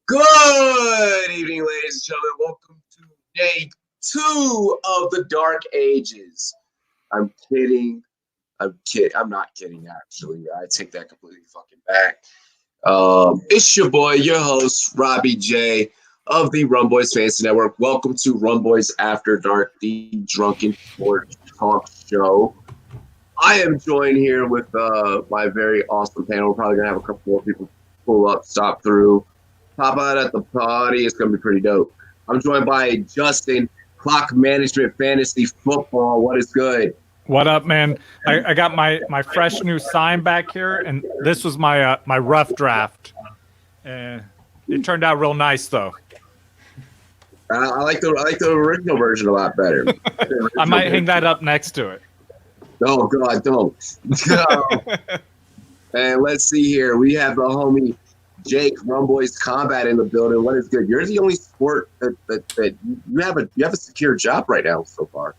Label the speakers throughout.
Speaker 1: Good evening, ladies and gentlemen. Welcome to day 2 of the Dark Ages. I'm kidding. I'm not kidding, actually. I take that completely fucking back. It's your boy, your host, Robbie J of the Rumboyz Fantasy Network. Welcome to Rumboyz After Dark, the Drunken Sports Talk Show. I am joined here with my very awesome panel. We're probably going to have a couple more people pull up, stop through, pop out at the party. It's going to be pretty dope. I'm joined by Justin, Clock Management Fantasy Football. What is good?
Speaker 2: What up, man? I got my fresh new sign back here, and this was my my rough draft. It turned out real nice, though.
Speaker 1: I like the original version a lot better.
Speaker 2: I might hang that up next to it.
Speaker 1: Oh, God, don't. And let's see here. We have the homie Jake, Rumboyz Combat in the building. What is good? You're the only sport that you have a secure job right now so far.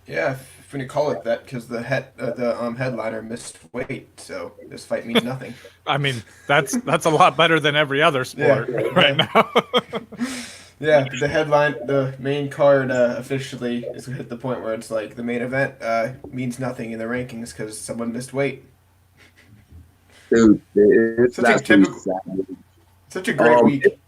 Speaker 3: Yeah, if we can call it that, because the headliner missed weight, so this fight means nothing.
Speaker 2: I mean, that's a lot better than every other sport right now.
Speaker 3: Yeah, the main card officially is hit the point where it's like the main event means nothing in the rankings because someone missed weight.
Speaker 1: Dude, it's
Speaker 3: such a great week.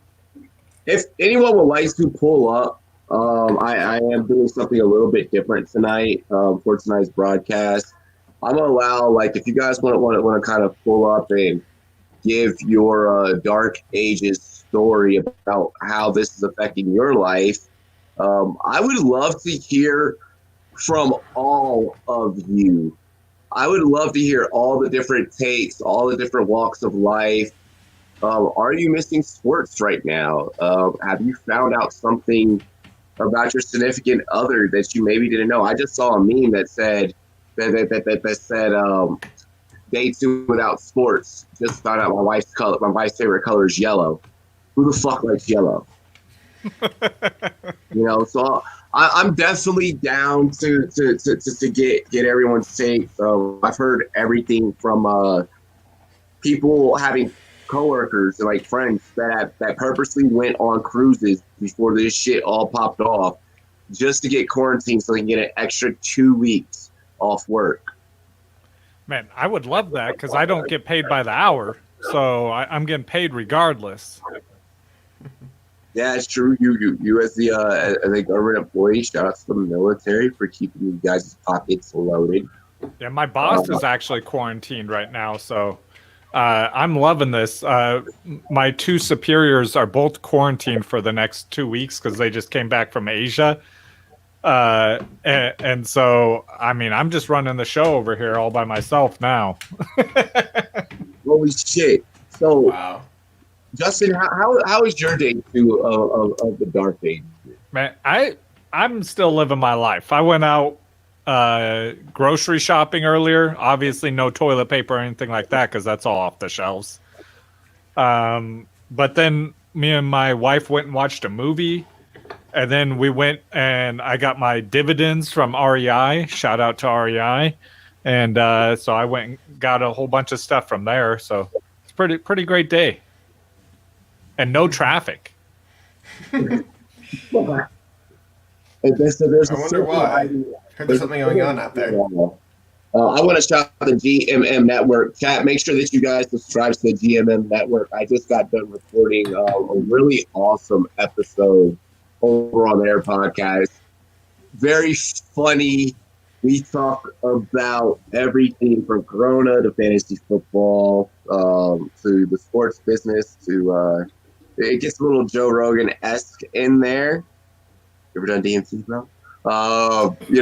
Speaker 1: If anyone would like to pull up, I am doing something a little bit different tonight for tonight's broadcast. I'm gonna allow, like, if you guys want to kind of pull up and give your Dark Ages story about how this is affecting your life. I would love to hear from all of you. I would love to hear all the different takes, all the different walks of life. Are you missing sports right now? Have you found out something about your significant other that you maybe didn't know? I just saw a meme that said day 2 without sports. Just found out my wife's favorite color is yellow. Who the fuck likes yellow? So I'm definitely down to get everyone's take. I've heard everything from people having coworkers and like friends that purposely went on cruises before this shit all popped off just to get quarantined so they can get an extra 2 weeks off work.
Speaker 2: Man, I would love that because I don't get paid by the hour, so I'm getting paid regardless.
Speaker 1: Yeah, it's true. You as the government employee, shout out to the military for keeping you guys' pockets loaded.
Speaker 2: Yeah, my boss is actually quarantined right now, so I'm loving this. My 2 superiors are both quarantined for the next 2 weeks because they just came back from Asia. And so, I mean, I'm just running the show over here all by myself now.
Speaker 1: Holy shit. So,
Speaker 3: wow.
Speaker 1: Justin, how is your day 2 of the Dark Ages?
Speaker 2: Man, I'm still living my life. I went out grocery shopping earlier. Obviously, no toilet paper or anything like that because that's all off the shelves. But then me and my wife went and watched a movie. And then we went and I got my dividends from REI. Shout out to REI. And so I went and got a whole bunch of stuff from there. So it's pretty great day. And no traffic.
Speaker 3: I wonder why. There's something going on out there.
Speaker 1: I want to shout out the GMM Network. Chat, make sure that you guys subscribe to the GMM Network. I just got done recording a really awesome episode over on their podcast. Very funny. We talk about everything from Corona to fantasy football to the sports business to it gets a little Joe Rogan-esque in there. You ever done DMT, bro? It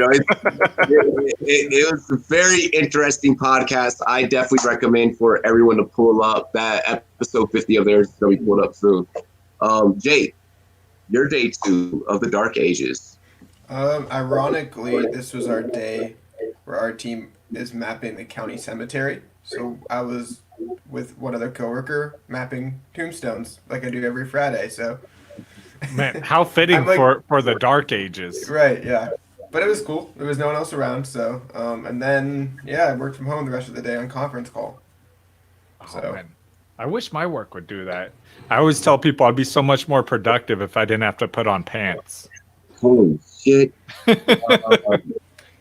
Speaker 1: was a very interesting podcast. I definitely recommend for everyone to pull up that episode 50 of theirs that we pulled up soon. Jake, your day 2 of the Dark Ages.
Speaker 3: Ironically, this was our day where our team is mapping the county cemetery. So I was with one other coworker mapping tombstones like I do every Friday. So
Speaker 2: Man, how fitting for the Dark Ages.
Speaker 3: right, yeah. But it was cool. There was no one else around, so and then I worked from home the rest of the day on conference call.
Speaker 2: Oh, man. I wish my work would do that. I always tell people I'd be so much more productive if I didn't have to put on pants.
Speaker 1: Holy shit.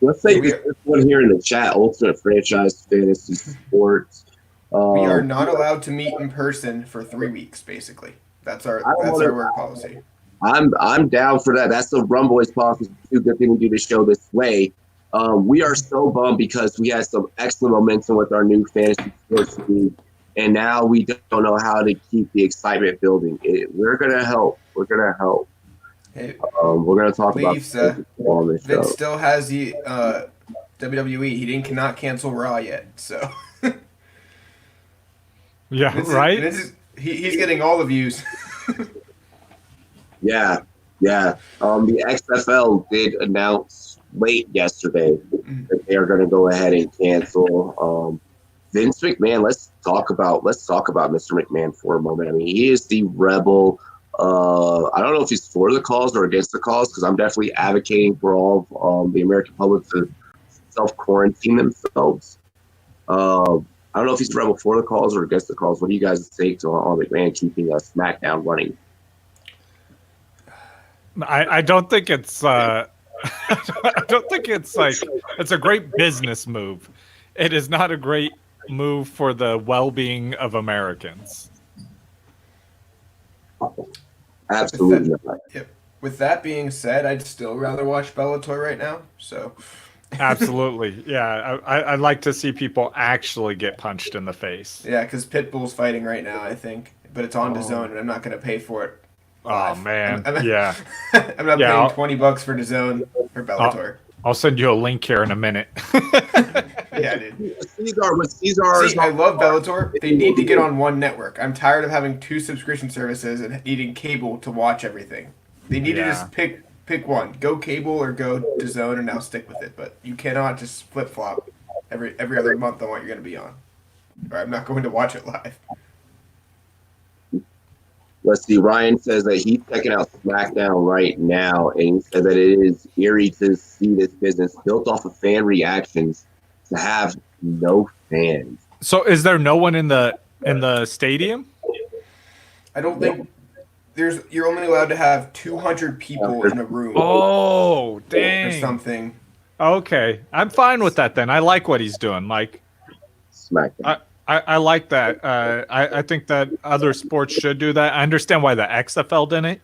Speaker 1: Let's say this one here in the chat, Ultimate Franchise Fantasy Sports.
Speaker 3: We are not allowed to meet in person for 3 weeks, basically. That's our work policy.
Speaker 1: I'm down for that. That's the Rumboyz policy. Too. Good thing we do the show this way. We are so bummed because we had some excellent momentum with our new fantasy sports league, and now we don't know how to keep the excitement building. We're gonna help.
Speaker 3: Hey,
Speaker 1: we're gonna talk
Speaker 3: Leafs,
Speaker 1: about on this show.
Speaker 3: Vince still has the WWE. He cannot cancel Raw yet, so
Speaker 2: yeah,
Speaker 3: Vince
Speaker 2: right.
Speaker 3: He's getting all the views.
Speaker 1: Yeah. The XFL did announce late yesterday that they are going to go ahead and cancel. Vince McMahon. Let's talk about Mr. McMahon for a moment. I mean, he is the rebel. I don't know if he's for the cause or against the cause, because I'm definitely advocating for all of the American public to self-quarantine themselves. I don't know if he's rebel for the cause or against the cause. What do you guys think on McMahon keeping SmackDown running?
Speaker 2: I don't think it's I don't think it's it's a great business move. It is not a great move for the well-being of Americans.
Speaker 1: Absolutely not.
Speaker 3: Yep. With that being said, I'd still rather watch Bellator right now. So
Speaker 2: Absolutely. Yeah, I'd like to see people actually get punched in the face.
Speaker 3: yeah, because Pitbull's fighting right now, I think, but it's on DAZN, and I'm not going to pay for it.
Speaker 2: Oh man,
Speaker 3: yeah. I'm not paying $20 for DAZN for Bellator.
Speaker 2: I'll send you a link here in a minute.
Speaker 3: Yeah, dude.
Speaker 1: Caesar.
Speaker 3: See, I love Bellator. They need to get on one network. I'm tired of having 2 subscription services and needing cable to watch everything. They need to just pick one. Go cable or go DAZN, and now stick with it. But you cannot just flip flop every other month on what you're going to be on. Or I'm not going to watch it live.
Speaker 1: Let's see. Ryan says that he's checking out SmackDown right now, and he said that it is eerie to see this business built off of fan reactions to have no fans.
Speaker 2: So, is there no one in the stadium?
Speaker 3: I don't think you're only allowed to have 200 people in a room.
Speaker 2: Oh, dang.
Speaker 3: Or something.
Speaker 2: Okay, I'm fine with that then. I like what he's doing. Like
Speaker 1: SmackDown.
Speaker 2: I like that. I think that other sports should do that. I understand why the XFL didn't,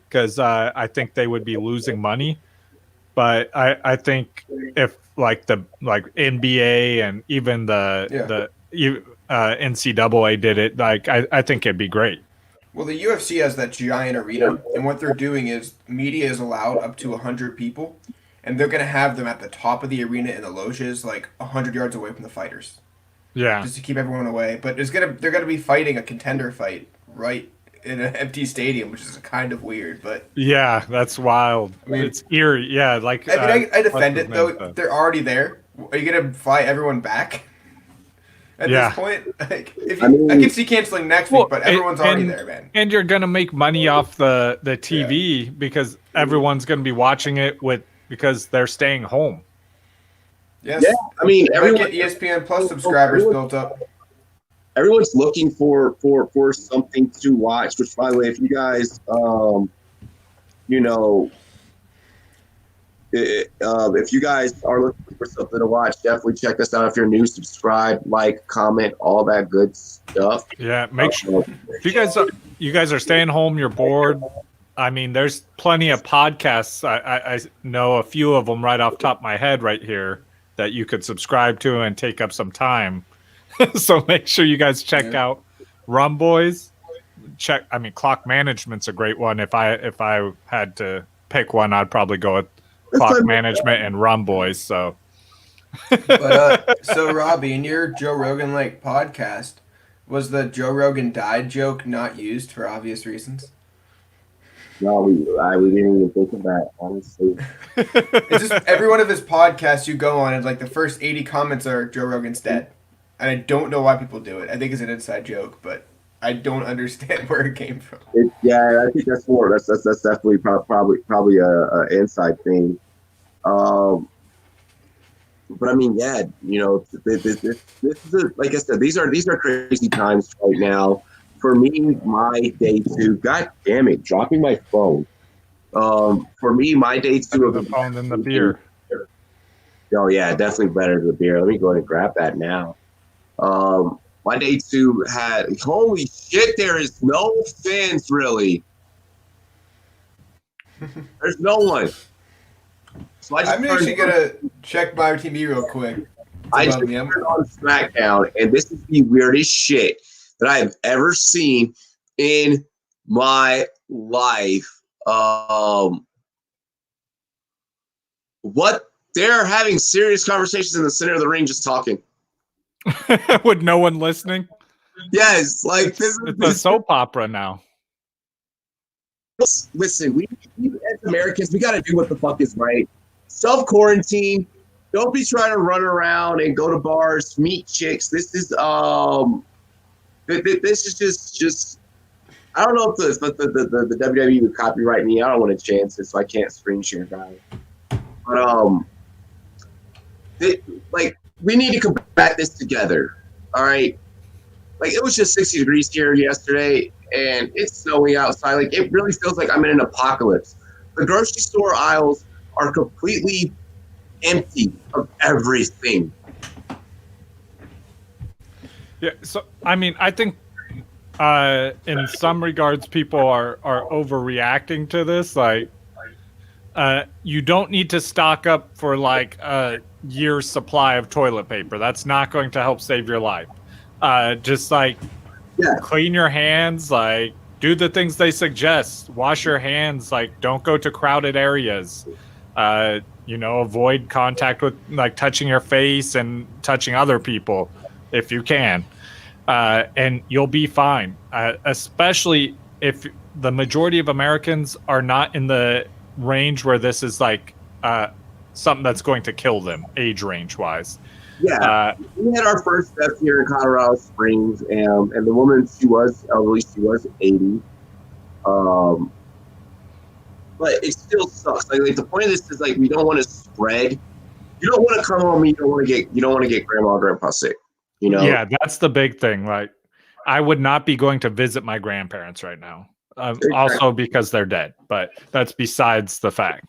Speaker 2: because I think they would be losing money. But I think if like NBA and even the NCAA did it, I think it'd be great.
Speaker 3: Well, the UFC has that giant arena, and what they're doing is media is allowed up to 100 people, and they're going to have them at the top of the arena in the loges, like 100 yards away from the fighters.
Speaker 2: Yeah,
Speaker 3: just to keep everyone away. But they're gonna be fighting a contender fight right in an empty stadium, which is kind of weird. But
Speaker 2: yeah, that's wild. I mean, it's eerie. Yeah, like
Speaker 3: I defend it though. They're already there. Are you gonna fly everyone back? At this point, like, I can see canceling next week, but everyone's already there, man.
Speaker 2: And you're gonna make money off the TV because everyone's gonna be watching it because they're staying home.
Speaker 3: Yes. Yeah,
Speaker 1: I mean,
Speaker 3: everyone get ESPN Plus subscribers built up.
Speaker 1: Everyone's looking for something to watch. Which, by the way, if you guys, if you guys are looking for something to watch, definitely check us out. If you're new, subscribe, like, comment, all that good stuff.
Speaker 2: Yeah, make sure if you guys are staying home, you're bored. I mean, there's plenty of podcasts. I know a few of them right off the top of my head right here that you could subscribe to and take up some time. So make sure you guys check out Rumboyz. Clock Management's a great one. If I had to pick one, I'd probably go with clock management and Rumboyz. So,
Speaker 3: But so Robbie, in your Joe Rogan like podcast, was the Joe Rogan died joke not used for obvious reasons?
Speaker 1: No, we didn't even think of that, honestly.
Speaker 3: It's just every one of his podcasts you go on, and like the first 80 comments are Joe Rogan's dead, and I don't know why people do it. I think it's an inside joke, but I don't understand where it came from.
Speaker 1: Yeah, I think that's more. That's definitely probably a inside thing. But I mean, yeah, this is like I said, these are crazy times right now. For me, my day two. God damn it, dropping my phone. For me, my day two of
Speaker 2: the phone and the beer.
Speaker 1: Oh yeah, definitely better than the beer. Let me go ahead and grab that now. My day two had, holy shit, there is no fans really. There's no one. So
Speaker 3: I'm actually gonna check my TV real quick.
Speaker 1: I just turned on SmackDown, and this is the weirdest shit that I have ever seen in my life. What? They're having serious conversations in the center of the ring, just talking.
Speaker 2: With no one listening?
Speaker 1: Yes, like
Speaker 2: it's a soap opera now.
Speaker 1: Listen, we as Americans, we got to do what the fuck is right. Self-quarantine. Don't be trying to run around and go to bars, meet chicks. This is just. I don't know if the WWE would copyright me. I don't want to chance it, so I can't screen share, guys. But we need to combat this together. All right. Like, it was just 60 degrees here yesterday, and it's snowing outside. Like, it really feels like I'm in an apocalypse. The grocery store aisles are completely empty of everything.
Speaker 2: Yeah, so, I mean, I think in some regards, people are overreacting to this. Like, you don't need to stock up for, like, a year's supply of toilet paper. That's not going to help save your life. Just like clean your hands, like do the things they suggest. Wash your hands, like don't go to crowded areas. Avoid contact with like touching your face and touching other people if you can. And you'll be fine. Especially if the majority of Americans are not in the range where this is like something that's going to kill them, age range wise.
Speaker 1: Yeah, we had our first step here in Colorado Springs, and the woman, she was elderly, she was 80. But it still sucks. Like the point of this is like we don't want to spread. You don't want to come home. You don't want to get grandma or grandpa sick.
Speaker 2: Yeah, that's the big thing. Like, I would not be going to visit my grandparents right now. Exactly. Also because they're dead, but that's besides the fact.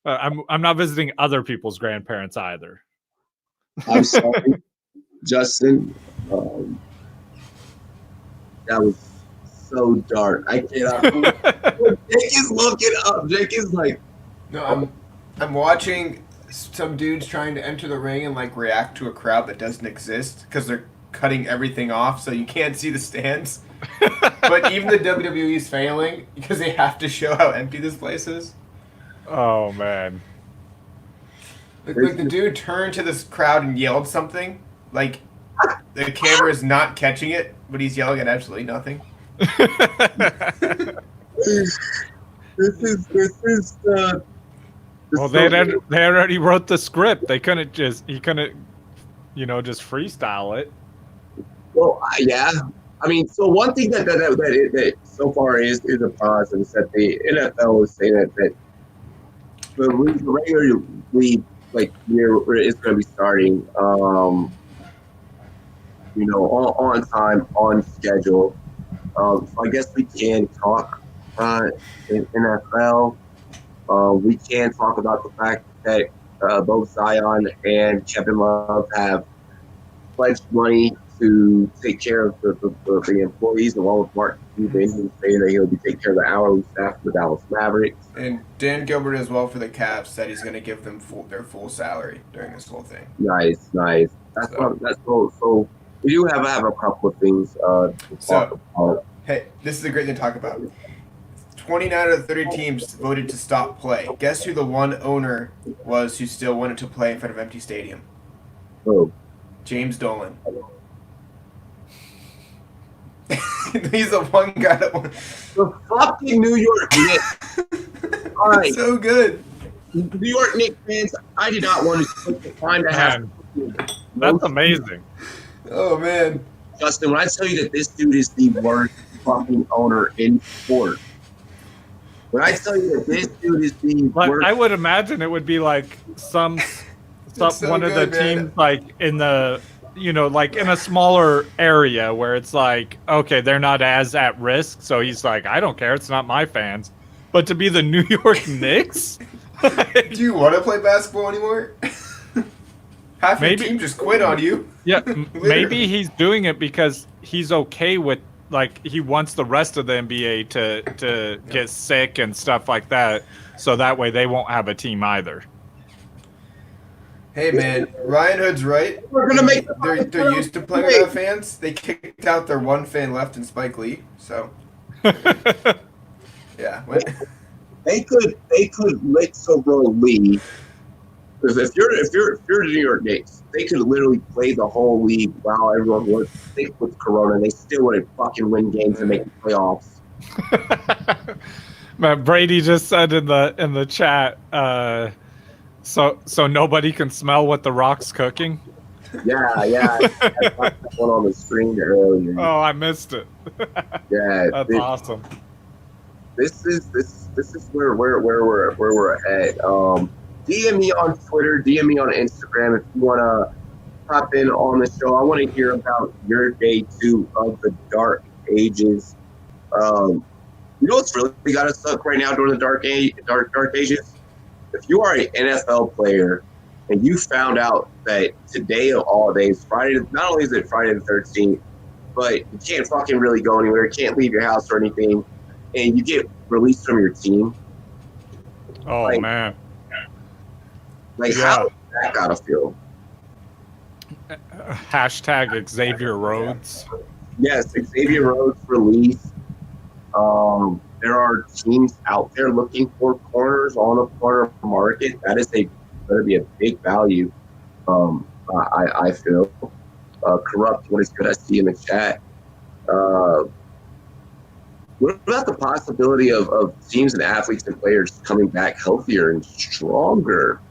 Speaker 2: I'm not visiting other people's grandparents either.
Speaker 1: I'm sorry, Justin. That was so dark. I cannot. Jake is looking up. Jake is like,
Speaker 3: no. I'm watching some dudes trying to enter the ring and like react to a crowd that doesn't exist because they're cutting everything off, so you can't see the stands. But even the WWE's failing because they have to show how empty this place is.
Speaker 2: Oh man!
Speaker 3: Like the dude turned to this crowd and yelled something. Like the camera is not catching it, but he's yelling at absolutely nothing.
Speaker 2: Well, they already wrote the script. He couldn't just freestyle it.
Speaker 1: Well, yeah. I mean, so one thing that so far is a positive is that the NFL is saying that the regular league year is going to be starting, on time, on schedule. So I guess we can talk in NFL. We can talk about the fact that both Zion and Kevin Love have pledged money to take care of the employees, along with Mark Cuban, saying that he'll be taking care of the hourly staff of the Dallas Mavericks.
Speaker 3: And Dan Gilbert as well for the Cavs said he's going to give them their full salary during this whole thing.
Speaker 1: Nice. That's so we do have a couple of things to talk about.
Speaker 3: Hey, this is a great thing to talk about. 29 out of 30 teams voted to stop play. Guess who the one owner was who still wanted to play in front of empty stadium?
Speaker 1: Oh,
Speaker 3: James Dolan. He's the one guy that won.
Speaker 1: the fucking New York Knicks. All right,
Speaker 3: So good.
Speaker 1: New York Knicks fans, I did not want to take the time to have.
Speaker 2: That's amazing.
Speaker 3: Oh man.
Speaker 1: Justin, when I tell you that this dude is the worst fucking owner in sport, when I tell you that this dude is the
Speaker 2: Like,
Speaker 1: worst,
Speaker 2: I would imagine it would be like
Speaker 3: So
Speaker 2: one of the
Speaker 3: good, man.
Speaker 2: teams like in the like in a smaller area where it's like, okay, they're not as at risk, so he's like, I don't care, it's not my fans. But to be the New York Knicks,
Speaker 3: Do you want to play basketball anymore? Half your
Speaker 2: Maybe.
Speaker 3: team just quit on you.
Speaker 2: yeah, maybe he's doing it because he's okay with, like, he wants the rest of the NBA to get sick and stuff like that, so that way they won't have a team either.
Speaker 3: Hey man, Ryan Hood's right.
Speaker 1: we're gonna make.
Speaker 3: They're used to playing without fans. They kicked out their one fan left in Spike Lee. So yeah.
Speaker 1: They could lick so Lee. Because if you're the New York Knicks, they could literally play the whole league while everyone was sick with Corona, and they still wouldn't fucking win games and make the playoffs.
Speaker 2: Man, Brady just said in the chat, so nobody can smell what the Rock's cooking.
Speaker 1: Yeah. I watched that one on the screen earlier.
Speaker 2: Oh, I missed it.
Speaker 1: Yeah,
Speaker 2: That's awesome.
Speaker 1: This is where we're at. DM me on Twitter, DM me on Instagram if you want to hop in on the show. I want to hear about your day 2 of the Dark Ages. You know what's really got us stuck right now during the Dark Ages? If you are an NFL player and you found out that today of all days, Friday, not only is it Friday the 13th, but you can't fucking really go anywhere, you can't leave your house or anything, and you get released from your team.
Speaker 2: Oh,
Speaker 1: Like,
Speaker 2: man.
Speaker 1: Like,
Speaker 2: Yeah.
Speaker 1: how does that gotta feel?
Speaker 2: Hashtag Xavier Rhodes.
Speaker 1: Yes, Xavier Rhodes released. There are teams out there looking for corners on the corner market. That is going to be a big value. I feel. Corrupt, what is good? I see in the chat. What about the possibility of teams and athletes and players coming back healthier and stronger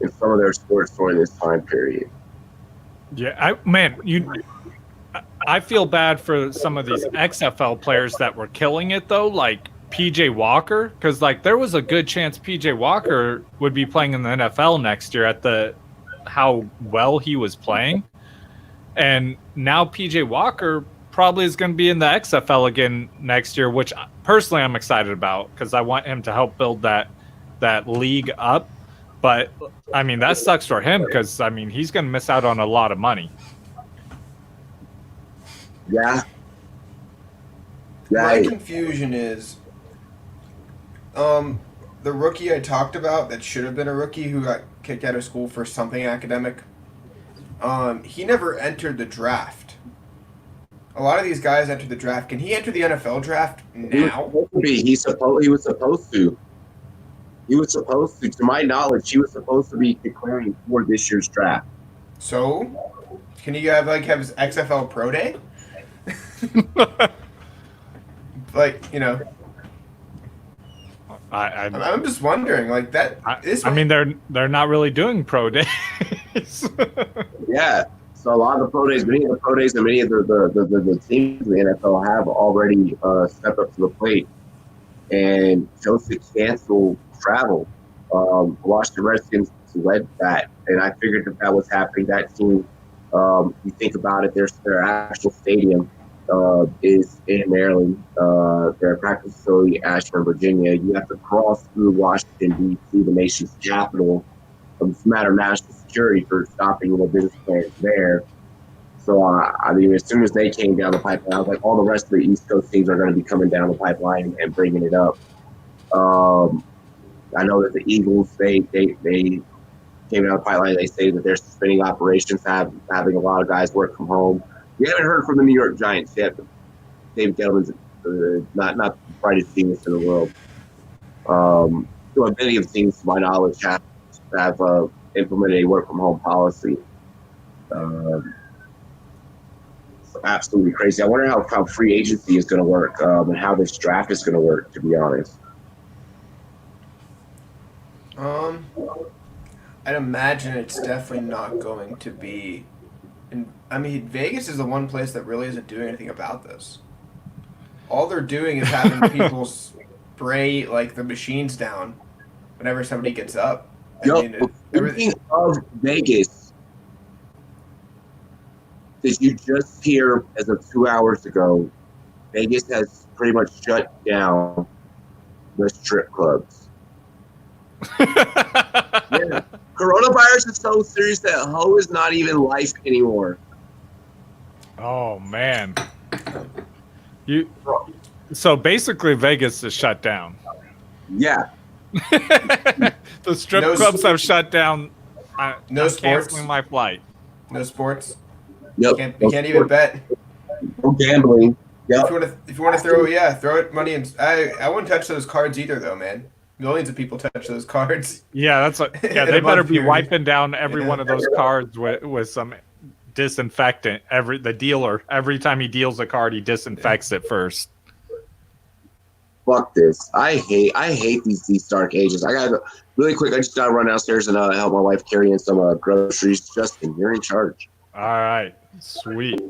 Speaker 1: in some of their sports during this time period?
Speaker 2: Yeah, I feel bad for some of these XFL players that were killing it though, like PJ Walker, because like there was a good chance PJ Walker would be playing in the NFL next year at how well he was playing, and now PJ Walker probably is going to be in the XFL again next year, which personally I'm excited about because I want him to help build that league up. But I mean that sucks for him because I mean he's going to miss out on a lot of money.
Speaker 1: Yeah.
Speaker 3: My confusion is, the rookie I talked about that should have been a rookie who got kicked out of school for something academic. He never entered the draft. A lot of these guys entered the draft. Can he enter the NFL draft now?
Speaker 1: He was supposed to. He was supposed to. To my knowledge, he was supposed to be declaring for this year's draft.
Speaker 3: So, can he have his XFL Pro Day? Like, you know, I'm just wondering, like that.
Speaker 2: I mean, they're not really doing pro days.
Speaker 1: Yeah. So a lot of the pro days, many of the pro days, and many of the teams in the NFL have already stepped up to the plate and chose to cancel travel. The Washington Redskins led that, and I figured that was happening. That team, you think about it, their actual stadium is in Maryland. Their practice facility, Ashburn, Virginia. You have to cross through Washington, D.C., the nation's capital. It's a matter of national security for stopping the business plans there. So, I mean, as soon as they came down the pipeline, I was like, all the rest of the East Coast teams are going to be coming down the pipeline and bringing it up. I know that the Eagles, they came down the pipeline. They say that they're suspending operations, having a lot of guys work from home. We haven't heard from the New York Giants yet. But David Gettleman's not the brightest genius in the world. Many of the teams, to my knowledge, have implemented a work from home policy. It's absolutely crazy. I wonder how free agency is going to work and how this draft is going to work. To be honest.
Speaker 3: I'd imagine it's definitely not going to be. I mean, Vegas is the one place that really isn't doing anything about this. All they're doing is having people spray like the machines down whenever somebody gets up.
Speaker 1: Speaking of Vegas, did you just hear as of 2 hours ago, Vegas has pretty much shut down the strip clubs. Yeah. Coronavirus is so serious that hoe is not even life anymore.
Speaker 2: Oh man. So basically Vegas is shut down.
Speaker 1: Yeah.
Speaker 2: The strip clubs have shut down.
Speaker 3: No sports.
Speaker 2: Canceling my flight.
Speaker 3: No sports.
Speaker 1: Yep.
Speaker 3: You can't even bet.
Speaker 1: No gambling. Yep.
Speaker 3: If you want to throw it money in. I wouldn't touch those cards either, though, man. Millions of people touch those cards.
Speaker 2: Yeah, they better be wiping down every one of those cards with some disinfectant. The dealer, every time he deals a card, he disinfects it first.
Speaker 1: Fuck this. I hate these dark ages. I gotta really quick. I just gotta run downstairs and help my wife carry in some groceries. Justin, you're in charge.
Speaker 2: All right, sweet.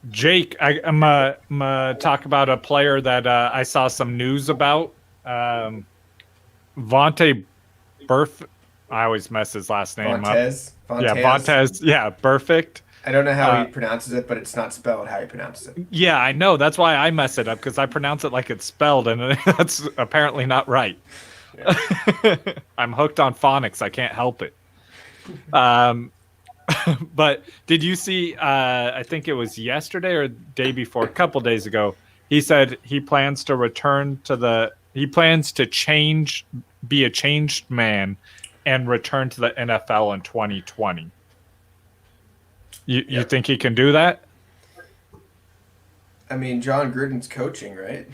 Speaker 2: Jake, I'm gonna talk about a player that I saw some news about. Vontae Burf. I always mess his last name up. Yeah, Vontae. Yeah, perfect.
Speaker 3: I don't know how he pronounces it, but it's not spelled how he pronounces it.
Speaker 2: Yeah, I know. That's why I mess it up, because I pronounce it like it's spelled, and that's apparently not right. Yeah. I'm hooked on phonics. I can't help it. But did you see, I think it was yesterday or the day before, a couple days ago, he said he plans to be a changed man and return to the NFL in 2020. You think he can do that?
Speaker 3: I mean, John Gruden's coaching, right?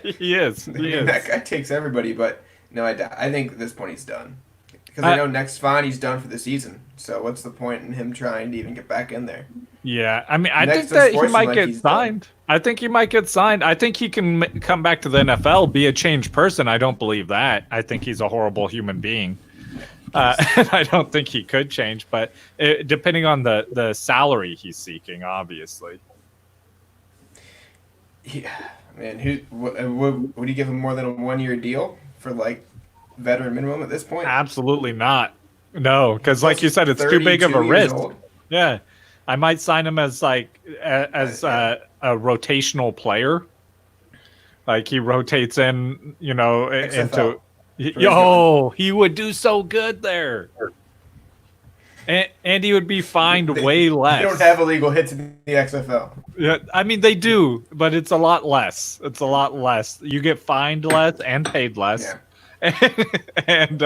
Speaker 2: He is.
Speaker 3: That guy takes everybody, but no, I think at this point he's done. Because I know next fine he's done for the season. So what's the point in him trying to even get back in there?
Speaker 2: Yeah, I mean, I think that he might get signed. I think he might get signed. I think he can come back to the NFL, be a changed person. I don't believe that. I think he's a horrible human being. I don't think he could change, but depending on the salary he's seeking, obviously.
Speaker 3: Yeah, man. Would you give him more than a 1-year deal for like veteran minimum at this point?
Speaker 2: Absolutely not. No, because like you said, it's too big of a risk. Yeah, I might sign him as a rotational player. Like he rotates in, XFL. into. He would do so good there. And he would be fined way less.
Speaker 3: They don't have illegal hits in the XFL.
Speaker 2: Yeah, I mean they do, but it's a lot less. You get fined less and paid less. Yeah. and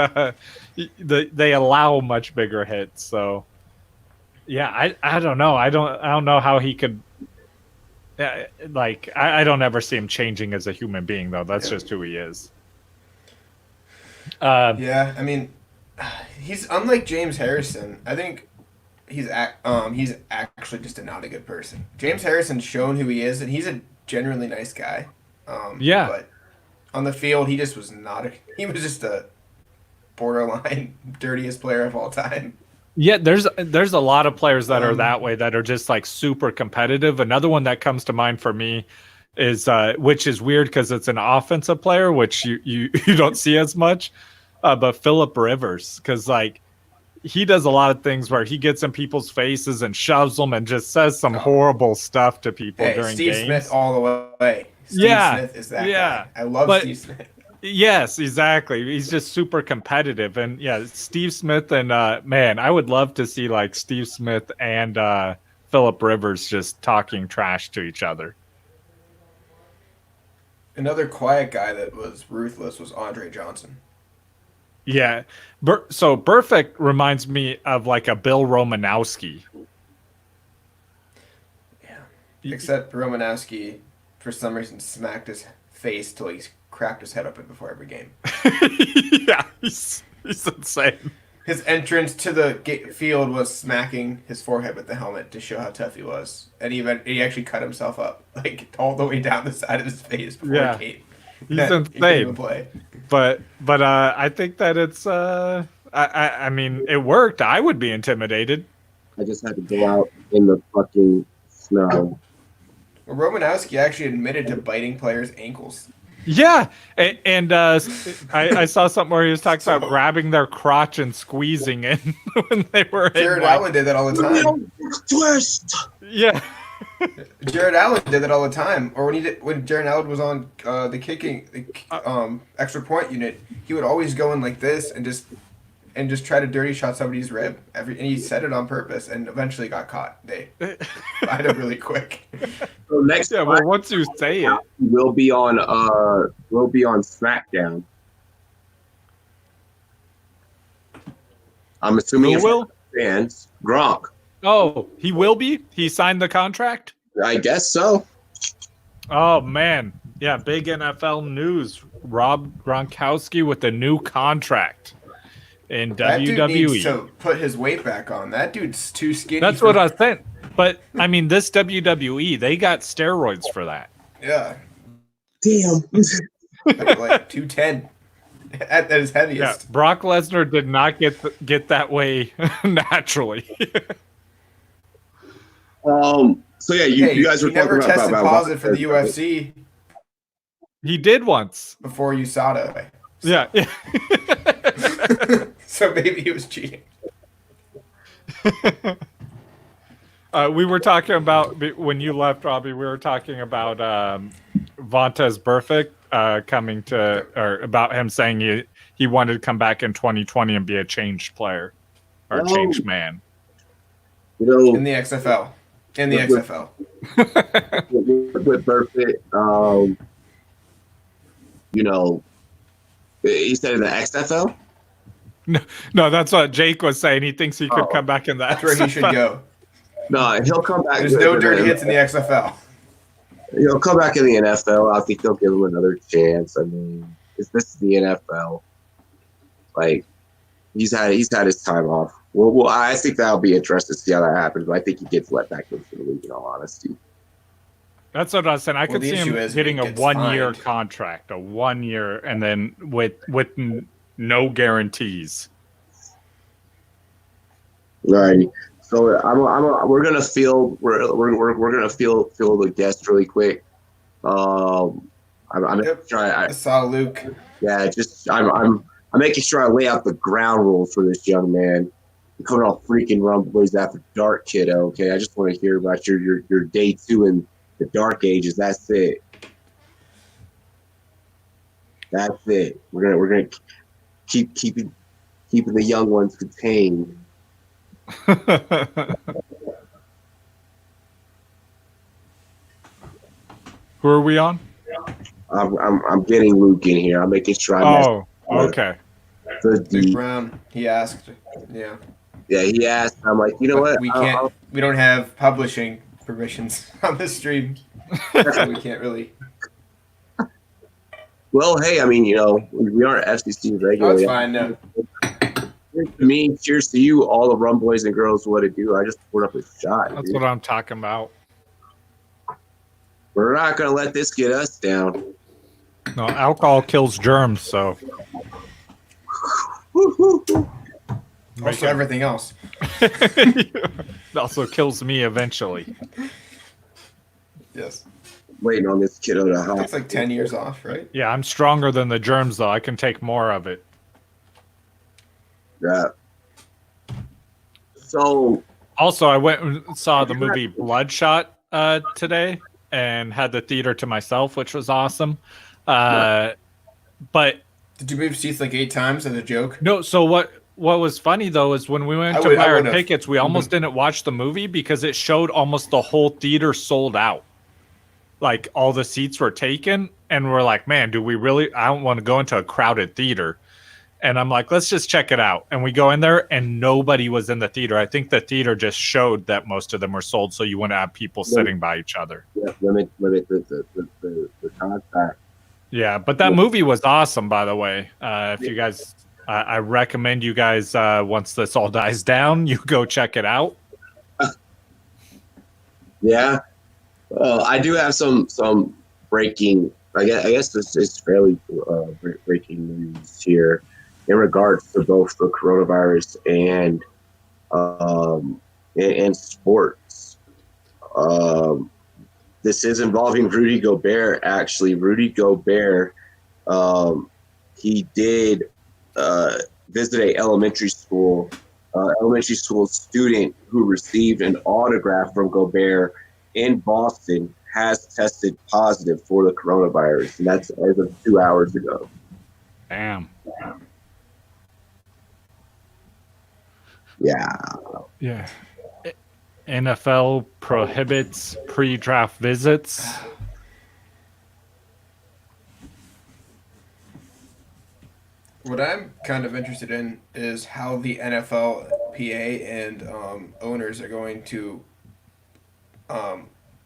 Speaker 2: they allow much bigger hits. So yeah, I don't know. I don't know how he could. I don't ever see him changing as a human being though. That's just who he is.
Speaker 3: Yeah, I mean, he's unlike James Harrison. I think he's actually just not a good person. James Harrison's shown who he is, and he's a genuinely nice guy. But on the field, he just was not. He was just a borderline dirtiest player of all time.
Speaker 2: Yeah, there's a lot of players that are that way, that are just like super competitive. Another one that comes to mind for me is which is weird because it's an offensive player, which you don't see as much, but Phillip Rivers, because like he does a lot of things where he gets in people's faces and shoves them and just says some horrible stuff to people during
Speaker 3: Steve
Speaker 2: games.
Speaker 3: Smith all the way. Steve Smith is that guy. I love Steve Smith.
Speaker 2: Yes, exactly. He's just super competitive, and Steve Smith and man, I would love to see like Steve Smith and Phillip Rivers just talking trash to each other.
Speaker 3: Another quiet guy that was ruthless was Andre Johnson.
Speaker 2: Yeah. So Perfect reminds me of like a Bill Romanowski.
Speaker 3: Yeah. Except Romanowski, for some reason, smacked his face till he cracked his head open before every game.
Speaker 2: Yeah, he's insane.
Speaker 3: His entrance to the field was smacking his forehead with the helmet to show how tough he was, and he actually cut himself up like all the way down the side of his face before he came.
Speaker 2: He's insane.
Speaker 3: He couldn't even play.
Speaker 2: But I think that it's I mean it worked. I would be intimidated.
Speaker 1: I just had to go out in the fucking snow.
Speaker 3: Well, Romanowski actually admitted to biting players' ankles.
Speaker 2: Yeah, and I saw something where he was talking about grabbing their crotch and squeezing it when they were.
Speaker 3: Jared Allen did that all the time.
Speaker 1: Twist.
Speaker 2: Yeah.
Speaker 3: Jared Allen did that all the time. Or when Jared Allen was on the extra point unit, he would always go in like this and just try to dirty shot somebody's rib. And he said it on purpose, and eventually got caught. They fired him really quick.
Speaker 1: So next,
Speaker 2: well, once you say it,
Speaker 1: we'll be on SmackDown. I'm assuming
Speaker 2: Who will?
Speaker 1: Fans, Gronk.
Speaker 2: Oh, he will be? He signed the contract?
Speaker 1: I guess so.
Speaker 2: Oh, man. Yeah, big NFL news. Rob Gronkowski with a new contract in
Speaker 3: That
Speaker 2: WWE.
Speaker 3: dude needs to put his weight back on. That dude's too skinny.
Speaker 2: That's what I think. But, I mean, this WWE, they got steroids for that.
Speaker 3: Yeah.
Speaker 1: Damn.
Speaker 3: Like 210 at his heaviest.
Speaker 2: Yeah, Brock Lesnar did not get that way naturally.
Speaker 1: So yeah, you guys were
Speaker 3: he never
Speaker 1: talking
Speaker 3: tested
Speaker 1: about
Speaker 3: positive for the UFC
Speaker 2: He did once.
Speaker 3: before USADA.
Speaker 2: Yeah.
Speaker 3: So maybe he was cheating.
Speaker 2: We were talking about, when you left, Robbie, we were talking about Vontaze Burfict coming to, or about him saying he wanted to come back in 2020 and be a changed player or changed man.
Speaker 1: You know,
Speaker 3: In the XFL. In the XFL.
Speaker 1: with Burfict, you know, he said in the XFL.
Speaker 2: No, that's what Jake was saying. He thinks he could come back in that.
Speaker 3: That's where he should go.
Speaker 1: No, he'll come back.
Speaker 3: There's no dirty hits in the XFL.
Speaker 1: He'll come back in the NFL. I think they'll give him another chance. I mean, this is the NFL. Like, he's had his time off. Well, I think that'll be interesting to see how that happens. But I think he gets let back into the league. In all honesty,
Speaker 2: That's what I was saying. I could see him getting a 1 year
Speaker 3: fined.
Speaker 2: contract, a 1 year, and then with no guarantees.
Speaker 1: right? So we're gonna field the guests really quick. I'm
Speaker 3: Yep.
Speaker 1: trying.
Speaker 3: I saw Luke.
Speaker 1: Yeah, just I'm making sure I lay out the ground rules for this young man. You're coming off freaking Rumboyz After Dark, kiddo. Okay, I just want to hear about your day 2 in the Dark Ages. That's it. That's it. We're gonna keeping the young ones contained.
Speaker 2: Who are we on?
Speaker 1: I'm getting Luke in here. I'm making sure
Speaker 2: Okay.
Speaker 3: Luke Brown. He asked. Yeah.
Speaker 1: Yeah, he asked. I'm like, you know what?
Speaker 3: We can't. We don't have publishing permissions on this stream, so we can't really.
Speaker 1: Well, hey, I mean, you know, we aren't FCC
Speaker 3: Oh,
Speaker 1: regularly.
Speaker 3: it's fine. No.
Speaker 1: Cheers to me, cheers to you, all the rum boys and girls. What to do? I just poured up a shot.
Speaker 2: That's
Speaker 1: Dude.
Speaker 2: what I'm talking about.
Speaker 1: We're not gonna let this get us down.
Speaker 2: No, alcohol kills germs, so.
Speaker 3: Also, everything else.
Speaker 2: It also kills me eventually.
Speaker 3: Yes.
Speaker 1: Waiting on this kiddo to hop.
Speaker 3: It's like 10 years off, right?
Speaker 2: Yeah, I'm stronger than the germs, though. I can take more of it.
Speaker 1: Yeah. So
Speaker 2: Also, I went and saw the movie Bloodshot today and had the theater to myself, which was awesome. But
Speaker 3: Did you move seats like 8 times as a joke?
Speaker 2: no, so what was funny, though, is when we went
Speaker 3: I
Speaker 2: to
Speaker 3: would-
Speaker 2: buy
Speaker 3: I
Speaker 2: our
Speaker 3: would've.
Speaker 2: tickets, we almost didn't watch the movie because it showed almost the whole theater sold out. Like, all the seats were taken, and we're like, man, do we really? I don't want to go into a crowded theater. And I'm like, let's just check it out. And we go in there, and nobody was in the theater. I think the theater just showed that most of them were sold, so you wouldn't have people sitting by each other.
Speaker 1: Yeah, limit the contact.
Speaker 2: Yeah, but that movie was awesome, by the way. If you guys, I recommend you guys, once this all dies down, you go check it out.
Speaker 1: Yeah. I do have some breaking. I guess this is fairly breaking news here in regards to both the coronavirus and sports. This is involving Rudy Gobert. Actually, Rudy Gobert, he did visit a elementary school student who received an autograph from Gobert in Boston has tested positive for the coronavirus, and that's as of 2 hours ago.
Speaker 2: Damn.
Speaker 1: Yeah.
Speaker 2: NFL prohibits pre-draft visits.
Speaker 3: What I'm kind of interested in is how the NFLPA and owners are going to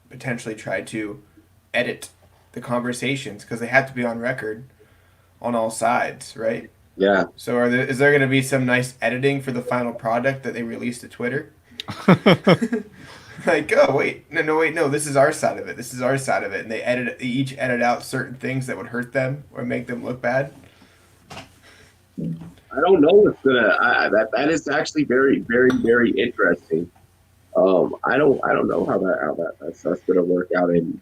Speaker 3: potentially try to edit the conversations, because they have to be on record on all sides, right?
Speaker 1: Yeah.
Speaker 3: So is there going to be some nice editing for the final product that they release to Twitter? Like, oh wait, no, this is our side of it. This is our side of it, and they each edit out certain things that would hurt them or make them look bad.
Speaker 1: I don't know what's gonna. That is actually very, very, very interesting. I don't know how that's gonna work out and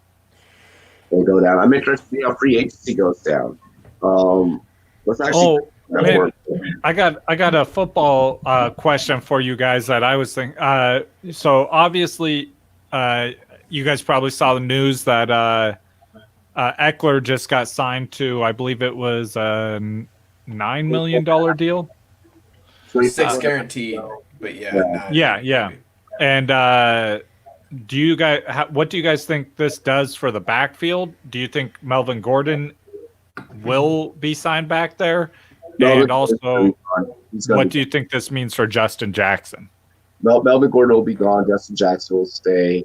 Speaker 1: go down. I'm interested to see how free agency goes down. Let's actually.
Speaker 2: Man, I got a football question for you guys that I was thinking. So obviously, you guys probably saw the news that Eckler just got signed to, I believe it was a $9 million deal.
Speaker 3: 6 guaranteed, but
Speaker 2: yeah. And do you guys? What do you guys think this does for the backfield? Do you think Melvin Gordon will be signed back there? And also, what do you think this means for Justin Jackson?
Speaker 1: Melvin Gordon will be gone. Justin Jackson will stay.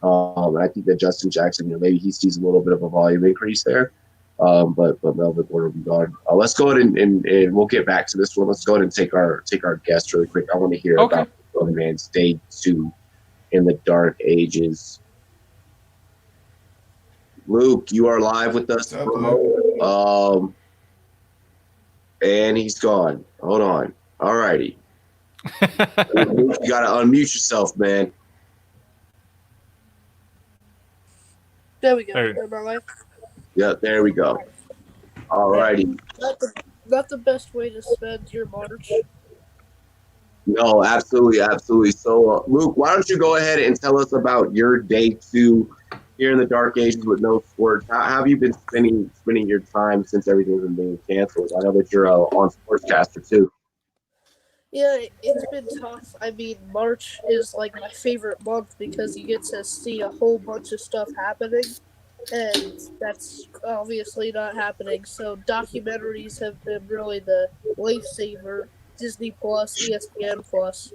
Speaker 1: I think that Justin Jackson, maybe he sees a little bit of a volume increase there. But Melvin Gordon will be gone. Let's go ahead and we'll get back to this one. Let's go ahead and take our guest really quick. I want to hear about the man's day 2 in the Dark Ages. Luke, you are live with us. And he's gone. Hold on. All righty. You got to unmute yourself, man.
Speaker 4: There we go. Am I live?
Speaker 1: Yeah, there we go. All righty.
Speaker 4: Not the best way to spend your March.
Speaker 1: No, absolutely. So, Luke, why don't you go ahead and tell us about your day 2 here in the Dark Ages with no sports? How have you been spending your time since everything's been being canceled? I know that you're on Sportscaster too.
Speaker 4: Yeah, it's been tough. I mean, March is like my favorite month because you get to see a whole bunch of stuff happening, and that's obviously not happening. So documentaries have been really the lifesaver. Disney Plus, ESPN Plus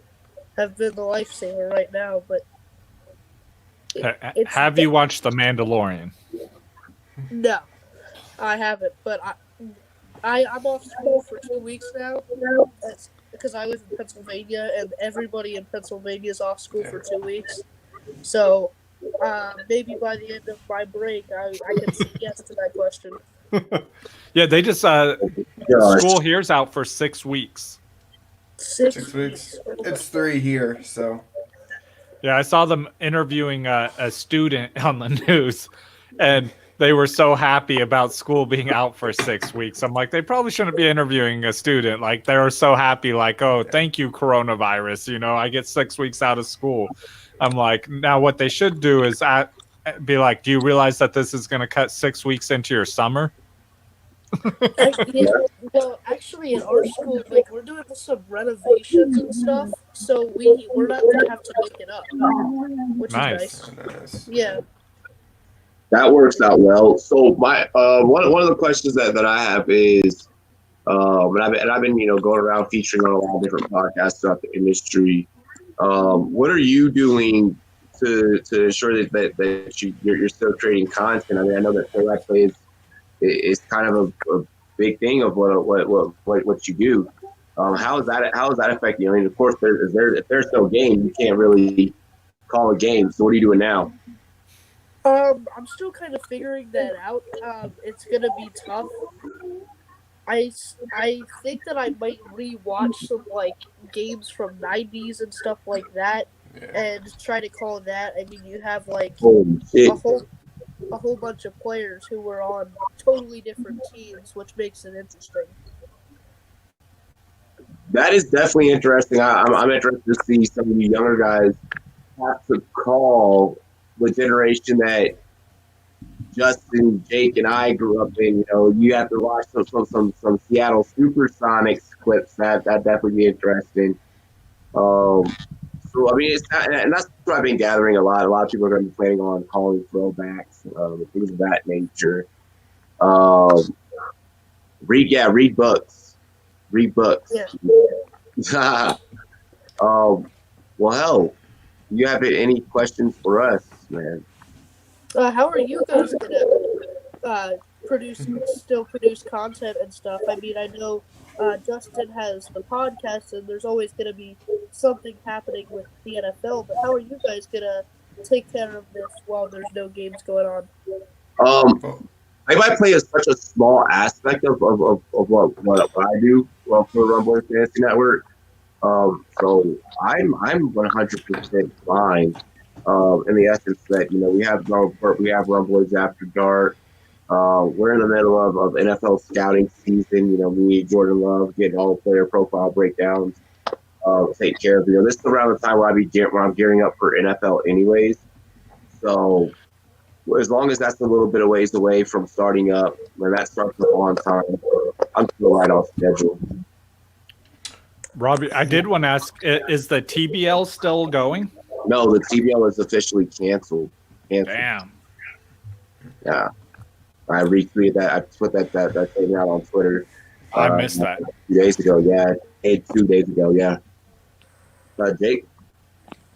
Speaker 4: have been the lifesaver right now, but
Speaker 2: have you watched The Mandalorian?
Speaker 4: No, I haven't. But I'm off school for 2 weeks now. That's because I live in Pennsylvania, and everybody in Pennsylvania is off school for 2 weeks. So maybe by the end of my break, I can say yes to that question.
Speaker 2: Yeah, they just school here's out for 6 weeks.
Speaker 3: 6 weeks. It's 3 here, so.
Speaker 2: Yeah, I saw them interviewing a student on the news, and they were so happy about school being out for 6 weeks. I'm like, they probably shouldn't be interviewing a student. Like, they were so happy, like, oh, thank you, coronavirus. You know, I get 6 weeks out of school. I'm like, now what they should do is be like, do you realize that this is going to cut 6 weeks into your summer?
Speaker 4: Well, actually, in our school, like, we're doing some renovations and stuff, so we're not going to have to make it up, which is nice. Yeah.
Speaker 1: That works out well. So my one of the questions that I have is, And I've been going around featuring on a lot of different podcasts throughout the industry. What are you doing to ensure that you're still creating content? I mean, I know that play-by-play is kind of a big thing of what you do. How is that affecting you? I mean, of course, if there's no game, you can't really call a game. So what are you doing now?
Speaker 4: I'm still kind of figuring that out. It's gonna be tough. I think that I might rewatch some like games from '90s and stuff like that, and try to call that. I mean, you have like a whole bunch of players who were on totally different teams, which makes it interesting.
Speaker 1: That is definitely interesting. I'm interested to see some of the younger guys have to call the generation that Justin, Jake, and I grew up in. You have to watch some Seattle Supersonics clips. That definitely be interesting. So I mean, it's not, and that's what I've been gathering a lot. A lot of people are going to be planning on calling throwbacks, things of that nature. Read books.
Speaker 4: Yeah.
Speaker 1: Well, hell, do you have any questions for us, man?
Speaker 4: How are you guys gonna produce content and stuff? I mean, I know Justin has the podcast, and there's always gonna be something happening with the NFL. But how are you guys gonna take care of this while there's no games going on?
Speaker 1: Play-by-play is such a small aspect of what I do for Rumboyz Fantasy Network. So I'm 100% fine. In the essence that we have Rumboyz After Dark. We're in the middle of NFL scouting season. Me, Jordan Love, getting all the player profile breakdowns. Take care of. This is around the time where I'm gearing up for NFL, anyways. So as long as that's a little bit of ways away from starting up, when that starts up on time, I'm still right on schedule.
Speaker 2: Robbie, I did want to ask: is the TBL still going?
Speaker 1: No, the TBL is officially canceled.
Speaker 2: Damn.
Speaker 1: Yeah. I retweeted that. I put that thing out on Twitter.
Speaker 2: I missed that.
Speaker 1: 2 days ago, yeah. 2 days ago, yeah. Jake?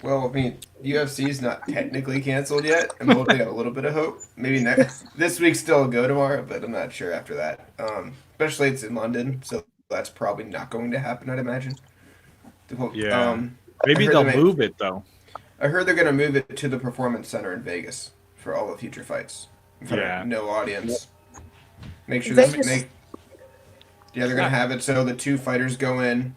Speaker 3: Well, I mean, UFC is not technically canceled yet. I'm hoping have a little bit of hope. Maybe this week still go tomorrow, but I'm not sure after that. Especially it's in London, so that's probably not going to happen, I'd imagine.
Speaker 2: Yeah. Maybe they'll move it, though.
Speaker 3: I heard they're going to move it to the Performance Center in Vegas for all the future fights.
Speaker 2: Yeah.
Speaker 3: No audience. Make sure
Speaker 4: Vegas.
Speaker 3: they're going to have it so the two fighters go in,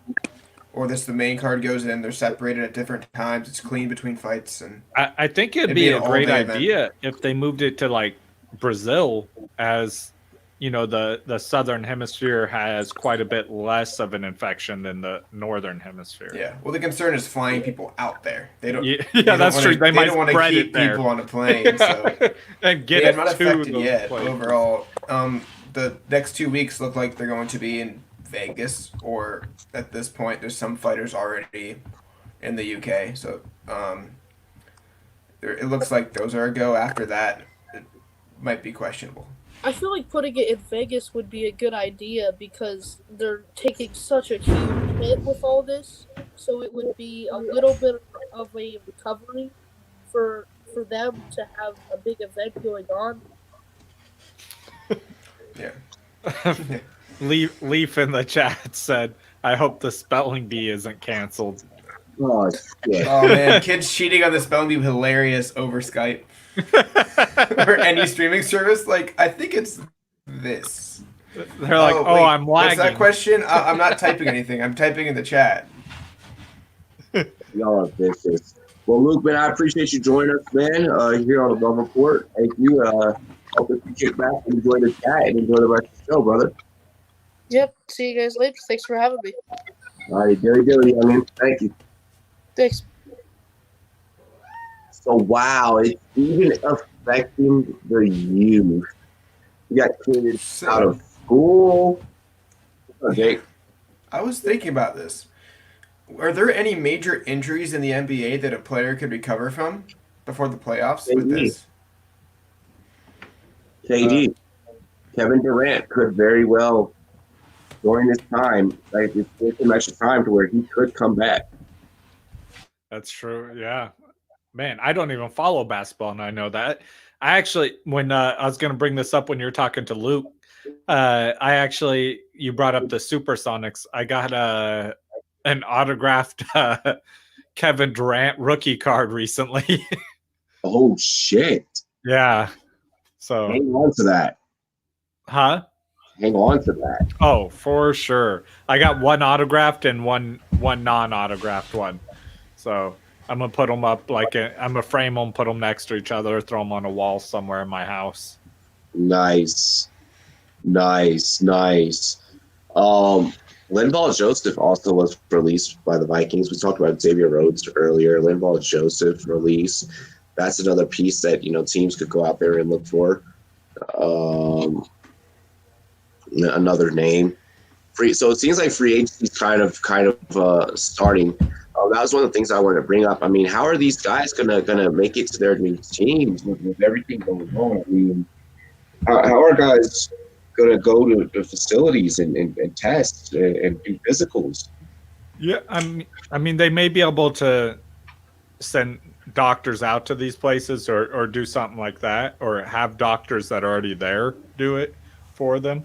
Speaker 3: or the main card goes in. They're separated at different times. It's clean between fights, and
Speaker 2: I think it'd be a great idea if they moved it to like Brazil, as the southern hemisphere has quite a bit less of an infection than the northern hemisphere.
Speaker 3: Yeah. Well, the concern is flying people out there. They don't.
Speaker 2: Yeah, that's true. They might
Speaker 3: don't want to keep people on a plane. So
Speaker 2: and get it
Speaker 3: not
Speaker 2: to
Speaker 3: affected
Speaker 2: the
Speaker 3: yet.
Speaker 2: plane.
Speaker 3: Overall, the next 2 weeks look like they're going to be in Vegas, or at this point, there's some fighters already in the UK. So it looks like those are a go. After that, it might be questionable.
Speaker 4: I feel like putting it in Vegas would be a good idea because they're taking such a huge hit with all this. So it would be a little bit of a recovery for them to have a big event going on.
Speaker 3: Yeah.
Speaker 2: Leaf in the chat said, "I hope the spelling bee isn't canceled."
Speaker 1: Oh, shit.
Speaker 3: Oh man, kids cheating on the spelling bee hilarious over Skype or any streaming service. Like, I think it's this.
Speaker 2: They're like, "Oh, I'm lagging."
Speaker 3: What's that question? I'm not typing anything. I'm typing in the chat.
Speaker 1: Y'all are vicious. Well, Luke, man, I appreciate you joining us, man, here on the Love Report. Thank you. Hope that you kick back and enjoy the chat and enjoy the rest of the show, brother.
Speaker 4: Yep. See you guys later. Thanks for having me.
Speaker 1: All right, dilly, I mean, thank you.
Speaker 4: Thanks.
Speaker 1: So, wow, it's even affecting the youth. You got kids out of school. Okay.
Speaker 3: I was thinking about this. Are there any major injuries in the NBA that a player could recover from before the playoffs with this?
Speaker 1: KD. Kevin Durant could very well during this time, like it's some extra time to where he could come back.
Speaker 2: That's true. Yeah, man, I don't even follow basketball, and I know that. I actually, when I was going to bring this up when you were talking to Luke, you brought up the Supersonics. I got an autographed Kevin Durant rookie card recently.
Speaker 1: Oh shit!
Speaker 2: Yeah. So
Speaker 1: hang on to that.
Speaker 2: Huh?
Speaker 1: Hang on to that.
Speaker 2: Oh, for sure. I got one autographed and one non-autographed one. So I'm gonna put them up I'm gonna frame them, put them next to each other, throw them on a wall somewhere in my house.
Speaker 1: Nice. Linval Joseph also was released by the Vikings. We talked about Xavier Rhodes earlier. Linval Joseph release. That's another piece that teams could go out there and look for. Another name. So it seems like free agency is kind of starting. That was one of the things I wanted to bring up. I mean, how are these guys gonna make it to their new teams with everything going on? I mean, how are guys gonna go to the facilities and test and do physicals?
Speaker 2: Yeah, I mean, they may be able to send doctors out to these places or do something like that, or have doctors that are already there do it for them.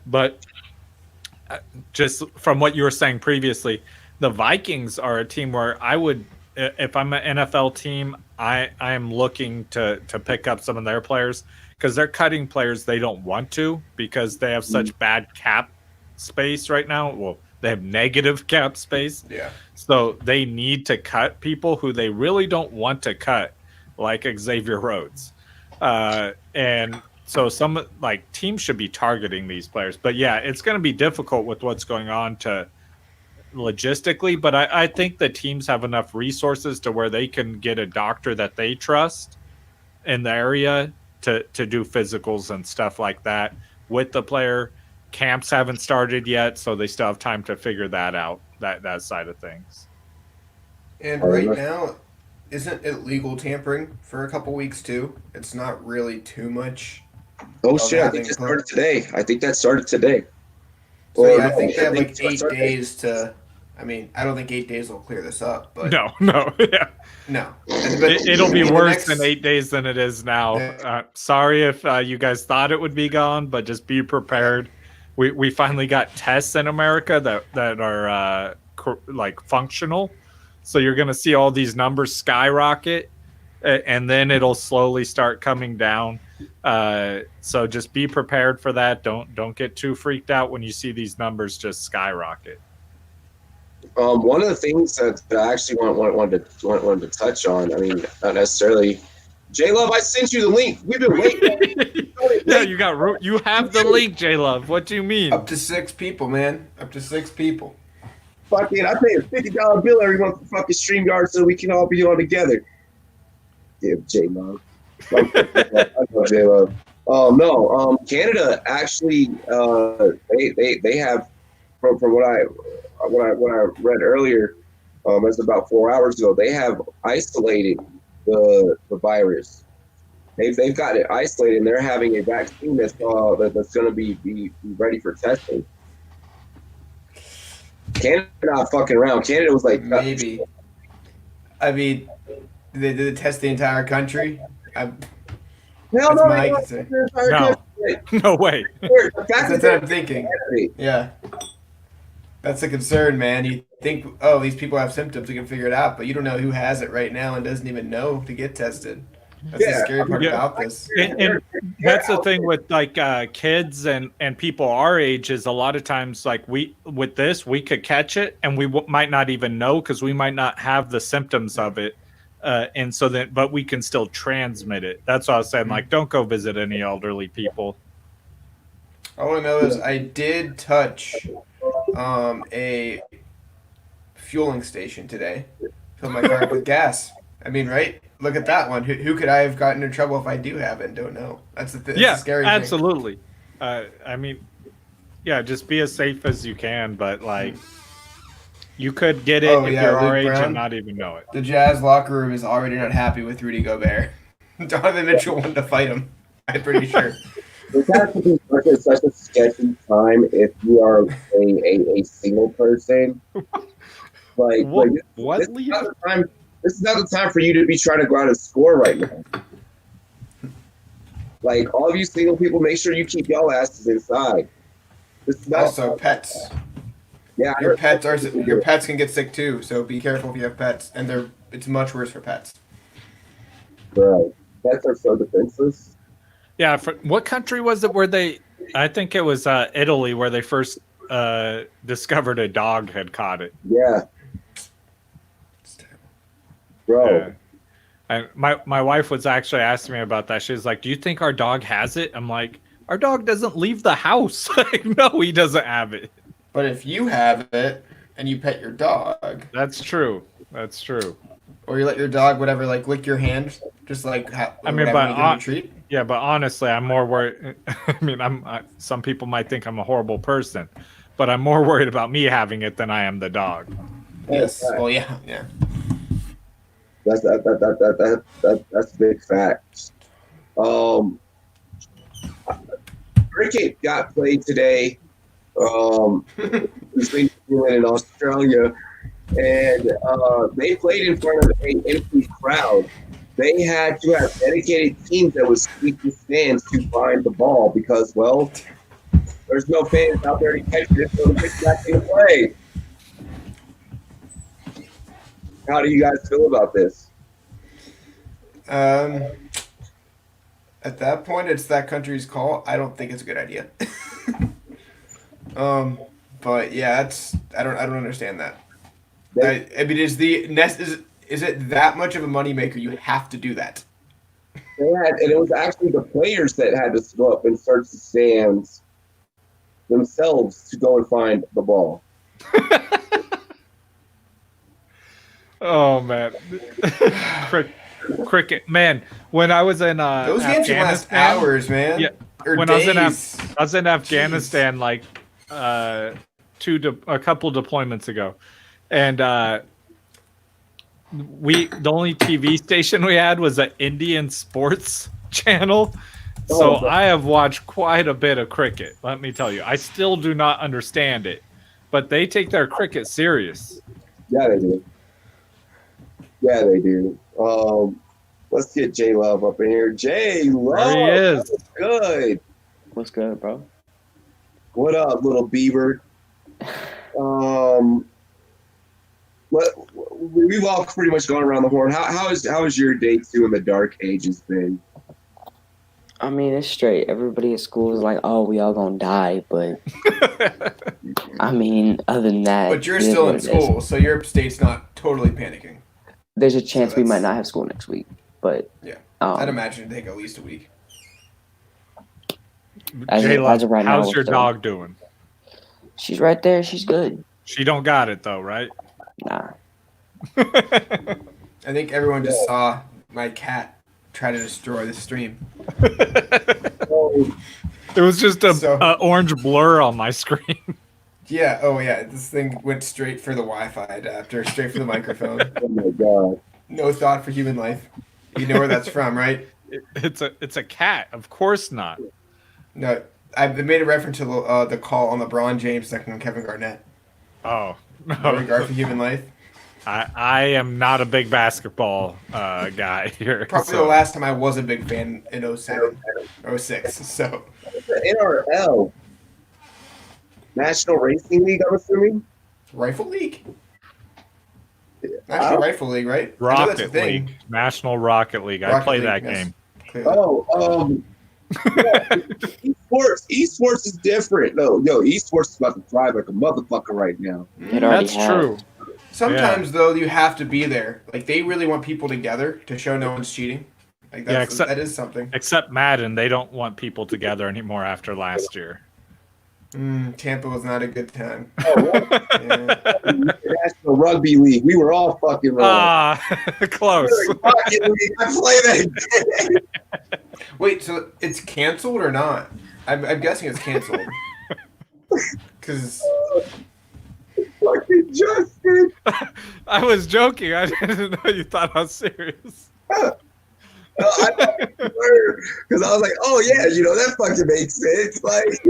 Speaker 2: But just from what you were saying previously, the Vikings are a team where I would, if I'm an NFL team, I am looking to pick up some of their players, because they're cutting players they don't want to, because they have such bad cap space right now. Well, they have negative cap space.
Speaker 3: Yeah.
Speaker 2: So they need to cut people who they really don't want to cut, like Xavier Rhodes. And so some teams should be targeting these players. But yeah, it's going to be difficult with what's going on to logistically, but I think the teams have enough resources to where they can get a doctor that they trust in the area to do physicals and stuff like that with the player. Camps haven't started yet, so they still have time to figure that out, that side of things.
Speaker 3: And right now, isn't it legal tampering for a couple weeks too? It's not really too much.
Speaker 1: Oh shit, I think it started today. I think that started today.
Speaker 3: So yeah, I think they have 8 days to. I mean, I don't think 8 days will clear this up, but
Speaker 2: no, yeah,
Speaker 3: no.
Speaker 2: It'll be worse in 8 days than it is now. Sorry if you guys thought it would be gone, but just be prepared. We finally got tests in America that are functional, so you're gonna see all these numbers skyrocket, and then it'll slowly start coming down. So just be prepared for that. Don't get too freaked out when you see these numbers just skyrocket.
Speaker 1: One of the things that I actually wanted to touch on, I mean, not necessarily. J Love, I sent you the link. We've been waiting.
Speaker 2: Yeah, you have the link, J Love. What do you mean?
Speaker 3: Up to 6 people, man. Up to 6 people.
Speaker 1: Fucking, I pay a $50 bill every month for fucking StreamYard so we can all be on together. Yeah, J Love. I know J Love. No. Canada actually, they have, from what I read earlier, it's about 4 hours ago, they have isolated the virus. They've got it isolated, and they're having a vaccine that's going to be ready for testing. Canada not fucking around. Canada was like
Speaker 3: maybe. I mean, they did test the entire country.
Speaker 1: No way.
Speaker 3: That's what I'm thinking. Yeah. That's a concern, man. You think, oh, these people have symptoms, we can figure it out, but you don't know who has it right now and doesn't even know to get tested. That's the scary part about this.
Speaker 2: And that's the thing with kids and people our age, is a lot of times we could catch it and we might not even know, because we might not have the symptoms of it, and so then but we can still transmit it. That's what I was saying. Don't go visit any elderly people.
Speaker 3: All I know is I did touch a fueling station today. Fill my car up with gas. I mean, right? Look at that one. Who could I have gotten in trouble if I do have it and don't know? That's the scary thing.
Speaker 2: Absolutely. I mean, yeah, just be as safe as you can, but you could get it if you're our age and not even know it.
Speaker 3: The Jazz locker room is already not happy with Rudy Gobert. Donovan Mitchell wanted to fight him, I'm pretty sure.
Speaker 1: There's got to be such a sketchy time if you are a single person.
Speaker 2: What?
Speaker 1: This is not the time. This is not the time for you to be trying to go out and score right now. Like all of you single people, make sure you keep y'all asses inside. This is not
Speaker 3: Also, pets.
Speaker 1: Yeah,
Speaker 3: Your pets can get sick too, so be careful if you have pets, and it's much worse for pets.
Speaker 1: Right. Pets are so defenseless.
Speaker 2: Yeah, what country was it where they? I think it was Italy where they first discovered a dog had caught it.
Speaker 1: Yeah, bro.
Speaker 2: Yeah. And my wife was actually asking me about that. She was like, "Do you think our dog has it?" I'm like, "Our dog doesn't leave the house. Like, no, he doesn't have it."
Speaker 3: But if you have it and you pet your dog,
Speaker 2: That's true. That's true.
Speaker 3: or you let your dog whatever like lick your hand, just like
Speaker 2: I mean,
Speaker 3: whatever you give him a treat.
Speaker 2: Yeah, but honestly, I'm more worried. I mean, some people might think I'm a horrible person, but I'm more worried about me having it than I am the dog.
Speaker 3: Yes. Well, yeah.
Speaker 1: That's a big fact. Cricket got played today. Between New Zealand and Australia, and they played in front of an empty crowd. They had to have dedicated teams that would sweep the stands to find the ball because, well, there's no fans out there to catch it, so the pitch not going to play. How do you guys feel about this?
Speaker 3: At that point, it's that country's call. I don't think it's a good idea. But yeah, I don't understand that. I mean, is it that much of a moneymaker? You have to do that.
Speaker 1: And it was actually the players that had to go up and search the stands themselves to go and find the ball.
Speaker 2: Oh man, cricket, man. When I was in
Speaker 3: those games can last hours, man.
Speaker 2: Yeah,
Speaker 3: or
Speaker 2: when
Speaker 3: days.
Speaker 2: I was in Afghanistan, like a couple deployments ago, and the only TV station we had was an Indian sports channel. So I have watched quite a bit of cricket. Let me tell you, I still do not understand it, but they take their cricket serious.
Speaker 1: Yeah, they do. Yeah, they do. Let's get J Love up in here. J Love,
Speaker 2: there he is.
Speaker 1: Good.
Speaker 5: What's good, bro?
Speaker 1: What up, little beaver? We've all pretty much gone around the horn. How is your day 2 in the Dark Ages been?
Speaker 5: I mean, it's straight. Everybody at school is like, "Oh, we all gonna die," but I mean, other than that,
Speaker 3: but you're still in school, so your state's not totally panicking.
Speaker 5: There's a chance we might not have school next week, but
Speaker 3: yeah, I'd imagine it'd take at least a week.
Speaker 5: As of right now,
Speaker 2: how's your dog doing?
Speaker 5: She's right there. She's good.
Speaker 2: She don't got it though, right?
Speaker 5: Nah.
Speaker 3: I think everyone just saw my cat try to destroy the stream.
Speaker 2: It was just a orange blur on my screen.
Speaker 3: Yeah. Oh yeah. This thing went straight for the Wi-Fi adapter, straight for the microphone.
Speaker 1: Oh my god.
Speaker 3: No thought for human life. You know where that's from, right?
Speaker 2: It's a cat. Of course not.
Speaker 3: No, I made a reference to the call on LeBron James second on Kevin Garnett.
Speaker 2: Oh, no.
Speaker 3: No regard for human life.
Speaker 2: I am not a big basketball guy here.
Speaker 3: Probably the last time I was a big fan in 07, 06. So
Speaker 1: The NRL, National Racing League, I'm assuming.
Speaker 3: Rifle League. National Rifle League, right?
Speaker 2: Rocket League, National Rocket League. I play that game.
Speaker 1: Esports is different. No, esports is about to thrive like a motherfucker right now.
Speaker 2: That's true.
Speaker 3: Sometimes though, you have to be there. Like they really want people together to show no one's cheating. Like that is something.
Speaker 2: Except Madden, they don't want people together anymore after last year.
Speaker 3: Tampa was not a good time.
Speaker 1: National Rugby League. We were all fucking wrong.
Speaker 2: Close.
Speaker 1: Rocket League. I play that game.
Speaker 3: Wait, so it's canceled or not? I'm guessing it's canceled. Because
Speaker 1: fucking Justin.
Speaker 2: I was joking. I didn't know you thought I was serious.
Speaker 1: Because I was like, oh yeah, that fucking makes sense. Like,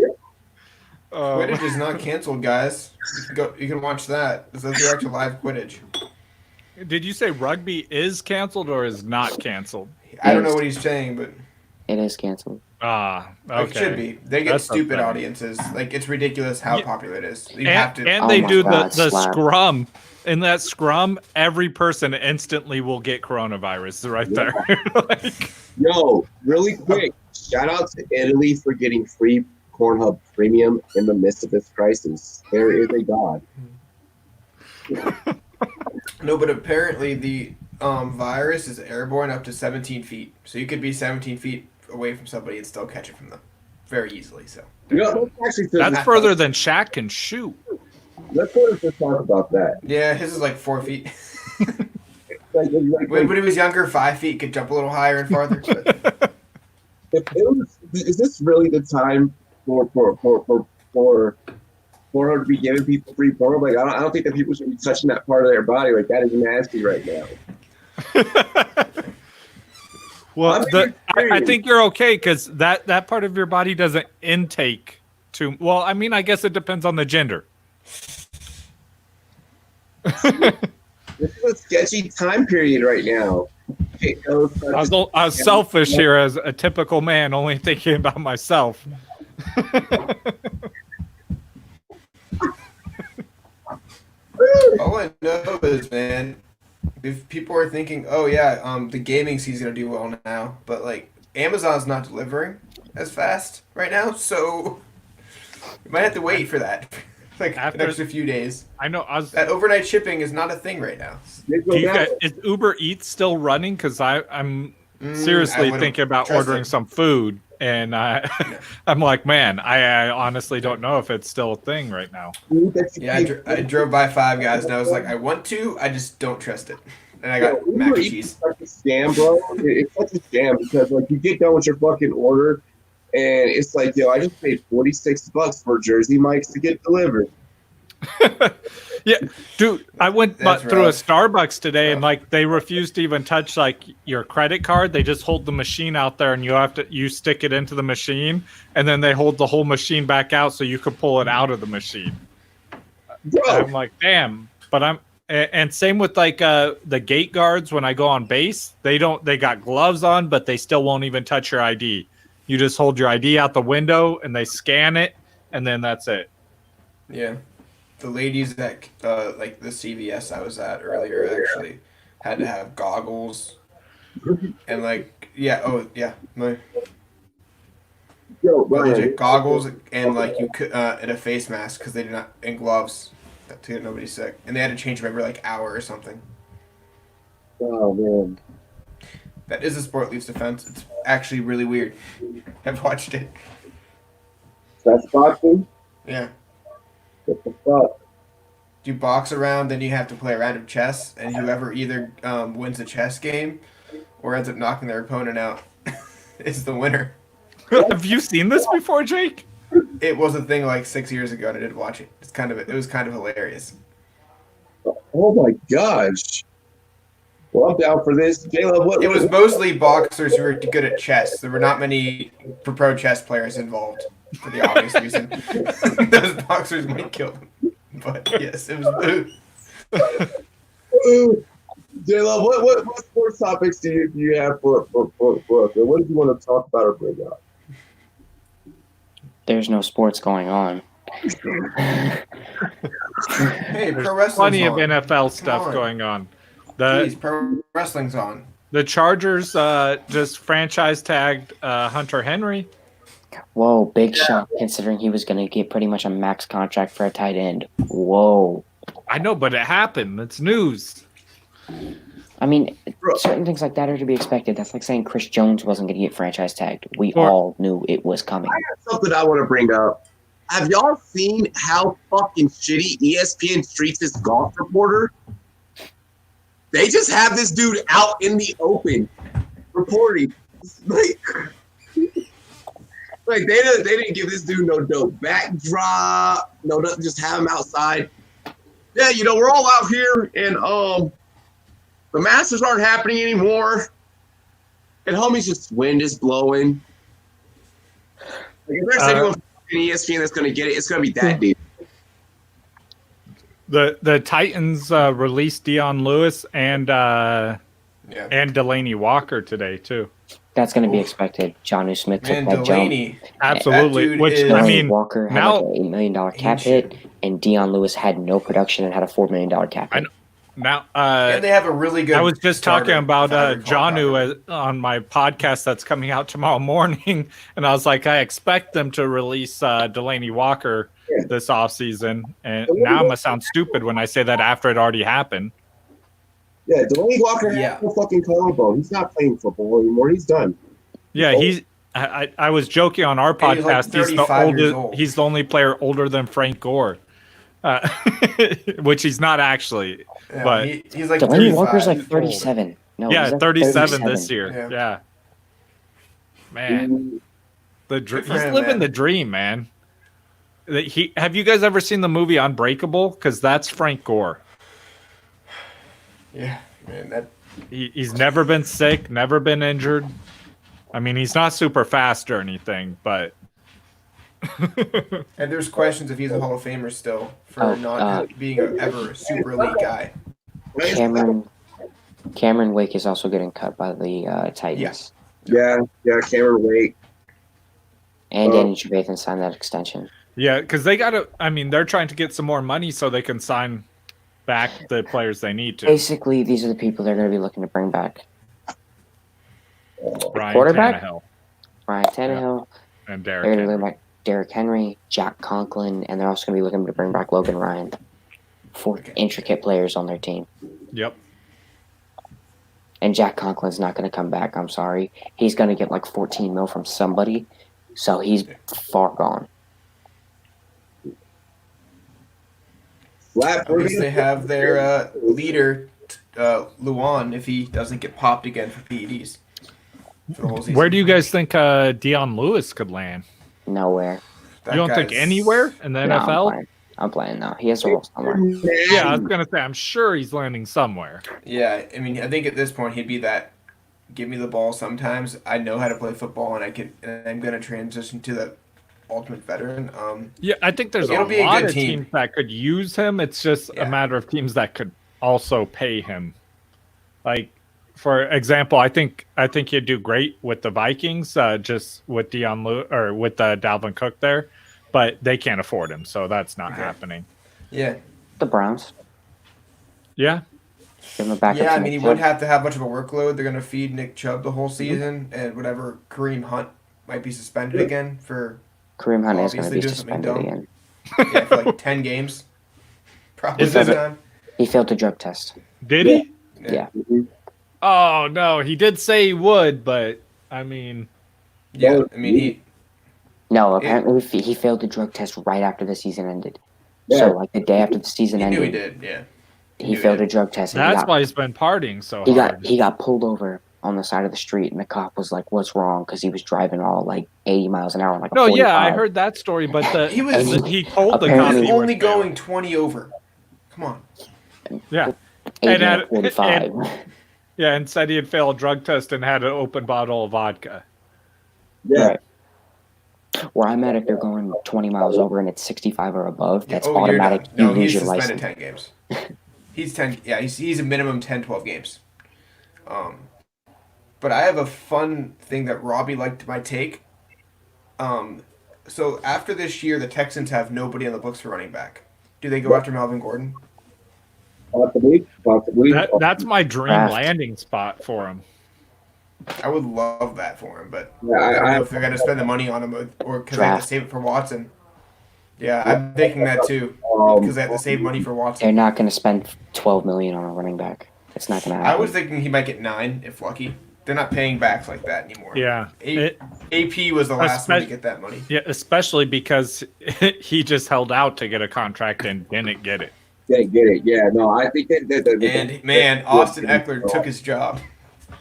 Speaker 3: Quidditch is not canceled, guys. You can watch that. This is the actual live Quidditch.
Speaker 2: Did you say rugby is canceled or is not canceled?
Speaker 3: I don't know what he's saying, but
Speaker 5: it is canceled.
Speaker 2: Okay.
Speaker 3: It should be. They get stupid audiences. Like, it's ridiculous how popular it is. You have to.
Speaker 2: And they do the scrum. In that scrum, every person instantly will get coronavirus right there. Like,
Speaker 1: yo, really quick, shout out to Italy for getting free Pornhub Premium in the midst of this crisis. There is a God.
Speaker 3: No, but apparently the virus is airborne up to 17 feet. So you could be 17 feet away from somebody and still catch it from them very easily. So
Speaker 2: that's further than Shaq can shoot.
Speaker 1: Let's just talk about that.
Speaker 3: Yeah, his is like 4 feet. When he was younger, 5 feet, could jump a little higher and farther.
Speaker 1: Is this really the time for her to be giving people free porn? Like, I don't think that people should be touching that part of their body. Like, that is nasty right now.
Speaker 2: Well, I think you're okay because that part of your body doesn't intake too. Well, I mean, I guess it depends on the gender.
Speaker 1: This is a sketchy time period right now. I
Speaker 2: was selfish here as a typical man, only thinking about myself.
Speaker 3: All I know is, man, if people are thinking, oh yeah, the gaming scene's gonna do well now, but like Amazon's not delivering as fast right now, so you might have to wait for that. Like after the next few days.
Speaker 2: I know.
Speaker 3: That overnight shipping is not a thing right now.
Speaker 2: Is Uber Eats still running? Because I'm seriously thinking about ordering some food, and I'm like, man, I honestly don't know if it's still a thing right now.
Speaker 3: Yeah, I drove by Five Guys, and I was like, I want to, I just don't trust it. And I got mac and cheese.
Speaker 1: It's such a scam, bro. It's such a scam because like you get done with your fucking order. And it's like, yo, I just paid $46 for Jersey Mike's to get delivered.
Speaker 2: Yeah, dude, I went through a Starbucks today, and like they refuse to even touch like your credit card. They just hold the machine out there, and you stick it into the machine, and then they hold the whole machine back out so you can pull it out of the machine. Bro. I'm like, damn. But and same with like the gate guards when I go on base. They got gloves on, but they still won't even touch your ID. You just hold your ID out the window and they scan it, and then that's it.
Speaker 3: Yeah. The ladies at like the CVS I was at earlier actually had to have goggles and like legit goggles and like you could and a face mask because they did not, and gloves to get nobody sick, and they had to change them every like hour or something.
Speaker 1: Oh man.
Speaker 3: That is a sport leaves defense. It's actually really weird. I've watched it.
Speaker 1: That's boxing?
Speaker 3: Yeah.
Speaker 1: What the fuck?
Speaker 3: You box around, then you have to play a round of chess, and whoever either wins a chess game or ends up knocking their opponent out is the winner.
Speaker 2: Have you seen this before, Jake?
Speaker 3: It was a thing like 6 years ago, and I did watch it. It was kind of hilarious.
Speaker 1: Oh my gosh. Well, I'm down for this.
Speaker 3: It was mostly boxers who were good at chess. There were not many pro chess players involved, for the obvious reason. Those boxers might kill them. But yes, it was.
Speaker 1: J-Love, what sports topics do you have for us? What do you want to talk about or bring up?
Speaker 5: There's no sports going on.
Speaker 3: Hey, pro wrestling's
Speaker 2: plenty
Speaker 3: on.
Speaker 2: of NFL stuff going on.
Speaker 3: Jeez, pro wrestling's on.
Speaker 2: The Chargers just franchise tagged Hunter Henry.
Speaker 5: Whoa, big shock considering he was going to get pretty much a max contract for a tight end. Whoa.
Speaker 2: I know, but it happened. It's news.
Speaker 5: I mean, certain things like that are to be expected. That's like saying Chris Jones wasn't going to get franchise tagged. We all knew it was coming.
Speaker 1: I got something I want to bring up. Have y'all seen how fucking shitty ESPN treats this golf reporter? They just have this dude out in the open reporting. Like they didn't give this dude no dope backdrop, no nothing, just have him outside. Yeah, we're all out here and the Masters aren't happening anymore. And homie's just wind is blowing. Like, if there's anyone from ESPN that's going to get it, it's going to be that dude.
Speaker 2: The Titans released Dion Lewis and Delaney Walker today too.
Speaker 5: That's going to be expected. Jonnu Smith took that
Speaker 3: Delaney,
Speaker 5: jump.
Speaker 2: Absolutely. Which
Speaker 3: is-
Speaker 2: I
Speaker 5: Delaney
Speaker 2: mean,
Speaker 5: Walker had
Speaker 2: now-
Speaker 5: like an $8 million cap hit, and Dion Lewis had no production and had a $4 million cap hit.
Speaker 2: now
Speaker 3: and they have a really good.
Speaker 2: I was just talking
Speaker 3: starter,
Speaker 2: about
Speaker 3: if I recall
Speaker 2: Jonnu on my podcast that's coming out tomorrow morning, and I was like, I expect them to release Delaney Walker this offseason, and now I'm gonna sound stupid when I say that after it already happened.
Speaker 1: Yeah, Delaney Walker has no fucking collarbone. He's not playing football anymore. He's done.
Speaker 2: Yeah, I was joking on our
Speaker 3: And he's like
Speaker 2: podcast. He's the
Speaker 3: 35 years
Speaker 2: oldest.
Speaker 3: old.
Speaker 2: He's the only player older than Frank Gore, which he's not actually.
Speaker 3: Yeah,
Speaker 2: but
Speaker 3: he's like
Speaker 5: Delaney
Speaker 3: 35.
Speaker 5: Walker's like 37. No,
Speaker 2: yeah,
Speaker 5: he's like
Speaker 2: 37 this year.
Speaker 3: Yeah.
Speaker 2: Yeah, man,
Speaker 3: Good for
Speaker 2: he's
Speaker 3: him,
Speaker 2: living
Speaker 3: man.
Speaker 2: the dream, man. Have you guys ever seen the movie Unbreakable? Because that's Frank Gore.
Speaker 3: Yeah, man.
Speaker 2: He's never been sick, never been injured. I mean, he's not super fast or anything, but
Speaker 3: And there's questions if he's a Hall of Famer still for not being ever a super elite guy.
Speaker 5: Cameron Wake is also getting cut by the Titans.
Speaker 1: Yeah, Cameron Wake.
Speaker 5: And Danny Trevathan signed that extension.
Speaker 2: yeah, because they got to. I mean, they're trying to get some more money so they can sign back the players they need to.
Speaker 5: Basically, these are the people they're going to be looking to bring back.
Speaker 2: Ryan
Speaker 5: quarterback?
Speaker 2: Tannehill
Speaker 5: Ryan Tannehill.
Speaker 2: and
Speaker 5: They're
Speaker 2: Derrick
Speaker 5: going to
Speaker 2: Henry.
Speaker 5: bring back Derrick Henry, Jack Conklin, and they're also going to be looking to bring back Logan Ryan. 4 intricate players on their team.
Speaker 2: Yep.
Speaker 5: And Jack Conklin's not going to come back. I'm sorry. He's going to get like 14 mil from somebody. So he's far gone.
Speaker 1: Flat
Speaker 3: At least they have their leader, Luan, if he doesn't get popped again for PEDs. For the whole season.
Speaker 2: Where do you guys think Dion Lewis could land?
Speaker 5: Nowhere.
Speaker 3: That
Speaker 2: You don't think
Speaker 3: guy's-
Speaker 2: anywhere in the
Speaker 5: No,
Speaker 2: NFL?
Speaker 5: I'm playing now. He has to roll somewhere.
Speaker 2: Yeah, I was gonna say I'm sure he's landing somewhere.
Speaker 3: Yeah, I mean, I think at this point he'd be that. Give me the ball sometimes. I know how to play football, and I'm gonna transition to the ultimate veteran.
Speaker 2: Yeah, I think there's
Speaker 3: It'll be a
Speaker 2: lot
Speaker 3: good
Speaker 2: of
Speaker 3: team.
Speaker 2: teams that could use him. It's just
Speaker 3: Yeah.
Speaker 2: a matter of teams that could also pay him. Like, for example, I think he'd do great with the Vikings, just with Dion Lewis or with Dalvin Cook there, but they can't afford him, so that's not happening.
Speaker 3: Yeah,
Speaker 5: The Browns.
Speaker 2: Yeah,
Speaker 5: Give him a backup.
Speaker 3: yeah.
Speaker 5: to
Speaker 3: I mean, he
Speaker 5: Nick
Speaker 3: wouldn't
Speaker 5: Chubb.
Speaker 3: have to have much of a workload. They're gonna feed Nick Chubb the whole season, and whatever Kareem Hunt might be suspended again for
Speaker 5: Kareem Hunt is going to
Speaker 3: obviously
Speaker 5: be
Speaker 3: doing something
Speaker 5: suspended
Speaker 3: dumb.
Speaker 5: again.
Speaker 3: for like 10 games. Probably
Speaker 2: Is it
Speaker 3: this
Speaker 2: a-
Speaker 3: time.
Speaker 5: He failed the drug test.
Speaker 2: did he?
Speaker 5: Yeah.
Speaker 2: Oh no, he did say he would, but I mean,
Speaker 3: Yeah, I mean, he.
Speaker 5: No, apparently he failed the drug test right after the season ended.
Speaker 1: Yeah.
Speaker 5: So, like the day after the season
Speaker 3: He
Speaker 5: ended,
Speaker 3: knew he did, yeah.
Speaker 5: he
Speaker 3: knew
Speaker 5: failed
Speaker 3: he
Speaker 5: a drug test. And
Speaker 2: that's why he's been partying so hard.
Speaker 5: he got pulled over on the side of the street, and the cop was like, "What's wrong?" Because he was driving all like 80 miles an hour, like a
Speaker 2: No, yeah, I
Speaker 5: 45.
Speaker 2: heard that story, but
Speaker 3: He was-
Speaker 2: he told the
Speaker 5: Apparently-
Speaker 2: cop
Speaker 3: He
Speaker 2: he
Speaker 3: was
Speaker 2: would
Speaker 3: only
Speaker 2: fail.
Speaker 3: going 20 over. Come on.
Speaker 2: Yeah,
Speaker 5: 80
Speaker 2: and
Speaker 5: and
Speaker 2: at-
Speaker 5: 45.
Speaker 2: yeah, and said he had failed a drug test and had an open bottle of vodka.
Speaker 1: Yeah.
Speaker 5: Right. Where I'm at, if they're going 20 miles over and it's 65 or above, that's
Speaker 3: You're
Speaker 5: automatic.
Speaker 3: not.
Speaker 5: You
Speaker 3: No,
Speaker 5: lose
Speaker 3: he's
Speaker 5: your
Speaker 3: suspended
Speaker 5: license.
Speaker 3: 10 games. He's 10. Yeah, he's a minimum 10, 12 games. But I have a fun thing that Robbie liked my take. So after this year, the Texans have nobody on the books for running back. Do they go after Melvin Gordon?
Speaker 1: Possibly.
Speaker 2: That's my dream
Speaker 5: Draft.
Speaker 2: landing spot for him.
Speaker 3: I would love that for him, but
Speaker 1: Yeah,
Speaker 3: I don't
Speaker 1: I
Speaker 3: know if they're going to spend the money on him or because they have to
Speaker 5: Draft.
Speaker 3: save it for Watson. Yeah, I'm thinking that too because they have to save money for
Speaker 5: They're
Speaker 3: Watson.
Speaker 5: not going to spend $12 million on a running back. It's not going to
Speaker 3: I
Speaker 5: happen.
Speaker 3: was thinking he might get 9 if lucky. They're not paying backs like that anymore.
Speaker 2: Yeah,
Speaker 3: AP was the last one to get that money.
Speaker 2: yeah, especially because he just held out to get a contract and didn't get it.
Speaker 1: Can't get it. Yeah, no, I think that
Speaker 3: And man, Austin Eckler took his job.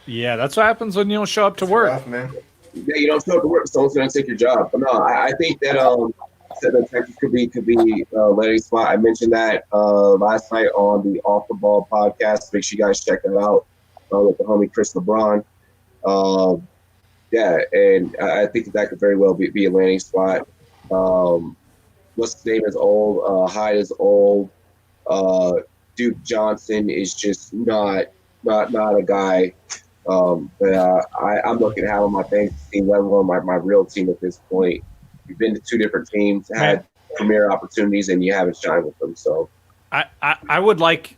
Speaker 2: Yeah, that's what happens when you don't show up to
Speaker 3: It's
Speaker 2: work.
Speaker 3: rough, man.
Speaker 1: Yeah, you don't show up to work, someone's gonna take your job. But no, I think that the Texans could be landing spot. I mentioned that last night on the Off the Ball podcast. Make sure you guys check that out with the homie Chris LeBron. Yeah, and I think that could very well be a landing spot. What's his name is old. Hyde is old. Duke Johnson is just not a guy that I'm looking to have on my fantasy team, let alone my real team at this point. You've been to two different teams, had premier opportunities, and you haven't shined with them. So
Speaker 2: I would like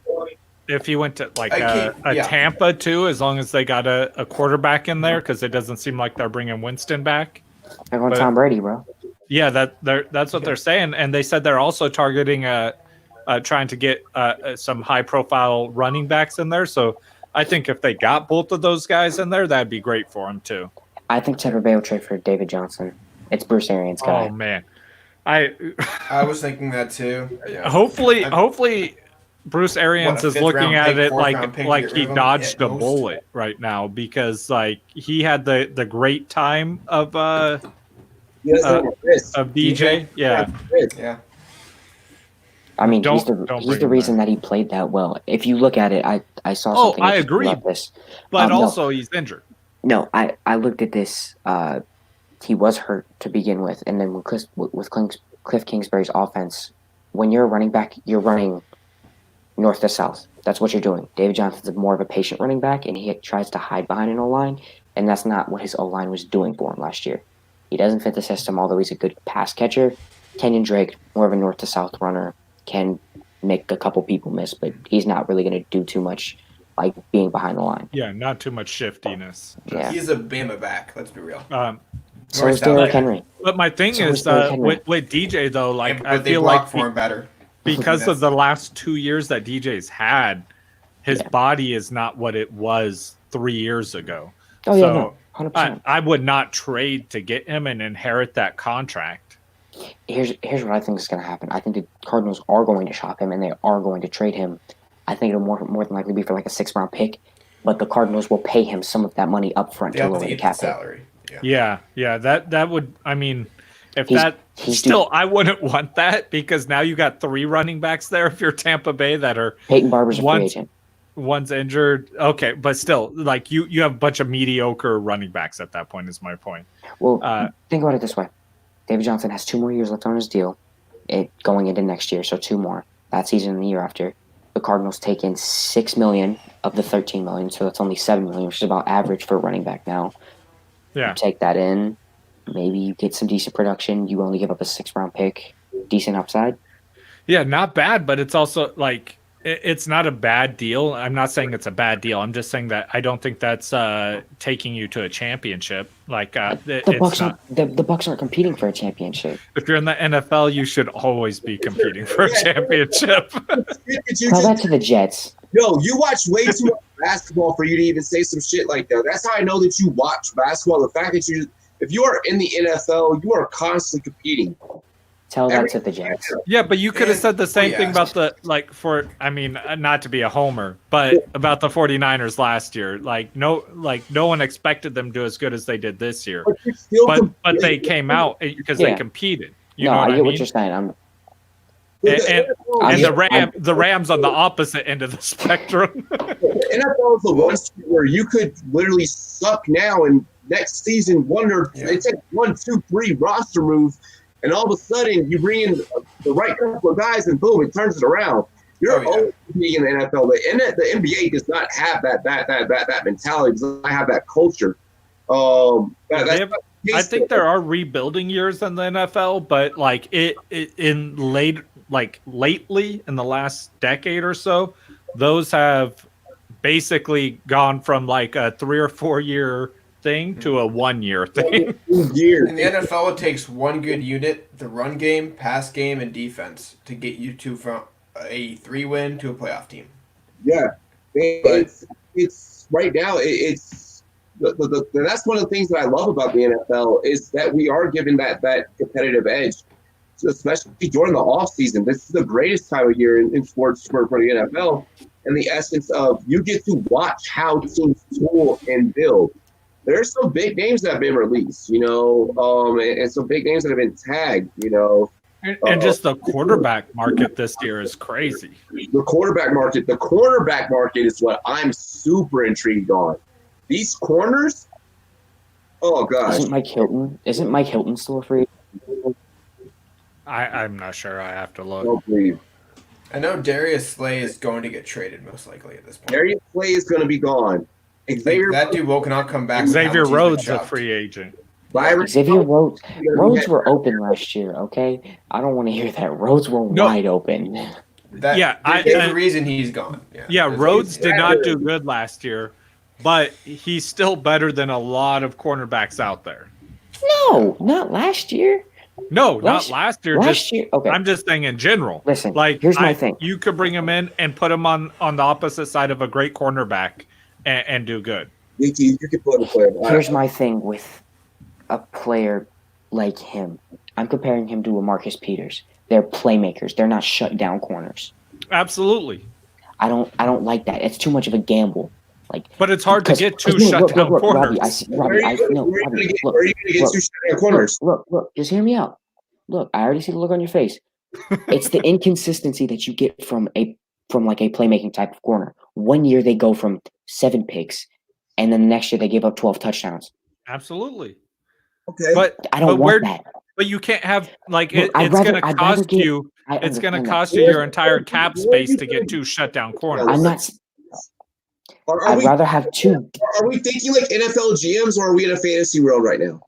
Speaker 2: if he went to like Tampa too, as long as they got a quarterback in there, because it doesn't seem like they're bringing Winston back.
Speaker 5: They're going Tom Brady, bro.
Speaker 2: Yeah, that's what they're saying, and they said they're also targeting trying to get some high-profile running backs in there. So I think if they got both of those guys in there, that'd be great for them too.
Speaker 5: I think Tampa Bay will trade for David Johnson. It's Bruce Arians' guy.
Speaker 2: Oh man,
Speaker 3: I was thinking that too. Yeah.
Speaker 2: Hopefully, Bruce Arians is looking at it like he dodged a bullet right now, because like he had the great time of DJ. Yeah.
Speaker 5: I mean, he's the reason that he played that well. If you look at it, I saw something.
Speaker 2: I agree.
Speaker 5: About this.
Speaker 2: But also he's injured.
Speaker 5: No, I looked at this. He was hurt to begin with, and then with Cliff Kingsbury's offense, when you're a running back, you're running north to south. That's what you're doing. David Johnson's more of a patient running back, and he tries to hide behind an O-line, and that's not what his O-line was doing for him last year. He doesn't fit the system, although he's a good pass catcher. Kenyon Drake, more of a north to south runner, can make a couple people miss, but he's not really going to do too much like being behind the line.
Speaker 2: Yeah, not too much shiftiness.
Speaker 3: Yeah. He's a Bama back, let's be real.
Speaker 5: So is Derrick Henry.
Speaker 2: But my thing is with DJ though, like I feel like
Speaker 3: for him better
Speaker 2: because of the last 2 years that DJ's had, his body is not what it was 3 years ago.
Speaker 5: Oh yeah, no, 100%.
Speaker 2: I would not trade to get him and inherit that contract.
Speaker 5: Here's what I think is going to happen. I think the Cardinals are going to shop him, and they are going to trade him. I think it'll more than likely be for like a 6th-round pick, but the Cardinals will pay him some of that money up front to lower the cap
Speaker 3: salary.
Speaker 2: Yeah, that would. I mean, if I wouldn't want that, because now you got 3 running backs there. If you're Tampa Bay, that are
Speaker 5: Peyton Barber's a free agent.
Speaker 2: One's injured. Okay, but still, like you have a bunch of mediocre running backs at that point. Is my point.
Speaker 5: Well, think about it this way: David Johnson has 2 more years left on his deal, going into next year, so 2 more that season and the year after. The Cardinals take in $6 million of the $13 million, so that's only $7 million, which is about average for a running back now.
Speaker 2: Yeah.
Speaker 5: You take that in, maybe you get some decent production. You only give up a 6th-round pick, decent upside.
Speaker 2: Yeah, not bad, but it's also like it's not a bad deal. I'm not saying it's a bad deal. I'm just saying that I don't think that's taking you to a championship. Like
Speaker 5: the Bucks aren't competing for a championship.
Speaker 2: If you're in the NFL, you should always be competing for a championship.
Speaker 5: Tell that to the Jets.
Speaker 1: No, you watch way too much basketball for you to even say some shit like that. That's how I know that you watch basketball. The fact that if you are in the NFL, you are constantly competing.
Speaker 5: Tell that to the Jets.
Speaker 2: Yeah, but you could have said the same thing about not to be a homer, but about the 49ers last year. No one expected them to do as good as they did this year. But they came out because they competed. You know what I
Speaker 5: get
Speaker 2: mean?
Speaker 5: what you're saying.
Speaker 2: The Rams on the opposite end of the spectrum.
Speaker 1: NFL is the one where you could literally suck now and next season they take 1, 2, 3 roster moves. And all of a sudden, you bring in the right couple of guys, and boom, it turns it around. You're always competing in the NFL. The NBA does not have that mentality. Does not have that culture.
Speaker 2: I think there are rebuilding years in the NFL, but lately in the last decade or so, those have basically gone from like a 3 or 4 year thing to a 1 year thing.
Speaker 3: In the NFL, it takes one good unit, the run game, pass game, and defense, to get you from a 3-win to a playoff team.
Speaker 1: Yeah, it's right now. It's that's one of the things that I love about the NFL is that we are given that competitive edge, especially during the off season. This is the greatest time of year in sports for the NFL, and the essence of you get to watch how teams tool and build. There's some big names that have been released, and some big names that have been tagged,
Speaker 2: And just the quarterback market this year is crazy.
Speaker 1: The cornerback market is what I'm super intrigued on. These corners, Oh gosh.
Speaker 5: Isn't Mike Hilton still a free agent?
Speaker 2: I'm not sure. I have to look.
Speaker 1: Don't believe.
Speaker 3: I know Darius Slay is going to get traded most likely at this point.
Speaker 1: Darius Slay is going to be gone. Xavier,
Speaker 3: that dude will not come back.
Speaker 2: Xavier Rhodes a free agent.
Speaker 5: Xavier Rhodes were open last year. Okay, I don't want to hear that. Rhodes were wide open.
Speaker 3: There's a reason he's gone.
Speaker 2: Yeah, Rhodes did not do good last year, but he's still better than a lot of cornerbacks out there.
Speaker 5: No, not last year.
Speaker 2: No, not last year.
Speaker 5: Last year, okay.
Speaker 2: I'm just saying in general.
Speaker 5: Listen,
Speaker 2: like
Speaker 5: here's my thing.
Speaker 2: You could bring him in and put him on the opposite side of a great cornerback and do good.
Speaker 1: You could put a player.
Speaker 5: Here's my thing with a player like him. I'm comparing him to a Marcus Peters. They're playmakers. They're not shut down corners.
Speaker 2: Absolutely.
Speaker 5: I don't like that. It's too much of a gamble.
Speaker 2: But it's hard to get two shut down corners.
Speaker 1: Where are you going to get two shut down corners?
Speaker 5: Look, just hear me out. Look, I already see the look on your face. It's the inconsistency that you get from like a playmaking type of corner. One year they go from 7 picks, and then the next year they give up 12 touchdowns.
Speaker 2: Absolutely.
Speaker 1: Okay.
Speaker 2: But
Speaker 5: I don't want that.
Speaker 2: But you can't have it's going to cost you. It's going to cost you your entire cap space to get two shutdown corners.
Speaker 5: I'm not. I'd rather have 2.
Speaker 1: Are we thinking like NFL GMs, or are we in a fantasy world right now?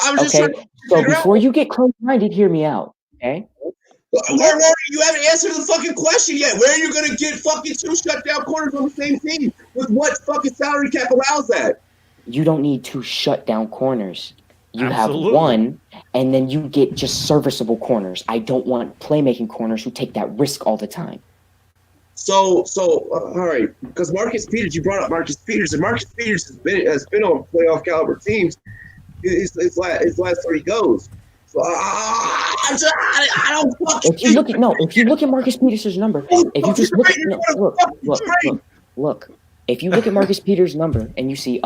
Speaker 1: I'm just
Speaker 5: okay. So before you get close-minded, hear me out. Okay.
Speaker 1: Where you haven't answered the fucking question yet. Where are you going to get fucking 2 shutdown corners on the same team? With what fucking salary cap allows that?
Speaker 5: You don't need 2 shutdown corners. You have 1, and then you get just serviceable corners. I don't want playmaking corners who take that risk all the time.
Speaker 1: So, all right, because Marcus Peters, you brought up Marcus Peters, and Marcus Peters has been on playoff caliber teams his last 3 goes. So I don't fucking.
Speaker 5: If you look at Marcus Peters' number, if you just look, if you look at Marcus Peters' number and you see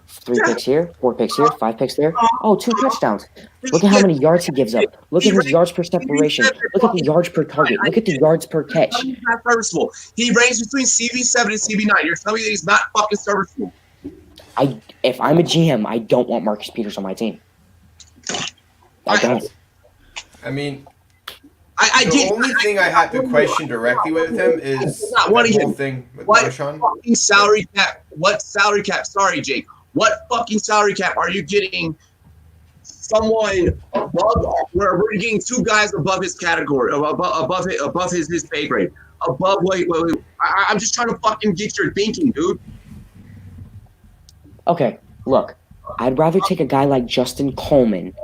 Speaker 5: 3 picks here, 4 picks here, 5 picks there. 2 touchdowns. Look at how many yards he gives up. Look at his yards per separation. Look at the yards per target. Look at the yards per catch.
Speaker 1: He's not serviceable. He ranges between CB7 and CB9. You're telling me that he's not fucking serviceable.
Speaker 5: If I'm a GM, I don't want Marcus Peters on my team. I don't.
Speaker 3: I mean,
Speaker 1: the
Speaker 3: only thing I have to question directly with him is the whole thing with Marshawn.
Speaker 1: Fucking salary cap? What salary cap? Sorry, Jake. What fucking salary cap are you getting someone above? Where we're getting 2 guys above his category, above his pay grade, above. Wait. I'm just trying to fucking get your thinking, dude.
Speaker 5: Okay, look, I'd rather take a guy like Justin Coleman,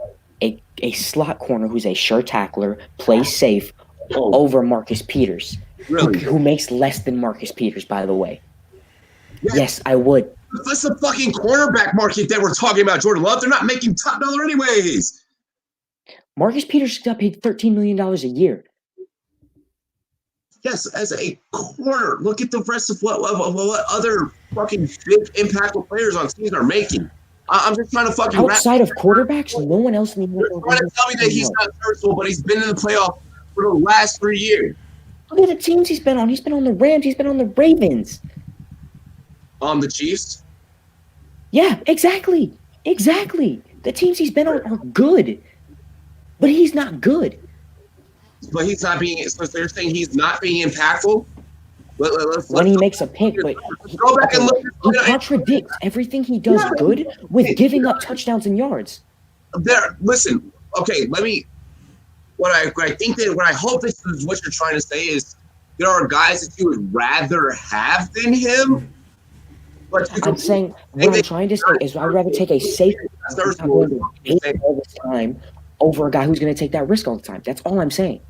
Speaker 5: a slot corner who's a sure tackler, plays safe, over Marcus Peters,
Speaker 1: really?
Speaker 5: who makes less than Marcus Peters, by the way. Yes, I would.
Speaker 1: That's the fucking cornerback market that we're talking about, Jordan Love. They're not making top dollar anyways.
Speaker 5: Marcus Peters got paid $13 million a year.
Speaker 1: Yes, as a corner. Look at the rest of what other fucking big impactful players on teams are making. I'm just trying to fucking
Speaker 5: outside of quarterbacks, no one else in the
Speaker 1: NFL. You're trying to tell me that he's not serviceable, but he's been in the playoff for the last 3 years.
Speaker 5: Look at the teams he's been on. He's been on the Rams. He's been on the Ravens.
Speaker 1: On the Chiefs?
Speaker 5: Yeah, exactly. The teams he's been on are good, but he's not good.
Speaker 1: But he's not being. So they're saying he's not being impactful.
Speaker 5: When he makes a pick, but he contradicts everything he does good with giving up touchdowns and yards.
Speaker 1: Listen, okay. What I hope this is what you're trying to say is there are guys that you would rather have than him. But
Speaker 5: I'm saying what I'm trying to say is I'd rather take a safe all the time over a guy who's going to take that risk all the time. That's all I'm saying.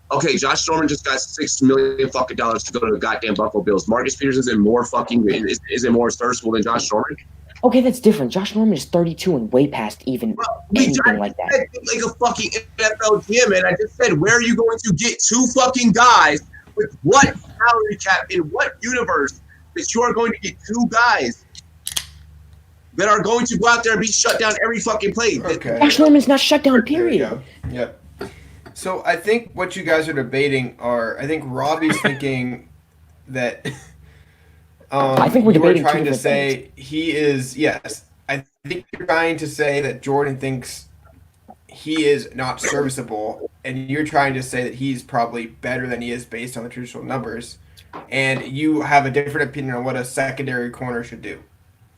Speaker 1: Okay, Josh Norman just got $6 million fucking dollars to go to the goddamn Buffalo Bills. Marcus Peters isn't more serviceable than Josh Norman.
Speaker 5: Okay, that's different. Josh Norman is 32 and way past even anything like that.
Speaker 1: Like a fucking NFL GM, and I just said, where are you going to get 2 fucking guys with what salary cap in what universe that you are going to get 2 guys that are going to go out there and be shut down every fucking play?
Speaker 3: Okay.
Speaker 5: Josh Norman's not shut down, period.
Speaker 3: Yep. So I think what you guys are debating I think Robbie's thinking that
Speaker 5: I think we're
Speaker 3: you are
Speaker 5: debating two
Speaker 3: trying to
Speaker 5: different
Speaker 3: say he is. Yes, I think you're trying to say that Jordan thinks he is not serviceable, and you're trying to say that he's probably better than he is based on the traditional numbers, and you have a different opinion on what a secondary corner should do.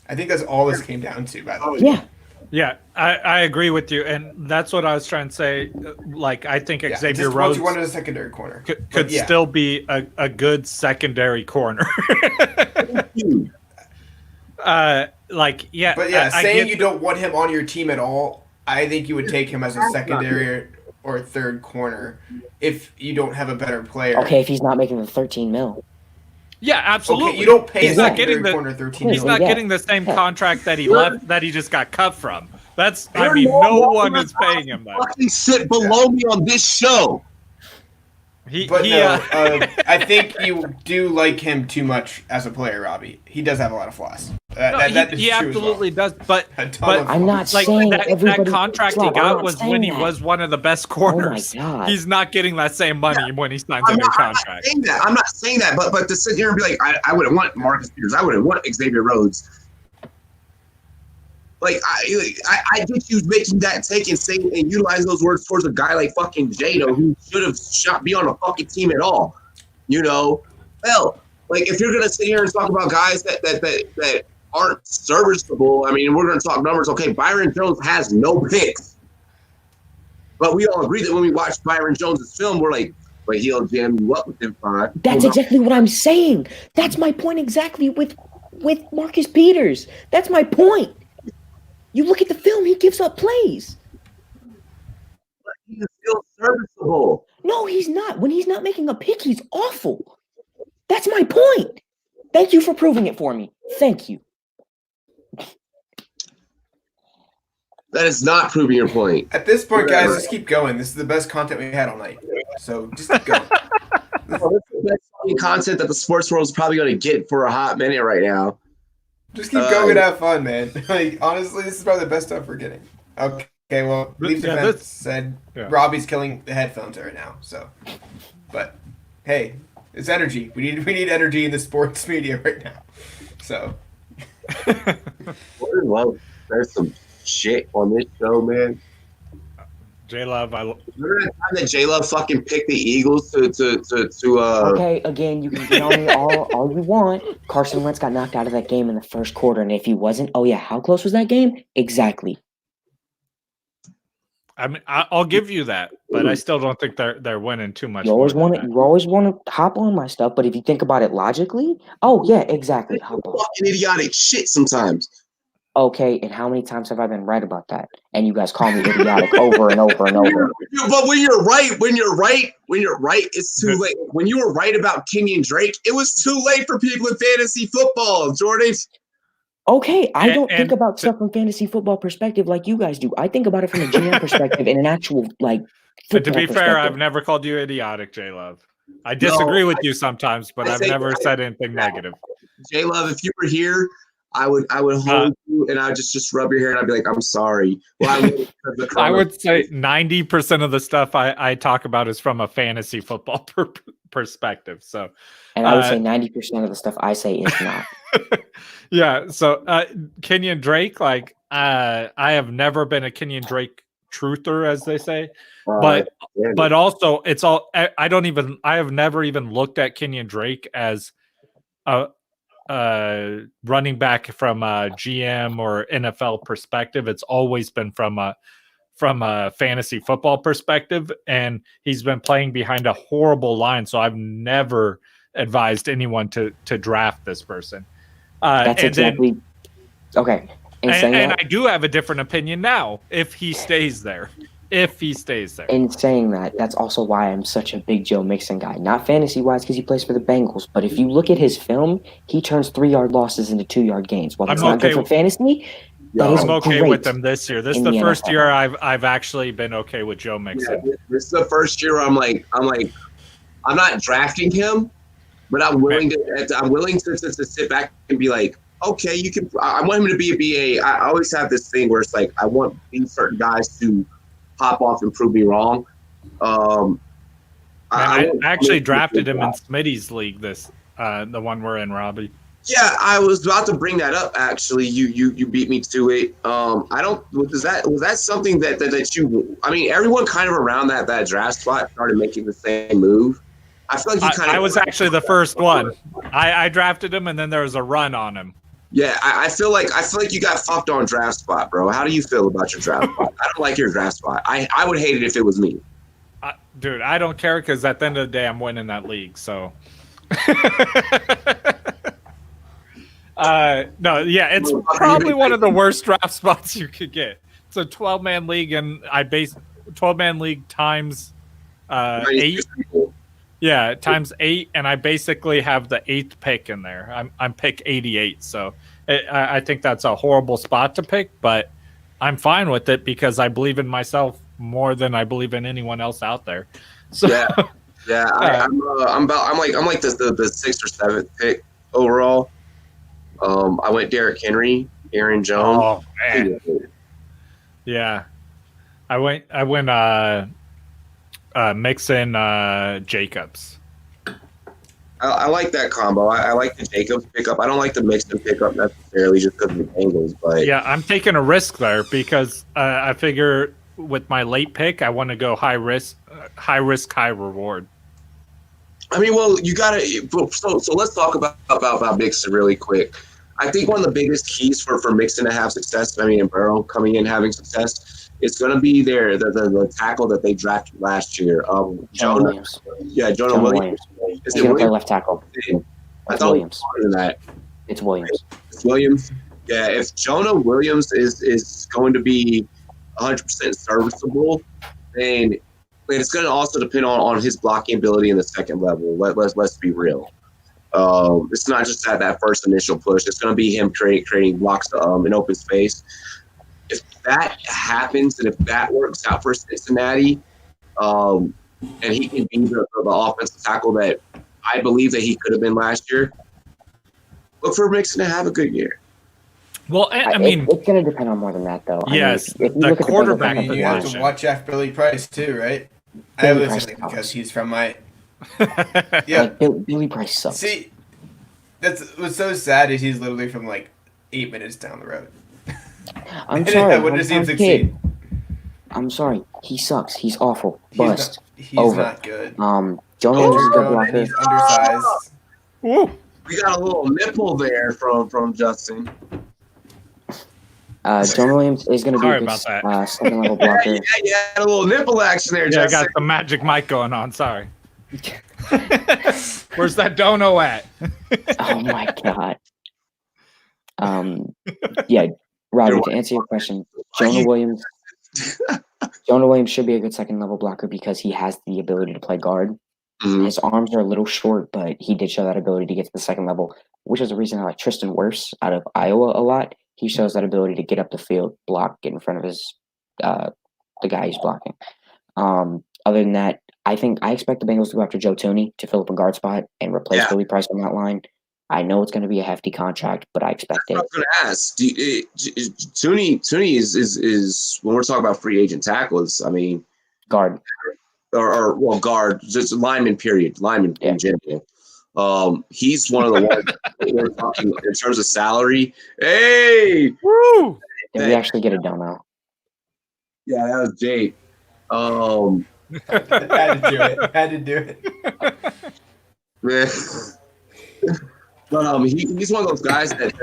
Speaker 3: I think that's all this came down to, by the way.
Speaker 5: Yeah.
Speaker 2: Yeah, I agree with you, and that's what I was trying to say. Like, I think
Speaker 3: Yeah,
Speaker 2: Xavier
Speaker 3: just
Speaker 2: Rhodes
Speaker 3: you wanted a secondary corner.
Speaker 2: could still be a good secondary corner. Like, yeah.
Speaker 3: But yeah,
Speaker 2: I
Speaker 3: saying
Speaker 2: get
Speaker 3: you don't want him on your team at all, I think you would take him as a secondary or third corner if you don't have a better player.
Speaker 5: Okay, if he's not making the 13 mil.
Speaker 2: Yeah, absolutely.
Speaker 3: Okay, you don't pay
Speaker 2: He's
Speaker 3: a
Speaker 2: not getting
Speaker 3: secondary
Speaker 2: the
Speaker 3: corner 13
Speaker 2: he's
Speaker 3: million.
Speaker 2: not getting the same contract that he left that he just got cut from. I mean, no one is paying him that.
Speaker 1: Fucking sit below me on this show.
Speaker 3: I think you do like him too much as a player, Robbie. He does have a lot of flaws.
Speaker 2: He absolutely does, but
Speaker 5: I'm not
Speaker 2: like
Speaker 5: saying
Speaker 2: that contract he got was when he was one of the best corners.
Speaker 5: Oh my God.
Speaker 2: He's not getting that same money when he signs a new contract.
Speaker 1: I'm not saying that, but to sit here and be like, I wouldn't want Marcus Peters. I wouldn't want Xavier Rhodes. Like, I get you making that take and saying and utilizing those words towards a guy like fucking Jado who should have be on a fucking team at all. You know? Hell, like, if you're going to sit here and talk about guys that aren't serviceable, I mean, we're going to talk numbers. Okay, Byron Jones has no picks. But we all agree that when we watch Byron Jones' film, we're like, but he'll jam you up with them 5.
Speaker 5: That's exactly what I'm saying. That's my point exactly with Marcus Peters. That's my point. You look at the film, he gives up plays.
Speaker 1: But he's still serviceable.
Speaker 5: No, he's not. When he's not making a pick, he's awful. That's my point. Thank you for proving it for me. Thank you.
Speaker 1: That is not proving your point.
Speaker 3: At this point, guys, just keep going. This is the best content we had all night. So just keep going.
Speaker 1: Well, this is the best content that the sports world is probably going to get for a hot minute right now.
Speaker 3: Just keep going and have fun, man. Like, honestly, this is probably the best stuff we're getting. Okay, well, Leafs Defense said Robbie's killing the headphones right now. So, but hey, it's energy. We need energy in the sports media right now. So,
Speaker 1: well, there's some shit on this show, man.
Speaker 2: J-Love,
Speaker 1: remember that time that J-Love fucking picked the Eagles to
Speaker 5: Okay, again, you can get on me all you want. Carson Wentz got knocked out of that game in the first quarter, and if he wasn't, oh yeah, how close was that game? Exactly.
Speaker 2: I mean, I'll give you that, but I still don't think they're winning too much.
Speaker 5: You always want to hop on my stuff, but if you think about it logically, oh yeah, exactly. Hop on.
Speaker 1: Fucking idiotic shit sometimes.
Speaker 5: Okay, and how many times have I been right about that? And you guys call me idiotic over and over and over.
Speaker 1: But when you're right, it's too late. When you were right about Kenyon Drake, it was too late for people in fantasy football, Jordan.
Speaker 5: Okay, I don't think about stuff from fantasy football perspective like you guys do. I think about it from a GM perspective and an actual like.
Speaker 2: But to be fair, I've never called you idiotic, J-Love. I disagree with you sometimes, but I've never said anything negative.
Speaker 1: J-Love, if you were here, I would hold you and I would just rub your hair and I'd be like, I'm sorry. Well,
Speaker 2: I would say 90% of the stuff I talk about is from a fantasy football perspective. So,
Speaker 5: and I would say 90% of the stuff I say is not.
Speaker 2: Yeah. So Kenyon Drake, like I have never been a Kenyon Drake truther, as they say, but also it's all I have never even looked at Kenyon Drake as a running back from a GM or NFL perspective. It's always been from a fantasy football perspective, and he's been playing behind a horrible line. So I've never advised anyone to draft this person.
Speaker 5: That's exactly okay.
Speaker 2: And I do have a different opinion now if he stays there. In
Speaker 5: saying that, that's also why I'm such a big Joe Mixon guy. Not fantasy-wise because he plays for the Bengals, but if you look at his film, he turns 3-yard losses into 2-yard gains. While that's not good for fantasy,
Speaker 2: I'm okay with them this year. This is the first year I've actually been okay with Joe Mixon.
Speaker 1: Yeah, this is the first year I'm not drafting him, but I'm willing to sit back and be like, okay, you can. I want him to be a BA. I always have this thing where it's like I want these certain guys to pop off and prove me wrong.
Speaker 2: I actually drafted him in Smitty's league. The one we're in, Robbie.
Speaker 1: Yeah, I was about to bring that up. Actually, you beat me to it. I don't. Was that something that you? I mean, everyone kind of around that draft spot started making the same move. I feel like you kind of.
Speaker 2: I was actually the first one. I drafted him, and then there was a run on him.
Speaker 1: Yeah, I feel like you got fucked on draft spot, bro. How do you feel about your draft spot? I don't like your draft spot. I would hate it if it was me.
Speaker 2: Dude, I don't care because at the end of the day, I'm winning that league. So. No, yeah, it's probably one of the worst draft spots you could get. It's a 12-man league, and I base 12-man league times 8. Yeah, times 8, and I basically have the 8th pick in there. I'm pick 88, so I think that's a horrible spot to pick, but I'm fine with it because I believe in myself more than I believe in anyone else out there. So
Speaker 1: yeah, I'm like the 6th or 7th pick overall. I went Derrick Henry, Aaron Jones.
Speaker 2: Oh man, yeah, I went Mixon Jacobs.
Speaker 1: I like that combo. I like the Jacobs pickup. I don't like the Mixon pickup necessarily just because of the Bengals, but
Speaker 2: yeah, I'm taking a risk there because I figure with my late pick, I want to go high risk, high reward.
Speaker 1: I mean, well, you gotta. So let's talk about Mixon really quick. I think one of the biggest keys for Mixon to have success, and Burrow coming in having success, it's going to be the tackle that they drafted last year.
Speaker 5: Jonah Williams.
Speaker 1: Yeah, Jonah Williams.
Speaker 5: He's going to play left tackle.
Speaker 1: I thought Williams.
Speaker 5: It's Williams.
Speaker 1: It's Williams. Yeah, if Jonah Williams is going to be 100% serviceable, then it's going to also depend on his blocking ability in the second level. Let's be real. It's not just that first initial push. It's going to be him creating blocks in open space. If that happens and if that works out for Cincinnati, and he can be the offensive tackle that I believe that he could have been last year, look for Mixon to have a good year.
Speaker 2: Well, I mean,
Speaker 5: it's going to depend on more than that, though.
Speaker 2: Yes,
Speaker 5: if you
Speaker 2: the
Speaker 5: look at
Speaker 2: quarterback.
Speaker 3: You have to watch after Billy Price too, right? I listen because he's from my. Yeah,
Speaker 5: Billy Price sucks.
Speaker 3: See, what's so sad is he's literally from like 8 minutes down the road.
Speaker 5: I'm sorry.
Speaker 3: I wouldn't have seen him succeed.
Speaker 5: I'm sorry. He sucks. He's awful.
Speaker 3: He's not good.
Speaker 5: Jonah Williams is a good blocker.
Speaker 3: He's undersized.
Speaker 2: Woo.
Speaker 1: We got a little nipple there from Justin.
Speaker 5: Jonah Williams is going to be a good second level blocker.
Speaker 1: Yeah, a little nipple action there, Justin.
Speaker 2: I got the magic mic going on. Sorry. Where's that dono at?
Speaker 5: Oh my god. Yeah, Robbie, to answer your question, Jonah Williams should be a good second level blocker because he has the ability to play guard. Mm-hmm. His arms are a little short, but he did show that ability to get to the second level, which is the reason I like Tristan Wirfs out of Iowa a lot. He shows that ability to get up the field, block, get in front of his the guy he's blocking. Other than that, I expect the Bengals to go after Joe Thuney to fill up a guard spot and replace Billy Price on that line. I know it's going to be a hefty contract, but I expect it.
Speaker 1: I was going to ask, Thuney is when we're talking about free agent tackles, I mean,
Speaker 5: guard.
Speaker 1: Or guard, just lineman, period. Lineman in general. He's one of the ones we're talking in terms of salary. Hey!
Speaker 2: Woo!
Speaker 5: Did we actually get it done now?
Speaker 1: Yeah, that was Jake.
Speaker 3: Had to do it.
Speaker 1: But he's one of those guys that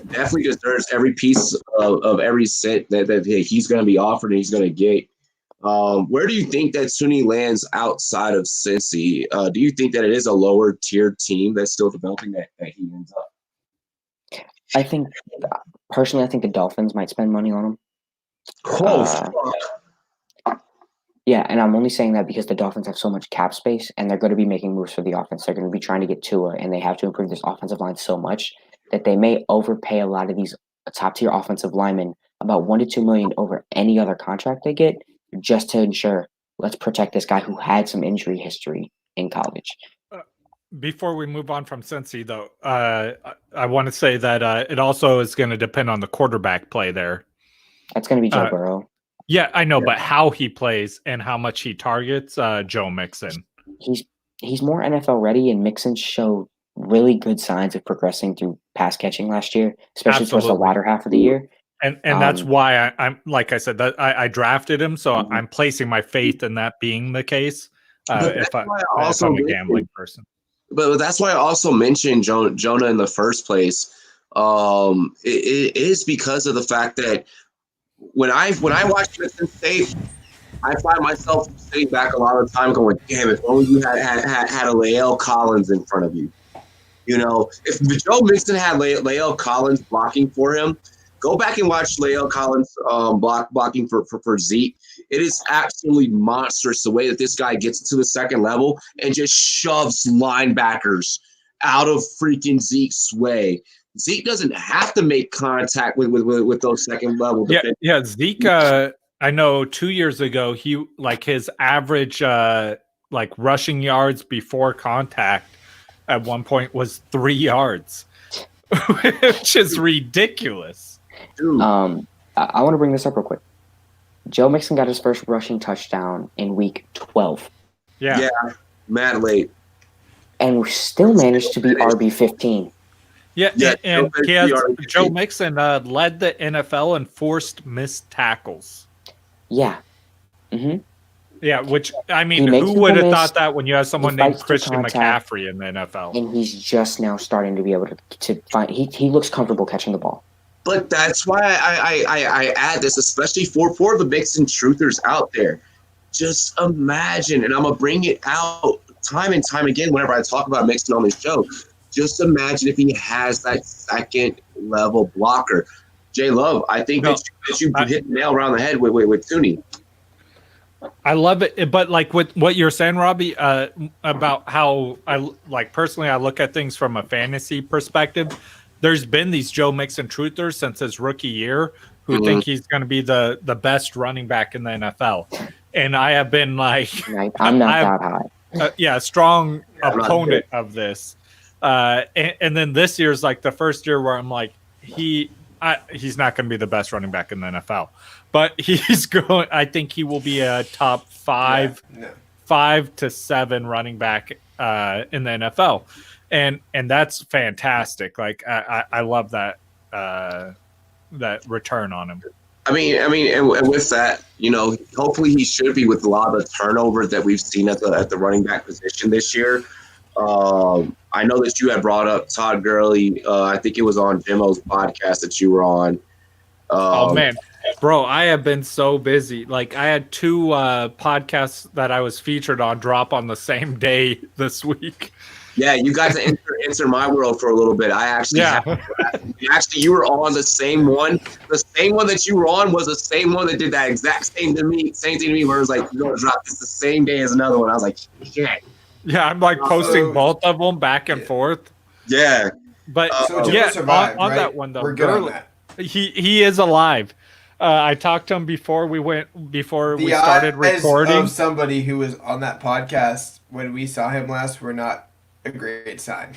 Speaker 1: definitely deserves every piece of every cent that he's going to be offered and he's going to get. Where do you think that Thuney lands outside of Cincy? Do you think that it is a lower tier team that's still developing that he ends up?
Speaker 5: I think the Dolphins might spend money on him. Yeah, and I'm only saying that because the Dolphins have so much cap space and they're going to be making moves for the offense. They're going to be trying to get Tua, and they have to improve this offensive line so much that they may overpay a lot of these top-tier offensive linemen about $1 to $2 million over any other contract they get just to ensure, let's protect this guy who had some injury history in college.
Speaker 2: Before we move on from Cincy, though, I want to say that it also is going to depend on the quarterback play there.
Speaker 5: That's going to be Joe Burrow.
Speaker 2: Yeah, I know, but how he plays and how much he targets Joe Mixon.
Speaker 5: He's more NFL ready, and Mixon showed really good signs of progressing through pass catching last year, especially towards the
Speaker 2: Absolutely.
Speaker 5: latter half of the year.
Speaker 2: And that's why I'm like I said, that I drafted him, so I'm placing my faith in that being the case. If I'm a gambling person.
Speaker 1: But that's why I also mentioned Jonah in the first place. It is because of the fact that when I watch Michigan State, I find myself sitting back a lot of the time going, "Damn, if only you had a Lael Collins in front of you." You know, if Joe Mixon had Lael Collins blocking for him, go back and watch Lael Collins blocking for Zeke. It is absolutely monstrous the way that this guy gets to the second level and just shoves linebackers out of freaking Zeke's way. Zeke doesn't have to make contact with those second level defenders.
Speaker 2: Yeah. Zeke, I know 2 years ago, he like his average like rushing yards before contact at one point was 3 yards, which is ridiculous.
Speaker 5: I want to bring this up real quick. Joe Mixon got his first rushing touchdown in week 12.
Speaker 1: Yeah, mad late.
Speaker 5: And we still managed to be RB15.
Speaker 2: Yeah, and Joe Mixon led the NFL in forced missed tackles.
Speaker 5: Yeah. Mm-hmm.
Speaker 2: Yeah, which, I mean, who would have thought that when you have someone named Christian McCaffrey in the NFL?
Speaker 5: And he's just now starting to be able to find – he looks comfortable catching the ball.
Speaker 1: But that's why I add this, especially for the Mixon truthers out there. Just imagine, and I'm going to bring it out time and time again whenever I talk about Mixon on this show. Just imagine if he has that second-level blocker. J Love, I think that you hit the nail around the head with Tooney.
Speaker 2: I love it, but like with what you're saying, Robbie, about how personally I look at things from a fantasy perspective. There's been these Joe Mixon truthers since his rookie year who think he's going to be the best running back in the NFL, and I have been like,
Speaker 5: I'm not that high.
Speaker 2: Strong opponent of this, and then this year's like the first year where I'm like, he's not going to be the best running back in the NFL. But he's going. I think he will be a top 5 to 7 running back in the NFL, and that's fantastic. Like I love that that return on him.
Speaker 1: I mean, and with that, hopefully he should be with a lot of the turnover that we've seen at the running back position this year. I know that you had brought up Todd Gurley. I think it was on Jimmo's podcast that you were on.
Speaker 2: Oh man. Bro, I have been so busy. Like, I had 2 podcasts that I was featured on drop on the same day this week.
Speaker 1: Yeah, you got to enter my world for a little bit. I actually actually you were on the same one. The same one that you were on was the same one that did that exact same thing to me, where it was like, you're going to drop this the same day as another one. I was like, shit.
Speaker 2: Yeah, I'm like posting both of them back and forth.
Speaker 1: Yeah.
Speaker 2: But
Speaker 3: survived,
Speaker 2: on
Speaker 3: right?
Speaker 2: that one, though,
Speaker 3: we're good on that.
Speaker 2: He is alive. I talked to him before we started recording.
Speaker 3: Of somebody who was on that podcast when we saw him last were not a great sign.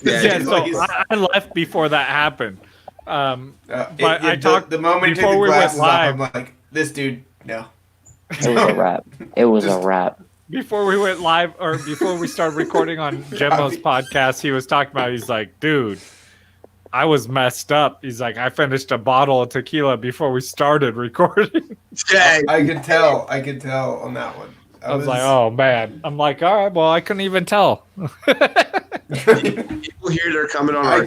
Speaker 2: Yeah, so I left before that happened. But I talked
Speaker 3: the moment
Speaker 2: before
Speaker 3: he took the
Speaker 2: we
Speaker 3: glasses
Speaker 2: went live.
Speaker 3: off, I'm like, this dude, no.
Speaker 5: It was a wrap. It was a wrap.
Speaker 2: Before we went live, or before we started recording on Jimmo's podcast, he was talking about. He's like, dude, I was messed up. He's like, I finished a bottle of tequila before we started recording.
Speaker 1: Yeah,
Speaker 3: I could tell on that one.
Speaker 2: I was like, oh man. I'm like, all right, well, I couldn't even tell.
Speaker 1: People here, they're coming on.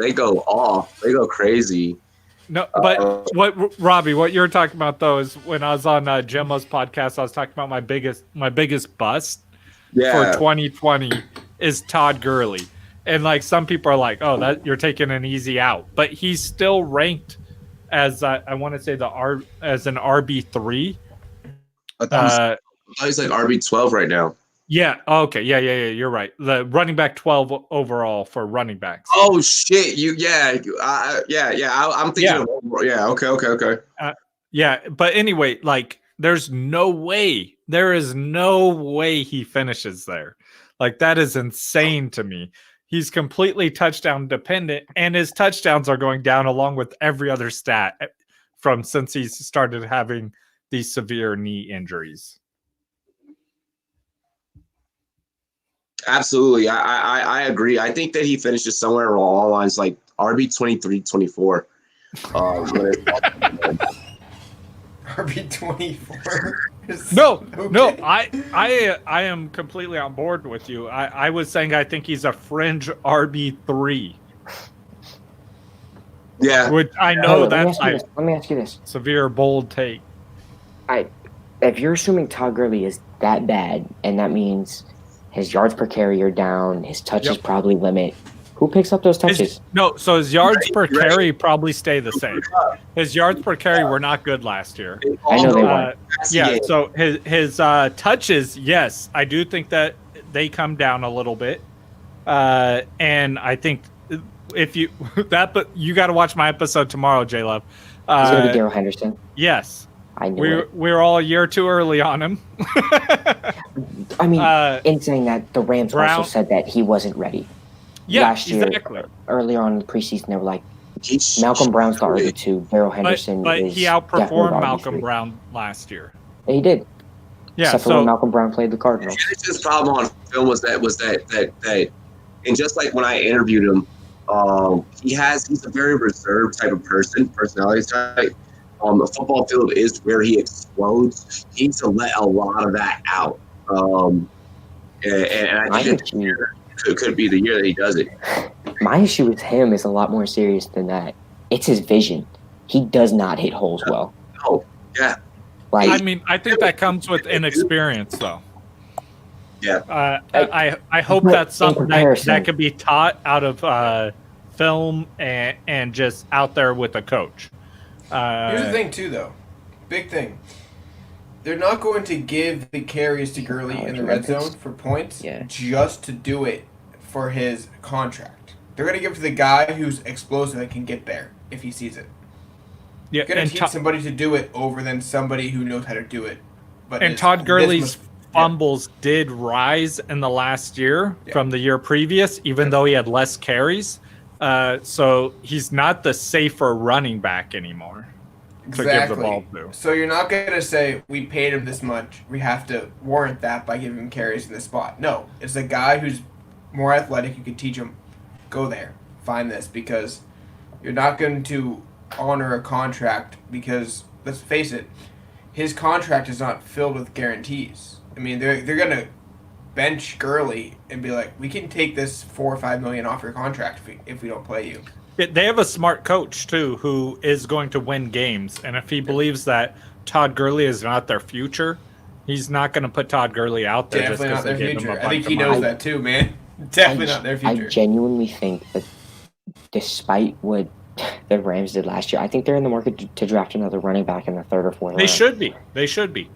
Speaker 1: They go off. They go crazy.
Speaker 2: No, but Robbie, what you're talking about though is when I was on Jimmo's podcast, I was talking about my biggest bust for 2020 is Todd Gurley. And like some people are like, "Oh, that you're taking an easy out," but he's still ranked as I want to say as an RB3.
Speaker 1: He's like RB12 right now.
Speaker 2: Yeah. Okay. Yeah. You're right. The running back 12 overall for running backs.
Speaker 1: Oh shit! I'm thinking. Yeah. Okay.
Speaker 2: Yeah, but anyway, like, there is no way he finishes there. Like, that is insane to me. He's completely touchdown dependent, and his touchdowns are going down along with every other stat from since he's started having these severe knee injuries.
Speaker 1: Absolutely. I agree. I think that he finishes somewhere along the lines like RB 23, 24.
Speaker 3: RB24.
Speaker 2: No,
Speaker 3: Okay.
Speaker 2: I am completely on board with you. I was saying I think he's a fringe RB3.
Speaker 1: Yeah.
Speaker 2: Which I know
Speaker 5: Let me
Speaker 2: that's
Speaker 5: ask you this.
Speaker 2: severe bold take.
Speaker 5: If you're assuming Todd Gurley is that bad, and that means his yards per carry are down, his touches probably limit. Who picks up those touches?
Speaker 2: So his yards per carry probably stay the same. His yards per carry were not good last year.
Speaker 5: I know they weren't.
Speaker 2: Yeah, so his touches, yes, I do think that they come down a little bit. And I think if you but you got to watch my episode tomorrow, J Love.
Speaker 5: It's gonna be Darrell Henderson.
Speaker 2: Yes.
Speaker 5: I knew it.
Speaker 2: We're all a year too early on him.
Speaker 5: I mean, in saying that, the Rams also said that he wasn't ready. Last year, earlier on in the preseason, they were like, Malcolm Brown's the RB2, Darrell Henderson
Speaker 2: but
Speaker 5: is
Speaker 2: he outperformed
Speaker 5: definitely
Speaker 2: Malcolm
Speaker 5: RB3.
Speaker 2: Brown last year.
Speaker 5: He did.
Speaker 2: Yeah,
Speaker 5: Except for when Malcolm Brown played the Cardinals.
Speaker 1: His problem on film was that, and just like when I interviewed him, he's a very reserved type of personality type. The football field is where he explodes. He needs to let a lot of that out. And I think it could be the year that he does it.
Speaker 5: My issue with him is a lot more serious than that. It's his vision. He does not hit holes well.
Speaker 1: Oh, yeah.
Speaker 5: Like,
Speaker 2: I mean, I think that comes with inexperience, though.
Speaker 1: Yeah.
Speaker 2: I hope that's something that could be taught out of film and just out there with a coach.
Speaker 3: Here's the thing, too, though. Big thing. They're not going to give the carries to Gurley in the red zone for points just to do it for his contract. They're going to give it to the guy who's explosive and can get there if he sees it.
Speaker 2: Yeah,
Speaker 3: You're going to teach somebody to do it over than somebody who knows how to do it.
Speaker 2: And Todd Gurley's fumbles did rise in the last year from the year previous, even though he had less carries. So he's not the safer running back anymore to give the ball to.
Speaker 3: So you're not going to say, we paid him this much, we have to warrant that by giving him carries in this spot. No, it's a guy who's more athletic. You can teach him, go there, find this, because you're not going to honor a contract because, let's face it, his contract is not filled with guarantees. I mean, they're going to bench Gurley and be like, we can take this $4 or $5 million off your contract if we don't play you.
Speaker 2: They have a smart coach, too, who is going to win games. And if he believes that Todd Gurley is not their future, he's not going to put Todd Gurley out there.
Speaker 3: Definitely
Speaker 2: just
Speaker 3: not their future. I think he
Speaker 2: knows
Speaker 3: knows that, too, man. Definitely not their future.
Speaker 5: I genuinely think that despite what the Rams did last year, I think they're in the market to draft another running back in the third or fourth round.
Speaker 2: They should be.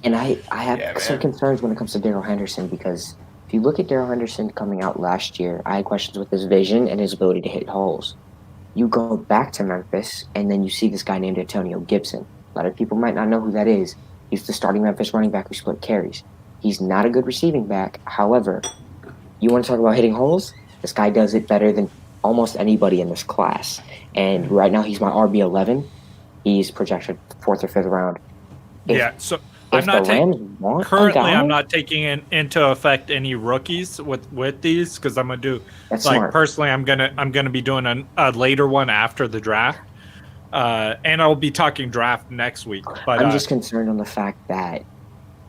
Speaker 5: And I have some concerns when it comes to Darrell Henderson, because if you look at Darrell Henderson coming out last year, I had questions with his vision and his ability to hit holes. You go back to Memphis, and then you see this guy named Antonio Gibson. A lot of people might not know who that is. He's the starting Memphis running back who split carries. He's not a good receiving back. However, you want to talk about hitting holes? This guy does it better than almost anybody in this class. And right now he's my RB11. He's projected 4th or 5th round.
Speaker 2: So I'm not taking into effect any rookies with these, because I'm gonna do personally. I'm gonna be doing a later one after the draft, and I'll be talking draft next week. But
Speaker 5: I'm just concerned on the fact that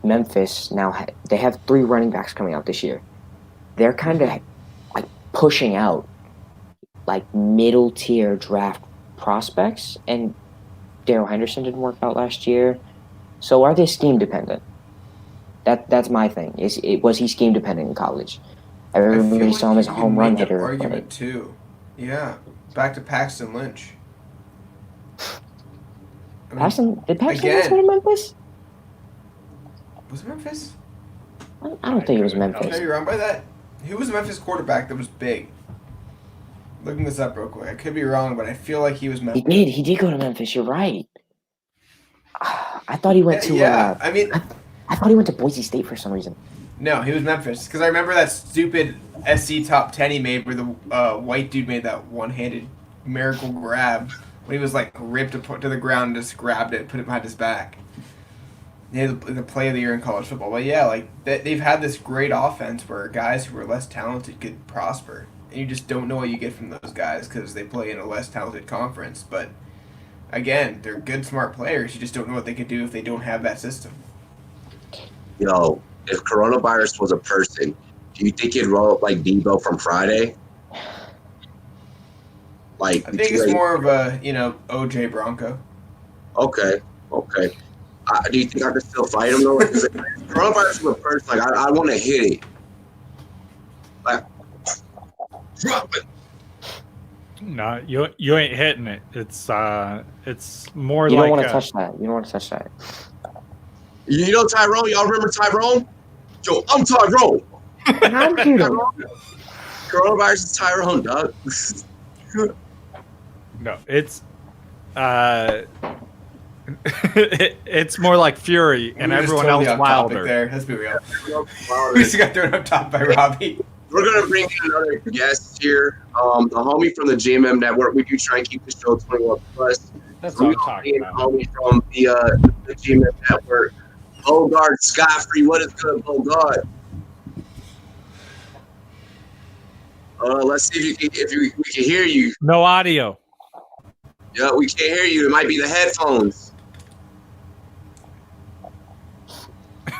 Speaker 5: Memphis now they have 3 running backs coming out this year. They're kind of like pushing out like middle tier draft prospects, and Darrell Henderson didn't work out last year. So are they scheme dependent? That's my thing. Was he scheme dependent in college? Everybody saw him as a home run hitter.
Speaker 3: Argument too. Yeah, back to Paxton Lynch.
Speaker 5: Did Paxton Lynch go to Memphis?
Speaker 3: Was it Memphis?
Speaker 5: I don't think it was Memphis.
Speaker 3: I'll tell you wrong by that. Who was a Memphis quarterback that was big? Looking this up real quick. I could be wrong, but I feel like he was Memphis.
Speaker 5: He did go to Memphis. You're right. I thought he went to. I thought he went to Boise State for some reason.
Speaker 3: No, he was Memphis, because I remember that stupid SC top 10 he made where the white dude made that one-handed miracle grab when he was like ripped to the ground and just grabbed it, put it behind his back. the play of the year in college football. But yeah, like they've had this great offense where guys who are less talented could prosper, and you just don't know what you get from those guys because they play in a less talented conference. But again, they're good, smart players. You just don't know what they could do if they don't have that system.
Speaker 1: Yo, if coronavirus was a person, do you think it'd roll up like Debo from Friday? Like,
Speaker 3: I think it's more of a OJ Bronco.
Speaker 1: Okay. Do you think I could still fight him though? Like, if coronavirus was a person, like I want to hit it. Like, drop it.
Speaker 2: No, you ain't hitting it. It's more
Speaker 5: You
Speaker 2: like
Speaker 5: don't want to touch that. You don't want to touch that.
Speaker 1: You know Tyrone? Y'all remember Tyrone? Yo, I'm Tyrone.
Speaker 5: How do you know?
Speaker 1: Coronavirus is Tyrone, dog.
Speaker 2: no, it's it's more like Fury and everyone else wilder.
Speaker 3: There, let's be real. We just got thrown up top by Robbie.
Speaker 1: We're gonna bring in another guest here. The homie from the GMM Network. We do try and keep the show 21 plus.
Speaker 2: That's what I'm talking about.
Speaker 1: Homie from the GMM Network. Bogart Scott-Free. What is good, Bogart? Let's see if we can hear you.
Speaker 2: No audio.
Speaker 1: Yeah, we can't hear you. It might be the headphones.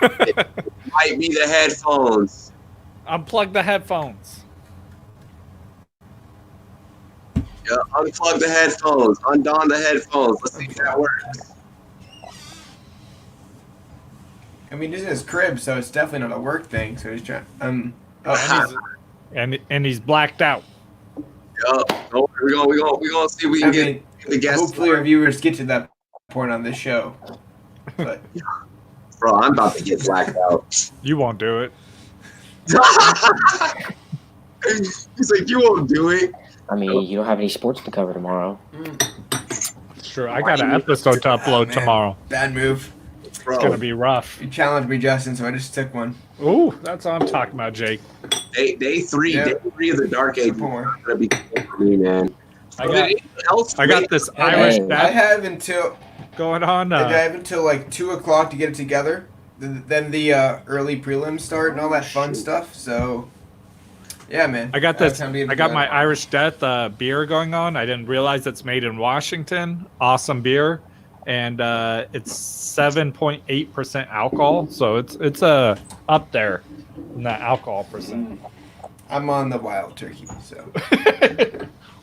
Speaker 1: It might be the headphones.
Speaker 2: Unplug the headphones.
Speaker 1: Yeah, unplug the headphones. Undon the headphones. Let's see if that works.
Speaker 3: I mean, this is his crib, so it's definitely not a work thing. So he's trying.
Speaker 2: And he's blacked out.
Speaker 1: Yeah, we're gonna see if we can get the guests.
Speaker 3: Hopefully, our viewers get to that point on this show. But
Speaker 1: bro, I'm about to get blacked out.
Speaker 2: You won't do it.
Speaker 1: He's like, you won't do it.
Speaker 5: I mean, you don't have any sports to cover tomorrow.
Speaker 2: Sure, I got an episode to upload tomorrow.
Speaker 3: Bad move.
Speaker 1: Bro,
Speaker 2: It's gonna be rough.
Speaker 3: You challenged me, Justin, so I just took one.
Speaker 2: Ooh, that's what I'm talking about, Jake.
Speaker 1: Day three of the Dark Age is not gonna be cool for me, man.
Speaker 2: I got this Irish
Speaker 3: I
Speaker 2: dad
Speaker 3: have until
Speaker 2: going on.
Speaker 3: I have until like 2:00 to get it together. Then the early prelims start and all that fun stuff. So, yeah, man.
Speaker 2: I got this. I got my Irish Death beer going on. I didn't realize it's made in Washington. Awesome beer, and it's 7.8% alcohol. So it's up there in that alcohol percent.
Speaker 3: I'm on the Wild Turkey, so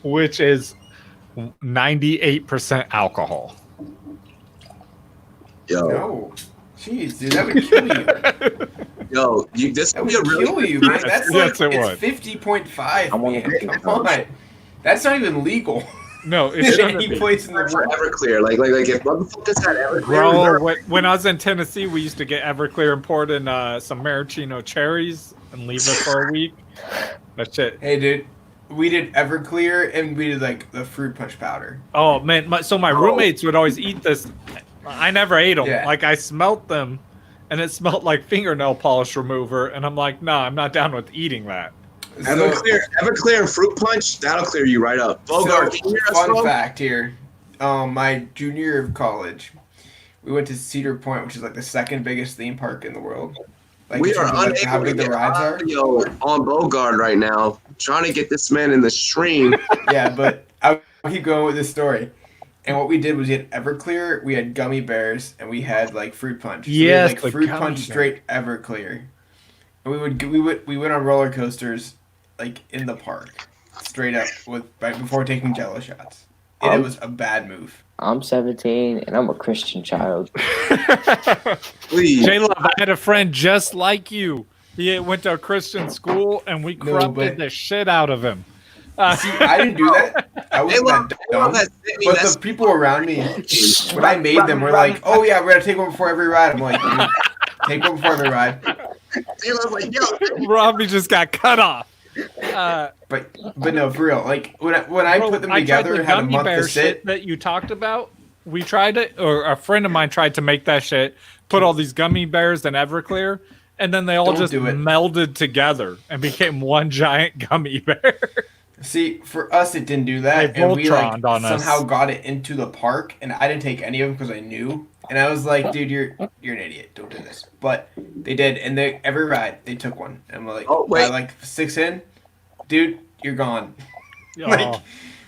Speaker 2: which is 98% alcohol.
Speaker 1: Yo.
Speaker 3: No. Jeez, dude, that would kill you.
Speaker 1: Yo, this would
Speaker 3: kill you, man. That's
Speaker 2: yes,
Speaker 3: like,
Speaker 2: it
Speaker 3: it's
Speaker 2: would.
Speaker 3: 50.5. Come on. That's not even legal.
Speaker 2: No, it's
Speaker 3: any place in the
Speaker 1: for
Speaker 3: world.
Speaker 1: Everclear. Like if motherfuckers had Everclear.
Speaker 2: Bro, when I was in Tennessee, we used to get Everclear and poured in some maraschino cherries and leave it for a week. That's it.
Speaker 3: Hey, dude. We did Everclear and we did like the fruit punch powder.
Speaker 2: Oh man, my roommates would always eat this. I never ate them.
Speaker 3: Yeah.
Speaker 2: Like I smelt them, and it smelled like fingernail polish remover. And I'm like, nah, I'm not down with eating that.
Speaker 1: Everclear and fruit punch, that'll clear you right up. Bogart, can you hear us,
Speaker 3: fun
Speaker 1: bro?
Speaker 3: fact here. My junior year of college, we went to Cedar Point, which is like the second biggest theme park in the world. Like,
Speaker 1: We are
Speaker 3: unable how
Speaker 1: unable to
Speaker 3: big the
Speaker 1: get
Speaker 3: rides are.
Speaker 1: audio on Bogart right now. Trying to get this man in the stream.
Speaker 3: Yeah, but I'll keep going with this story. And what we did was we had Everclear, we had gummy bears, and we had like fruit punch. So we had,
Speaker 2: Yes,
Speaker 3: like
Speaker 2: the
Speaker 3: fruit
Speaker 2: gummy
Speaker 3: punch
Speaker 2: bear.
Speaker 3: straight Everclear. And we went on roller coasters like in the park, straight up right before taking Jello shots. And it was a bad move.
Speaker 5: I'm 17 and I'm a Christian child.
Speaker 1: Please.
Speaker 2: J-Love, I had a friend just like you. He went to a Christian school, and we corrupted the shit out of him.
Speaker 3: See, I didn't do that. I wasn't that dumb. But the people around me, when I made them, were like, "Oh yeah, we're gonna take one before every ride." I'm like, "Take one before every ride."
Speaker 1: Like, yo.
Speaker 2: Robbie just got cut off.
Speaker 3: But no, for real. Like when I put them together,
Speaker 2: tried
Speaker 3: and had a
Speaker 2: gummy
Speaker 3: month
Speaker 2: bear
Speaker 3: to
Speaker 2: shit
Speaker 3: sit.
Speaker 2: that you talked about. We tried it, or a friend of mine tried to make that shit. Put all these gummy bears in Everclear, and then they all
Speaker 3: Don't
Speaker 2: just
Speaker 3: do it.
Speaker 2: melded together and became one giant gummy bear.
Speaker 3: See, for us, it didn't do that,
Speaker 2: They
Speaker 3: and we like
Speaker 2: Voltroned on us.
Speaker 3: somehow got it into the park, and I didn't take any of them because I knew, and I was like, "Dude, you're an idiot. Don't do this." But they did, and every ride they took one, and we're like,
Speaker 1: Oh, wait.
Speaker 3: by like 6 in, dude, you're gone.
Speaker 2: Oh.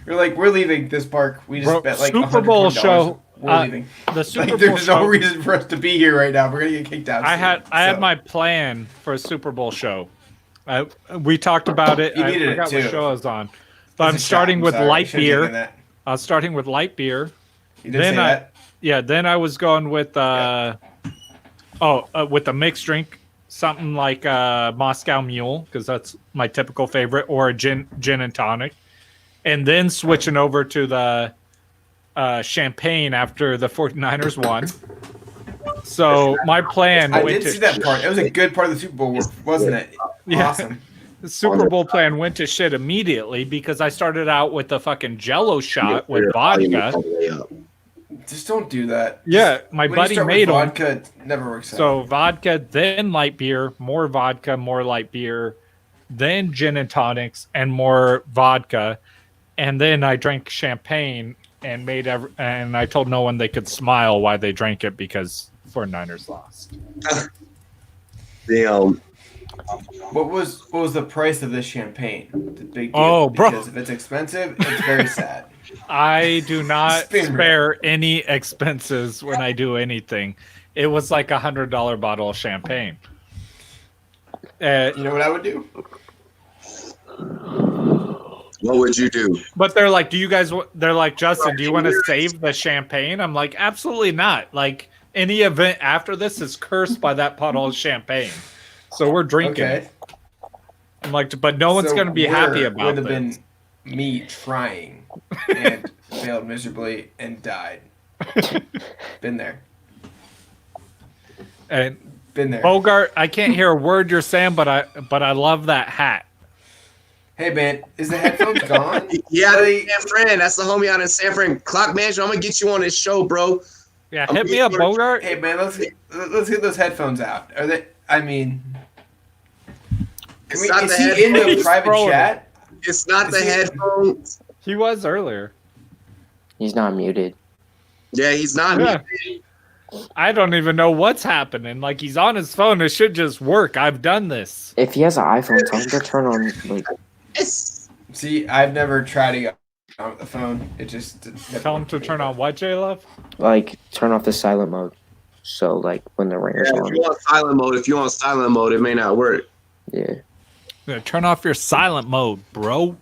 Speaker 3: Like, we're leaving this park. We just
Speaker 2: Bro,
Speaker 3: bet like
Speaker 2: Super Bowl
Speaker 3: $120.
Speaker 2: show,
Speaker 3: We're leaving.
Speaker 2: the Super
Speaker 3: Like,
Speaker 2: Bowl
Speaker 3: there's
Speaker 2: show.
Speaker 3: no reason for us to be here right now. We're gonna get kicked out.
Speaker 2: I
Speaker 3: soon.
Speaker 2: had
Speaker 3: So,
Speaker 2: my plan for a Super Bowl show. We talked about it.
Speaker 3: You
Speaker 2: I
Speaker 3: needed it,
Speaker 2: forgot
Speaker 3: too.
Speaker 2: what show I was on. But
Speaker 3: it's
Speaker 2: I'm
Speaker 3: a shot.
Speaker 2: starting with
Speaker 3: sorry. I
Speaker 2: light
Speaker 3: should've taken
Speaker 2: beer.
Speaker 3: that.
Speaker 2: I was starting with light beer.
Speaker 3: You did
Speaker 2: Then
Speaker 3: say that.
Speaker 2: Yeah, then I was going with with a mixed drink, something like Moscow Mule, because that's my typical favorite, or a gin and tonic, and then switching over to the champagne after the 49ers won. So my plan
Speaker 3: I
Speaker 2: went
Speaker 3: did
Speaker 2: to
Speaker 3: see that part. It was a good part of the Super Bowl, wasn't it?
Speaker 2: Yeah.
Speaker 3: Awesome.
Speaker 2: the Super Bowl plan went to shit immediately because I started out with a fucking Jello shot with vodka.
Speaker 3: Just don't do that.
Speaker 2: Yeah, my
Speaker 3: When you
Speaker 2: buddy
Speaker 3: start with
Speaker 2: made them.
Speaker 3: vodka, it never works out.
Speaker 2: So vodka, then light beer, more vodka, more light beer, then gin and tonics, and more vodka, and then I drank champagne and and I told no one they could smile while they drank it because 49ers lost.
Speaker 1: Damn.
Speaker 3: What was the price of this champagne? The big deal.
Speaker 2: Oh, bro.
Speaker 3: Because if it's expensive, it's very sad.
Speaker 2: I do not
Speaker 3: Spin
Speaker 2: spare any expenses when I do anything. It was like $100 bottle of champagne.
Speaker 3: You know what I would do?
Speaker 1: What would you do?
Speaker 2: But they're like, they're like, Justin, do you want to save the champagne? I'm like, absolutely not. Like, any event after this is cursed by that bottle of champagne. So we're drinking.
Speaker 3: Okay.
Speaker 2: I'm like, but no one's
Speaker 3: So
Speaker 2: going to be happy about
Speaker 3: would have
Speaker 2: this.
Speaker 3: been me trying and failed miserably and died. Been there.
Speaker 2: And
Speaker 3: Been there.
Speaker 2: Bogart, I can't hear a word you're saying, but I love that hat.
Speaker 3: Hey man, is the headphones gone?
Speaker 1: Yeah, San Fran. That's the homie out in San Fran. Clock Management. I'm gonna get you on this show, bro.
Speaker 2: Yeah, hit me up, Bogart.
Speaker 3: Hey man, let's get those headphones out. Are they? I mean,
Speaker 1: It's not
Speaker 3: is
Speaker 1: the
Speaker 3: he in
Speaker 1: headphones.
Speaker 3: the
Speaker 2: He's
Speaker 3: private
Speaker 2: throwing
Speaker 3: chat?
Speaker 1: It's not the headphones.
Speaker 2: He was earlier.
Speaker 5: He's not muted.
Speaker 1: Yeah, he's not.
Speaker 2: Yeah. I don't even know what's happening. Like, he's on his phone. It should just work. I've done this.
Speaker 5: If he has an iPhone, tell him to turn on like
Speaker 3: See, I've never tried to get on the phone. It just
Speaker 2: Tell him to turn on what, J-Love?
Speaker 5: turn off the silent mode. So like when the ringer's
Speaker 1: Yeah, if
Speaker 5: on.
Speaker 1: you on silent mode, it may not work.
Speaker 5: Yeah.
Speaker 2: Yeah, turn off your silent mode, bro.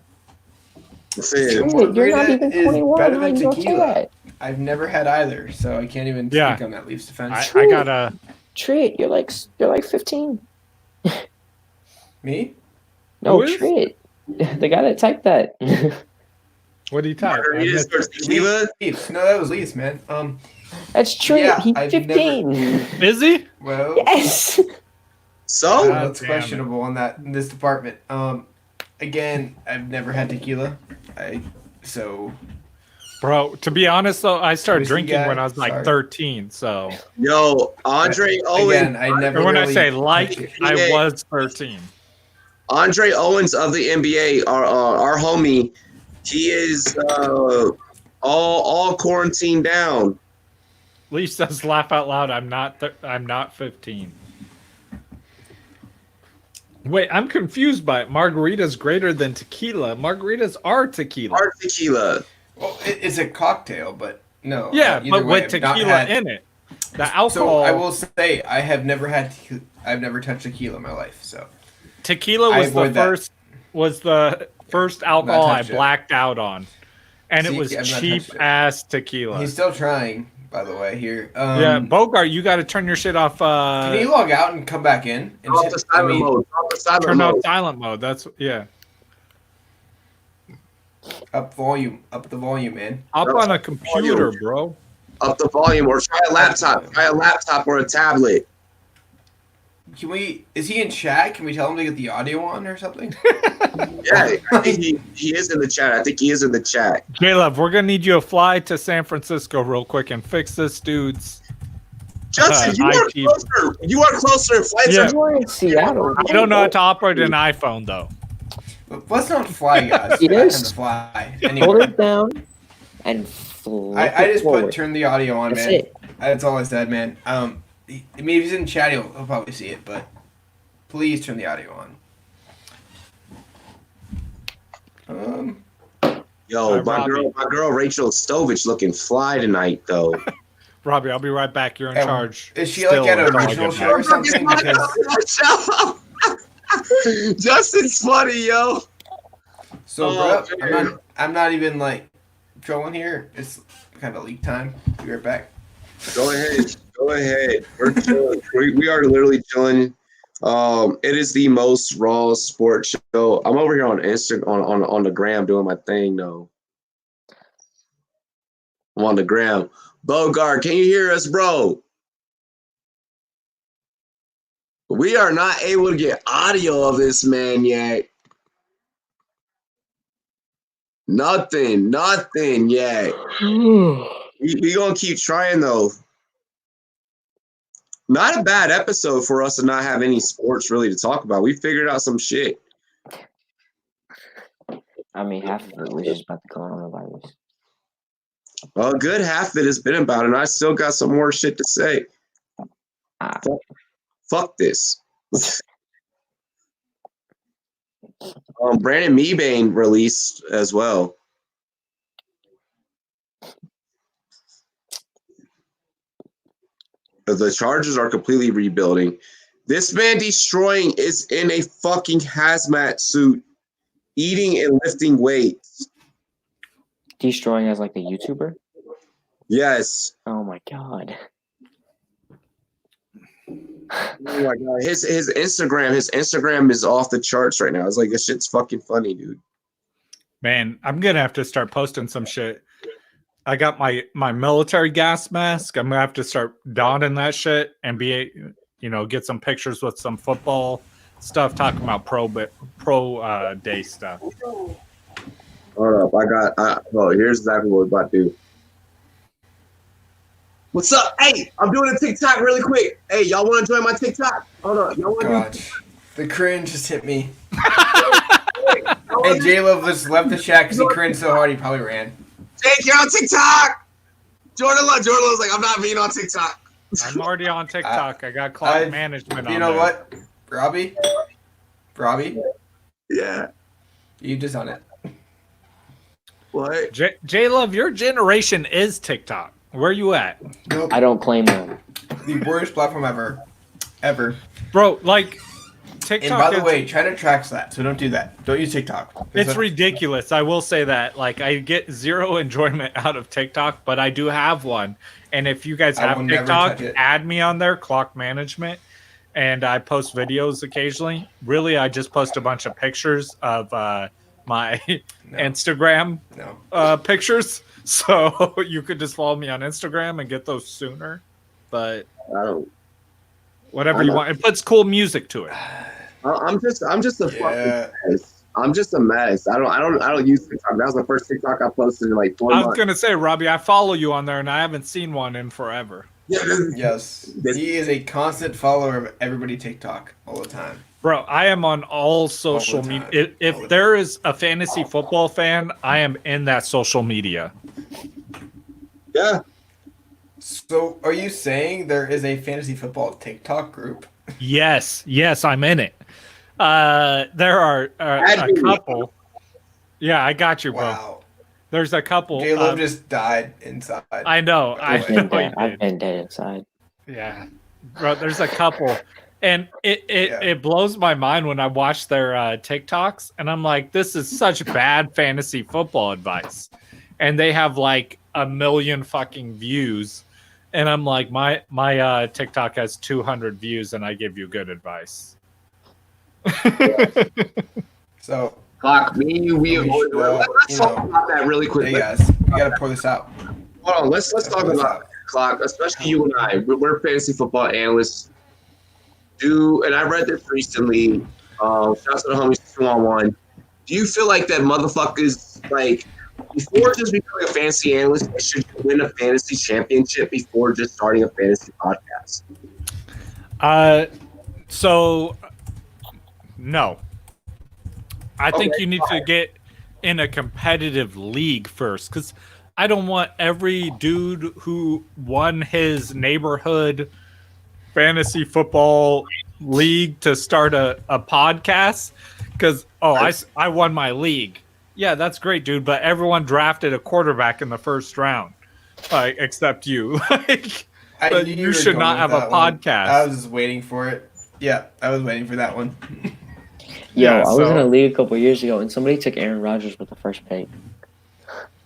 Speaker 1: That's it.
Speaker 5: Shit, you're not even
Speaker 3: Is
Speaker 5: 21.
Speaker 3: better
Speaker 5: How
Speaker 3: than
Speaker 5: you don't say
Speaker 3: tequila.
Speaker 5: that?
Speaker 3: I've never had either, so I can't even
Speaker 2: Yeah.
Speaker 3: speak on that Leafs defense.
Speaker 2: I gotta.
Speaker 5: Treat, you're like 15.
Speaker 3: Me?
Speaker 5: No,
Speaker 2: Who is?
Speaker 5: Treat. The guy that typed that.
Speaker 2: What do you type?
Speaker 1: Margaritas or tequila?
Speaker 3: Leafs. No, that was Leafs, man.
Speaker 5: That's Treat.
Speaker 3: Yeah,
Speaker 5: He's
Speaker 3: I've
Speaker 5: 15.
Speaker 2: Is he?
Speaker 3: Well,
Speaker 5: Yes.
Speaker 1: So?
Speaker 2: God
Speaker 3: that's
Speaker 2: damn it.
Speaker 3: questionable in this department. Again, I've never had tequila. So
Speaker 2: Bro, to be honest, though, I started
Speaker 3: Whiskey
Speaker 2: drinking
Speaker 3: guy?
Speaker 2: when I was like
Speaker 3: Sorry.
Speaker 2: 13. So
Speaker 1: Yo, Andre Owens.
Speaker 3: again, I never.
Speaker 2: and when
Speaker 3: really
Speaker 2: I say
Speaker 3: touched
Speaker 2: like,
Speaker 3: it.
Speaker 2: I
Speaker 1: Yeah.
Speaker 2: was 13.
Speaker 1: Andre Owens of the NBA, our homie, he is all quarantined down.
Speaker 2: Lee says, "Laugh out loud." I'm not 15. Wait, I'm confused by it. Margarita's greater than tequila. Margaritas are tequila.
Speaker 1: Our tequila.
Speaker 3: Well, it's a cocktail, but no.
Speaker 2: Yeah,
Speaker 3: either
Speaker 2: but
Speaker 3: way,
Speaker 2: with
Speaker 3: I've not
Speaker 2: tequila
Speaker 3: had-
Speaker 2: in it. The
Speaker 3: So
Speaker 2: alcohol.
Speaker 3: I will say I have never had. I've never touched tequila in my life. So
Speaker 2: Tequila
Speaker 3: I
Speaker 2: was
Speaker 3: avoid that.
Speaker 2: was the first alcohol I
Speaker 3: touched it.
Speaker 2: blacked out on, and
Speaker 3: See,
Speaker 2: it was
Speaker 3: I've not
Speaker 2: cheap
Speaker 3: touched it.
Speaker 2: ass tequila.
Speaker 3: he's still trying, by the way. Here,
Speaker 2: Yeah, Bogart, you got to turn your shit off.
Speaker 3: can you log out and come back in? And
Speaker 1: Off the silent mode. Off the silent
Speaker 2: Turn off
Speaker 1: mode.
Speaker 2: silent mode. That's yeah.
Speaker 3: up the volume, man.
Speaker 2: Up on a computer, bro.
Speaker 1: Up the volume, or try a laptop. Try a laptop or a tablet.
Speaker 3: Can we? Is he in chat? Can we tell him to get the audio on or something?
Speaker 1: Yeah, I think he is in the chat. I think he is in the chat.
Speaker 2: J-Love, we're gonna need you to fly to San Francisco real quick and fix this dude's.
Speaker 1: Justin, you are
Speaker 2: IT.
Speaker 1: closer. You are closer. Flights
Speaker 2: Yeah.
Speaker 1: are
Speaker 5: You're in Seattle.
Speaker 2: I don't know how to operate an iPhone though.
Speaker 3: Let's not fly, guys.
Speaker 5: It
Speaker 3: I
Speaker 5: is.
Speaker 3: have to fly.
Speaker 5: Hold
Speaker 3: Anyway,
Speaker 5: it down and flip
Speaker 3: I
Speaker 5: it
Speaker 3: just
Speaker 5: forward.
Speaker 3: turn the audio on,
Speaker 5: That's
Speaker 3: man.
Speaker 5: it.
Speaker 3: That's all I said, man. I mean, if he's in chat, he'll probably see it, but please turn the audio on.
Speaker 1: Yo, my
Speaker 2: Robbie.
Speaker 1: girl Rachel Stovich looking fly tonight though.
Speaker 2: Robbie, I'll be right back. You're in
Speaker 3: Hey,
Speaker 2: charge.
Speaker 3: Is she
Speaker 2: Still
Speaker 3: like at an
Speaker 2: until I
Speaker 3: original
Speaker 2: get
Speaker 3: show or
Speaker 2: back.
Speaker 3: something? Because
Speaker 1: Justin's funny, yo.
Speaker 3: so,
Speaker 1: Oh,
Speaker 3: bro,
Speaker 1: man.
Speaker 3: I'm not even like trolling here. It's kind of leak time. Be right back.
Speaker 1: Go ahead. We're chilling. We are literally chilling. It is the most raw sports show. I'm over here on Instagram on the gram doing my thing though. I'm on the gram. Bogart, can you hear us, bro? We are not able to get audio of this man yet. Nothing yet. We gonna keep trying though. Not a bad episode for us to not have any sports really to talk about. We figured out some shit.
Speaker 5: I mean, half of it was just about the coronavirus.
Speaker 1: Well, a good half of it has been about it, and I still got some more shit to say.
Speaker 5: Ah.
Speaker 1: Fuck this. Brandon Mebane released as well. The Chargers are completely rebuilding. This man destroying is in a fucking hazmat suit, eating and lifting weights.
Speaker 5: Destroying as like a YouTuber?
Speaker 1: Yes.
Speaker 5: Oh my god.
Speaker 1: Oh my god. His Instagram is off the charts right now. It's like, this shit's fucking funny, dude.
Speaker 2: Man, I'm gonna have to start posting some shit. I got my military gas mask. I'm gonna have to start donning that shit and get some pictures with some football stuff, talking about pro day stuff.
Speaker 1: Hold up, here's exactly what we're about to do. What's up? Hey, I'm doing a TikTok really quick. Hey, y'all want to join my TikTok? Hold on, y'all want to?
Speaker 3: Gosh, the cringe just hit me. Hey, J-Love just left the chat because he cringed so hard he probably ran.
Speaker 1: Jake, you're on TikTok. Jordan was like, I'm not being on TikTok.
Speaker 2: I'm already on TikTok. I got cloud management on.
Speaker 3: You know
Speaker 2: there.
Speaker 3: what, Robbie?
Speaker 1: Yeah.
Speaker 3: You just on it.
Speaker 1: What?
Speaker 2: J-Love, your generation is TikTok. Where you at?
Speaker 3: Nope.
Speaker 5: I don't claim them.
Speaker 3: The worst platform ever.
Speaker 2: Bro, like TikTok.
Speaker 3: And by the way, China tracks that, so don't do that. Don't use TikTok.
Speaker 2: It's ridiculous. I will say that. Like, I get zero enjoyment out of TikTok, but I do have one. And if you guys have TikTok, add me on there, clock management. And I post videos occasionally. Really, I just post a bunch of pictures of my Instagram pictures. So you could just follow me on Instagram and get those sooner. But
Speaker 1: I don't.
Speaker 2: Whatever you want. It puts cool music to it.
Speaker 1: I'm just a fucking mess. I'm just a mess. I don't use TikTok. That was the first TikTok I posted in like 4 months.
Speaker 2: I was gonna say, Robbie, I follow you on there, and I haven't seen one in forever.
Speaker 3: Yes, he is a constant follower of everybody TikTok all the time.
Speaker 2: Bro, I am on all social media. If there is a fantasy football fan, I am in that social media.
Speaker 1: Yeah.
Speaker 3: So, are you saying there is a fantasy football TikTok group?
Speaker 2: Yes, I'm in it. There are a couple. Yeah, I got you, bro.
Speaker 3: Wow.
Speaker 2: There's a couple.
Speaker 3: J-Lo just died inside.
Speaker 2: I know. I've
Speaker 5: been dead inside.
Speaker 2: Yeah, bro. There's a couple, and it blows my mind when I watch their TikToks, and I'm like, this is such bad fantasy football advice, and they have like 1 million fucking views, and I'm like, my TikTok has 200 views, and I give you good advice.
Speaker 3: So.
Speaker 1: Clock, me and you, let's talk about that really quick.
Speaker 3: Hey guys, we gotta pour this out.
Speaker 1: Hold on, let's talk about Clock, especially you and I. We're fantasy football analysts. And I read this recently. Shouts to the homies 2-on-1. Do you feel like that motherfuckers, like, before just becoming a fantasy analyst, they should win a fantasy championship before just starting a fantasy podcast?
Speaker 2: So, no. I think you need to get in a competitive league first, because I don't want every dude who won his neighborhood fantasy football league to start a podcast. Because, I won my league. Yeah, that's great, dude. But everyone drafted a quarterback in the first round, except you. But you should not have a podcast.
Speaker 3: I was just waiting for it. Yeah, I was waiting for that one.
Speaker 5: I was in a league a couple years ago, and somebody took Aaron Rodgers with the first pick.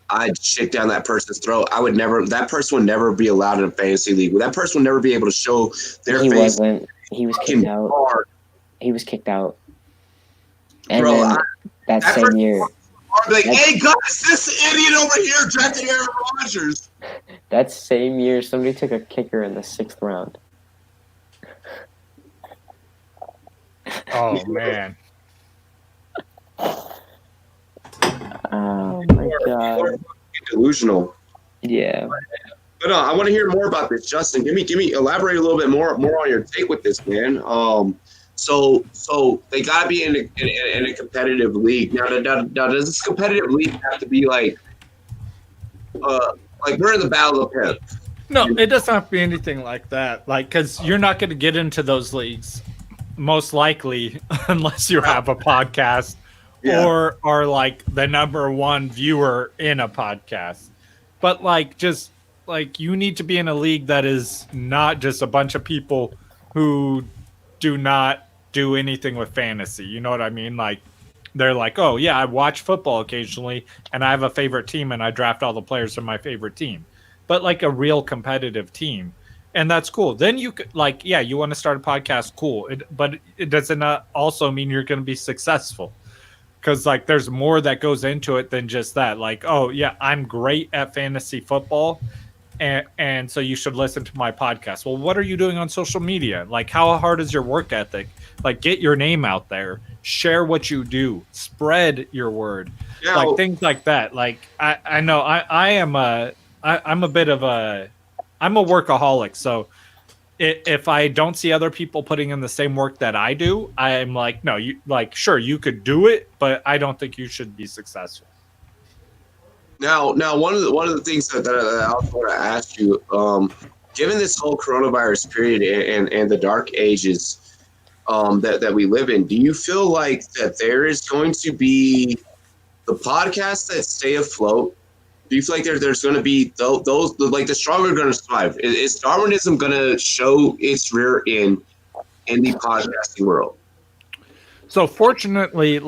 Speaker 1: I'd shake down that person's throat. That person would never be allowed in a fantasy league. That person would never be able to show their face.
Speaker 5: He wasn't. He was kicked out. He was kicked out. And then that same year.
Speaker 1: I'd be like, hey guys, this idiot over here drafted Aaron Rodgers.
Speaker 5: That same year, somebody took a kicker in the 6th round.
Speaker 2: Oh, man.
Speaker 5: Oh, my God.
Speaker 1: Delusional.
Speaker 5: Yeah.
Speaker 1: But I want to hear more about this, Justin. Elaborate a little bit more on your take with this, man. So they gotta be in a competitive league. Now, does this competitive league have to be like we're in the Battle of Pep?
Speaker 2: No, it doesn't have to be anything like that. Like, because you're not going to get into those leagues, most likely, unless you have a podcast or are like the #1 viewer in a podcast. But you need to be in a league that is not just a bunch of people who do not do anything with fantasy. You know what I mean? Like, they're like, oh yeah, I watch football occasionally and I have a favorite team and I draft all the players from my favorite team. But like a real competitive team. And that's cool. Then you could you want to start a podcast, cool. But it doesn't also mean you're going to be successful. Because there's more that goes into it than just that. Like, oh yeah, I'm great at fantasy football. And so you should listen to my podcast. Well, what are you doing on social media? Like, how hard is your work ethic? Like, get your name out there, share what you do, spread your word, things like that. Like, I know I'm a workaholic. So if I don't see other people putting in the same work that I do, I'm like, no, sure, you could do it, but I don't think you should be successful.
Speaker 1: Now, one of the things that I also want to ask you, given this whole coronavirus period and the dark ages that we live in, do you feel like that there is going to be the podcasts that stay afloat? Do you feel like there's going to be those the stronger are going to survive? Is Darwinism going to show its rear end in the podcasting world?
Speaker 2: So fortunately,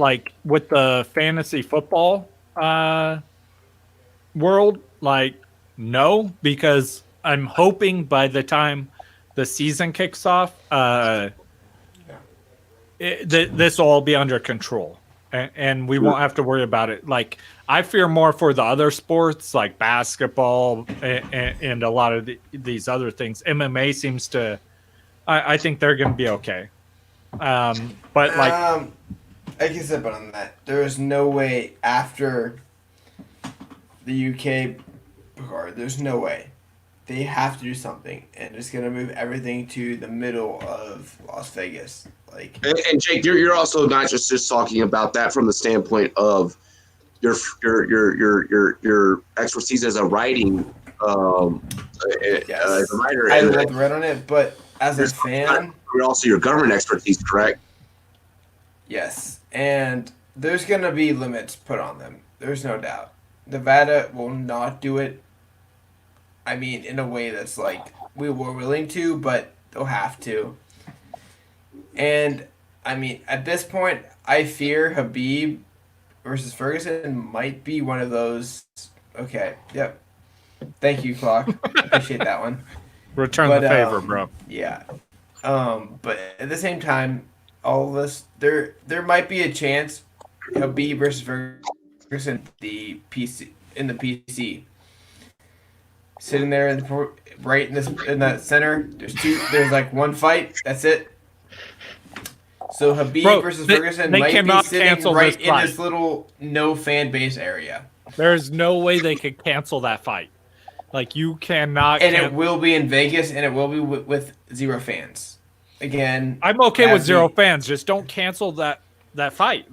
Speaker 2: with the fantasy football world, no, because I'm hoping by the time the season kicks off, this will all be under control, and we won't have to worry about it. I fear more for the other sports like basketball and a lot of these other things. MMA seems to, I think they're going to be okay. I can
Speaker 3: step on that. There is no way after the UK card. There's no way. They have to do something, and it's gonna move everything to the middle of Las Vegas.
Speaker 1: And Jake, you're also not just talking about that from the standpoint of your expertise as a writing as a writer.
Speaker 3: I love to write on it, but as a fan,
Speaker 1: also your government expertise, correct?
Speaker 3: Yes, and there's gonna be limits put on them. There's no doubt. Nevada will not do it. I mean, in a way that's we were willing to, but they'll have to. And, I mean, at this point, I fear Habib versus Ferguson might be one of those. Okay, yep. Thank you, Clock. Appreciate that one.
Speaker 2: Return the favor, bro.
Speaker 3: Yeah. But at the same time, all of this, there might be a chance Habib versus Ferguson in the PC. Sitting there in that center, there's one fight, that's it. So Habib versus Ferguson might be sitting right in this little no fan base area.
Speaker 2: There's no way they could cancel that fight. You cannot.
Speaker 3: And it will be in Vegas, and it will be with 0 fans. Again,
Speaker 2: I'm okay with 0 fans. Just don't cancel that fight.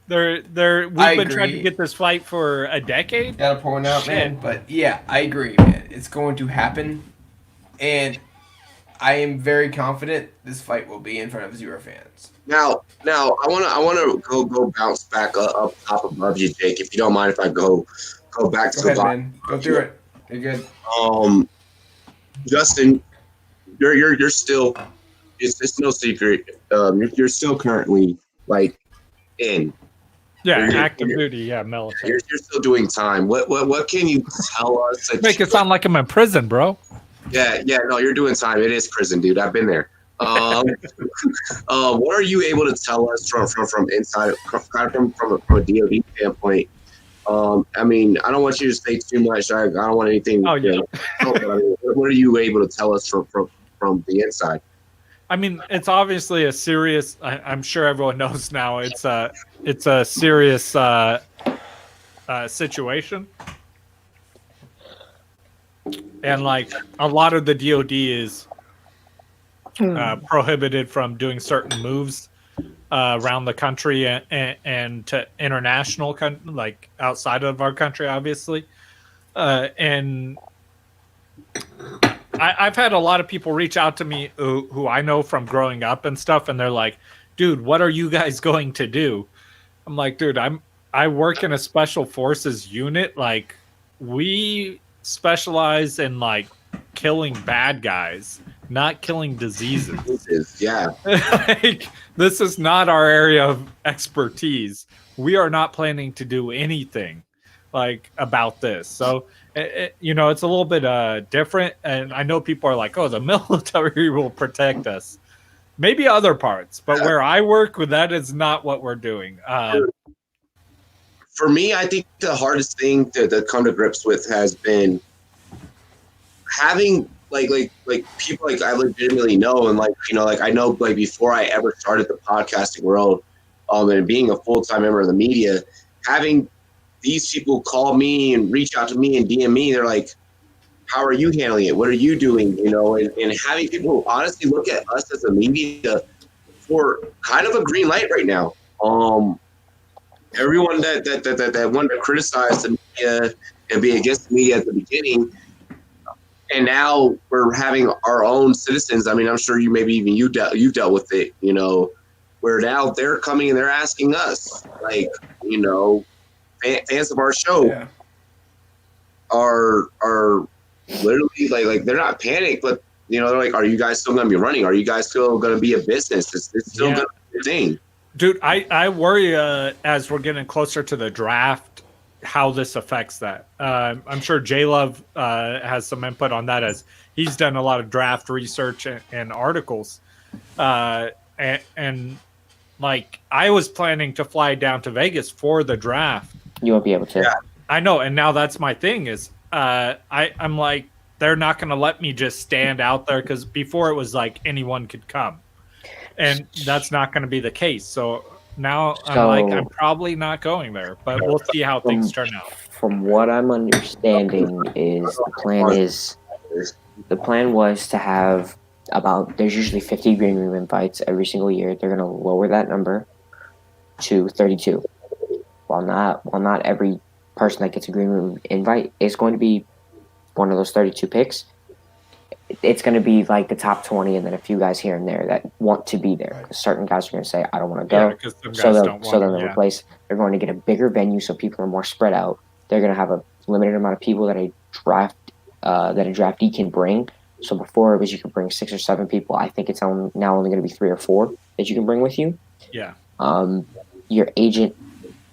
Speaker 2: We've been trying to
Speaker 3: agree.
Speaker 2: get this fight for a decade.
Speaker 3: Gotta point out,
Speaker 2: Shit.
Speaker 3: man. But yeah, I agree, man. It's going to happen, and I am very confident this fight will be in front of zero fans.
Speaker 1: Now, I wanna go bounce back up top above you, Jake. If you don't mind, if I go back
Speaker 3: Go
Speaker 1: to
Speaker 3: ahead,
Speaker 1: the
Speaker 3: man. Go through it. You're good.
Speaker 1: Justin, you're still. It's no secret. You're still currently like in.
Speaker 2: Yeah,
Speaker 1: You're-
Speaker 2: active
Speaker 1: you're-
Speaker 2: duty. Yeah, military.
Speaker 1: You're still doing time. What can you tell us?
Speaker 2: Make it sound like I'm in prison, bro.
Speaker 1: Yeah, no, you're doing time. It is prison, dude. I've been there. What are you able to tell us from inside, kind of from a DoD standpoint? I mean, I don't want you to say too much. I don't want anything.
Speaker 2: Oh, yeah.
Speaker 1: But I mean, what are you able to tell us from the inside?
Speaker 2: I mean, it's obviously a serious. I'm sure everyone knows now. It's a serious situation, and like a lot of the DoD is prohibited from doing certain moves around the country and to international, like outside of our country, obviously, and. I've had a lot of people reach out to me who I know from growing up and stuff, and they're like, "Dude, what are you guys going to do?" I'm like, "Dude, I work in a special forces unit. Like, we specialize in like killing bad guys, not killing diseases.
Speaker 1: Yeah.
Speaker 2: Like, this is not our area of expertise. We are not planning to do anything like about this." So. You know, it's a little bit different, and I know people are like, "Oh, the military will protect us." Maybe other parts, but where I work, that is not what we're doing.
Speaker 1: For me, I think the hardest thing to come to grips with has been having like people like I legitimately know, and like like I know like before I ever started the podcasting world, and being a full-time member of the media, having these people call me and reach out to me and DM me. They're like, "How are you handling it? What are you doing?" And having people honestly look at us as a media for kind of a green light right now. Everyone that wanted to criticize the media and be against the media at the beginning, and now we're having our own citizens. I mean, I'm sure you maybe even you dealt with it. Where now they're coming and they're asking us, like, fans of our show are literally like they're not panicked, but they're like, "Are you guys still going to be running? Are you guys still going to be a business? It's still going to be a thing."
Speaker 2: Dude, I worry as we're getting closer to the draft how this affects that. I'm sure J Love has some input on that, as he's done a lot of draft research and articles, and like I was planning to fly down to Vegas for the draft.
Speaker 5: You won't be able to.
Speaker 1: Yeah.
Speaker 2: I know, and now that's my thing is I'm like, they're not going to let me just stand out there, because before it was like anyone could come, and that's not going to be the case. So now I'm probably not going there, but we'll see how things turn out.
Speaker 5: From what I'm understanding is the plan was to have there's usually 50 green room invites every single year. They're going to lower that number to 32. While not every person that gets a green room invite is going to be one of those 32 picks, it's going to be like the top 20 and then a few guys here and there that want to be there. Because certain guys are going to say, "I don't want to go." So then they'll replace. They're going to get a bigger venue so people are more spread out. They're going to have a limited amount of people that a draftee can bring. So before it was you could bring 6 or 7 people. I think it's now only going to be 3 or 4 that you can bring with you.
Speaker 2: Yeah.
Speaker 5: Your agent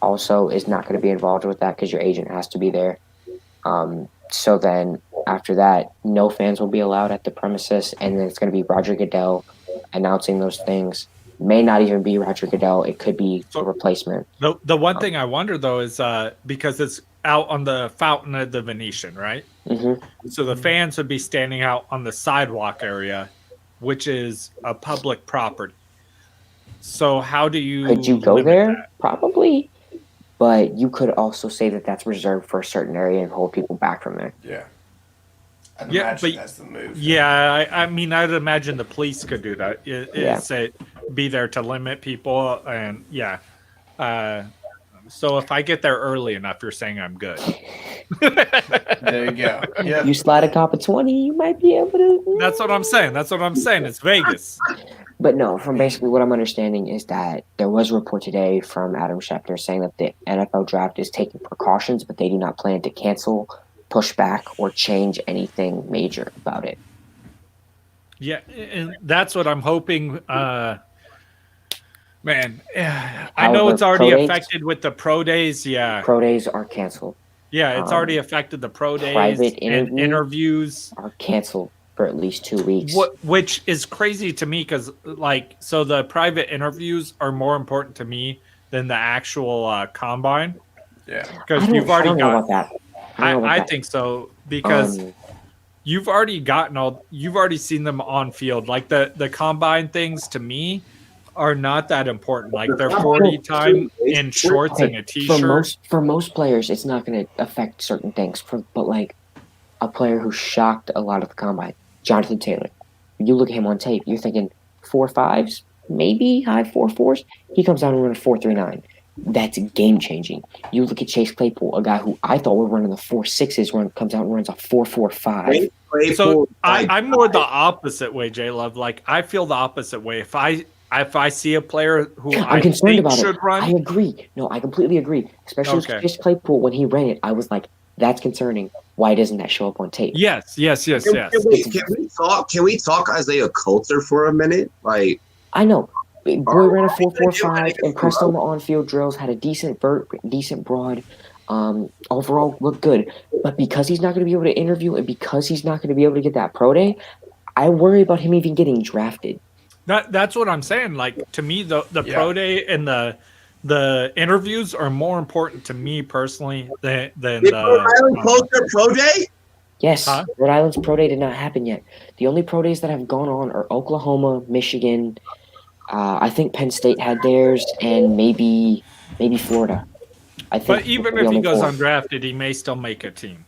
Speaker 5: also is not going to be involved with that because your agent has to be there. So then after that, no fans will be allowed at the premises, and then it's going to be Roger Goodell announcing those things. May not even be Roger Goodell. It could be a replacement.
Speaker 2: The one thing I wonder, though, is because it's out on the fountain of the Venetian, right?
Speaker 5: Mm-hmm.
Speaker 2: So the fans would be standing out on the sidewalk area, which is a public property. So how do you...
Speaker 5: Could you go there?
Speaker 2: That?
Speaker 5: Probably. But you could also say that that's reserved for a certain area and hold people back from there.
Speaker 3: Yeah. I'd imagine that's the move.
Speaker 2: Yeah, I mean, I'd imagine the police could do that. Say, be there to limit people, and So if I get there early enough, you're saying I'm good.
Speaker 3: There you go. Yeah.
Speaker 5: You slide a cop of 20, you might be able to.
Speaker 2: That's what I'm saying. That's what I'm saying. It's Vegas.
Speaker 5: But no, from basically what I'm understanding is that there was a report today from Adam Schefter saying that the NFL draft is taking precautions, but they do not plan to cancel, push back, or change anything major about it.
Speaker 2: Yeah, and that's what I'm hoping. Man, I know it's already affected with the pro days. Yeah,
Speaker 5: Pro days are canceled.
Speaker 2: yeah, it's already affected the pro days
Speaker 5: Private
Speaker 2: and interviews.
Speaker 5: are canceled for at least 2 weeks.
Speaker 2: Which is crazy to me because, like, so the private interviews are more important to me than the actual combine.
Speaker 3: Yeah,
Speaker 2: because you've already got
Speaker 5: that.
Speaker 2: I think so because you've already seen them on field. Like the combine things to me are not that important. Like their 40 time in shorts and a t-shirt.
Speaker 5: For most players, it's not going to affect certain things. But like a player who shocked a lot of the combine, Jonathan Taylor. When you look at him on tape, you're thinking 4.5s, maybe high 4.4s. He comes out and runs a 4.39. That's game changing. You look at Chase Claypool, a guy who I thought was running the 4.6s, comes out and runs a 4.45.
Speaker 2: So I'm more the opposite way, J Love. Like I feel the opposite way. If I see a player who
Speaker 5: I'm concerned about
Speaker 2: should run,
Speaker 5: I agree. No, I completely agree. Especially with Chase Claypool, when he ran it, I was like, that's concerning. Why doesn't that show up on tape?
Speaker 2: Yes.
Speaker 1: Can we talk Isaiah Coulter for a minute? Like,
Speaker 5: I know. Boy ran a 4.45, impressed on the on-field drills, had a decent broad, overall looked good. But because he's not going to be able to interview and because he's not going to be able to get that pro day, I worry about him even getting drafted.
Speaker 2: That's what I'm saying. Like to me, the pro day and the interviews are more important to me personally than
Speaker 1: Rhode Island Coulter pro day.
Speaker 5: Yes, Rhode Island's pro day did not happen yet. The only pro days that have gone on are Oklahoma, Michigan. I think Penn State had theirs, and maybe Florida. I think.
Speaker 2: But even if he goes undrafted, he may still make a team.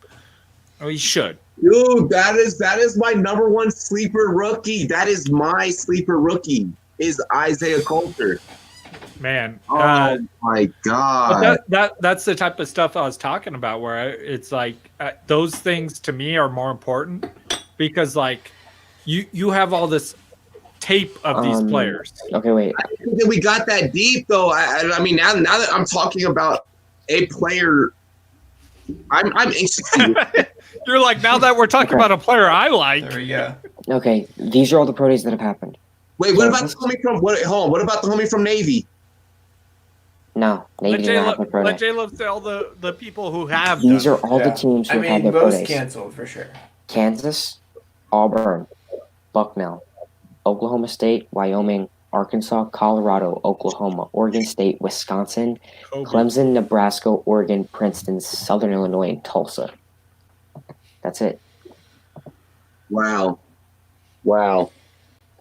Speaker 2: Oh, he should.
Speaker 1: Dude, that is my number one sleeper rookie. That is my sleeper rookie. Is Isaiah Coulter.
Speaker 2: Man,
Speaker 1: oh my god,
Speaker 2: that's the type of stuff I was talking about. Where it's like those things to me are more important because like you have all this tape of these players.
Speaker 5: Okay, wait.
Speaker 1: I think that we got that deep though. I mean, now that I'm talking about a player, I'm interested.
Speaker 2: You're like, now that we're talking about a player I like.
Speaker 3: There we go.
Speaker 5: Okay, these are all the pro days that have happened.
Speaker 1: Wait, what about the homie from what about the homie from Navy?
Speaker 5: No, Navy did not have a pro day.
Speaker 2: Let J-Love tell the people who have.
Speaker 5: These are all the teams who have had their pro days.
Speaker 3: Canceled for sure.
Speaker 5: Kansas, Auburn, Bucknell, Oklahoma State, Wyoming, Arkansas, Colorado, Oklahoma, Oregon State, Wisconsin, Clemson, Nebraska, Oregon, Princeton, Southern Illinois, and Tulsa. That's it.
Speaker 1: Wow.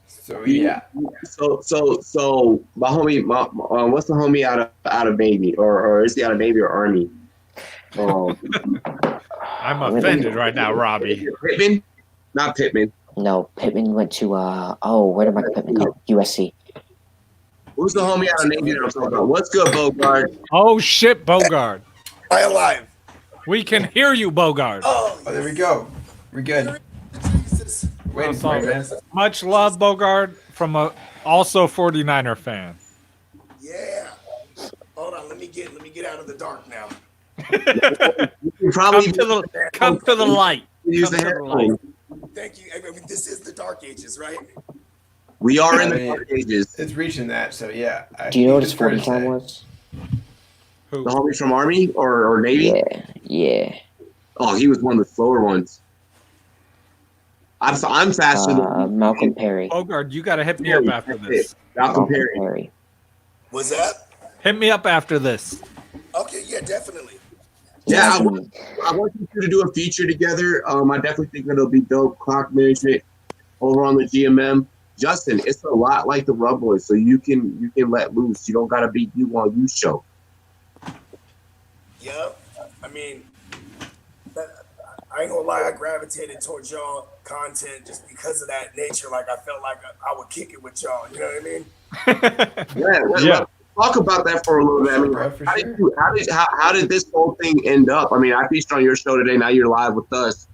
Speaker 3: So yeah.
Speaker 1: So my homie, what's the homie out of Navy or is he out of Navy or Army?
Speaker 2: I'm offended right now, Robbie.
Speaker 1: Pittman, not Pittman.
Speaker 5: No, Pittman went to where did Michael Pittman go? USC.
Speaker 1: Who's the homie out of Navy that I'm talking about? What's good, Bogard?
Speaker 2: Oh shit, Bogard.
Speaker 6: I alive.
Speaker 2: We can hear you, Bogard.
Speaker 3: Oh, there we go. We're good.
Speaker 6: Jesus.
Speaker 3: Waiting for you, man.
Speaker 2: Much love, Bogard, from a also 49er fan.
Speaker 6: Yeah. Hold on, let me get out of the dark now.
Speaker 1: You probably
Speaker 2: come to the light.
Speaker 1: Use the headphone.
Speaker 6: Thank you. I mean, this is the dark ages, right?
Speaker 1: We are in the dark ages.
Speaker 3: It's reaching that, so yeah.
Speaker 5: Do you know what his 40 time was?
Speaker 1: The homie from Army or Navy?
Speaker 5: Yeah.
Speaker 1: Oh, he was one of the slower ones. I'm faster than
Speaker 5: Malcolm Perry.
Speaker 2: Bogard, you got to hit me up after this.
Speaker 1: Malcolm Perry.
Speaker 6: What's that?
Speaker 2: Hit me up after this.
Speaker 6: Okay, yeah, definitely.
Speaker 1: Yeah, I want you two to do a feature together. I definitely think it'll be dope. Clock management over on the GMM. Justin, it's a lot like the Rumboyz, so you can let loose. You don't gotta be you on you show.
Speaker 6: Yeah, I mean, I ain't gonna lie, I gravitated towards y'all content just because of that nature. Like I felt like I would kick it with y'all. You know what I mean?
Speaker 1: Yeah. talk about that for a little bit. I mean,
Speaker 3: Bro, for
Speaker 1: how
Speaker 3: sure.
Speaker 1: how did this whole thing end up? I mean, I featured on your show today. Now you're live with us.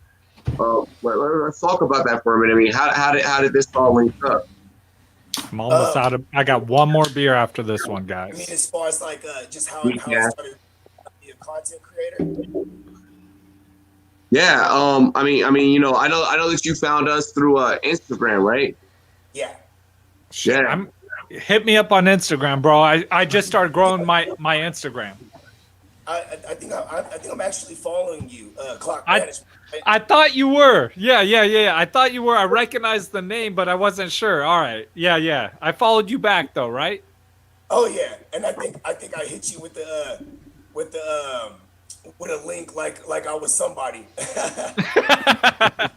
Speaker 1: Let's talk about that for a minute. I mean, how did this all link up?
Speaker 2: I'm almost out of. I got one more beer after this one,
Speaker 6: I mean,
Speaker 2: guys.
Speaker 6: as far as like just how it started to be a content creator.
Speaker 1: Yeah. I mean, you know, I know that you found us through Instagram, right?
Speaker 6: Yeah.
Speaker 1: Yeah.
Speaker 2: Hit me up on Instagram, bro. I just started growing my Instagram.
Speaker 6: I think I'm actually following you, Clock Management. Right?
Speaker 2: I thought you were. Yeah. I thought you were. I recognized the name, but I wasn't sure. All right. Yeah. I followed you back though, right?
Speaker 6: Oh yeah, and I think I hit you with the with a link like I was somebody. I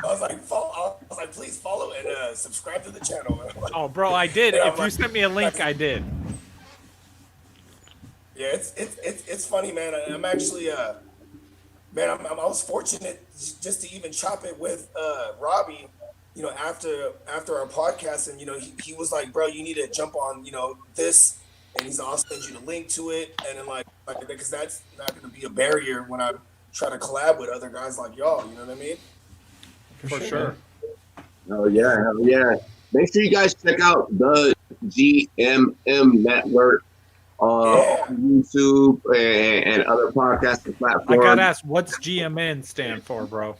Speaker 6: was like, please follow and subscribe to the channel.
Speaker 2: Oh, bro, I did.
Speaker 6: And
Speaker 2: If you sent me a link, I did.
Speaker 6: Yeah, it's funny, man. I'm actually man, I was fortunate just to even chop it with Robbie, you know, after our podcast, and you know, he was like, bro, you need to jump on, you know, this, and he's I'll send you the link to it, and then like because that's not going to be a barrier when I try to collab with other guys like y'all. You know what I mean?
Speaker 2: For sure.
Speaker 1: Oh yeah, hell yeah. Make sure you guys check out the GMM Network on YouTube and other podcasting platforms.
Speaker 2: I gotta ask, what's GMN stand for, bro?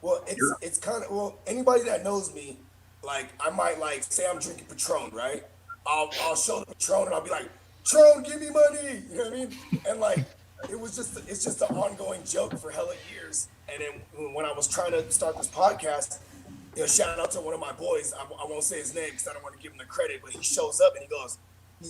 Speaker 6: Well, it's kind of, well, anybody that knows me, like I might like say I'm drinking Patron, right? I'll show the Patron and I'll be like, Patron, give me money. You know what I mean? And like it's just an ongoing joke for hella years. And then when I was trying to start this podcast, you know, shout out to one of my boys. I won't say his name because I don't want to give him the credit, but he shows up and he goes,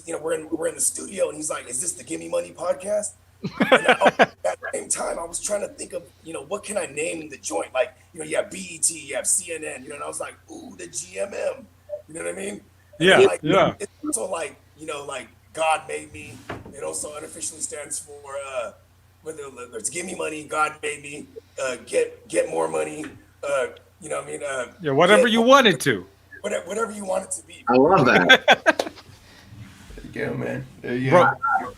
Speaker 6: you know, we're in the studio and he's like, "Is this the Gimme Money podcast?" And at the same time, I was trying to think of, you know, what can I name the joint? Like, you know, you have BET, you have CNN, you know, and I was like, ooh, the GMM. You know what I mean? And
Speaker 2: Yeah,
Speaker 6: like,
Speaker 2: yeah.
Speaker 6: It's also like, you know, like God made me. It also unofficially stands for whether it's Give Me Money, God made me, get more money. You know what I mean?
Speaker 2: Yeah, whatever you wanted to.
Speaker 6: Whatever you want it to be.
Speaker 1: I love that.
Speaker 3: There you go, man. There you
Speaker 2: Bro,
Speaker 3: go.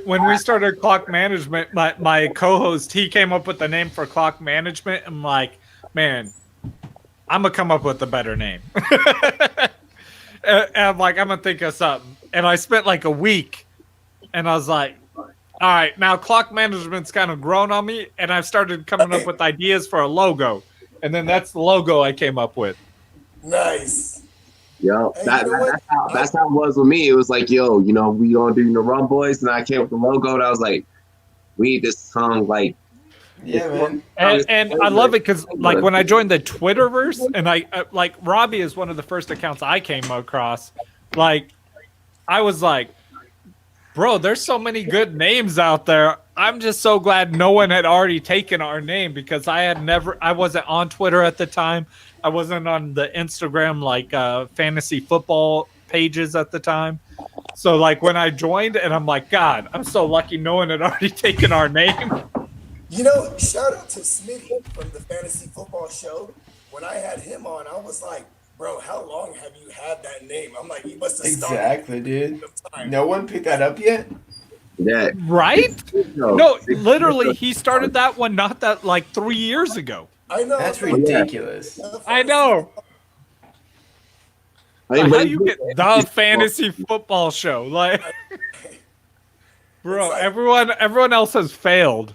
Speaker 2: when we started Clock Management, my co-host, he came up with the name for Clock Management. I'm like, man, I'm gonna come up with a better name. And I'm like, I'm gonna think of something. And I spent like a week, and I was like, all right, now Clock Management's kind of grown on me, and I've started coming up with ideas for a logo. And then that's the logo I came up with.
Speaker 6: Nice.
Speaker 1: Yo,
Speaker 6: Hey,
Speaker 1: that's
Speaker 6: you know
Speaker 1: how it was with me. It was like, yo, you know, we gonna do the Rumboyz, and I came with the logo, and I was like, we need this song, like,
Speaker 3: Yeah, man.
Speaker 2: And I love it because, like, when I joined the Twitterverse, and I like Robbie is one of the first accounts I came across. Like, I was like, bro, there's so many good names out there. I'm just so glad no one had already taken our name because I wasn't on Twitter at the time. I wasn't on the Instagram, like, fantasy football pages at the time. So, like, when I joined, and I'm like, God, I'm so lucky no one had already taken our name.
Speaker 6: You know, shout out to Smitty from the Fantasy Football Show. When I had him on, I was like, bro, how long have you had that name? I'm like, you must have started.
Speaker 3: Exactly, dude. No one picked that up yet?
Speaker 1: that.
Speaker 2: Right? No, literally, he started that one not that, like, 3 years ago.
Speaker 6: I know.
Speaker 3: That's ridiculous.
Speaker 2: I know. How do you get the fantasy football show? Like, bro, everyone else has failed.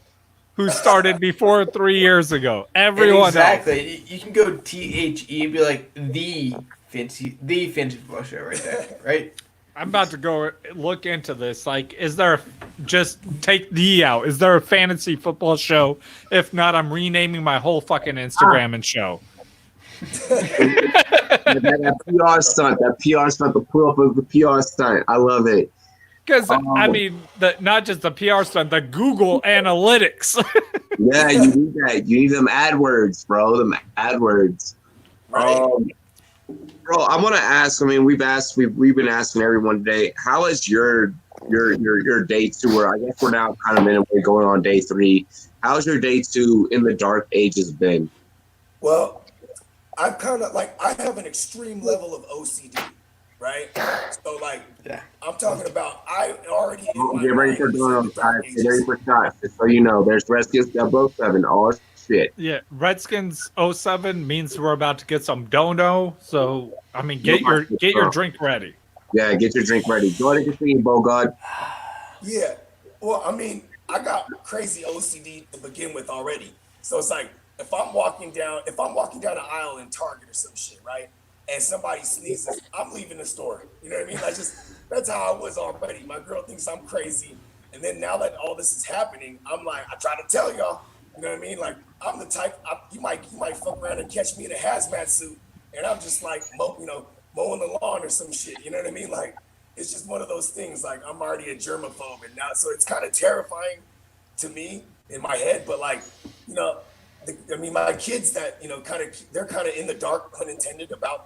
Speaker 2: Who started before 3 years ago? Everyone
Speaker 3: exactly.
Speaker 2: else.
Speaker 3: You can go THE and be like the fantasy football show right there, right?
Speaker 2: I'm about to go look into this. Like, is there just take the out? Is there a fantasy football show? If not, I'm renaming my whole fucking Instagram and show.
Speaker 1: that PR stunt, the pull up of the PR stunt. I love it.
Speaker 2: Because I mean, not just the PR stunt, the Google Analytics.
Speaker 1: Yeah, you need that. You need them AdWords, bro. Them AdWords. Bro, I want to ask. I mean, we've been asking everyone today. How is your day two? Or I guess we're now kind of minimally going on day 3. How's your day 2 in the Dark Ages been?
Speaker 6: Well, I'm kind of like, I have an extreme level of OCD. right? So like,
Speaker 3: Yeah.
Speaker 6: I'm talking about I already in my
Speaker 1: Get ready for
Speaker 6: mind was in the
Speaker 1: donuts, guys.
Speaker 6: dark
Speaker 1: Get ready
Speaker 6: ages.
Speaker 1: for shots. Just so you know, there's Redskins 007. Oh, shit.
Speaker 2: Yeah, Redskins 07 means we're about to get some dono. So I mean, get your drink ready.
Speaker 1: Yeah, get your drink ready. Go ahead and continue, Bogard.
Speaker 6: Yeah. Well, I mean, I got crazy OCD to begin with already. So it's like if I'm walking down an aisle in Target or some shit, right? And somebody sneezes, I'm leaving the store. You know what I mean? Like that's how I was already. My girl thinks I'm crazy. And then now that all this is happening, I'm like, I try to tell y'all, you know what I mean? Like I'm the type you might fuck around and catch me in a hazmat suit, and I'm just like mowing the lawn or some shit. You know what I mean? Like it's just one of those things. Like I'm already a germaphobe, and now so it's kind of terrifying to me in my head. But like, I mean, my kids that they're kind of in the dark, unintended about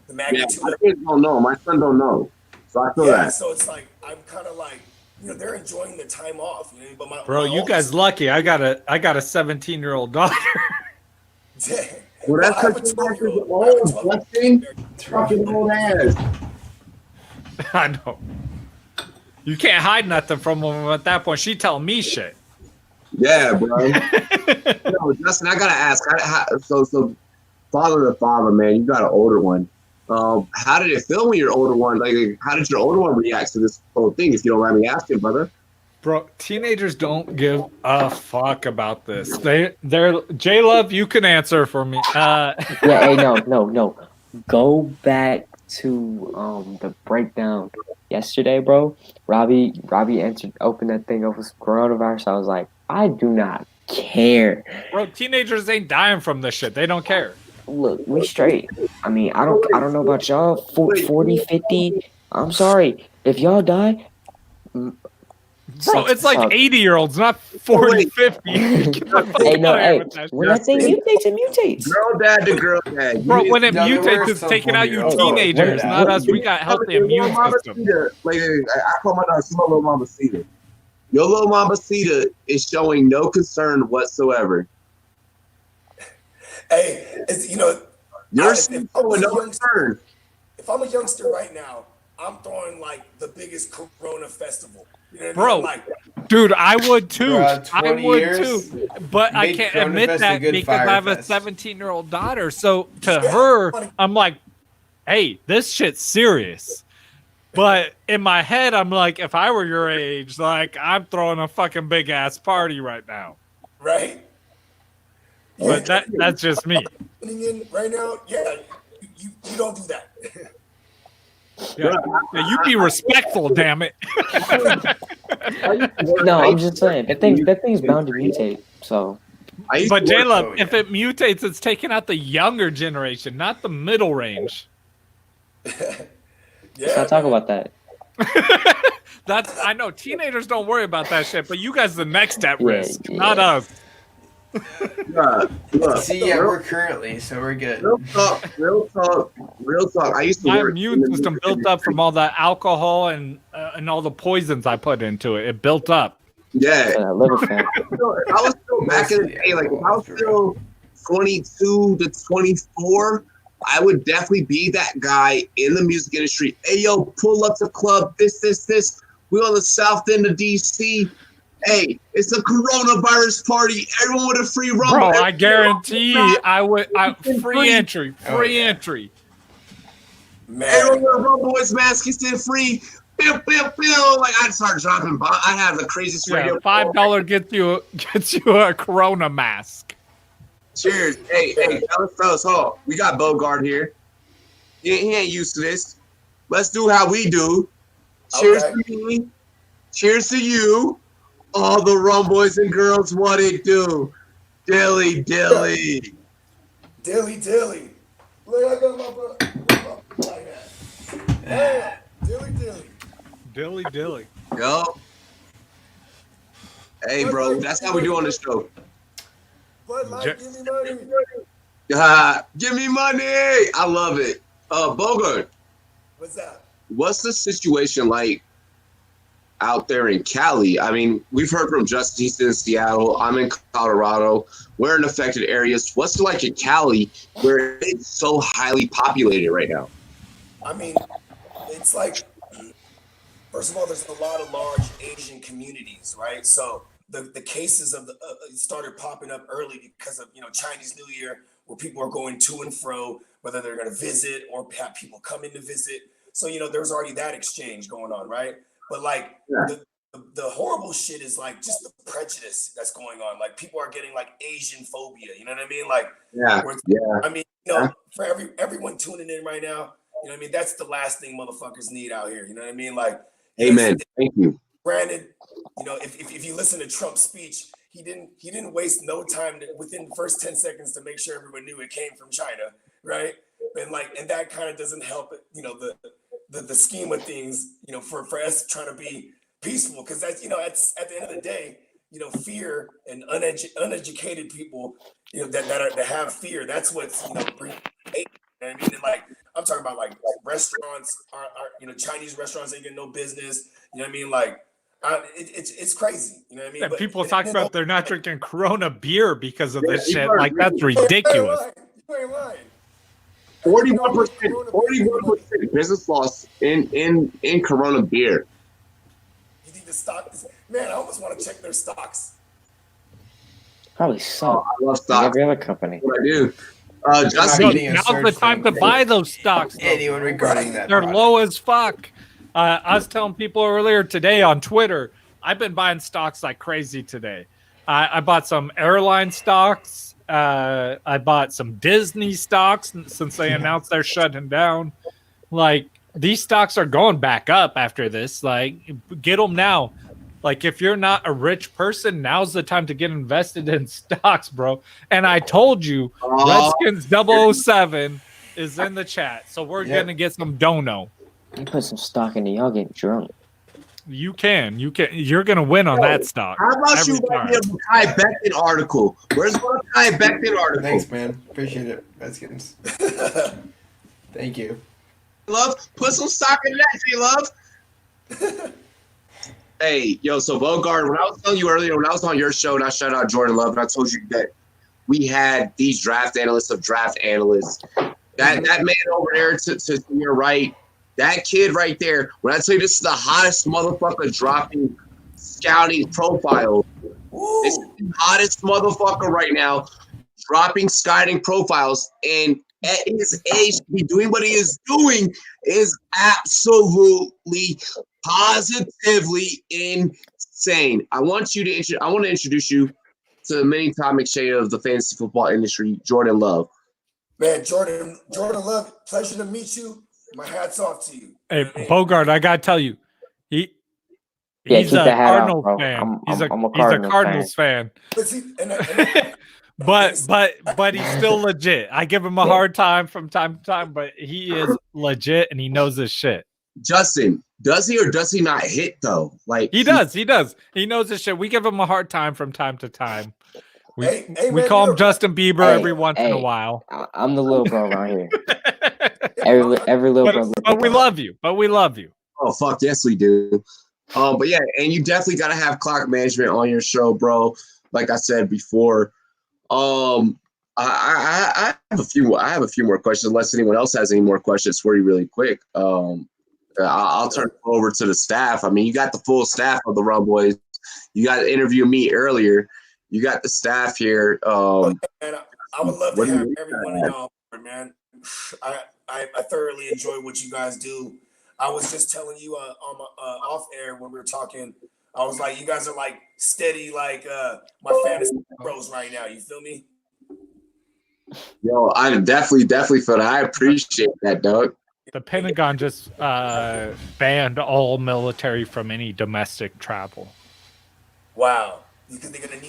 Speaker 6: the magnitude.
Speaker 1: My kids don't know. My son don't know. So I feel that.
Speaker 6: So it's like I'm kind of like they're enjoying the time off. But
Speaker 2: Bro, you guys lucky. I got a 17-year-old daughter.
Speaker 1: Well, that's because you're old, blessing. Fucking old ass.
Speaker 2: I know. You can't hide nothing from them at that point. She telling me shit.
Speaker 1: Yeah, bro. Justin, I gotta ask. So, father to father, man, you got an older one. How did it feel when your older one? Like, how did your older one react to this whole thing? If you don't mind me asking, brother.
Speaker 2: Bro, teenagers don't give a fuck about this. They're J-Love, you can answer for me.
Speaker 5: Yeah, hey, no. Go back to the breakdown yesterday, bro. Robbie opened that thing up with coronavirus. I was like, I do not care.
Speaker 2: Bro, teenagers ain't dying from this shit. They don't care.
Speaker 5: Look, we straight. I mean, I don't know about y'all. 40, 50. I'm sorry. If y'all die,
Speaker 2: bro, it's like 80-years-olds, not 40, 50.
Speaker 5: Hey, no, hey. When that thing mutates, it mutates.
Speaker 1: Girl dad to girl dad.
Speaker 2: Bro, when it mutates, it's taking out you teenagers, not us. We got healthy immune system.
Speaker 1: Like, I call my dog, my little mama Cedar. Your little mama Cedar is showing no concern whatsoever.
Speaker 6: Hey,
Speaker 1: You're showing no concern.
Speaker 6: If I'm a youngster right now, I'm throwing like the biggest Corona festival. You know what
Speaker 2: Bro,
Speaker 6: I mean? Like,
Speaker 2: dude, I would too. I would
Speaker 3: years,
Speaker 2: too. But I can't
Speaker 3: Corona
Speaker 2: admit
Speaker 3: Fest
Speaker 2: that because I have a
Speaker 3: Firefest.
Speaker 2: 17-year-old daughter. So to her, I'm like, hey, this shit's serious. But in my head, I'm like, if I were your age, like, I'm throwing a fucking big ass party right now.
Speaker 6: right?
Speaker 2: But that's just me.
Speaker 6: In right now, yeah, you don't do that.
Speaker 2: Yeah, you be respectful, damn it.
Speaker 5: No, I'm just saying that thing's bound to mutate. So,
Speaker 2: But J-Love, if it mutates, it's taking out the younger generation, not the middle range.
Speaker 5: let's not talk about that.
Speaker 2: I know teenagers don't worry about that shit, but you guys the next at risk, not us.
Speaker 3: See, yeah, we're currently, so we're good.
Speaker 1: Real talk. I used to
Speaker 2: My
Speaker 1: work
Speaker 2: immune system built up from all that alcohol and all the poisons I put into it. It built up.
Speaker 1: Yeah.
Speaker 5: I was
Speaker 1: still back in the day, like if I was still 22 to 24, I would definitely be that guy in the music industry. Hey, yo, pull up to club, this. We on the south end of DC. Hey, it's a coronavirus party. Everyone with a free rumble.
Speaker 2: Bro, I guarantee I would. Free entry.
Speaker 6: Man.
Speaker 1: Everyone with a Rumboyz mask is in free. Bill. Like I'd start dropping. I have the craziest radio.
Speaker 2: $5 gets you a Corona mask.
Speaker 1: Cheers. Hey, fellas, hold on. We got Bogart here. He ain't used to this. Let's do how we do. Cheers to me. Cheers to you. All the Rumboyz and girls, what it do? Dilly.
Speaker 6: Dilly. Look, I got my brother like that. Yeah.
Speaker 2: Dilly.
Speaker 1: Yo. Hey, bro, that's how we do on the show.
Speaker 6: But like, give me money.
Speaker 1: Give me money. I love it. Bogart.
Speaker 6: What's that?
Speaker 1: What's the situation like out there in Cali? I mean, we've heard from Justin, he's in Seattle. I'm in Colorado. We're in affected areas. What's it like in Cali where it's so highly populated right now?
Speaker 6: I mean, it's like, first of all, there's a lot of large Asian communities, right? So the cases of the started popping up early because of Chinese New Year, where people are going to and fro, whether they're going to visit or have people come in to visit. So there's already that exchange going on, right? But like the horrible shit is like just the prejudice that's going on. Like people are getting like Asian phobia. You know what I mean? Like I mean, for everyone tuning in right now, you know what I mean? That's the last thing motherfuckers need out here. You know what I mean? Like,
Speaker 1: amen. Thank you.
Speaker 6: Granted, if you listen to Trump's speech, he didn't waste no time within the first 10 seconds to make sure everyone knew it came from China, right? And that kind of doesn't help it, the scheme of things, for us trying to be peaceful, because that's at the end of the day, fear and uneducated people, that have fear, that's what's bring hate. You know what I mean? And like I'm talking about like restaurants are Chinese restaurants ain't getting no business. You know what I mean? Like it's crazy. You know what I mean?
Speaker 2: And people talk about they're not drinking Corona beer because of this shit. Like that's ridiculous.
Speaker 6: You ain't lying.
Speaker 1: 41% business loss in Corona beer.
Speaker 6: You think the stock is, man, I almost want to check their stocks.
Speaker 5: Probably so.
Speaker 1: I love stocks.
Speaker 5: Every other company.
Speaker 1: What I do.
Speaker 3: Justin,
Speaker 2: Now's the time to buy those stocks. Though.
Speaker 3: Anyone regarding that?
Speaker 2: They're low as fuck. I was telling people earlier today on Twitter, I've been buying stocks like crazy today. I bought some airline stocks. I bought some Disney stocks since they announced they're shutting down. Like, these stocks are going back up after this. Like, get them now. Like, if you're not a rich person, now's the time to get invested in stocks, bro. And I told you, Redskins 007 is in the chat. So we're going to get some dono.
Speaker 5: You put some stock into y'all getting drunk.
Speaker 2: You can. You're going to win on that stock.
Speaker 1: How about you write me a Kai Becton article? Where's my Kai Becton article?
Speaker 3: Thanks, man. Appreciate it. Redskins. Thank you.
Speaker 1: Love, put some stock in that, J-Love. Hey, yo, so Bogart, when I was telling you earlier, when I was on your show, and I shout out Jordan Love, and I told you that we had these draft analysts of draft analysts. That man over there to your right, that kid right there, when I tell you this is the hottest motherfucker dropping scouting profile. This is the hottest motherfucker right now dropping scouting profiles, and at his age, to be doing what he is doing is absolutely positively insane. I want to introduce you to the many-time McShay of the fantasy football industry, Jordan Love.
Speaker 6: Man, Jordan Love, pleasure to meet you. My hat's off to you.
Speaker 2: Hey, Bogart, I gotta tell you, he's
Speaker 5: keep
Speaker 2: a
Speaker 5: the hat
Speaker 2: Cardinals
Speaker 5: off, bro.
Speaker 2: fan.
Speaker 5: I'm a
Speaker 2: He's a Cardinals fan.
Speaker 6: But see,
Speaker 2: But he's still legit. I give him a hard time from time to time, but he is legit and he knows his shit.
Speaker 1: Justin, does he or does he not hit though? Like
Speaker 2: he does. He knows his shit. We give him a hard time from time to time. We
Speaker 6: man,
Speaker 2: call him Justin Bieber every once in a while.
Speaker 5: I'm the little bro around here. every little bro.
Speaker 2: But we love you.
Speaker 1: Oh fuck yes we do. But yeah, and you definitely gotta have clock management on your show, bro. Like I said before. I have a few more questions unless anyone else has any more questions for you really quick. I'll turn it over to the staff. I mean, you got the full staff of the Rumboyz. You got to interview me earlier. You got the staff here.
Speaker 6: Man, I would love to have everyone in y'all, man. I thoroughly enjoy what you guys do. I was just telling you on my off air when we were talking. I was like, you guys are like steady, like my fantasy pros right now. You feel me?
Speaker 1: Yo, I definitely feel that. I appreciate that, Doug.
Speaker 2: The Pentagon just banned all military from any domestic travel.
Speaker 6: Wow, because they're gonna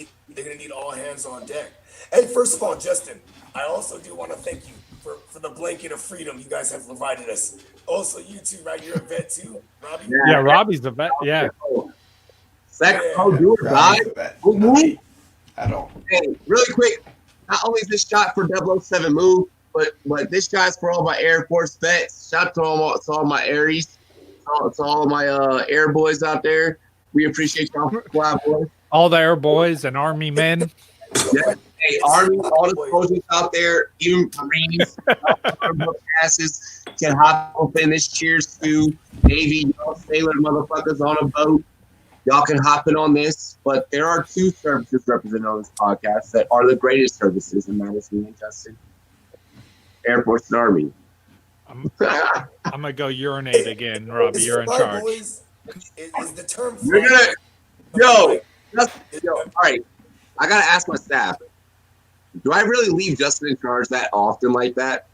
Speaker 6: need all hands on deck. Hey, first of all, Justin, I also do want to thank you for the blanket of freedom you guys have provided us. Also, you too, right? You're a vet too, Robbie.
Speaker 2: Yeah, Robbie's a vet. Yeah.
Speaker 1: Do it, guys.
Speaker 3: At all.
Speaker 1: Hey, really quick, not only is this shot for 007 move, but this guy's for all my Air Force vets. Shout out to all my Aries, to all my Air boys out there. We appreciate y'all, Fly Boys.
Speaker 2: All the Air boys and Army men.
Speaker 1: Yeah. Hey, Army, all the soldiers out there, even Marines, asses can hop up in this cheers to Navy, y'all sailor motherfuckers on a boat. Y'all can hop in on this, but there are two services represented on this podcast that are the greatest services, and that is me and Justin. Air Force and Army.
Speaker 2: I'm gonna go urinate again, Robbie. You're in charge.
Speaker 6: Boys, is the term
Speaker 1: You're gonna, yo, all right. I gotta ask my staff. Do I really leave Justin in charge that often like that?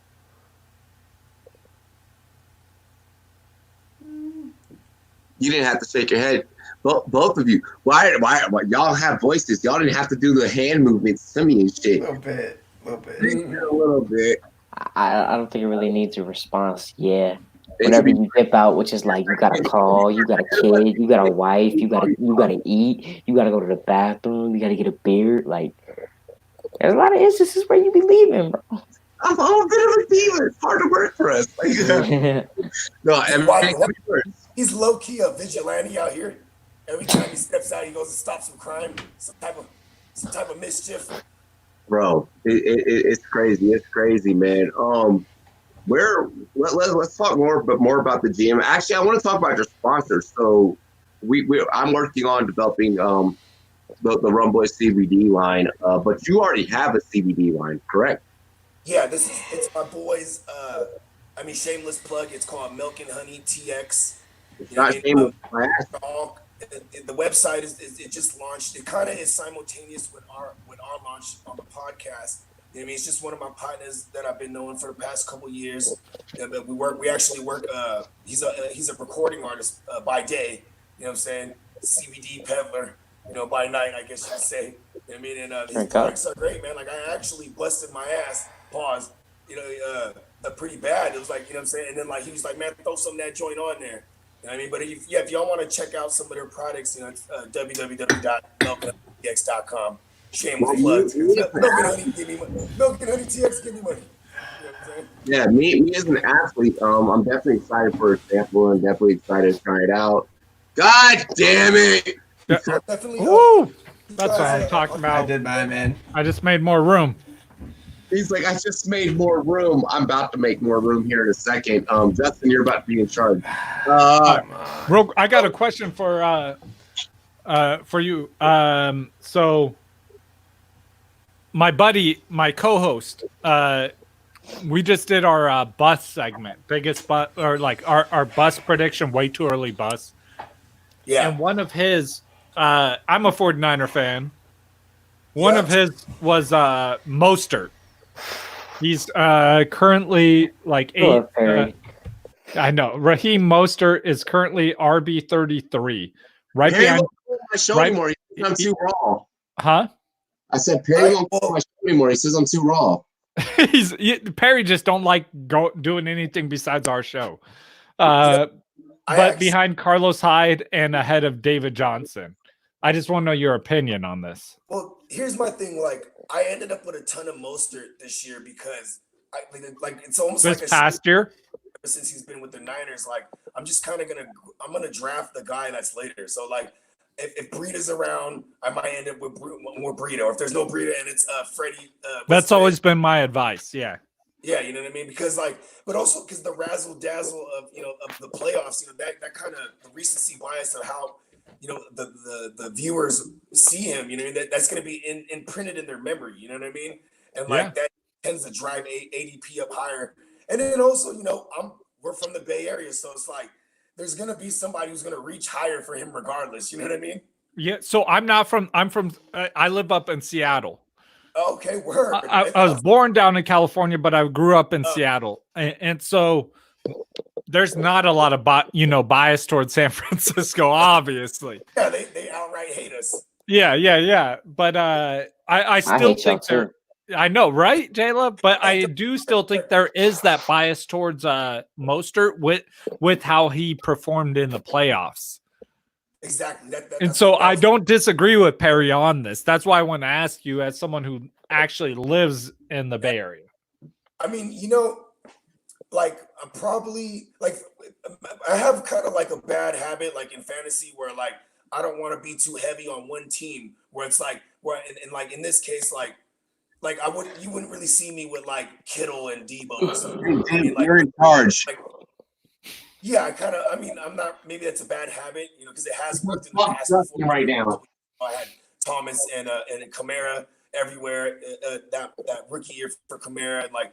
Speaker 1: You didn't have to shake your head. Both of you. Why y'all have voices? Y'all didn't have to do the hand movements to me and shit.
Speaker 3: A little bit.
Speaker 1: A little bit.
Speaker 5: I don't think it really needs a response. Yeah. Whenever you dip out, which is like you got a call, you got a kid, you got a wife, you gotta eat, you gotta go to the bathroom, you gotta get a beer. Like there's a lot of instances where you be leaving, bro.
Speaker 1: I'm a bit of a diva. It's hard to work for us.
Speaker 6: He's low key a vigilante out here. Every time he steps out, he goes to stop some crime, some type of mischief.
Speaker 1: Bro, it's crazy. It's crazy, man. Let's talk more about the GM. Actually, I want to talk about your sponsors. So I'm working on developing the Rumboyz CBD line, but you already have a CBD line, correct?
Speaker 6: Yeah, it's my boys. Shameless plug. It's called Milk and Honey TX.
Speaker 1: It's not shameless.
Speaker 6: The website it just launched. It kind of is simultaneous with our launch on the podcast. You know what I mean? It's just one of my partners that I've been knowing for the past couple years. We actually work. He's a recording artist by day. You know what I'm saying? CBD peddler. By night, I guess you could say. You know what I mean? And these products are great, man. Like I actually busted my ass. Pause. Pretty bad. It was like, you know what I'm saying? And then like he was like, man, throw some of that joint on there. You know what I mean? But if y'all want to check out some of their products, it's www.milkandhoneytx.com. Shameless plug. Milk and Honey, give me money. Milk and Honey TX, give me money. You know what I'm saying?
Speaker 1: Yeah, me as an athlete, I'm definitely excited for a sample and definitely excited to try it out. God damn it!
Speaker 2: Yeah.
Speaker 6: Definitely.
Speaker 2: Woo! That's what I'm talking about.
Speaker 3: I did mine, man.
Speaker 2: I just made more room.
Speaker 1: He's like, I just made more room. I'm about to make more room here in a second. Justin, you're about to be in charge.
Speaker 2: I got a question for you. So my buddy, my co-host, we just did our bus segment, biggest bus, or like our bus prediction, way too early bus. Yeah. And one of his, I'm a 49er fan. One of his was Mostert. He's currently like eight. I know. Raheem Mostert is currently RB 33. Right behind.
Speaker 1: Anymore. He says I'm too raw.
Speaker 2: Huh?
Speaker 1: I said Perry won't call my show anymore. He says I'm too raw.
Speaker 2: Perry just don't like doing anything besides our show. But behind Carlos Hyde and ahead of David Johnson. I just want to know your opinion on this.
Speaker 6: Well, here's my thing. Like, I ended up with a ton of Mostert this year because it's almost
Speaker 2: this
Speaker 6: like
Speaker 2: past year.
Speaker 6: Ever since he's been with the Niners, like I'm just kind of gonna draft the guy that's later. So like, if Breida's around, I might end up with more Breida. Or if there's no Breida and it's Freddie.
Speaker 2: That's always been my advice. Yeah.
Speaker 6: Yeah, you know what I mean? Because but also because the razzle dazzle of of the playoffs, that kind of the recency bias of how the viewers see him, that's going to be imprinted in their memory, you know what I mean? And that tends to drive ADP up higher. And then also, we're from the Bay Area, so it's like there's going to be somebody who's going to reach higher for him regardless, you know what I mean?
Speaker 2: Yeah, so I live up in Seattle.
Speaker 6: Okay, word.
Speaker 2: I was born down in California, but I grew up in Seattle. And so there's not a lot of bias towards San Francisco, obviously.
Speaker 6: Yeah, they outright hate us.
Speaker 2: Yeah. But I still think they're. I know, right, Jayla? But I do still think there is that bias towards Mostert with how he performed in the playoffs.
Speaker 6: Exactly.
Speaker 2: And so I don't disagree with Perry on this. That's why I want to ask you, as someone who actually lives in the Bay Area.
Speaker 6: I mean, I'm probably I have kind of like a bad habit, like in fantasy, where like I don't want to be too heavy on one team. Where it's like, and like in this case, like like you wouldn't really see me with like Kittle and Debo or something.
Speaker 1: I mean, like, you're in charge.
Speaker 6: Like, yeah, I mean, I'm not. Maybe that's a bad habit, because it has worked in the past.
Speaker 1: Right now.
Speaker 6: I had Thomas and Kamara everywhere. That rookie year for Kamara, and like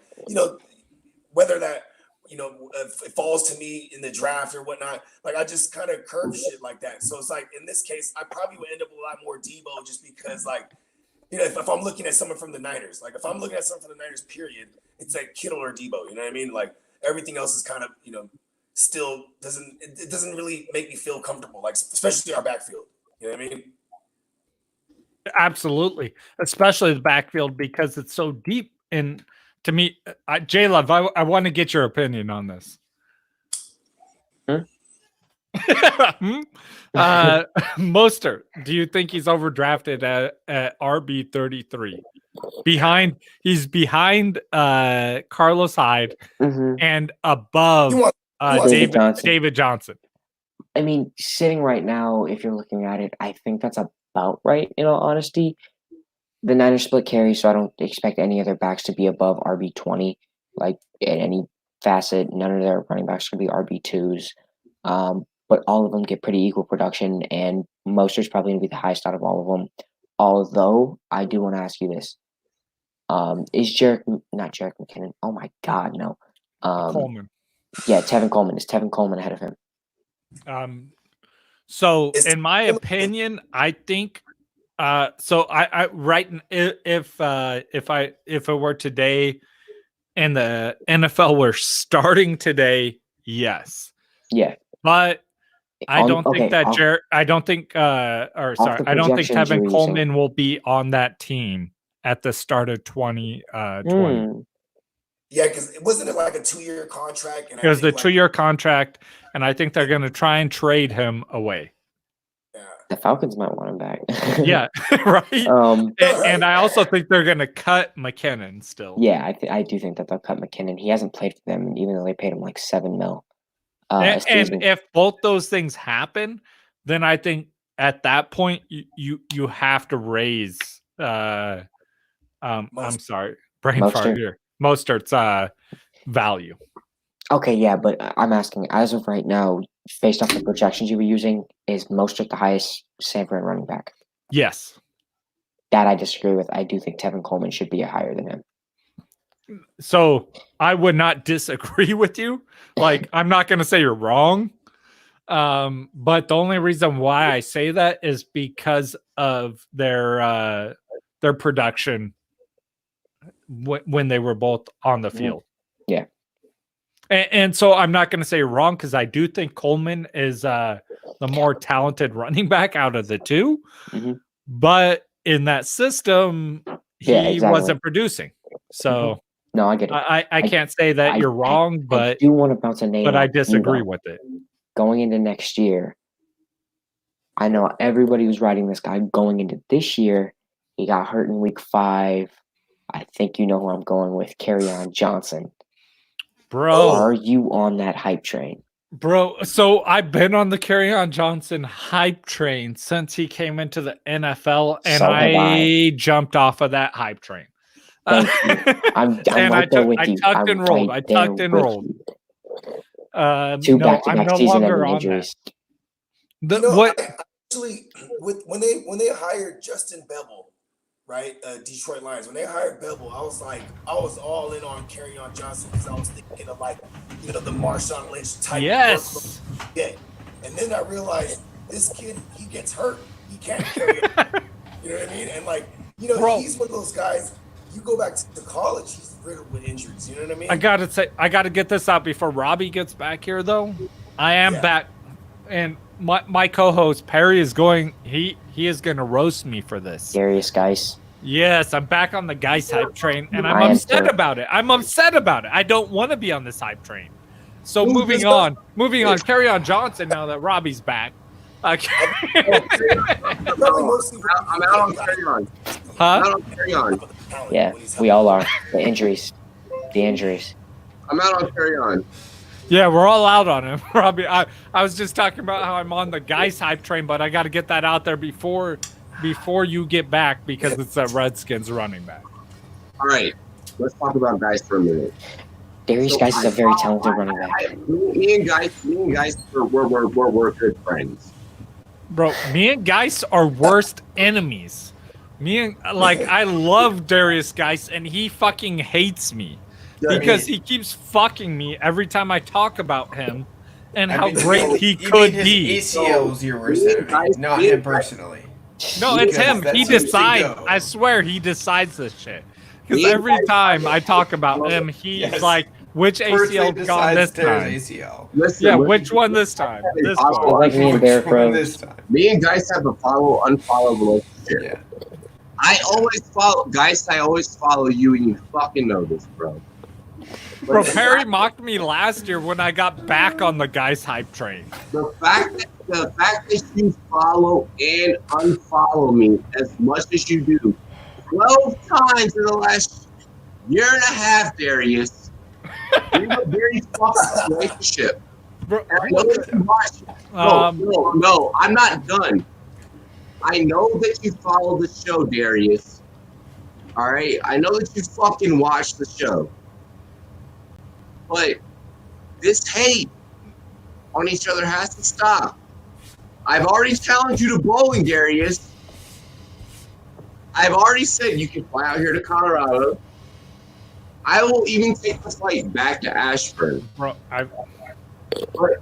Speaker 6: whether that it falls to me in the draft or whatnot. Like I just kind of curve shit like that. So it's like in this case, I probably would end up with a lot more Debo just because like if I'm looking at someone from the Niners, like if I'm looking at someone from the Niners, period, it's like Kittle or Debo. You know what I mean? Like everything else is kind of still doesn't really make me feel comfortable. Like especially our backfield. You know what I mean?
Speaker 2: Absolutely, especially the backfield because it's so deep. And to me, J-Love, I want to get your opinion on this. Mostert, do you think he's overdrafted at RB 33? He's behind Carlos Hyde and above David Johnson.
Speaker 5: I mean, sitting right now, if you're looking at it, I think that's about right, in all honesty. The Niners split carry, so I don't expect any other backs to be above RB20, like in any facet. None of their running backs are going to be RB2s. But all of them get pretty equal production, and Mostert's probably going to be the highest out of all of them. Although, I do want to ask you this. Is not Jerick McKinnon? Oh my God, no.
Speaker 2: Coleman.
Speaker 5: Yeah, Tevin Coleman. Is Tevin Coleman ahead of him?
Speaker 2: So in my opinion, I think so I if it were today and the NFL were starting today, yes.
Speaker 5: Yeah.
Speaker 2: But I don't think Tevin Coleman will be on that team at the start of 2020.
Speaker 6: Yeah, because it wasn't like a 2-year contract.
Speaker 2: It was the 2-year contract, and I think they're going to try and trade him away.
Speaker 6: Yeah.
Speaker 5: The Falcons might want him back.
Speaker 2: Yeah, right. And I also think they're going to cut McKinnon still.
Speaker 5: Yeah, I do think that they'll cut McKinnon. He hasn't played for them, even though they paid him like $7 million.
Speaker 2: And if both those things happen, then I think at that point you have to raise. I'm sorry, brain fart here. Mostert's value.
Speaker 5: Okay, yeah, but I'm asking, as of right now, based off the projections you were using, is Mostert the highest Sanford running back?
Speaker 2: Yes.
Speaker 5: That I disagree with. I do think Tevin Coleman should be higher than him.
Speaker 2: So I would not disagree with you. Like, I'm not going to say you're wrong. But the only reason why I say that is because of their production when they were both on the field.
Speaker 5: Yeah.
Speaker 2: And so I'm not going to say you're wrong because I do think Coleman is the more talented running back out of the two. Mm-hmm. But in that system, he wasn't producing. So
Speaker 5: no, I get it.
Speaker 2: I can't say that you're wrong, but
Speaker 5: I do want to bounce a name.
Speaker 2: But I disagree with it.
Speaker 5: Going into next year, I know everybody was riding this guy going into this year. He got hurt in week 5. I think you know who I'm going with, Kerryon Johnson.
Speaker 2: Bro.
Speaker 5: Are you on that hype train?
Speaker 2: Bro, so I've been on the Kerryon Johnson hype train since he came into the NFL, and I jumped off of that hype train.
Speaker 5: Thank you. I'm right there with you.
Speaker 2: I tucked and rolled.
Speaker 5: Two back-to-back season-ending injuries.
Speaker 6: Actually, when they hired Justin Bevel, right, Detroit Lions, when they hired Bevel, I was all in on Kerryon Johnson because I was thinking of the Marshawn Lynch type.
Speaker 2: Yes.
Speaker 6: Yeah. And then I realized this kid, he gets hurt. He can't carry it. You know what I mean? And
Speaker 2: Bro.
Speaker 6: He's one of those guys. You go back to college, he's riddled with injuries. You know what I mean?
Speaker 2: I gotta get this out before Robbie gets back here, though. I am back, and my co-host Perry is going. He is going to roast me for this.
Speaker 5: Darius Geis.
Speaker 2: Yes, I'm back on the Geis hype train, and I'm upset about it. I don't want to be on this hype train. So moving on. Kerryon Johnson. Now that Robbie's back.
Speaker 1: I'm out on Kerryon.
Speaker 2: Huh?
Speaker 1: I'm out on Kerryon.
Speaker 5: Yeah, we all are. The injuries.
Speaker 1: I'm out on Kerryon.
Speaker 2: Yeah, we're all out on him, Robbie. I was just talking about how I'm on the Geis hype train, but I got to get that out there before you get back because it's a Redskins running back.
Speaker 1: All right, let's talk about Geist for a minute.
Speaker 5: Darius Geist is a very talented running back.
Speaker 1: Me and Geist, we're good friends.
Speaker 2: Bro, me and Geist are worst enemies. I love Darius Geist, and he fucking hates me because he keeps fucking me every time I talk about him and how great he could be.
Speaker 3: His ACL is your worst enemy, not him personally.
Speaker 2: No, it's him. He decides. I swear, he decides this shit. Because every time I talk about him, he's like, "Which ACL gone this time?"
Speaker 3: ACL.
Speaker 1: Listen,
Speaker 2: which one this time? This
Speaker 5: I
Speaker 2: one.
Speaker 5: like me and Derek, bro.
Speaker 3: This time.
Speaker 1: Me and Geist have a follow-unfollow relationship.
Speaker 3: Yeah.
Speaker 1: I always follow Geist. I always follow you, and you fucking know this, bro.
Speaker 2: Bro, Perry mocked me last year when I got back on the Geist hype train.
Speaker 1: The fact that you follow and unfollow me as much as you do, 12 times in the last year and a half, Darius. We have a very fucking relationship.
Speaker 2: Bro,
Speaker 1: And I know that you watch. No, I'm not done. I know that you follow the show, Darius. All right? I know that you fucking watch the show. But this hate on each other has to stop. I've already challenged you to bowling, Darius. I've already said you can fly out here to Colorado. I will even take the flight back to Ashford.
Speaker 2: Bro,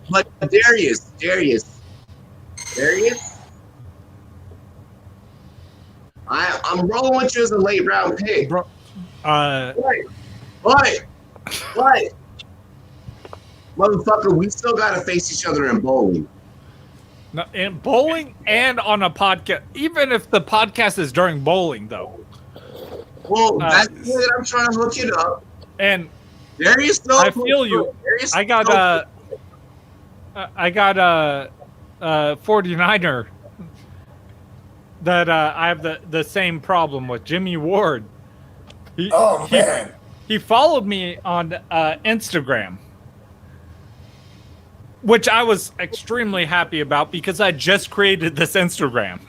Speaker 1: But Darius. I'm rolling with you as a late round pick.
Speaker 2: bro,
Speaker 1: But, motherfucker, we still gotta face each other in bowling.
Speaker 2: no, in bowling and on a podcast. Even if the podcast is during bowling, though.
Speaker 1: Well, that's the way that I'm trying to hook it up.
Speaker 2: And
Speaker 1: Darius, no,
Speaker 2: I feel you.
Speaker 1: Darius,
Speaker 2: I got a 49er that I have the same problem with, Jimmy Ward.
Speaker 6: Man.
Speaker 2: He followed me on Instagram, which I was extremely happy about because I just created this Instagram.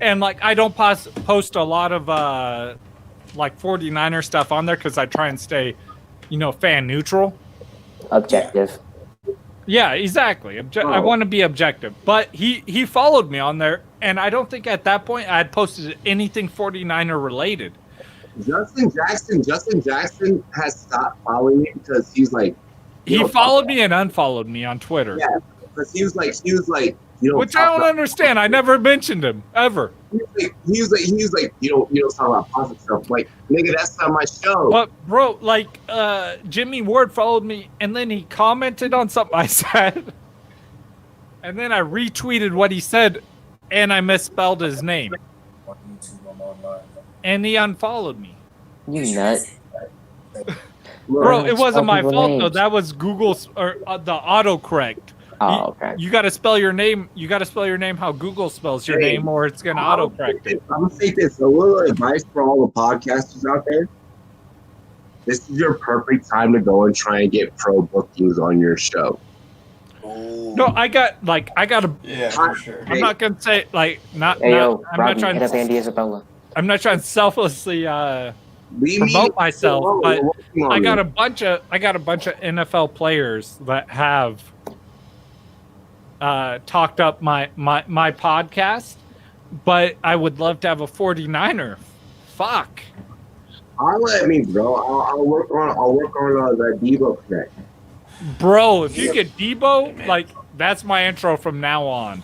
Speaker 2: And like I don't post a lot of like 49er stuff on there because I try and stay, fan neutral.
Speaker 5: Objective.
Speaker 2: Yeah, exactly. I want to be objective. But he followed me on there, and I don't think at that point I had posted anything 49er related.
Speaker 1: Justin Jackson has stopped following me because he's like.
Speaker 2: He followed me and unfollowed me on Twitter.
Speaker 1: Yeah, because he was like,
Speaker 2: which I don't understand. I never mentioned him ever.
Speaker 1: He was like, you don't talk about positive stuff. Like, nigga, that's not my show.
Speaker 2: But bro, like, Jimmy Ward followed me, and then he commented on something I said, and then I retweeted what he said, and I misspelled his name, and he unfollowed me.
Speaker 5: You nut.
Speaker 2: Bro, it wasn't my fault though. That was Google's or the autocorrect.
Speaker 5: Oh, okay.
Speaker 2: You got to spell your name. You got to spell your name how Google spells your name, or it's gonna autocorrect it.
Speaker 1: I'm gonna say this: a little advice for all the podcasters out there. This is your perfect time to go and try and get pro bookings on your show.
Speaker 2: No, I got a.
Speaker 3: Yeah, for sure.
Speaker 2: I'm not gonna say like not.
Speaker 5: Hey, yo,
Speaker 2: I'm
Speaker 5: Robbie,
Speaker 2: not trying
Speaker 5: hit up Andy
Speaker 2: to.
Speaker 5: Isabella.
Speaker 2: I'm not trying to selflessly promote myself, but I got a bunch of NFL players that have talked up my podcast, but I would love to have a 49er. Fuck.
Speaker 1: I'll let me, bro. I'll work on the Debo connect.
Speaker 2: Bro, if you get Debo, like that's my intro from now on.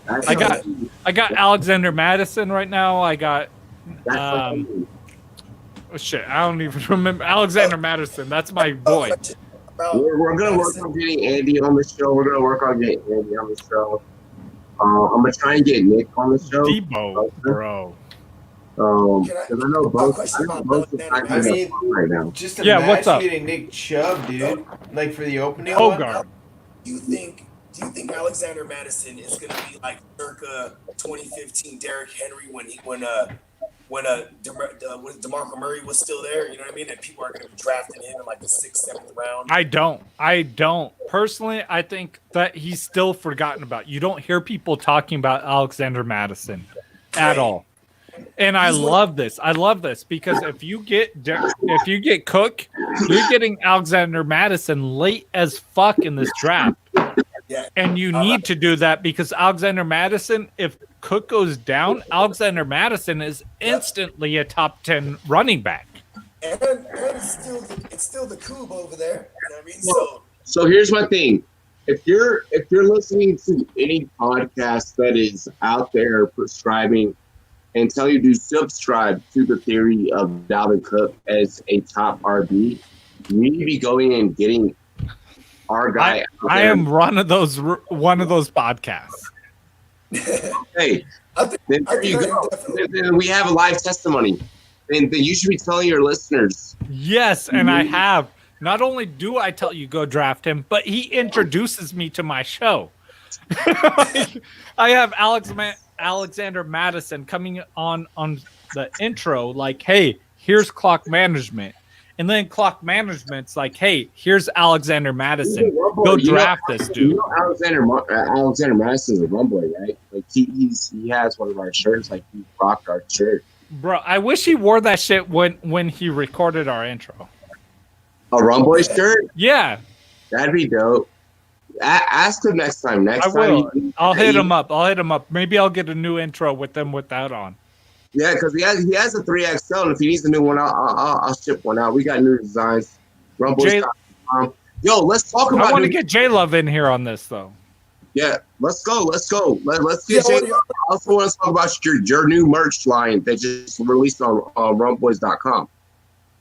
Speaker 2: I got Alexander Madison right now. I got oh shit, I don't even remember Alexander Madison. That's my boy.
Speaker 1: We're gonna work on getting Andy on the show. We're gonna work on getting Andy on the show. I'm gonna try and get Nick on the show.
Speaker 2: Debo, bro.
Speaker 1: Because I know both right now.
Speaker 3: Just
Speaker 2: Yeah, what's up?
Speaker 3: getting Nick Chubb, dude. Like for the opening.
Speaker 2: Hogarth.
Speaker 6: Do you think Alexander Madison is going to be like circa 2015 Derrick Henry when DeMarco Murray was still there? You know what I mean? And people are going to be drafting him in like the 6th, 7th round.
Speaker 2: I don't. Personally, I think that he's still forgotten about. You don't hear people talking about Alexander Madison at all. And I love this. I love this because if you get Cook, you're getting Alexander Madison late as fuck in this draft.
Speaker 6: Yeah.
Speaker 2: And you need to do that because Alexander Madison, if Cook goes down, Alexander Madison is instantly a top 10 running back.
Speaker 6: And it's still the Coob over there. You know what I mean?
Speaker 1: So here's my thing. If you're listening to any podcast that is out there prescribing and tell you to subscribe to the theory of Dalvin Cook as a top RB, you need to be going and getting our guy.
Speaker 2: I am one of those podcasts.
Speaker 1: Hey, then there you go. Then we have a live testimony. And then you should be telling your listeners.
Speaker 2: Yes, and I have. Not only do I tell you go draft him, but he introduces me to my show. I have Alexander Madison coming on the intro like, hey, here's clock management. And then clock management's like, hey, here's Alexander Madison. Go draft this dude.
Speaker 1: You know Alexander Madison's a Rumboy, right? Like he has one of our shirts, like he rocked our shirt.
Speaker 2: Bro, I wish he wore that shit when he recorded our intro.
Speaker 1: A Rumboy shirt?
Speaker 2: Yeah.
Speaker 1: That'd be dope. Ask him next time.
Speaker 2: I will. I'll hit him up. Maybe I'll get a new intro with them with that on.
Speaker 1: Yeah, because he has a 3XL, and if he needs a new one, I'll ship one out. We got new designs. Rumboyz.com. Yo, let's talk about.
Speaker 2: I want to get J Love in here on this though.
Speaker 1: Yeah, let's go. Let's get J Love. I also want to talk about your new merch line that just released on Rumboyz.com.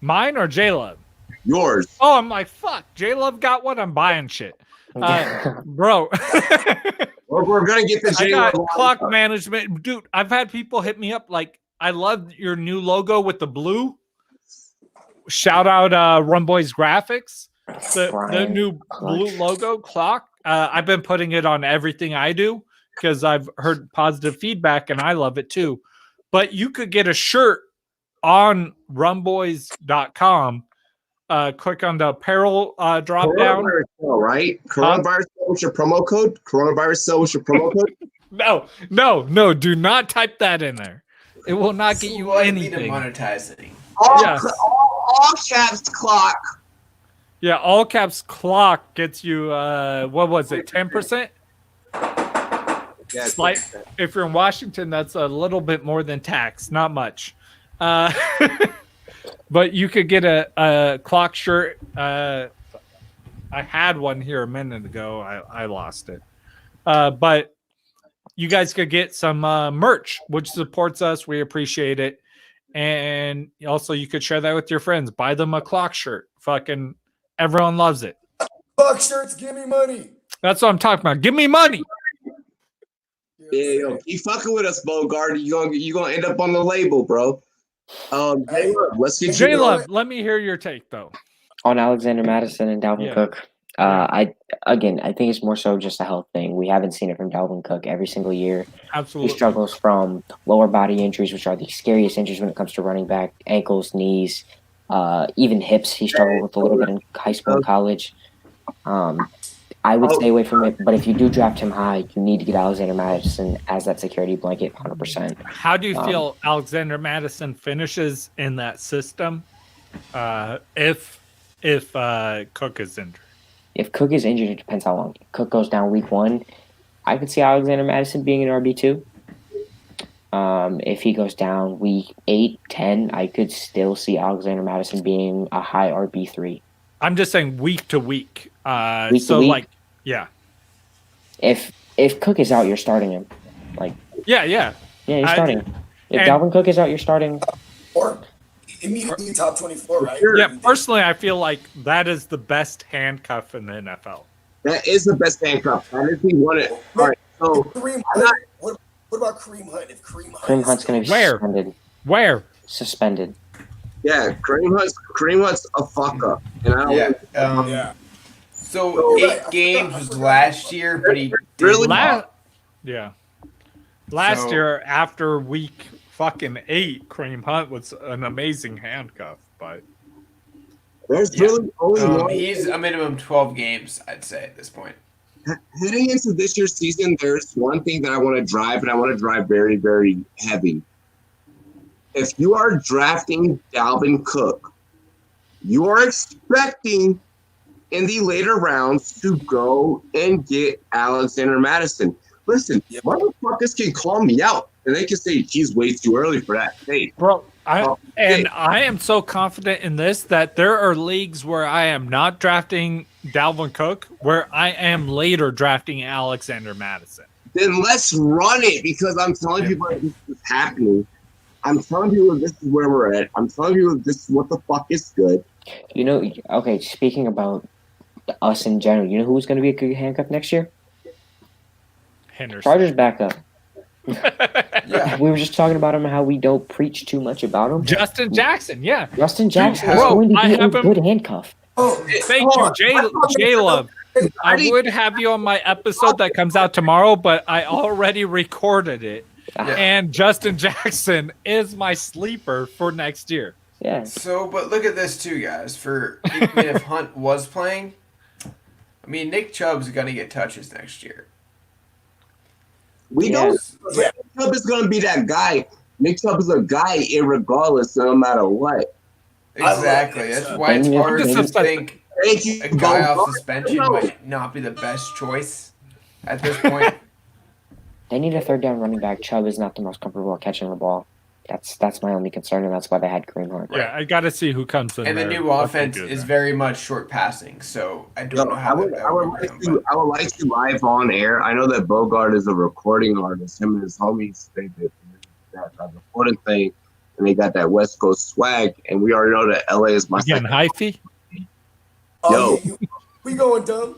Speaker 2: Mine or J Love?
Speaker 1: Yours.
Speaker 2: Oh, I'm like, fuck. J Love got one. I'm buying shit. Bro.
Speaker 1: We're going to get the J Love.
Speaker 2: Clock management. Dude, I've had people hit me up like, I love your new logo with the blue. Shout out Rumboyz Graphics. The new blue logo, clock. I've been putting it on everything I do because I've heard positive feedback and I love it too. But you could get a shirt on Rumboyz.com. Click on the apparel drop down.
Speaker 1: Right? Coronavirus sale with your promo code. Coronavirus sale with your promo code.
Speaker 2: No. Do not type that in there. It will not get you anything.
Speaker 3: Monetizing.
Speaker 1: All caps clock.
Speaker 2: Yeah, all caps clock gets you. What was it? 10%.
Speaker 1: Yeah,
Speaker 2: Slight. If you're in Washington, that's a little bit more than tax. Not much. But you could get a clock shirt. I had one here a minute ago. I lost it. But you guys could get some merch, which supports us. We appreciate it. And also you could share that with your friends. Buy them a clock shirt. Fucking everyone loves it.
Speaker 6: Clock shirts, give me money.
Speaker 2: That's what I'm talking about. Give me money.
Speaker 1: Yeah, yo, keep fucking with us, Bogart. You gonna end up on the label, bro. Let's get
Speaker 2: J Love. Let me hear your take though.
Speaker 5: On Alexander Madison and Dalvin Cook. I think it's more so just a health thing. We haven't seen it from Dalvin Cook every single year.
Speaker 2: Absolutely.
Speaker 5: He struggles from lower body injuries, which are the scariest injuries when it comes to running back, ankles, knees, even hips. He struggled with a little bit in high school and college. I would stay away from it, but if you do draft him high, you need to get Alexander Madison as that security blanket 100%.
Speaker 2: How do you feel Alexander Madison finishes in that system if Cook is injured?
Speaker 5: If Cook is injured, it depends how long. If Cook goes down week 1, I could see Alexander Madison being an RB2. If he goes down week 8, 10, I could still see Alexander Madison being a high RB3.
Speaker 2: I'm just saying week to week.
Speaker 5: Week to week?
Speaker 2: Yeah.
Speaker 5: If Cook is out, you're starting him.
Speaker 2: Yeah,
Speaker 5: you're starting. If Dalvin Cook is out, you're starting.
Speaker 6: Or immediately top 24, right?
Speaker 2: Yeah, personally, I feel like that is the best handcuff in the NFL.
Speaker 1: That is the best handcuff. I didn't think one. All right, so
Speaker 6: Kareem Hunt, what about Kareem Hunt? If Kareem
Speaker 5: Hunt's going to be suspended.
Speaker 2: Where?
Speaker 5: Suspended.
Speaker 1: Yeah, Kareem Hunt's a fuck up. And I don't
Speaker 3: So 8 games was last year, but he
Speaker 1: really
Speaker 2: last year after week fucking 8, Kareem Hunt was an amazing handcuff, but
Speaker 1: there's really only one.
Speaker 3: He's a minimum 12 games, I'd say at this point.
Speaker 1: Heading into this year's season, there's one thing that I want to drive, and I want to drive very, very heavy. if you are drafting Dalvin Cook, you are expecting in the later rounds to go and get Alexander Madison. Listen, motherfuckers can call me out and they can say he's way too early for that. Hey,
Speaker 2: bro, I am so confident in this that there are leagues where I am not drafting Dalvin Cook, where I am later drafting Alexander Madison.
Speaker 1: Then let's run it, because I'm telling people that this is happening. I'm telling people this is where we're at. I'm telling people this is what the fuck is good.
Speaker 5: You know, okay, speaking about us in general, you know who's going to be a good handcuff next year?
Speaker 2: Henderson.
Speaker 5: Chargers backup.
Speaker 3: Yeah.
Speaker 5: We were just talking about him, how we don't preach too much about him.
Speaker 2: Justin Jackson, yeah.
Speaker 5: Justin Jackson is
Speaker 2: Bro,
Speaker 5: going to
Speaker 2: I
Speaker 5: be a
Speaker 2: have him-
Speaker 5: good handcuff.
Speaker 2: Thank you, J-Love. I would have you on my episode that comes out tomorrow, but I already recorded it. And Justin Jackson is my sleeper for next year.
Speaker 5: Yeah.
Speaker 3: So, but look at this too, guys. For even if Hunt was playing, I mean, Nick Chubb's going to get touches next year.
Speaker 1: We don't. Nick Chubb is going to be that guy. Nick Chubb is a guy, irregardless, no matter what.
Speaker 3: Exactly. That's why it's hard to think
Speaker 1: Thank you,
Speaker 3: a guy off suspension might not be the best choice at this point.
Speaker 5: They need a third down running back. Chubb is not the most comfortable at catching the ball. That's my only concern, and that's why they had Kareem Hunt.
Speaker 2: Yeah, I got to see who comes in.
Speaker 3: And the new offense is very much short passing, so I don't know how
Speaker 1: I would like to live on air. I know that Bogart is a recording artist. Him and his homies, they did that recording thing, and they got that West Coast swag. And we already know that LA is my
Speaker 2: again. Hyphy.
Speaker 6: Oh, yo, we going dumb.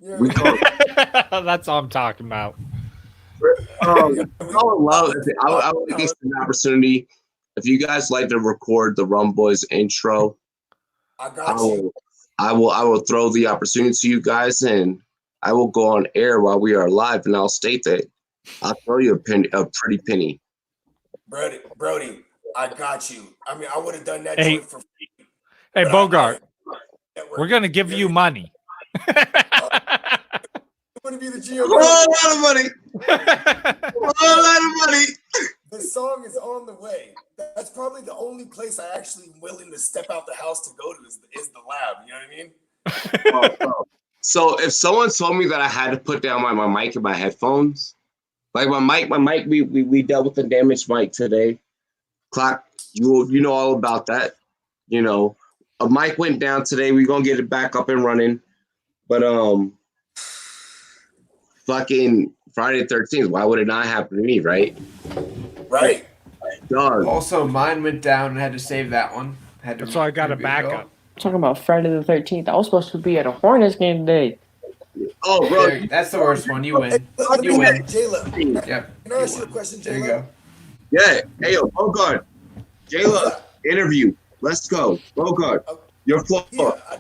Speaker 6: Yeah.
Speaker 1: We going.
Speaker 2: That's all I'm talking about.
Speaker 1: I would give an opportunity. If you guys like to record the Rumboyz intro, I will throw the opportunity to you guys, and I will go on air while we are live, and I'll state that I'll throw you a pretty penny.
Speaker 6: Brody, I got you. I mean, I would have done that
Speaker 2: joint
Speaker 6: for free.
Speaker 2: Hey, Bogart, we're gonna give you money.
Speaker 6: Want to be the GM?
Speaker 1: A lot of money. A lot of money.
Speaker 6: The song is on the way. That's probably the only place I actually am willing to step out the house to go to is the lab. You know what I mean?
Speaker 1: So if someone told me that I had to put down my mic and my headphones, like my mic, we dealt with the damaged mic today. Clock, you know all about that. You know, a mic went down today. We're gonna get it back up and running, but fucking Friday the 13th. Why would it not happen to me, right?
Speaker 6: Right.
Speaker 1: Dog.
Speaker 3: Also, mine went down and had to save that one.
Speaker 2: So I got a backup.
Speaker 5: Talking about Friday the 13th. I was supposed to be at a Hornets game today.
Speaker 1: Oh, bro.
Speaker 3: That's the worst one. You win.
Speaker 6: You win. J-Lo.
Speaker 3: Yeah.
Speaker 6: Can I ask you a question, J-Lo?
Speaker 3: There you go.
Speaker 1: Yeah. Hey, yo, Bogart. J-Lo, interview. Let's go. Bogart, your floor.
Speaker 6: Yeah,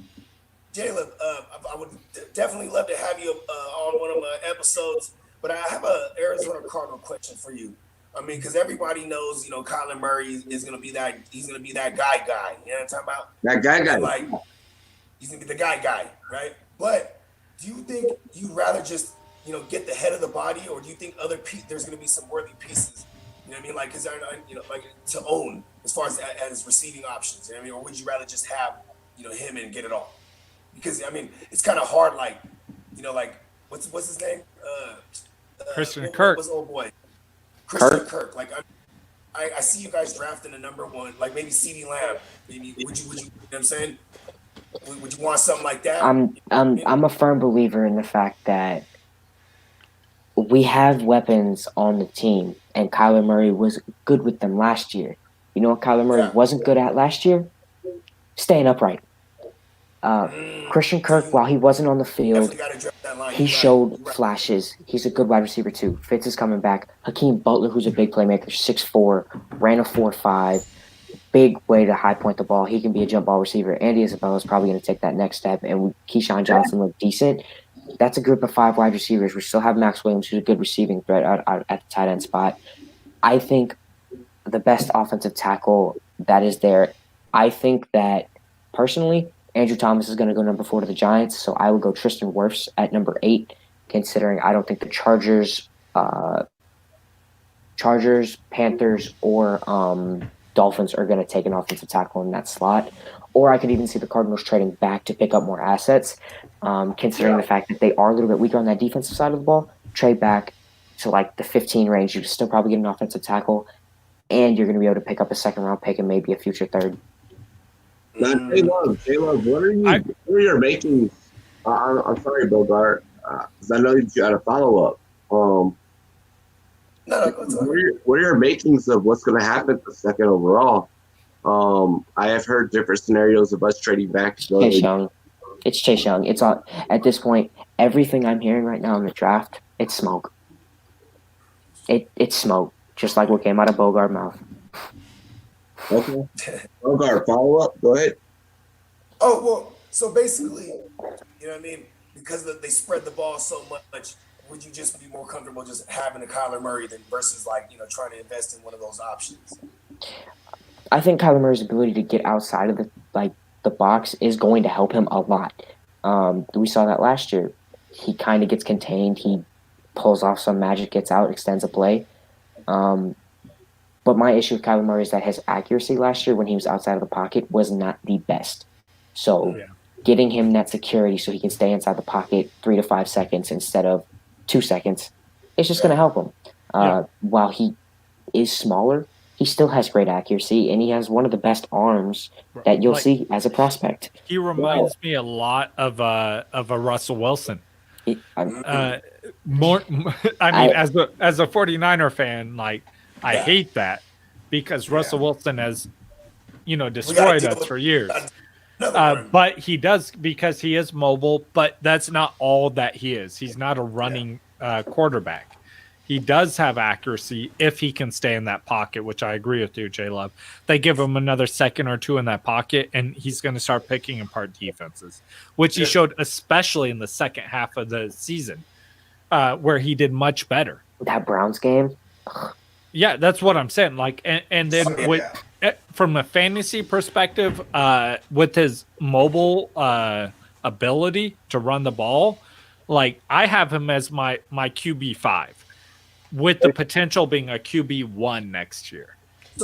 Speaker 6: J-Lo, I would definitely love to have you on one of my episodes, but I have a Arizona Cardinal question for you. I mean, because everybody knows, Kyler Murray is going to be that. He's going to be that guy. You know what I'm talking about?
Speaker 1: That guy.
Speaker 6: Like, he's going to be the guy, right? But do you think you'd rather just, get the head of the body, or do you think there's going to be some worthy pieces? You know what I mean? Like, because like to own as far as receiving options. You know what I mean? Or would you rather just have, him and get it all? Because I mean, it's kind of hard. Like, like what's his name?
Speaker 2: Christian Kirk.
Speaker 6: What's old boy? Christian Kirk. Like, I see you guys drafting a number one, like maybe CeeDee Lamb. Maybe would you? You know what I'm saying? Would you want something like that?
Speaker 5: I'm a firm believer in the fact that we have weapons on the team, and Kyler Murray was good with them last year. You know what Kyler Murray wasn't good at last year? Staying upright. Christian Kirk, while he wasn't on the field, he showed flashes. He's a good wide receiver too. Fitz is coming back. Hakeem Butler, who's a big playmaker, 6'4", ran a 4.5. Big way to high point the ball. He can be a jump ball receiver. Andy Isabella is probably going to take that next step, and Keyshawn Johnson looked decent. That's a group of 5 wide receivers. We still have Max Williams, who's a good receiving threat at the tight end spot. I think the best offensive tackle that is there. I think that personally, Andrew Thomas is going to go number 4 to the Giants, so I would go Tristan Wirfs at number 8, considering I don't think the Chargers Chargers, Panthers, or Dolphins are going to take an offensive tackle in that slot. Or I could even see the Cardinals trading back to pick up more assets, considering the fact that they are a little bit weaker on that defensive side of the ball. Trade back to like the 15 range. You still probably get an offensive tackle, and you're going to be able to pick up a second-round pick and maybe a future third.
Speaker 1: Now, J-Love, what are your makings? I'm sorry, Bogart, because I know you got a follow-up. What are your makings of what's going to happen the second overall? I have heard different scenarios of us trading back.
Speaker 5: Chase Young. It's Chase Young. It's on at this point. Everything I'm hearing right now in the draft, it's smoke. It's smoke, just like what came out of Bogart's mouth.
Speaker 1: Okay. Bogart, follow up. Go ahead.
Speaker 6: Oh well, so basically, you know what I mean? Because they spread the ball so much, would you just be more comfortable just having a Kyler Murray than versus trying to invest in one of those options?
Speaker 5: I think Kyler Murray's ability to get outside of the box is going to help him a lot. We saw that last year. He kind of gets contained. He pulls off some magic, gets out, extends a play. But my issue with Kyler Murray is that his accuracy last year when he was outside of the pocket was not the best. So getting him that security so he can stay inside the pocket 3 to 5 seconds instead of 2 seconds, it's just going to help him. While he is smaller, he still has great accuracy, and he has one of the best arms that you'll see as a prospect.
Speaker 2: He reminds me a lot of a Russell Wilson. I mean, as a 49er fan, I hate that because Russell Wilson has, destroyed us for years. But he does because he is mobile, but that's not all that he is. He's not a running quarterback. He does have accuracy if he can stay in that pocket, which I agree with you, J-Love. They give him another second or two in that pocket, and he's going to start picking apart defenses, which he showed especially in the second half of the season, where he did much better.
Speaker 5: That Browns game?
Speaker 2: Yeah, that's what I'm saying. And then from a fantasy perspective, with his mobile ability to run the ball, I have him as my QB5. With the potential being a QB1 next year.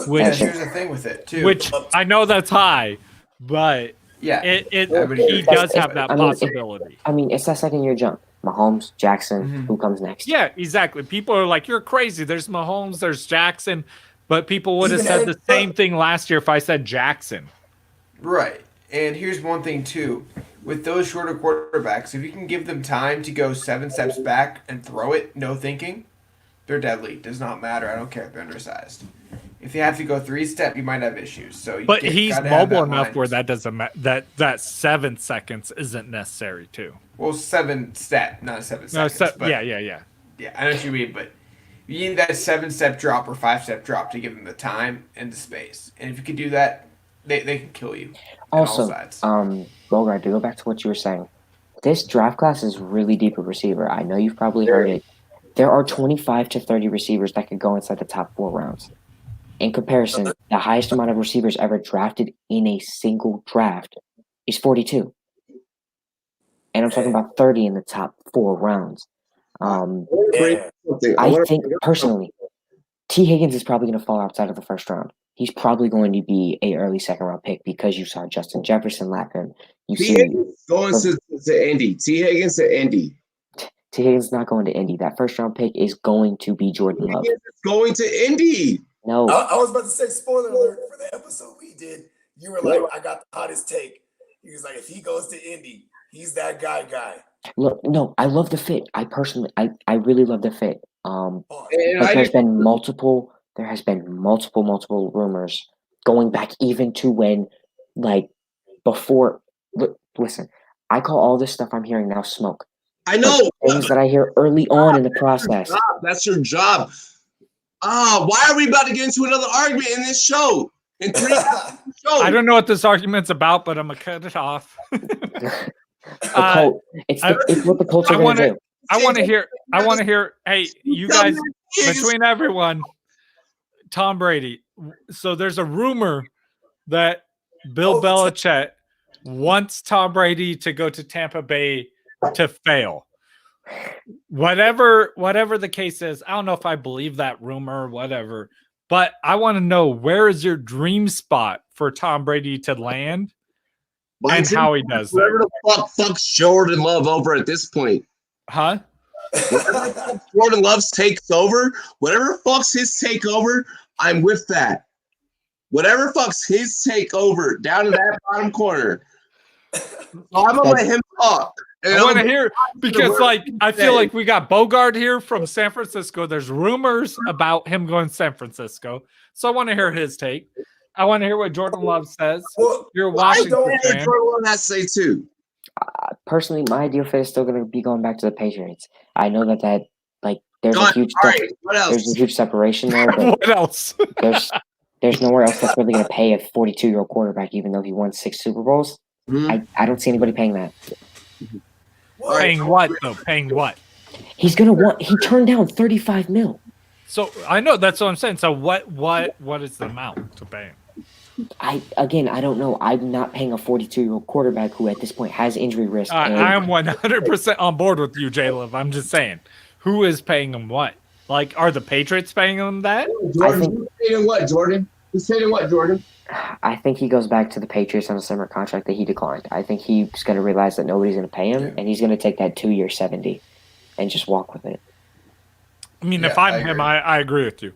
Speaker 3: Which here's the thing with it too.
Speaker 2: Which I know that's high, but he does have that possibility.
Speaker 5: It's that second year jump. Mahomes, Jackson, who comes next?
Speaker 2: Yeah, exactly. People are like, you're crazy. There's Mahomes, there's Jackson, but people would have said the same thing last year if I said Jackson.
Speaker 3: Right. And here's one thing too. With those shorter quarterbacks, if you can give them time to go 7 steps back and throw it, no thinking, they're deadly. Does not matter. I don't care if they're undersized. If they have to go 3 step, you might have issues. But
Speaker 2: he's mobile enough where that doesn't matter. That 7 seconds isn't necessary too.
Speaker 3: Well, 7 step, not 7 seconds.
Speaker 2: Yeah.
Speaker 3: Yeah, I know what you mean, but you need that 7 step drop or 5 step drop to give them the time and the space. And if you can do that, they can kill you.
Speaker 5: Also, Bogart, to go back to what you were saying, this draft class is really deep at receiver. I know you've probably heard it. There are 25 to 30 receivers that could go inside the top 4 rounds. In comparison, the highest amount of receivers ever drafted in a single draft is 42. And I'm talking about 30 in the top 4 rounds. I think, personally, T. Higgins is probably going to fall outside of the first round. He's probably going to be an early second-round pick because you saw Justin Jefferson lap him.
Speaker 1: T. Higgins going to Indy. T. Higgins to Indy.
Speaker 5: T. Higgins is not going to Indy. That first-round pick is going to be Jordan Love.
Speaker 1: Higgins is going to Indy.
Speaker 5: No.
Speaker 6: I was about to say, spoiler alert, for the episode we did, you were like, I got the hottest take. He was like, if he goes to Indy, he's that guy.
Speaker 5: Look, no, I love the fit. I really love the fit. But there has been multiple rumors going back even to when, before. Listen, I call all this stuff I'm hearing now smoke.
Speaker 1: I know.
Speaker 5: Things that I hear early on in the process.
Speaker 1: That's your job. Why are we about to get into another argument in this show?
Speaker 2: I don't know what this argument's about, but I'm going to cut it off.
Speaker 5: It's what the Colts are going to do.
Speaker 2: I want to hear, hey, you guys, between everyone, Tom Brady. So there's a rumor that Bill Belichick wants Tom Brady to go to Tampa Bay to fail. Whatever the case is, I don't know if I believe that rumor or whatever, but I want to know, where is your dream spot for Tom Brady to land and how he does
Speaker 1: whatever
Speaker 2: that?
Speaker 1: the fuck's Jordan Love over at this point.
Speaker 2: Huh?
Speaker 1: Whatever Jordan Love's takes over, whatever fucks his takeover, I'm with that. Whatever fucks his takeover down in that bottom corner, I'm gonna let him talk.
Speaker 2: I want to hear, because like I feel like we got Bogart here from San Francisco. There's rumors about him going to San Francisco, so I want to hear his take. I want to hear what Jordan Love says.
Speaker 6: Well,
Speaker 2: You're a Washington fan.
Speaker 1: Jordan Love has to say too.
Speaker 5: Personally, my ideal fit is still going to be going back to the Patriots. I know that like there's
Speaker 1: Done.
Speaker 5: a huge
Speaker 1: All right, what else?
Speaker 5: there's a huge separation there, but
Speaker 2: What else?
Speaker 5: there's nowhere else that's really going to pay a 42-year-old quarterback, even though he won 6 Super Bowls.
Speaker 1: Mhm.
Speaker 5: I don't see anybody paying that.
Speaker 2: Paying what though? Paying what?
Speaker 5: He turned down 35 mil.
Speaker 2: So I know, that's what I'm saying. So what is the amount to pay him?
Speaker 5: I don't know. I'm not paying a 42-year-old quarterback who at this point has injury risk.
Speaker 2: I am 100% on board with you, J-Liv. I'm just saying, who is paying him what? Like, are the Patriots paying him that?
Speaker 1: Jordan, who's saying what, Jordan? Who's saying what, Jordan?
Speaker 5: I think he goes back to the Patriots on a summer contract that he declined. I think he's going to realize that nobody's going to pay him, and he's going to take that 2-year 70 and just walk with it.
Speaker 2: I mean, if I'm him, I agree with you.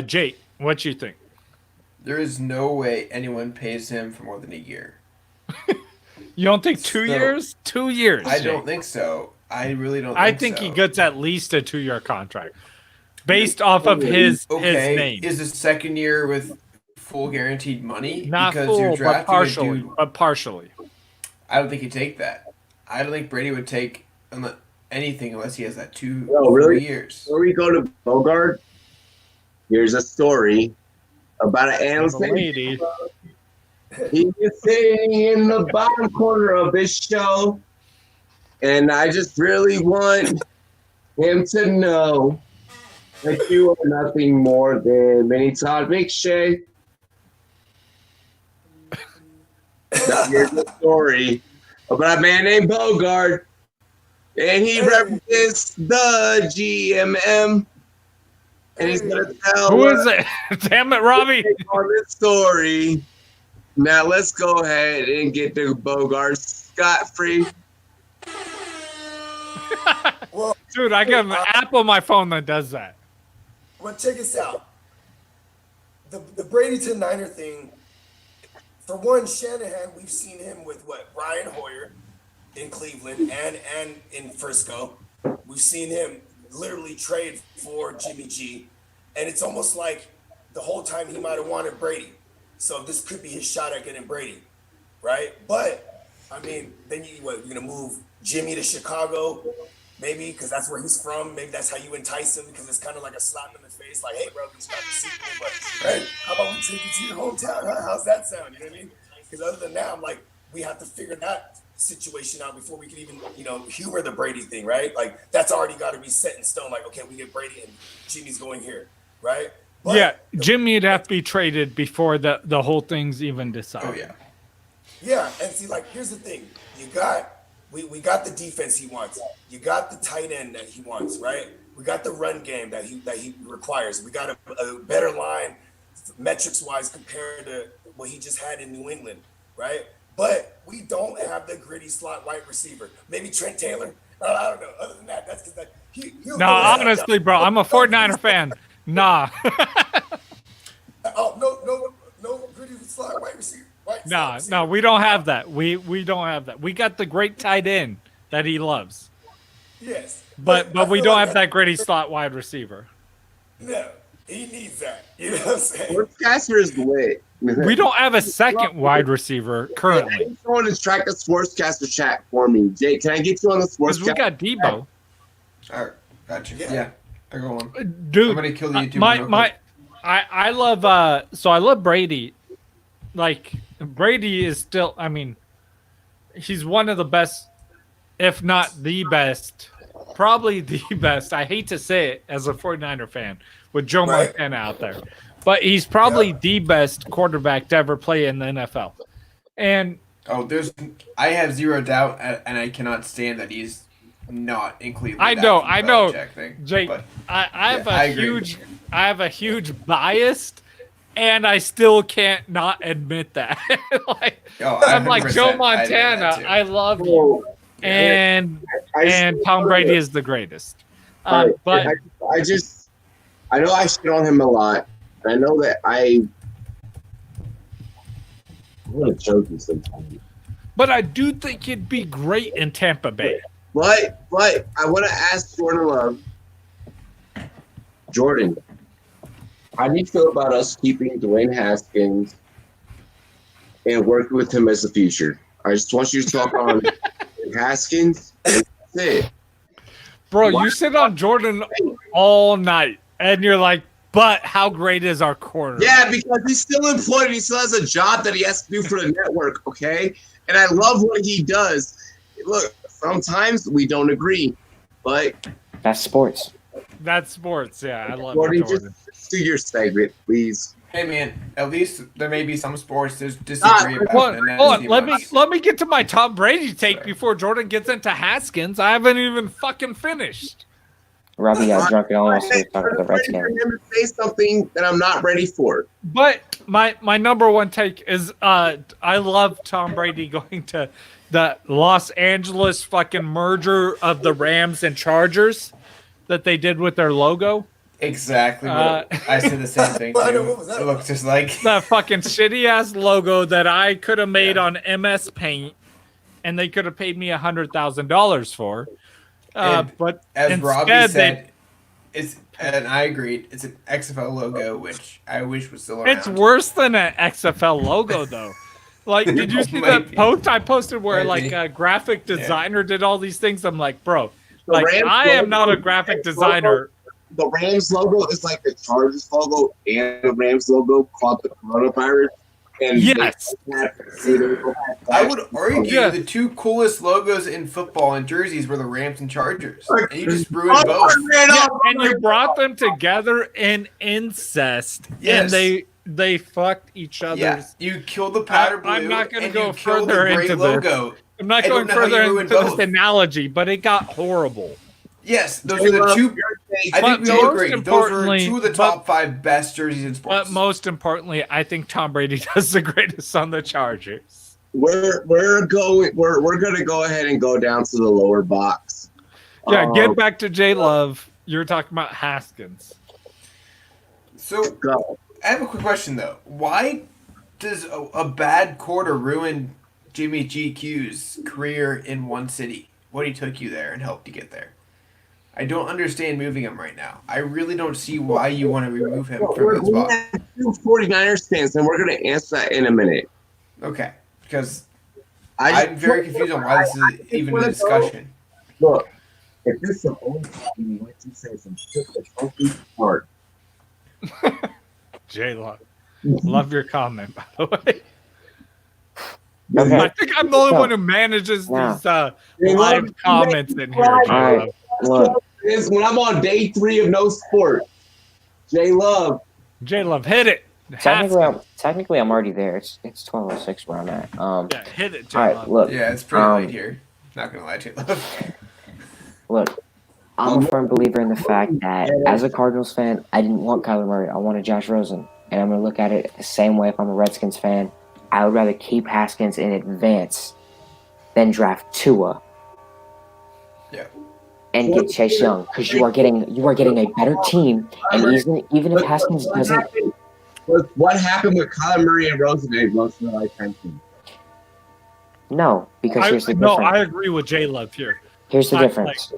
Speaker 2: Jake, what you think?
Speaker 3: There is no way anyone pays him for more than a year.
Speaker 2: You don't think 2 years? 2 years.
Speaker 3: I
Speaker 2: Jake.
Speaker 3: don't think so. I really don't.
Speaker 2: I think
Speaker 3: so.
Speaker 2: he gets at least a 2-year contract based off of his name.
Speaker 3: Is the second year with full guaranteed money?
Speaker 2: Not
Speaker 3: because
Speaker 2: full,
Speaker 3: you're
Speaker 2: but
Speaker 3: drafting
Speaker 2: partially.
Speaker 3: a dude.
Speaker 2: But partially.
Speaker 3: I don't think he'd take that. I don't think Brady would take anything unless he has that 2
Speaker 1: really?
Speaker 3: years.
Speaker 1: Before we go to Bogart, here's a story about an analyst.
Speaker 2: Lady.
Speaker 1: He was sitting in the bottom corner of this show, and I just really want him to know that you are nothing more than Mini Todd McShay. Now, here's the story about a man named Bogart, and he represents the GMM, and he's gonna tell
Speaker 2: Who is it? Damn it, Robbie.
Speaker 1: on this story. Now let's go ahead and get the Bogart scot-free.
Speaker 6: Well,
Speaker 2: Dude, I got an app on my phone that does that.
Speaker 6: well, check this out. The Brady to Niner thing. For one, Shanahan, we've seen him with Brian Hoyer in Cleveland and in Frisco. We've seen him literally trade for Jimmy G, and it's almost like the whole time he might have wanted Brady. So this could be his shot at getting Brady, right? But I mean, then you're gonna move Jimmy to Chicago, maybe because that's where he's from. Maybe that's how you entice him, because it's kind of like a slap in the face, like, hey, bro, we just got the Super Bowl, but hey, how about we take you to your hometown? Huh? How's that sound? You know what I mean? Because other than that, I'm like, we have to figure that situation out before we can even, humor the Brady thing, right? Like, that's already got to be set in stone. Like, okay, we get Brady and Jimmy's going here, right? But
Speaker 2: yeah, Jimmy'd have to be traded before the whole thing's even decided.
Speaker 3: Oh, yeah.
Speaker 6: Yeah, and see, like, here's the thing. You got, we got the defense he wants. You got the tight end that he wants, right? We got the run game that he requires. We got a better line, metrics-wise, compared to what he just had in New England, right? But we don't have the gritty slot wide receiver. Maybe Trent Taylor. I don't know. Other than that, that's because
Speaker 2: No, honestly, bro, I'm a 49er fan. Nah.
Speaker 6: No gritty slot wide receiver.
Speaker 2: No, we don't have that. We don't have that. We got the great tight end that he loves.
Speaker 6: Yes.
Speaker 2: But we don't have that gritty slot wide receiver.
Speaker 6: No, he needs that. You know what I'm saying?
Speaker 1: Sportscaster is lit.
Speaker 2: We don't have a second wide receiver
Speaker 1: I
Speaker 2: currently.
Speaker 1: need someone to track the Sportscaster chat for me. Jake, can I get you on the
Speaker 2: Because we
Speaker 1: Sportscaster?
Speaker 2: got Debo.
Speaker 3: All right, gotcha.
Speaker 6: Yeah.
Speaker 3: Yeah, I go on.
Speaker 2: Dude,
Speaker 3: I'm gonna kill the YouTuber.
Speaker 2: I love I love Brady. Like, Brady is still, I mean, he's one of the best, if not the best, probably the best. I hate to say it as a 49er fan with Joe Montana out there, but he's probably the best quarterback to ever play in the NFL. And
Speaker 3: I have zero doubt, and I cannot stand that he's not include.
Speaker 2: I
Speaker 3: that
Speaker 2: know,
Speaker 3: from the
Speaker 2: I know,
Speaker 3: Belichick thing,
Speaker 2: Jake.
Speaker 3: but
Speaker 2: I have
Speaker 3: yeah, I
Speaker 2: a
Speaker 3: agree.
Speaker 2: huge bias, and I still can't not admit that. Like,
Speaker 3: Oh,
Speaker 2: I'm like
Speaker 3: 100%,
Speaker 2: Joe
Speaker 3: I admit
Speaker 2: Montana.
Speaker 3: that too.
Speaker 2: I love you,
Speaker 1: Well,
Speaker 2: and
Speaker 1: I
Speaker 2: Tom Brady is the greatest.
Speaker 1: But
Speaker 2: But
Speaker 1: I know I shit on him a lot. And I know that I'm gonna choke you sometimes.
Speaker 2: I do think he'd be great in Tampa Bay.
Speaker 1: But I want to ask Jordan Love. Jordan, how do you feel about us keeping Dwayne Haskins and working with him as the future? I just want you to talk on Haskins, and that's it.
Speaker 2: Bro, you sit on Jordan all night, and you're like, but how great is our corner?
Speaker 1: Yeah, because he's still employed. He still has a job that he has to do for the network, okay? And I love what he does. Look, sometimes we don't agree, but
Speaker 5: That's sports.
Speaker 2: That's sports. Yeah, I love
Speaker 1: Jordan,
Speaker 2: Jordan.
Speaker 1: just do your segment, please.
Speaker 3: Hey man, at least there may be some sports there's disagree about.
Speaker 2: Hold
Speaker 3: and
Speaker 2: on,
Speaker 3: that's
Speaker 2: let me get to my Tom Brady take before Jordan gets into Haskins. I haven't even fucking finished.
Speaker 5: Robbie got drunk and almost started talking about the
Speaker 1: I'm ready for
Speaker 5: Redskins.
Speaker 1: him to say something that I'm not ready for.
Speaker 2: But my number one take is I love Tom Brady going to the Los Angeles fucking merger of the Rams and Chargers that they did with their logo.
Speaker 3: Exactly. I said the same thing
Speaker 6: I know,
Speaker 3: too.
Speaker 6: what was that
Speaker 3: It looks just like
Speaker 2: The fucking shitty ass logo that I could have made on MS Paint, and they could have paid me $100,000 for. But
Speaker 3: as Robbie
Speaker 2: instead,
Speaker 3: said, it's and I agreed. It's an XFL logo, which I wish was still around.
Speaker 2: it's worse than an XFL logo, though. Like, did you see
Speaker 3: Might
Speaker 2: that
Speaker 3: be.
Speaker 2: post I posted where,
Speaker 3: Might
Speaker 2: like,
Speaker 3: be.
Speaker 2: a graphic designer did all these things? I'm like, bro,
Speaker 1: The
Speaker 2: like,
Speaker 1: Rams
Speaker 2: I am not a
Speaker 1: logo-
Speaker 2: graphic designer.
Speaker 1: The Rams logo is like the Chargers logo and the Rams logo called the coronavirus. And
Speaker 2: Yes.
Speaker 3: I would argue
Speaker 2: Yeah.
Speaker 3: the two coolest logos in football and jerseys were the Rams and Chargers,
Speaker 1: Like-
Speaker 3: and you just ruined both.
Speaker 2: Yeah, and you brought them together in incest,
Speaker 3: Yes.
Speaker 2: and they fucked each other's.
Speaker 3: Yeah, you killed the powder blue.
Speaker 2: I'm not gonna
Speaker 3: and
Speaker 2: go
Speaker 3: you killed
Speaker 2: further
Speaker 3: the gray
Speaker 2: into this.
Speaker 3: logo.
Speaker 2: I'm not
Speaker 3: I
Speaker 2: going
Speaker 3: don't know how
Speaker 2: further
Speaker 3: you
Speaker 2: into
Speaker 3: ruined
Speaker 2: this
Speaker 3: both.
Speaker 2: analogy, but it got horrible.
Speaker 3: Yes, those are the two. I
Speaker 2: But
Speaker 3: think we all
Speaker 2: most
Speaker 3: agree. Those are
Speaker 2: importantly-
Speaker 3: two of the top 5 best jerseys in
Speaker 2: But
Speaker 3: sports.
Speaker 2: most importantly, I think Tom Brady does the greatest on the Chargers.
Speaker 1: We're gonna go ahead and go down to the lower box.
Speaker 2: Yeah, get back to J Love. You were talking about Haskins.
Speaker 3: So
Speaker 1: Go.
Speaker 3: I have a quick question though. Why does a bad quarter ruin Jimmy GQ's career in one city? What he took you there and helped you get there? I don't understand moving him right now. I really don't see why you want to remove him from that
Speaker 1: We
Speaker 3: spot.
Speaker 1: have 2 49ers fans, and we're gonna answer that in a minute.
Speaker 3: Okay, because
Speaker 1: I
Speaker 3: I'm very confused on why this is even a discussion.
Speaker 1: Look, if this is the only time you want to say some shit that's funky hard.
Speaker 2: J Love. Love your comment, by the way.
Speaker 5: Okay.
Speaker 2: I think I'm the only
Speaker 5: So-
Speaker 2: one who manages
Speaker 5: Wow.
Speaker 2: these live comments in here, J
Speaker 5: All right.
Speaker 2: Love.
Speaker 5: Look,
Speaker 1: Is when I'm on day 3 of no sport. J Love.
Speaker 2: J Love, hit it.
Speaker 5: technically, I'm already there. It's 12:06 where I'm at.
Speaker 2: Yeah, hit it, J
Speaker 5: All
Speaker 2: Love.
Speaker 5: right, look,
Speaker 3: Yeah, it's pretty
Speaker 5: Um,
Speaker 3: late here. Not gonna lie to you.
Speaker 5: look. I'm a firm believer in the fact that as a Cardinals fan, I didn't want Kyler Murray. I wanted Josh Rosen, and I'm gonna look at it the same way if I'm a Redskins fan. I would rather keep Haskins in advance than draft Tua.
Speaker 3: Yeah.
Speaker 5: And get Chase Young because you are getting a better team, and even if Haskins doesn't.
Speaker 1: What happened with Kyler Murray and Rosen most of the lifetime team?
Speaker 5: No, because here's the
Speaker 2: No,
Speaker 5: difference.
Speaker 2: I agree with J Love here.
Speaker 5: Here's the
Speaker 2: I-
Speaker 5: difference.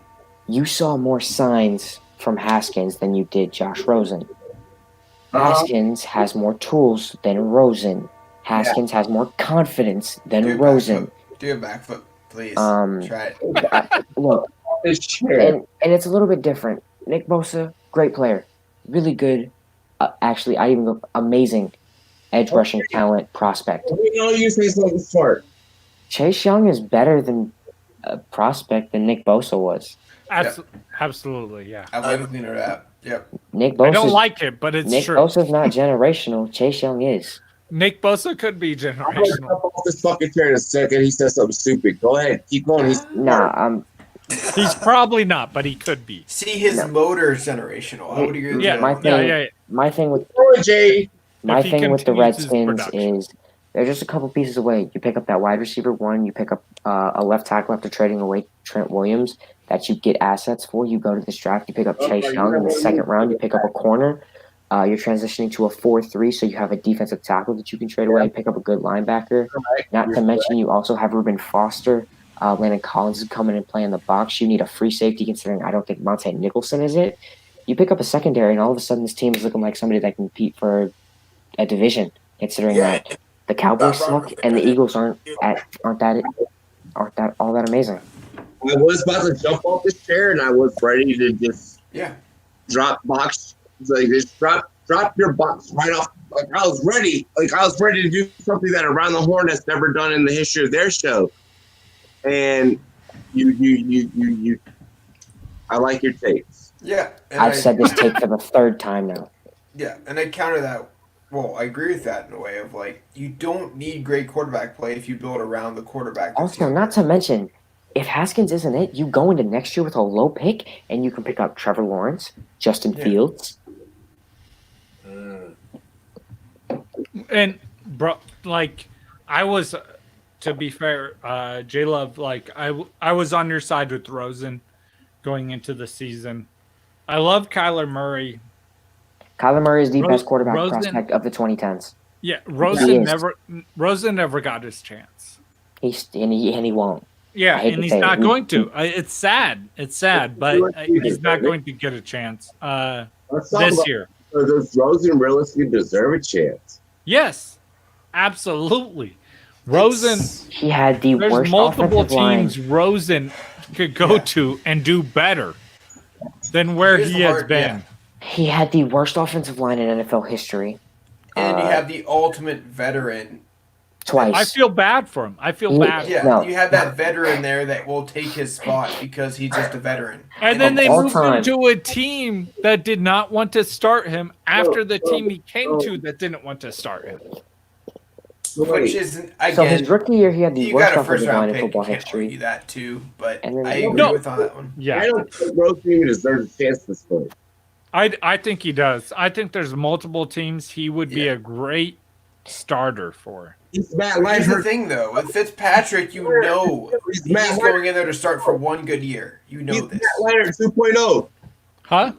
Speaker 5: You saw more signs from Haskins than you did Josh Rosen. Haskins has more tools than Rosen. Haskins has more confidence than
Speaker 3: Do a
Speaker 5: Rosen.
Speaker 3: backflip. Do a backflip, please. Try it.
Speaker 5: Look,
Speaker 1: It's true.
Speaker 5: and it's a little bit different. Nick Bosa, great player, really good. Actually, I even go amazing edge rushing talent prospect.
Speaker 1: We know you say something smart.
Speaker 5: Chase Young is better than a prospect than Nick Bosa was.
Speaker 2: Absolutely, yeah.
Speaker 3: I like looking at that. Yep.
Speaker 5: Nick
Speaker 2: I
Speaker 5: Bosa.
Speaker 2: don't like it, but it's
Speaker 5: Nick
Speaker 2: true.
Speaker 5: Bosa's not generational. Chase Young is.
Speaker 2: Nick Bosa could be
Speaker 1: I'm going to
Speaker 2: generational.
Speaker 1: jump off this fucking chair in a second. He said something stupid. Go ahead. Keep going.
Speaker 5: Nah,
Speaker 2: He's probably not, but he could be.
Speaker 3: See, his motor's generational. I would agree with
Speaker 2: Yeah,
Speaker 3: you.
Speaker 5: My thing with
Speaker 1: Jay.
Speaker 5: My
Speaker 2: If he
Speaker 5: thing with the
Speaker 2: continues his
Speaker 5: Redskins
Speaker 2: production.
Speaker 5: is they're just a couple pieces away. You pick up that wide receiver one, you pick up a left tackle after trading away Trent Williams that you get assets for. You go to this draft, you pick up Chase Young in the second round, you pick up a corner. You're transitioning to a 4-3, so you have a defensive tackle that you can trade away, pick up a good linebacker. Not to mention you also have Reuben Foster. Landon Collins is coming and playing the box. You need a free safety considering I don't think Monte Nicholson is it. You pick up a secondary, and all of a sudden this team is looking like somebody that can compete for a division, considering that the Cowboys suck and the Eagles aren't that all that amazing.
Speaker 1: I was about to jump off this chair and I was ready to just drop box, like just drop your box right off. Like I was ready to do something that Around the Horn has never done in the history of their show. And you I like your takes.
Speaker 3: Yeah,
Speaker 5: I've said this take for the third time now.
Speaker 3: Yeah, and I counter that. Well, I agree with that in a way of like you don't need great quarterback play if you build around the quarterback.
Speaker 5: Also, not to mention, if Haskins isn't it, you go into next year with a low pick and you can pick up Trevor Lawrence, Justin Fields.
Speaker 2: And bro, like I was, to be fair, J Love, like I was on your side with Rosen going into the season. I love Kyler Murray.
Speaker 5: Kyler Murray is the best quarterback prospect of the 2010s.
Speaker 2: Yeah, Rosen never got his chance.
Speaker 5: He won't.
Speaker 2: Yeah, and he's not going to. It's sad. It's sad, but he's not going to get a chance this year.
Speaker 1: Does Rosen realistically deserve a chance?
Speaker 2: Yes, absolutely. Rosen.
Speaker 5: He had the worst.
Speaker 2: There's multiple teams Rosen could go to and do better than where he has been.
Speaker 5: Yeah. He had the worst offensive line in NFL history.
Speaker 3: And you have the ultimate veteran.
Speaker 5: Twice.
Speaker 2: I feel bad for him. I feel bad.
Speaker 3: Yeah, you have that veteran there that will take his spot because he's just a veteran.
Speaker 2: And then they moved him to a team that did not want to start him after the team he came to that didn't want to start him.
Speaker 3: Which isn't, again,
Speaker 5: so his rookie year, he had the worst offensive line in football
Speaker 3: history.
Speaker 5: history.
Speaker 3: That too, but
Speaker 5: and then
Speaker 3: I agree with on that one.
Speaker 2: Yeah,
Speaker 1: I don't think Rosen even deserves a chance this point.
Speaker 2: I think he does. I think there's multiple teams he would be a great starter for.
Speaker 3: Here's the thing, though. With Fitzpatrick, you know he's going in there to start for one good year. You know this.
Speaker 1: Matt Leonard 2.0.
Speaker 2: Huh?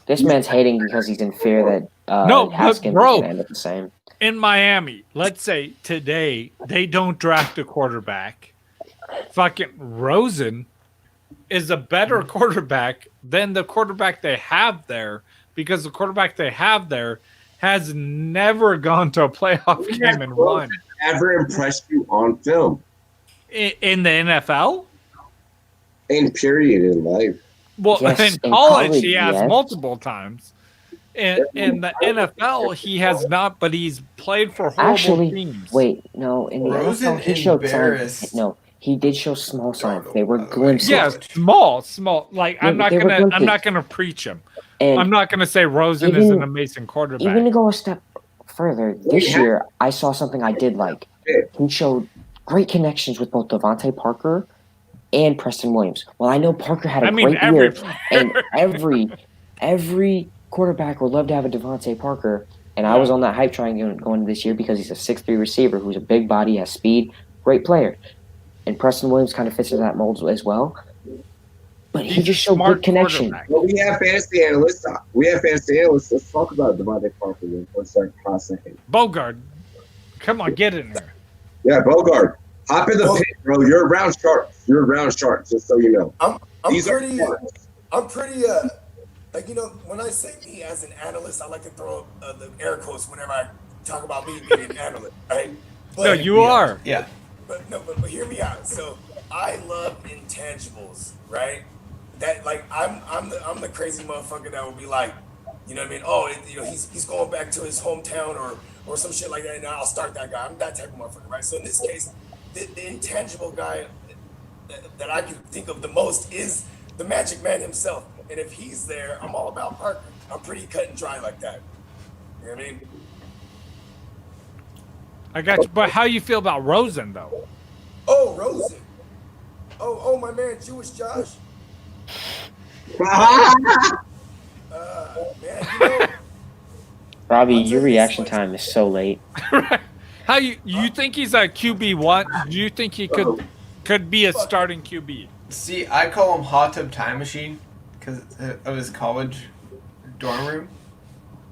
Speaker 5: This man's hating because he's in fear that Haskins is going to end up the same.
Speaker 2: In Miami, let's say today they don't draft a quarterback. Fucking Rosen is a better quarterback than the quarterback they have there because the quarterback they have there has never gone to a playoff game and won.
Speaker 1: Ever impressed you on film?
Speaker 2: In the NFL?
Speaker 1: In period in life.
Speaker 2: Well, in college he has multiple times. In the NFL, he has not, but he's played for horrible teams.
Speaker 5: Wait, no. In the NFL, he showed signs. No, he did show small signs. They were glimpses.
Speaker 2: Yeah, small. Like I'm not gonna preach him. And I'm not gonna say Rosen is an amazing quarterback.
Speaker 5: Even to go a step further, this year I saw something I did like. He showed great connections with both Devontae Parker and Preston Williams. Well, I know Parker had a great year, and every quarterback would love to have a Devontae Parker, and I was on that hype train going into this year because he's a 6'3" receiver who's a big body, has speed, great player. And Preston Williams kind of fits into that mold as well. But he just showed good connection.
Speaker 1: Well, we have fantasy analysts. Let's talk about Devontae Parker for a second.
Speaker 2: Bogard, come on, get in there.
Speaker 1: Yeah, Bogard. Hop in the pit, bro. You're a round shark, just so you know.
Speaker 6: I'm pretty like, you know, when I say me as an analyst, I like to throw the air quotes whenever I talk about me being an analyst, right? But,
Speaker 2: no, you are.
Speaker 3: Yeah.
Speaker 6: But hear me out. So I love intangibles, right? That like I'm the crazy motherfucker that will be like, you know what I mean? Oh, he's going back to his hometown or some shit like that, and I'll start that guy. I'm that type of motherfucker, right? So in this case, the intangible guy that I can think of the most is the Magic Man himself. And if he's there, I'm all about Parker. I'm pretty cut and dry like that. You know what I mean?
Speaker 2: I got you. But how you feel about Rosen, though?
Speaker 6: Oh, Rosen. Oh, my man, Jewish Josh. Man, you know,
Speaker 5: Robbie,
Speaker 6: I'll
Speaker 5: your
Speaker 6: tell you
Speaker 5: reaction
Speaker 6: this,
Speaker 5: time is so late.
Speaker 2: How you think he's a QB? What do you think he could be a starting QB?
Speaker 3: See, I call him Hot Tub Time Machine because of his college dorm room.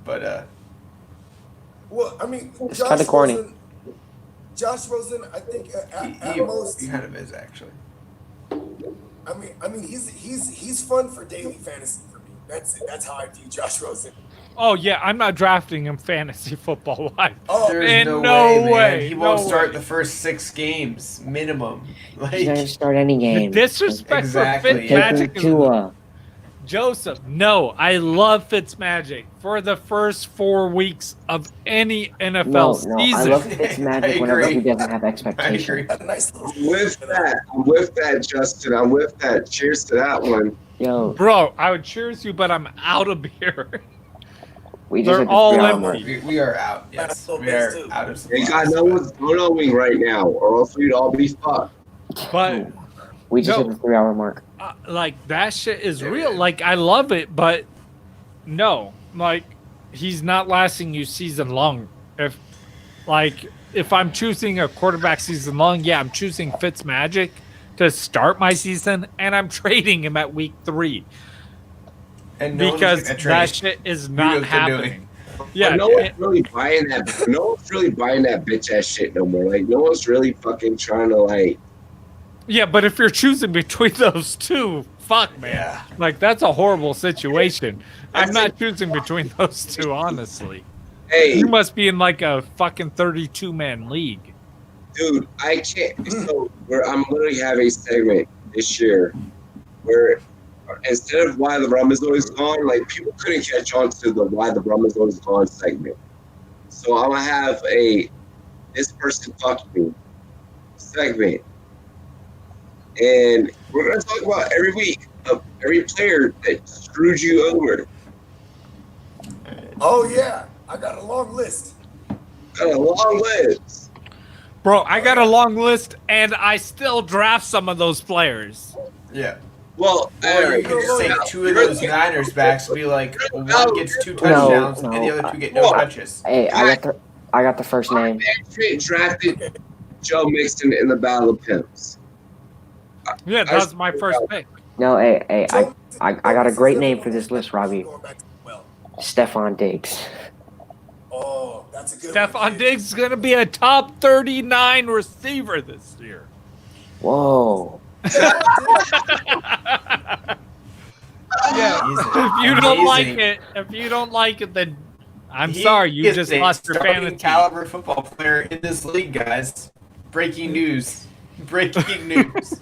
Speaker 3: But
Speaker 6: well, I mean,
Speaker 5: It's kinda corny.
Speaker 6: Josh Rosen, I think at
Speaker 3: he
Speaker 6: most,
Speaker 3: kind of is actually.
Speaker 6: I mean, he's fun for daily fantasy for me. That's how I view Josh Rosen.
Speaker 2: Oh yeah, I'm not drafting him fantasy football wise.
Speaker 6: Oh,
Speaker 3: There's
Speaker 2: in
Speaker 3: no,
Speaker 2: no
Speaker 3: way,
Speaker 2: way,
Speaker 3: man. He won't
Speaker 2: no
Speaker 3: start
Speaker 2: way.
Speaker 3: the first 6 games minimum.
Speaker 5: He's not gonna
Speaker 3: Like,
Speaker 5: start any
Speaker 2: The
Speaker 5: game.
Speaker 2: disrespect
Speaker 3: Exactly.
Speaker 2: for
Speaker 5: Taking
Speaker 2: Fitzmagic is
Speaker 5: Tua.
Speaker 2: Joseph. No, I love Fitzmagic for the first 4 weeks of any NFL
Speaker 5: No, I
Speaker 2: season.
Speaker 5: love Fitzmagic
Speaker 3: I
Speaker 5: whenever he
Speaker 3: agree.
Speaker 5: doesn't have
Speaker 3: I
Speaker 5: expectation.
Speaker 3: agree.
Speaker 6: a nice little.
Speaker 1: I'm with that, Justin. I'm with that. Cheers to that one.
Speaker 5: Yo,
Speaker 2: Bro, I would cheers you, but I'm out of beer.
Speaker 5: we just
Speaker 2: They're
Speaker 5: hit the
Speaker 2: all
Speaker 5: 3-hour
Speaker 2: empty.
Speaker 5: mark.
Speaker 3: We are out. Yes, we are out of
Speaker 1: They
Speaker 3: supplies.
Speaker 1: got no one's going right now, or else we'd all be fucked.
Speaker 2: But
Speaker 5: We just
Speaker 2: No.
Speaker 5: hit the 3-hour mark.
Speaker 2: like that shit is real. Like I love it, but no, like he's not lasting you season long. If I'm choosing a quarterback season long, yeah, I'm choosing Fitzmagic to start my season, and I'm trading him at week 3
Speaker 3: And no
Speaker 2: because
Speaker 3: one's gonna
Speaker 2: that
Speaker 3: trade.
Speaker 2: shit is
Speaker 3: You know
Speaker 2: not
Speaker 3: what they're
Speaker 2: happening.
Speaker 3: doing.
Speaker 2: Yeah,
Speaker 1: But no one's really buying that. No one's really buying that bitch ass shit no more. Like no one's really fucking trying to like.
Speaker 2: yeah, but if you're choosing between those two, fuck, man,
Speaker 3: Yeah.
Speaker 2: like that's a horrible situation. I'm
Speaker 1: That's
Speaker 2: not
Speaker 1: it.
Speaker 2: choosing between those two, honestly.
Speaker 1: Hey,
Speaker 2: You must be in like a fucking 32-man league.
Speaker 1: dude, I can't. So I'm literally having a segment this year where instead of why the rum is always gone, like people couldn't catch on to the why the rum is always gone segment. So I'm gonna have a this person fucked me segment, and we're gonna talk about every week of every player that screwed you over.
Speaker 6: Oh yeah, I got a long list.
Speaker 1: Got a long list.
Speaker 2: Bro, I got a long list and I still draft some of those players.
Speaker 3: Yeah.
Speaker 1: Well,
Speaker 3: Or you
Speaker 1: alright,
Speaker 3: could just take 2 of those Niners backs and be like, one gets 2
Speaker 5: No,
Speaker 3: touchdowns and
Speaker 5: no.
Speaker 3: the other 2 get no touches.
Speaker 5: Hey, I got the first name.
Speaker 1: Straight drafted Joe Mixon in the Battle of Pimps.
Speaker 2: Yeah, that was my first pick.
Speaker 5: No, hey, I got a great name for this list, Robbie.
Speaker 6: Going back to well.
Speaker 5: Stephon Diggs.
Speaker 6: Oh, that's a good one.
Speaker 2: Stephon Diggs is going to be a top 39 receiver this year.
Speaker 5: Whoa.
Speaker 2: Yeah.
Speaker 3: He's
Speaker 2: If you don't like
Speaker 3: amazing.
Speaker 2: it, then I'm
Speaker 3: He
Speaker 2: sorry, you
Speaker 3: is
Speaker 2: just
Speaker 3: a
Speaker 2: lost your
Speaker 3: starting
Speaker 2: fantasy.
Speaker 3: caliber football player in this league, guys. Breaking news. Breaking news.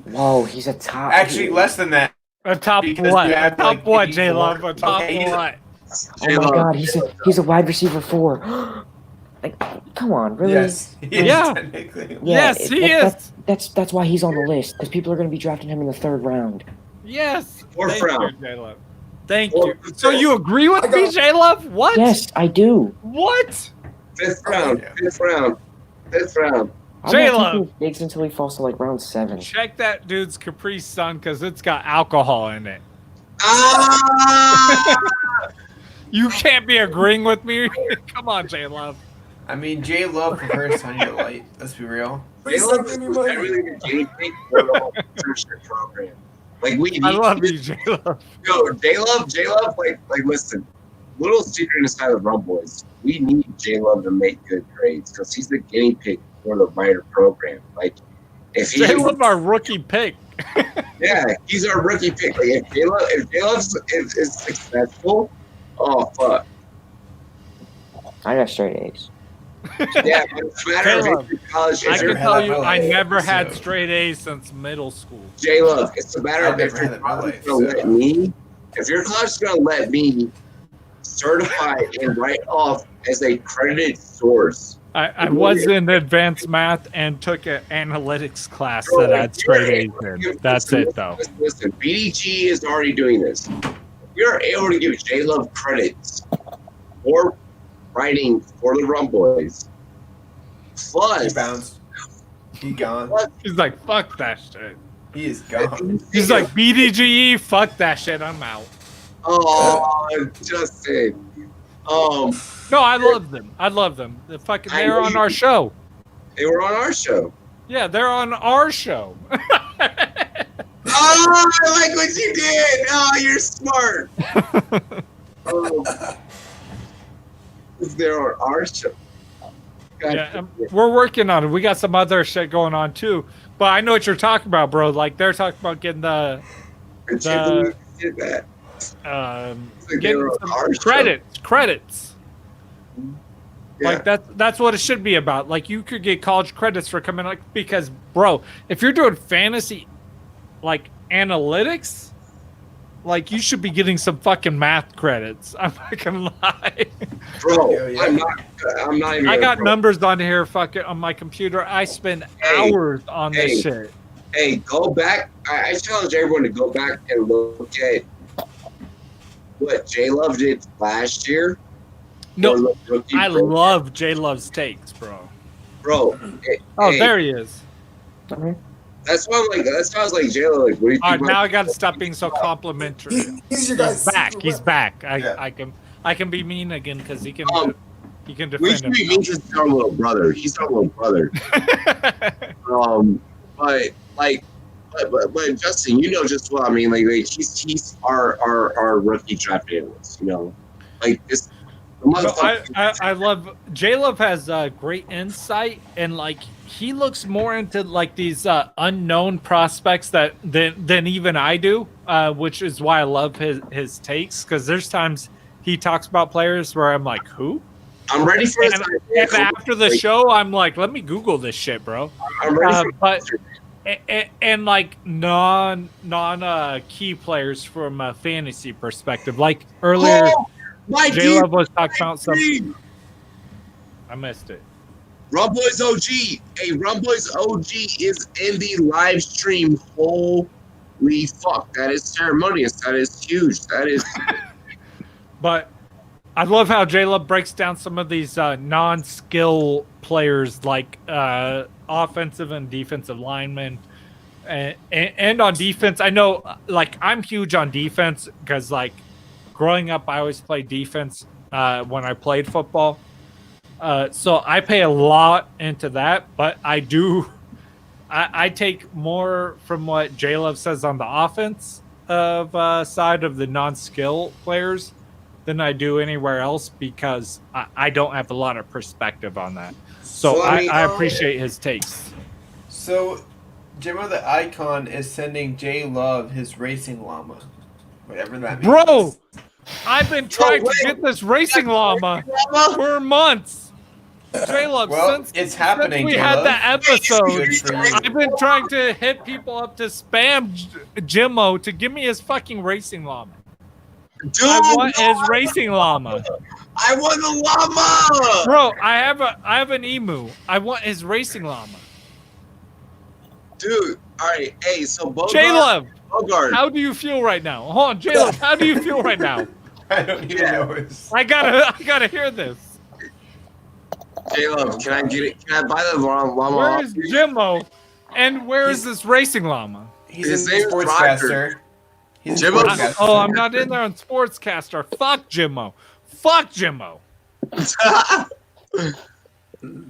Speaker 5: Whoa, he's a top.
Speaker 3: Actually, less than that.
Speaker 2: A top
Speaker 3: Because
Speaker 2: what?
Speaker 3: you
Speaker 2: A
Speaker 3: have,
Speaker 2: top
Speaker 3: like,
Speaker 2: what,
Speaker 3: 84.
Speaker 2: J Love? A top
Speaker 3: Okay, he's a-
Speaker 2: what?
Speaker 5: Oh my god, he's a wide receiver 4. Like, come on, really?
Speaker 3: Yes. He is
Speaker 2: Yeah.
Speaker 3: technically.
Speaker 2: Yes, he is.
Speaker 5: That's why he's on the list, because people are going to be drafting him in the 3rd round.
Speaker 2: Yes.
Speaker 1: Fourth
Speaker 2: Thank
Speaker 1: round.
Speaker 2: you, J Love. Thank
Speaker 1: Fourth
Speaker 2: you.
Speaker 1: round.
Speaker 2: So you agree with
Speaker 6: I
Speaker 2: me,
Speaker 6: got-
Speaker 2: J Love? What?
Speaker 5: Yes, I do.
Speaker 2: What?
Speaker 1: Fifth round.
Speaker 5: I'm
Speaker 2: J-Lo.
Speaker 5: not taking Diggs until he falls to like round 7.
Speaker 2: Check that dude's Capri Sun because it's got alcohol in it.
Speaker 1: Ah!
Speaker 2: You can't be agreeing with me. Come on, J Love.
Speaker 3: I mean, J Love prefers Honey to Light. Let's be real.
Speaker 6: Please
Speaker 1: Caleb
Speaker 6: don't give me
Speaker 1: was
Speaker 6: money.
Speaker 1: really the guinea pig for the whole internship program. Like we need
Speaker 2: I love you, J Love.
Speaker 1: Yo, J-Love, like listen, little secret inside of Rumboyz, we need J-Love to make good grades because he's the guinea pig for the Rider program. Like if he
Speaker 2: J Love, our rookie pick.
Speaker 1: yeah, he's our rookie pick. Like if J-Love is successful, oh fuck.
Speaker 5: I got straight A's.
Speaker 1: Yeah, but it's a matter
Speaker 2: J-Love,
Speaker 1: of if college
Speaker 2: I
Speaker 1: is
Speaker 2: can
Speaker 1: your
Speaker 2: tell you, I
Speaker 3: life,
Speaker 2: never had
Speaker 3: so-
Speaker 2: straight A's since middle school.
Speaker 1: J-Love. It's a matter
Speaker 3: I've
Speaker 1: of if
Speaker 3: never
Speaker 1: your
Speaker 3: had that in my
Speaker 1: college
Speaker 3: life,
Speaker 1: is gonna
Speaker 3: so-
Speaker 1: let me, if your college is gonna let me certify and write off as a credited source.
Speaker 2: I was in advanced math and took an analytics class that had straight A's in. That's it, though.
Speaker 1: Listen, BDG is already doing this. We are able to give J-Love credits for writing for the Rumboyz.
Speaker 3: He
Speaker 1: Plus,
Speaker 3: bounced. He gone.
Speaker 2: He's like, fuck that shit.
Speaker 3: He is gone.
Speaker 2: He's like, BDGE, fuck that shit, I'm out.
Speaker 1: Oh, Justin.
Speaker 2: No, I love them. I love them. They're on our show.
Speaker 1: They were on our show.
Speaker 2: Yeah, they're on our show.
Speaker 1: Oh, I like what you did. Oh, you're smart. They're on our show. God,
Speaker 2: Yeah, we're working on it. We got some other shit going on too. But I know what you're talking about, bro. Like they're talking about getting
Speaker 1: I can't believe you did that. Like
Speaker 2: getting some credits.
Speaker 1: Yeah.
Speaker 2: Like that's what it should be about. Like you could get college credits for coming, like, because bro, if you're doing fantasy like analytics, like you should be getting some fucking math credits. I'm not gonna lie.
Speaker 1: Bro,
Speaker 3: Yeah.
Speaker 1: I'm not even
Speaker 2: I got
Speaker 1: bro.
Speaker 2: numbers on here fucking on my computer. I spend hours on this shit.
Speaker 1: Hey, go back. I challenge everyone to go back and look at what J Love did last year.
Speaker 2: No, I love J Love's takes, bro.
Speaker 1: Bro.
Speaker 2: Oh, there he is.
Speaker 1: That's why I'm like. That's why I was like, J Lo. Like, what do you
Speaker 2: All
Speaker 1: think?
Speaker 2: right, now I got to stop being so complimentary.
Speaker 6: He's your guy's
Speaker 2: back.
Speaker 6: secret
Speaker 2: He's
Speaker 6: weapon.
Speaker 2: back.
Speaker 3: Yeah.
Speaker 2: I can be mean again because he can
Speaker 1: we
Speaker 2: defend
Speaker 1: should be mean
Speaker 2: himself.
Speaker 1: to our little brother. He's our little brother. But Justin, you know just what I mean. Like he's our rookie draft analyst. You know, like this.
Speaker 2: No, I love J Love has great insight, and like he looks more into like these unknown prospects than even I do, which is why I love his takes, because there's times he talks about players where I'm like, who?
Speaker 1: I'm ready for
Speaker 2: And after the show, I'm like, let me Google this shit, bro.
Speaker 1: I'm ready for
Speaker 2: and like non key players from a fantasy perspective, like earlier. J Love was talking about some. I missed it.
Speaker 1: Rumboyz OG. Hey, Rumboyz OG is in the live stream. Holy fuck. That is ceremonious. That is huge. That is.
Speaker 2: But I love how J Love breaks down some of these non-skill players, like offensive and defensive linemen. And on defense, I know, like, I'm huge on defense because, like, growing up, I always played defense when I played football. So I pay a lot into that, but I take more from what J Love says on the offense side of the non-skill players than I do anywhere else, because I don't have a lot of perspective on that. So I appreciate his takes.
Speaker 3: So, Jimmo the Icon is sending J Love his racing llama. Whatever that means.
Speaker 2: Bro! I've been trying to get this racing llama for months. J-Love,
Speaker 3: Well, it's happening,
Speaker 2: since we
Speaker 3: J-Love.
Speaker 2: had that episode,
Speaker 3: Good for you.
Speaker 2: I've been trying to hit people up to spam Jimmo to give me his fucking racing llama.
Speaker 1: Dude,
Speaker 2: I want his racing llama.
Speaker 1: I want the llama.
Speaker 2: Bro, I have an emu. I want his racing llama.
Speaker 1: Dude, all right. Hey, so
Speaker 2: J-Love,
Speaker 1: Bogart.
Speaker 2: how do you feel right now? Hold on, J-Love, how do you feel right now?
Speaker 3: I don't even know his.
Speaker 2: I gotta hear this.
Speaker 1: J-Love, can I get it? Can I buy the llama?
Speaker 2: Where is Jimmo? And where is this racing llama?
Speaker 3: He's
Speaker 1: His
Speaker 3: in
Speaker 1: name is
Speaker 3: Sportscaster. He's in
Speaker 1: Jimmo-
Speaker 3: Sportscaster.
Speaker 2: Oh, I'm not in there on Sportscaster. Fuck Jimmo. Fuck Jimmo.
Speaker 3: He's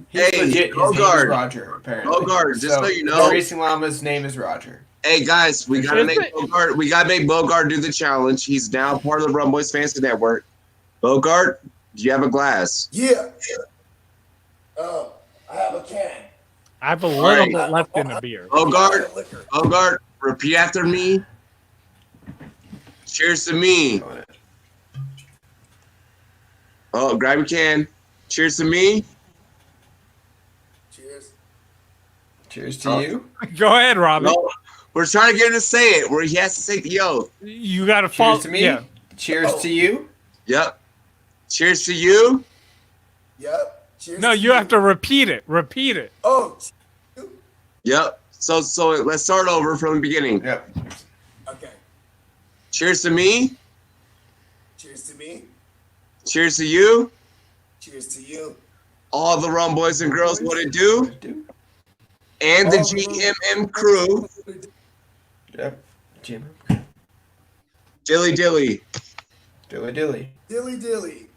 Speaker 1: Hey,
Speaker 3: legit. His name is
Speaker 1: Bogart.
Speaker 3: Roger, apparently.
Speaker 1: Bogart, just so you know.
Speaker 3: The racing llama's name is Roger.
Speaker 1: Hey guys, we gotta
Speaker 2: Is
Speaker 1: make
Speaker 2: it?
Speaker 1: Bogart. We gotta make Bogart do the challenge. He's now part of the Rumboyz Fantasy Network. Bogart, do you have a glass?
Speaker 6: Yeah. I have a can.
Speaker 2: I have a little
Speaker 1: right.
Speaker 2: bit left in the beer.
Speaker 1: Bogart,
Speaker 6: Liquor.
Speaker 1: Bogart, repeat after me. Cheers to me. Oh, grab your can. Cheers to me.
Speaker 6: Cheers.
Speaker 3: Cheers to
Speaker 1: Oh.
Speaker 3: you.
Speaker 2: Go ahead, Robin.
Speaker 1: No, we're trying to get him to say it where he has to say the oath.
Speaker 2: You gotta follow.
Speaker 3: Cheers to me.
Speaker 2: Yeah.
Speaker 3: Cheers to you.
Speaker 1: Yep. Cheers to you.
Speaker 6: Yep. Cheers.
Speaker 2: No, you have to repeat it. Repeat it.
Speaker 6: Oh.
Speaker 1: Yep. So let's start over from the beginning.
Speaker 3: Yep.
Speaker 6: Okay.
Speaker 1: Cheers to me.
Speaker 6: Cheers to me.
Speaker 1: Cheers to you.
Speaker 6: Cheers to you.
Speaker 1: All the rum boys and girls, what it do? And the GMM crew.
Speaker 3: Yep. Jim.
Speaker 1: Dilly dilly.
Speaker 3: Dilly dilly.
Speaker 6: Dilly dilly.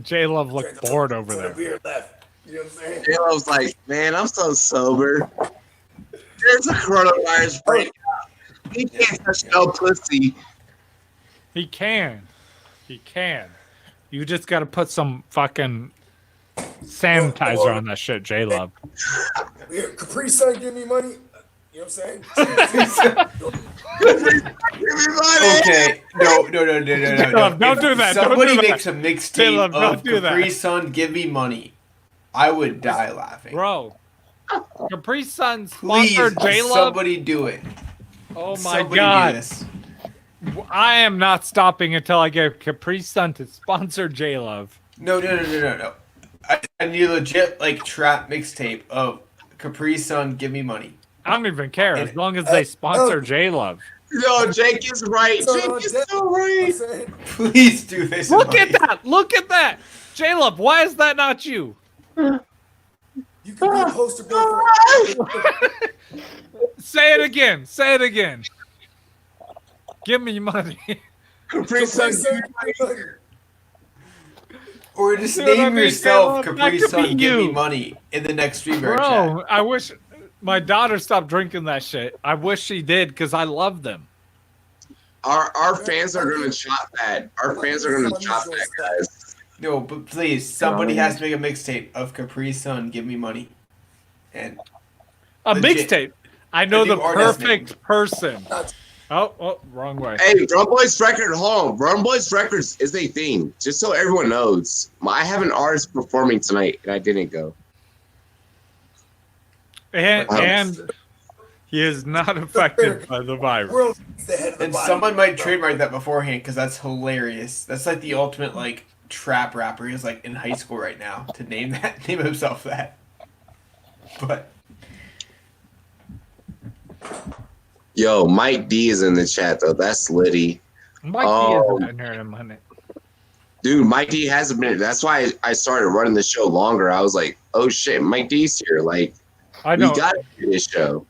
Speaker 2: J Love looked
Speaker 6: Drank the
Speaker 2: bored
Speaker 6: ton
Speaker 2: over
Speaker 6: of
Speaker 2: there.
Speaker 6: beer left. You know what I'm saying?
Speaker 1: I was like, man, I'm so sober. There's a coronavirus break out. He can't touch no pussy.
Speaker 2: He can. He can. You just got to put some fucking sanitizer on that shit, J Love.
Speaker 6: Here, Capri Sun, give me money. You know what I'm saying?
Speaker 3: Okay. No.
Speaker 2: Don't do that.
Speaker 3: Somebody
Speaker 2: Don't do
Speaker 3: makes
Speaker 2: that.
Speaker 3: a mixtape
Speaker 2: Caleb, don't
Speaker 3: of
Speaker 2: do that.
Speaker 3: Capri Sun, give me money. I would die laughing.
Speaker 2: Bro. Capri Sun
Speaker 3: Please,
Speaker 2: sponsored J Love.
Speaker 3: somebody do it.
Speaker 2: Oh my
Speaker 3: Somebody do
Speaker 2: god.
Speaker 3: this.
Speaker 2: I am not stopping until I get Capri Sun to sponsor J Love.
Speaker 3: No. I need a legit like trap mixtape of Capri Sun, give me money.
Speaker 2: I don't even care as long as they sponsor J Love.
Speaker 1: No, Jake is right. Jake is so right.
Speaker 3: Please do this.
Speaker 2: Look at that. Look at that. J Love, why is that not you?
Speaker 6: You could be a poster boy for
Speaker 2: Say it again. Say it again. Give me money.
Speaker 1: Capri Sun.
Speaker 3: Or just
Speaker 2: See what I
Speaker 3: name
Speaker 2: mean,
Speaker 3: yourself
Speaker 2: Caleb? That
Speaker 3: Capri
Speaker 2: could
Speaker 3: Sun,
Speaker 2: be
Speaker 3: give me
Speaker 2: you.
Speaker 3: money in the next streamer chat.
Speaker 2: Bro, I wish my daughter stopped drinking that shit. I wish she did because I love them.
Speaker 1: Our fans are gonna chop that. Our fans are gonna chop that, guys.
Speaker 3: No, but please, somebody has to make a mixtape of Capri Sun, give me money. And
Speaker 2: A
Speaker 3: legit.
Speaker 2: mixtape. I know
Speaker 3: A
Speaker 2: the
Speaker 3: new artist
Speaker 2: perfect person. Oh, wrong way.
Speaker 1: Hey, Rumboyz Record, hold on. Rumboyz Records is a thing. Just so everyone knows, I have an artist performing tonight, and I didn't go.
Speaker 2: And he is not affected by the virus.
Speaker 6: World's the head of the
Speaker 3: And
Speaker 6: body.
Speaker 3: someone might trademark that beforehand because that's hilarious. That's like the ultimate like trap rapper. He's like in high school right now to name himself that. But
Speaker 1: Yo, Mike D is in the chat though. That's litty.
Speaker 2: Mike
Speaker 1: Oh.
Speaker 2: D isn't in here in a minute.
Speaker 1: Dude, Mike D hasn't been. That's why I started running the show longer. I was like, oh shit, Mike D's here. Like,
Speaker 2: I know,
Speaker 1: we got to do this show.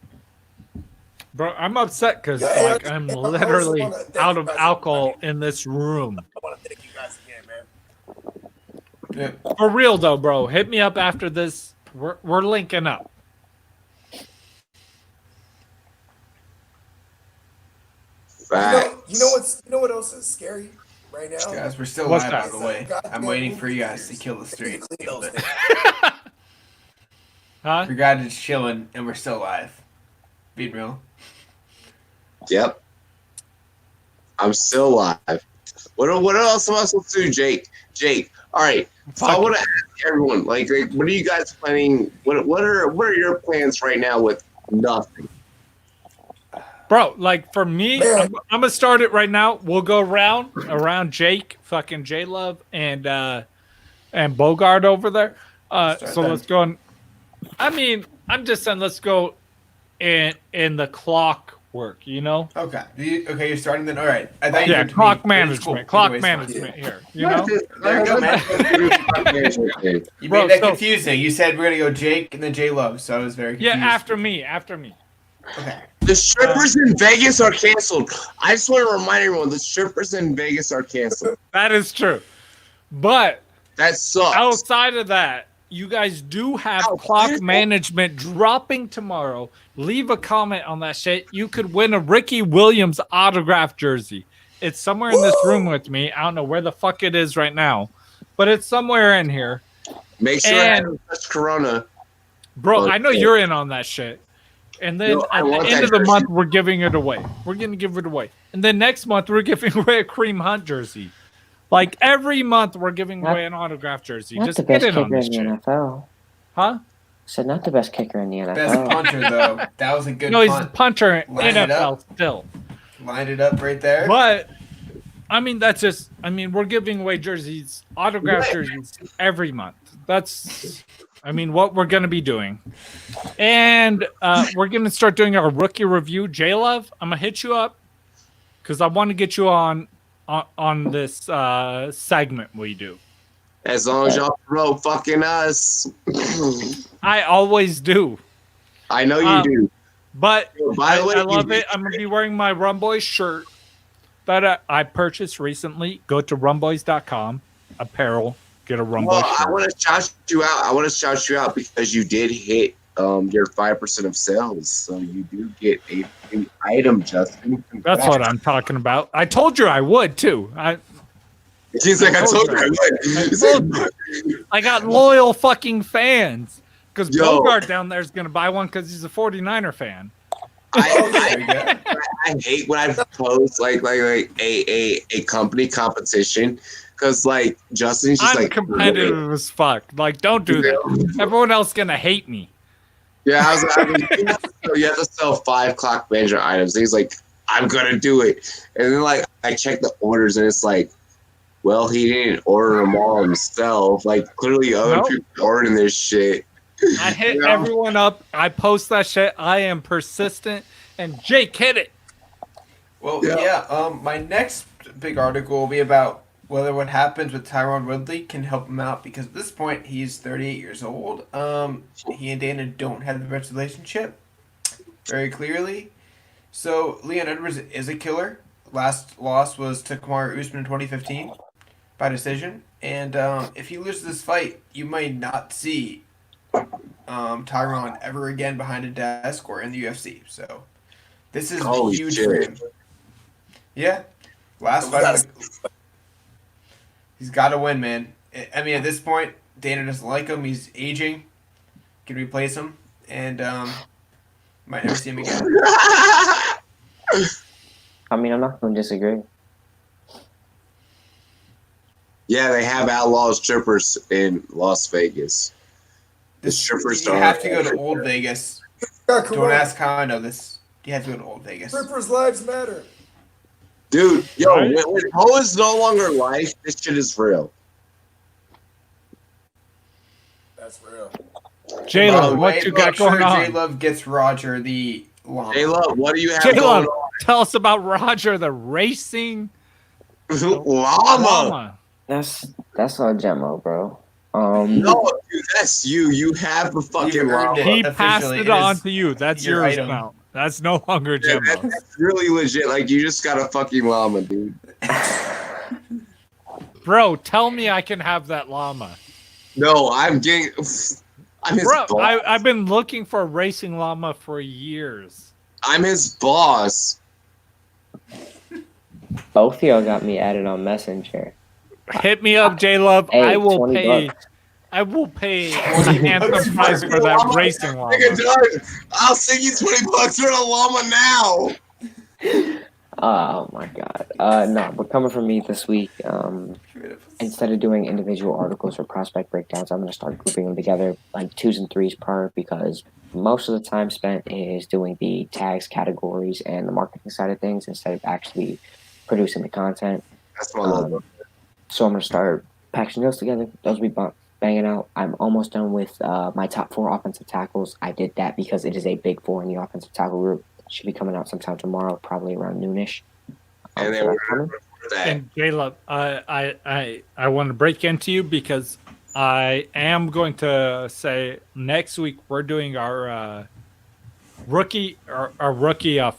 Speaker 2: bro. I'm upset because
Speaker 6: Yeah,
Speaker 2: like I'm literally out of alcohol in this room.
Speaker 6: I want to thank you guys again, man.
Speaker 3: yeah.
Speaker 2: For real though, bro. Hit me up after this. We're linking up.
Speaker 1: Facts.
Speaker 6: You know what else is scary right now?
Speaker 3: Guys, we're still
Speaker 2: What's
Speaker 3: live,
Speaker 2: that?
Speaker 3: by the way. I'm waiting for you guys to kill the stream.
Speaker 6: Clean those things.
Speaker 2: Huh?
Speaker 3: Your guys is chilling, and we're still live. Being real.
Speaker 1: Yep. I'm still live. What else am I supposed to do, Jake? Jake. All right. So I want to ask everyone, like, what are you guys planning? What are your plans right now with nothing?
Speaker 2: Bro, like for me,
Speaker 6: Man.
Speaker 2: I'm gonna start it right now. We'll go around Jake, fucking J Love, and Bogart over there. So
Speaker 3: then.
Speaker 2: let's go. I mean, I'm just saying, let's go in the clock work. You know?
Speaker 3: Okay. Okay, you're starting then. All right. I thought you
Speaker 2: Yeah,
Speaker 3: were to
Speaker 2: clock
Speaker 3: me, but it's
Speaker 2: management.
Speaker 3: cool.
Speaker 2: Clock
Speaker 3: Anyways, fine.
Speaker 2: management here. You know?
Speaker 3: There you go, man. You
Speaker 2: Bro,
Speaker 3: made that
Speaker 2: so-
Speaker 3: confusing. You said we're gonna go Jake and then J Love, so I was very
Speaker 2: Yeah,
Speaker 3: confused.
Speaker 2: after me.
Speaker 3: Okay.
Speaker 1: The strippers in Vegas are canceled. I just want to remind everyone, the strippers in Vegas are canceled.
Speaker 2: That is true. But
Speaker 1: That sucks.
Speaker 2: outside of that, you guys do have clock management dropping tomorrow. Leave a comment on that shit. You could win a Ricky Williams autograph jersey. It's somewhere in this room with me. I don't know where the fuck it is right now, but it's somewhere in here.
Speaker 1: Make sure I
Speaker 2: And-
Speaker 1: haven't touched Corona.
Speaker 2: Bro, I know you're in on that shit. And then
Speaker 1: Yo, I
Speaker 2: at
Speaker 1: want
Speaker 2: the end
Speaker 1: that
Speaker 2: of the
Speaker 1: jersey.
Speaker 2: month, we're giving it away. We're going to give it away. And then next month, we're giving away a Cream Hunt jersey. Like every month, we're giving
Speaker 5: Not-
Speaker 2: away an autograph jersey.
Speaker 5: Not
Speaker 2: Just
Speaker 5: the
Speaker 2: get
Speaker 5: best
Speaker 2: in on
Speaker 5: kicker
Speaker 2: this
Speaker 5: in the
Speaker 2: shit.
Speaker 5: NFL.
Speaker 2: Huh?
Speaker 5: Said not the best kicker in the NFL.
Speaker 3: Best puncher though. That was a good
Speaker 2: No, he's the
Speaker 3: punt.
Speaker 2: punter in
Speaker 3: Line it
Speaker 2: NFL
Speaker 3: up.
Speaker 2: still.
Speaker 3: Lined it up right there.
Speaker 2: But I mean, we're giving away jerseys, autograph jerseys every month. That's, what we're going to be doing. And we're going to start doing our rookie review. J-Love, I'm going to hit you up because I want to get you on this segment we do.
Speaker 1: As long as y'all promote fucking us.
Speaker 2: I always do.
Speaker 1: I know you do.
Speaker 2: But
Speaker 1: By the way,
Speaker 2: I love it. I'm gonna be wearing my Rumboyz shirt that I purchased recently. Go to rumboyz.com, apparel, get a Rumboyz shirt.
Speaker 1: I want to shout you out. I want to shout you out because you did hit your 5% of sales, so you do get a free item, Justin. Congrats.
Speaker 2: That's what I'm talking about. I told you I would too.
Speaker 1: He's like, I told you I would.
Speaker 2: I got loyal fucking fans because
Speaker 1: Yo.
Speaker 2: Bogart down there is gonna buy one because he's a 49er fan.
Speaker 1: I hate when I post like a company competition because like Justin's just
Speaker 2: I'm
Speaker 1: like
Speaker 2: competitive as fuck. Like, don't do that. Everyone else gonna hate me.
Speaker 1: Yeah, I was like, you have to sell 5 clock manager items. And he's like, I'm gonna do it. And then like I check the orders and it's like, well, he didn't order them all himself. Like clearly other people ordering this shit.
Speaker 2: I hit everyone up. I post that shit. I am persistent. And Jake hit it.
Speaker 3: Well, my next big article will be about whether what happens with Tyron Woodley can help him out because at this point he's 38 years old. He and Dana don't have the best relationship, very clearly. So Leon Edwards is a killer. Last loss was to Kamaru Usman in 2015 by decision. And if he loses this fight, you might not see Tyron ever again behind a desk or in the UFC. So this is huge for him. Yeah. Last fight. He's got to win, man. I mean, at this point, Dana doesn't like him. He's aging. Can replace him. And might never see him again.
Speaker 5: I mean, I'm not going to disagree.
Speaker 1: Yeah, they have outlaw strippers in Las Vegas. The strippers
Speaker 3: You have to go to Old Vegas. Don't ask how I know this. You have to go to Old Vegas.
Speaker 6: Strippers' lives matter.
Speaker 1: Dude, when Ho is no longer life, this shit is real.
Speaker 6: That's real.
Speaker 2: J-Love, what you got going on?
Speaker 3: J-Love gets Roger the llama.
Speaker 1: J-Love, what do you have going on?
Speaker 2: Tell us about Roger the racing
Speaker 1: llama.
Speaker 5: That's all Gemmo, bro.
Speaker 1: No, dude, that's you. You have the fucking llama.
Speaker 2: He passed it on to you. That's yours
Speaker 3: item.
Speaker 2: now. That's no longer Gemmo.
Speaker 1: That's really legit. Like, you just got a fucking llama, dude.
Speaker 2: Bro, tell me I can have that llama.
Speaker 1: No, I'm getting... I'm his
Speaker 2: Bro,
Speaker 1: boss.
Speaker 2: I've been looking for a racing llama for years.
Speaker 1: I'm his boss.
Speaker 5: Both of y'all got me added on Messenger.
Speaker 2: Hit me up, J-Love.
Speaker 5: Hey,
Speaker 2: I will
Speaker 5: 20
Speaker 2: pay.
Speaker 5: bucks.
Speaker 2: I will pay the handsome price for that racing llama.
Speaker 1: I'll send you $20 for a llama now.
Speaker 5: Oh my god. No, but coming from me this week, instead of doing individual articles or prospect breakdowns, I'm going to start grouping them together like 2s and 3s per because most of the time spent is doing the tags, categories, and the marketing side of things instead of actually producing the content.
Speaker 1: That's my logo.
Speaker 5: So I'm going to start packaging those together. Those will be banging out. I'm almost done with my top 4 offensive tackles. I did that because it is a big 4 in the offensive tackle group. Should be coming out sometime tomorrow, probably around noonish.
Speaker 1: And then we're that.
Speaker 2: And J-Love, I want to break into you because I am going to say next week we're doing our rookie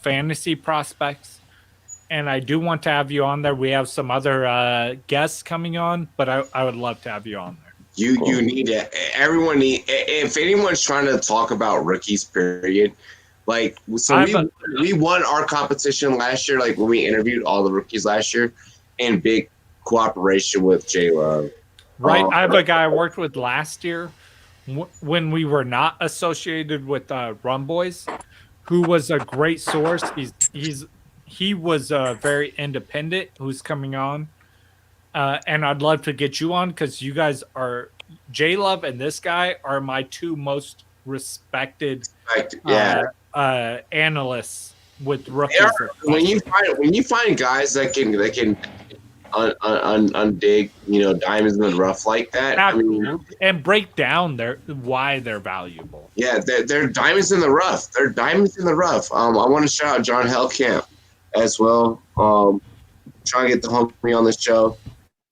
Speaker 2: fantasy prospects, and I do want to have you on there. We have some other guests coming on, but I would love to have you on there.
Speaker 1: You need to. Everyone need. If anyone's trying to talk about rookies, period. Like, so we won our competition last year, like when we interviewed all the rookies last year, in big cooperation with J-Love.
Speaker 2: Right. I have a guy I worked with last year when we were not associated with Rumboyz, who was a great source. He was very independent, who's coming on. And I'd love to get you on because you guys are, J-Love and this guy are my 2 most respected analysts with rookies.
Speaker 1: When you find guys that can undig, diamonds in the rough like that,
Speaker 2: and break down why they're valuable.
Speaker 1: Yeah, they're diamonds in the rough. They're diamonds in the rough. I want to shout out John Hellcamp as well. Trying to get the homie on the show.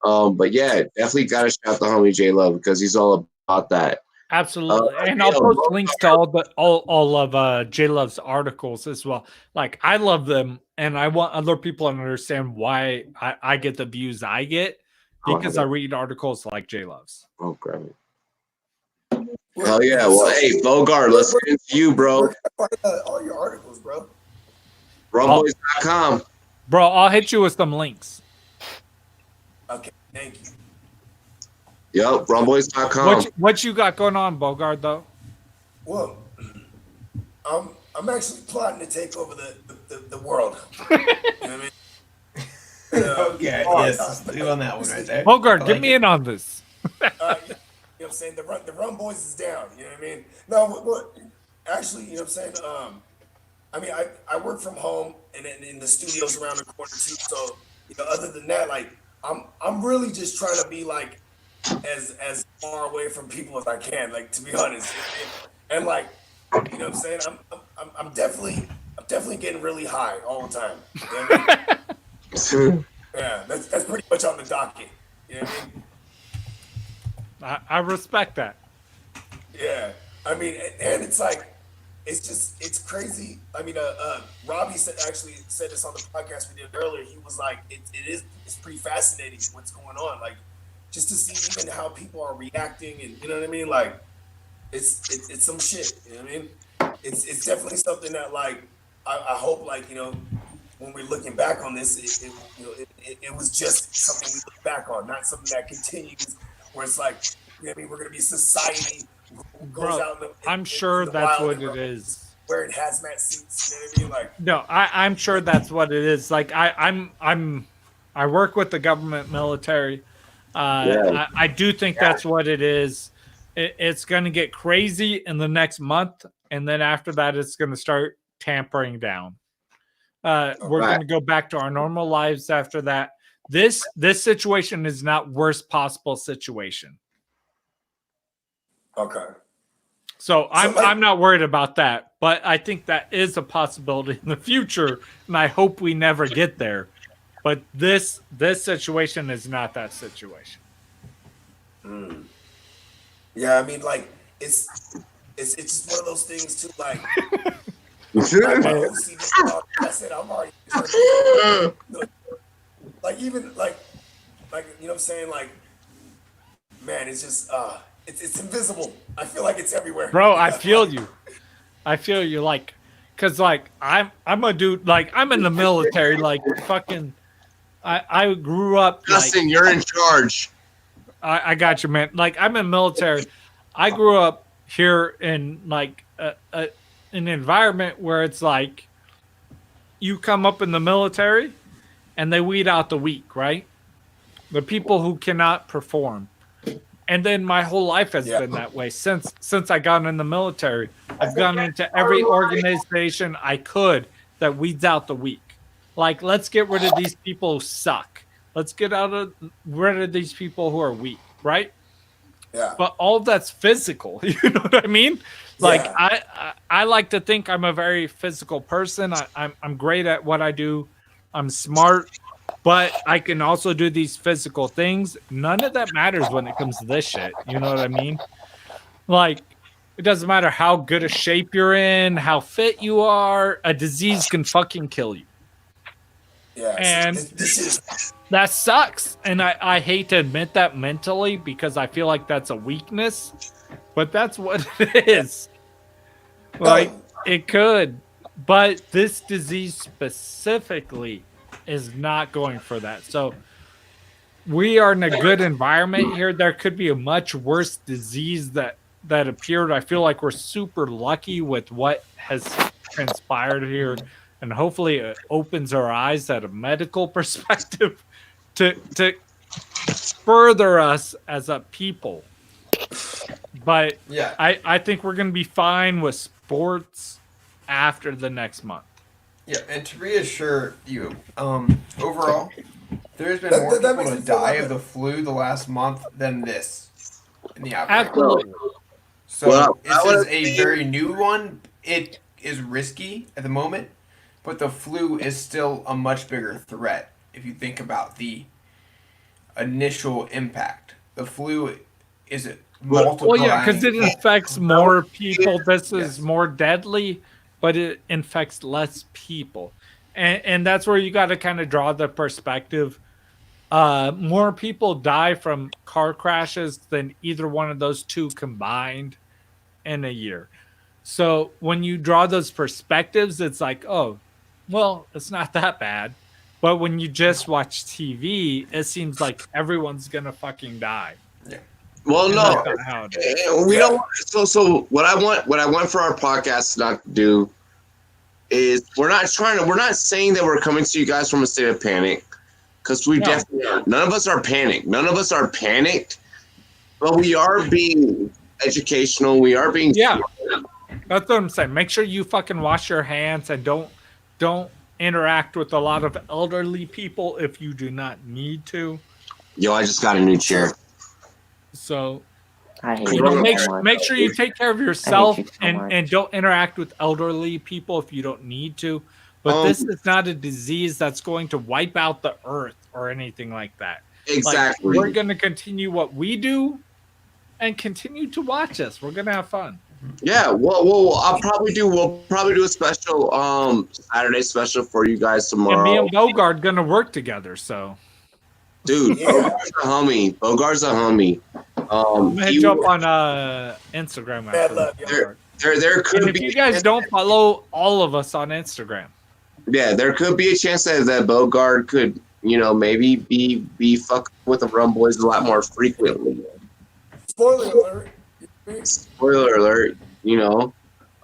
Speaker 1: But yeah, definitely got to shout out the homie J-Love because he's all about that.
Speaker 2: Absolutely, and I'll post links to all of J Love's articles as well. Like I love them, and I want other people to understand why I get the views I get because I read articles like J Love's.
Speaker 1: Oh, great. Hell yeah! Well, hey, Bogart, let's get into you, bro.
Speaker 6: Where can I find all your articles, bro?
Speaker 1: Rumboyz.com.
Speaker 2: Bro, I'll hit you with some links.
Speaker 6: Okay, thank you.
Speaker 1: Yep, Rumboyz.com.
Speaker 2: What you got going on, Bogart? Though.
Speaker 6: Well, I'm actually plotting to take over the world. You know what I mean?
Speaker 3: Okay, yes, leave on that one right there.
Speaker 2: Bogart, get me in on this.
Speaker 6: You know what I'm saying? The Rumboyz is down. You know what I mean? No, actually, you know what I'm saying? I mean, I work from home and in the studios around the corner too. So, you know, other than that, like, I'm really just trying to be like as far away from people as I can. Like, to be honest, and like, you know what I'm saying? I'm definitely getting really high all the time. You know what I mean? Yeah, that's pretty much on the docket. You know what I mean?
Speaker 2: I respect that.
Speaker 6: Yeah, I mean, and it's like, it's crazy. I mean, Robbie actually said this on the podcast we did earlier. He was like, it's pretty fascinating what's going on. Like, just to see even how people are reacting, and you know what I mean. Like, it's some shit. You know what I mean? It's definitely something that like I hope like when we're looking back on this, it was just something we look back on, not something that continues. Where it's like, you know what I mean, we're gonna be society who goes out.
Speaker 2: I'm sure that's what it is.
Speaker 6: Wearing hazmat suits, you know what I mean? Like,
Speaker 2: no, I'm sure that's what it is. Like I work with the government military. I do think that's what it is. It's going to get crazy in the next month, and then after that, it's going to start tampering down. We're going to go back to our normal lives after that. This situation is not worst possible situation.
Speaker 6: Okay.
Speaker 2: So I'm not worried about that, but I think that is a possibility in the future, and I hope we never get there. But this situation is not that situation.
Speaker 6: Yeah, I mean, like it's just one of those things too. Like, I said, I'm already like even like you know what I'm saying? Like, man, it's just it's invisible. I feel like it's everywhere.
Speaker 2: Bro, I feel you. I feel you. Like, cause like I'm a dude. Like I'm in the military. Like fucking. I grew up.
Speaker 1: Justin, you're in charge.
Speaker 2: I got you, man. Like I'm in the military. I grew up here in like an environment where it's like you come up in the military and they weed out the weak, right? The people who cannot perform. And then my whole life has been that way since I got in the military. I've gone into every organization I could that weeds out the weak. Like, let's get rid of these people who suck. Let's get rid of these people who are weak, right?
Speaker 6: Yeah.
Speaker 2: But all of that's physical. You know what I mean? Like, I like to think I'm a very physical person. I'm great at what I do. I'm smart, but I can also do these physical things. None of that matters when it comes to this shit. You know what I mean? Like, it doesn't matter how good a shape you're in, how fit you are. A disease can fucking kill you.
Speaker 6: Yeah,
Speaker 2: and that sucks. And I hate to admit that mentally because I feel like that's a weakness, but that's what it is. Like, it could. But this disease specifically is not going for that. So we are in a good environment here. There could be a much worse disease that appeared. I feel like we're super lucky with what has transpired here. And hopefully it opens our eyes at a medical perspective to further us as a people. But
Speaker 3: yeah,
Speaker 2: I think we're going to be fine with sports after the next month.
Speaker 3: Yeah, and to reassure you, overall, there's been more people to die of the flu the last month than this in the outbreak.
Speaker 2: Absolutely.
Speaker 3: So this is a very new one. It is risky at the moment. But the flu is still a much bigger threat if you think about the initial impact. The flu is multiple.
Speaker 2: Well, yeah, because it affects more people. This
Speaker 3: Yes.
Speaker 2: is more deadly, but it infects less people, and that's where you got to kind of draw the perspective. More people die from car crashes than either one of those two combined in a year. So when you draw those perspectives, it's like, oh, well, it's not that bad. But when you just watch TV, it seems like everyone's gonna fucking die.
Speaker 1: Well,
Speaker 2: And
Speaker 1: no,
Speaker 2: that's not how it is.
Speaker 1: we don't. So what I want for our podcast not to do is we're not saying that we're coming to you guys from a state of panic, because we definitely aren't. None of us are panicked. None of us are panicked, but we are being educational. We are being
Speaker 2: That's what I'm saying. Make sure you fucking wash your hands and don't interact with a lot of elderly people if you do not need to.
Speaker 1: Yo, I just got a new chair.
Speaker 2: So
Speaker 5: I hate
Speaker 2: you know,
Speaker 5: you so much.
Speaker 2: make sure you take care of yourself
Speaker 5: you so
Speaker 2: and
Speaker 5: much.
Speaker 2: don't interact with elderly people if you don't need to. But this is not a disease that's going to wipe out the earth or anything like that.
Speaker 1: Exactly.
Speaker 2: Like, we're going to continue what we do and continue to watch us. We're going to have fun.
Speaker 1: Yeah, well, we'll probably do a special Saturday special for you guys tomorrow.
Speaker 2: And me and Bogart going to work together, so.
Speaker 1: Dude, Bogart's a homie.
Speaker 2: I'm gonna hit you up on Instagram after.
Speaker 1: There could
Speaker 2: and if
Speaker 1: be.
Speaker 2: you guys don't follow all of us on Instagram,
Speaker 1: yeah, there could be a chance that Bogart could, maybe be fucking with the Rumboyz a lot more frequently.
Speaker 6: Spoiler alert.
Speaker 1: Spoiler alert.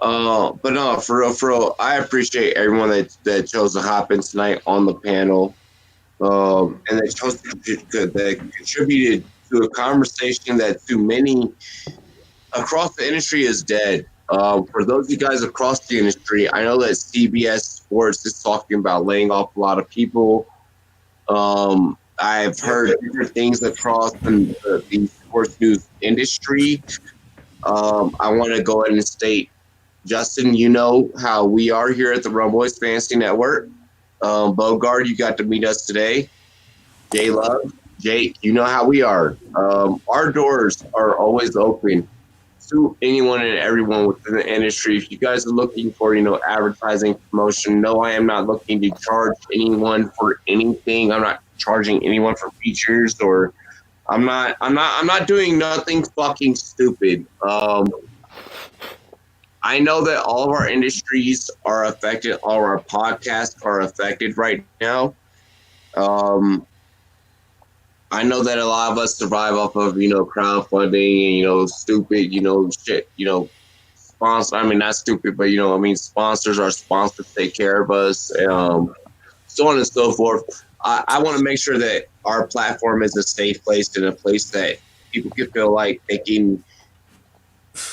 Speaker 1: But no, for real, I appreciate everyone that chose to hop in tonight on the panel. And that contributed to a conversation that to many across the industry is dead. For those of you guys across the industry, I know that CBS Sports is talking about laying off a lot of people. I've heard different things across the sports news industry. I want to go ahead and state, Justin, you know how we are here at the Rumboyz Fantasy Network. Bogart, you got to meet us today. J-Love, Jake, you know how we are. Our doors are always open to anyone and everyone within the industry. If you guys are looking for, advertising, promotion, no, I am not looking to charge anyone for anything. I'm not charging anyone for features, or I'm not doing nothing fucking stupid. I know that all of our industries are affected. All of our podcasts are affected right now. I know that a lot of us survive off of, crowdfunding and, stupid, shit, sponsor. I mean, not stupid, but, sponsors, our sponsors take care of us, so on and so forth. I want to make sure that our platform is a safe place and a place that people can feel like they can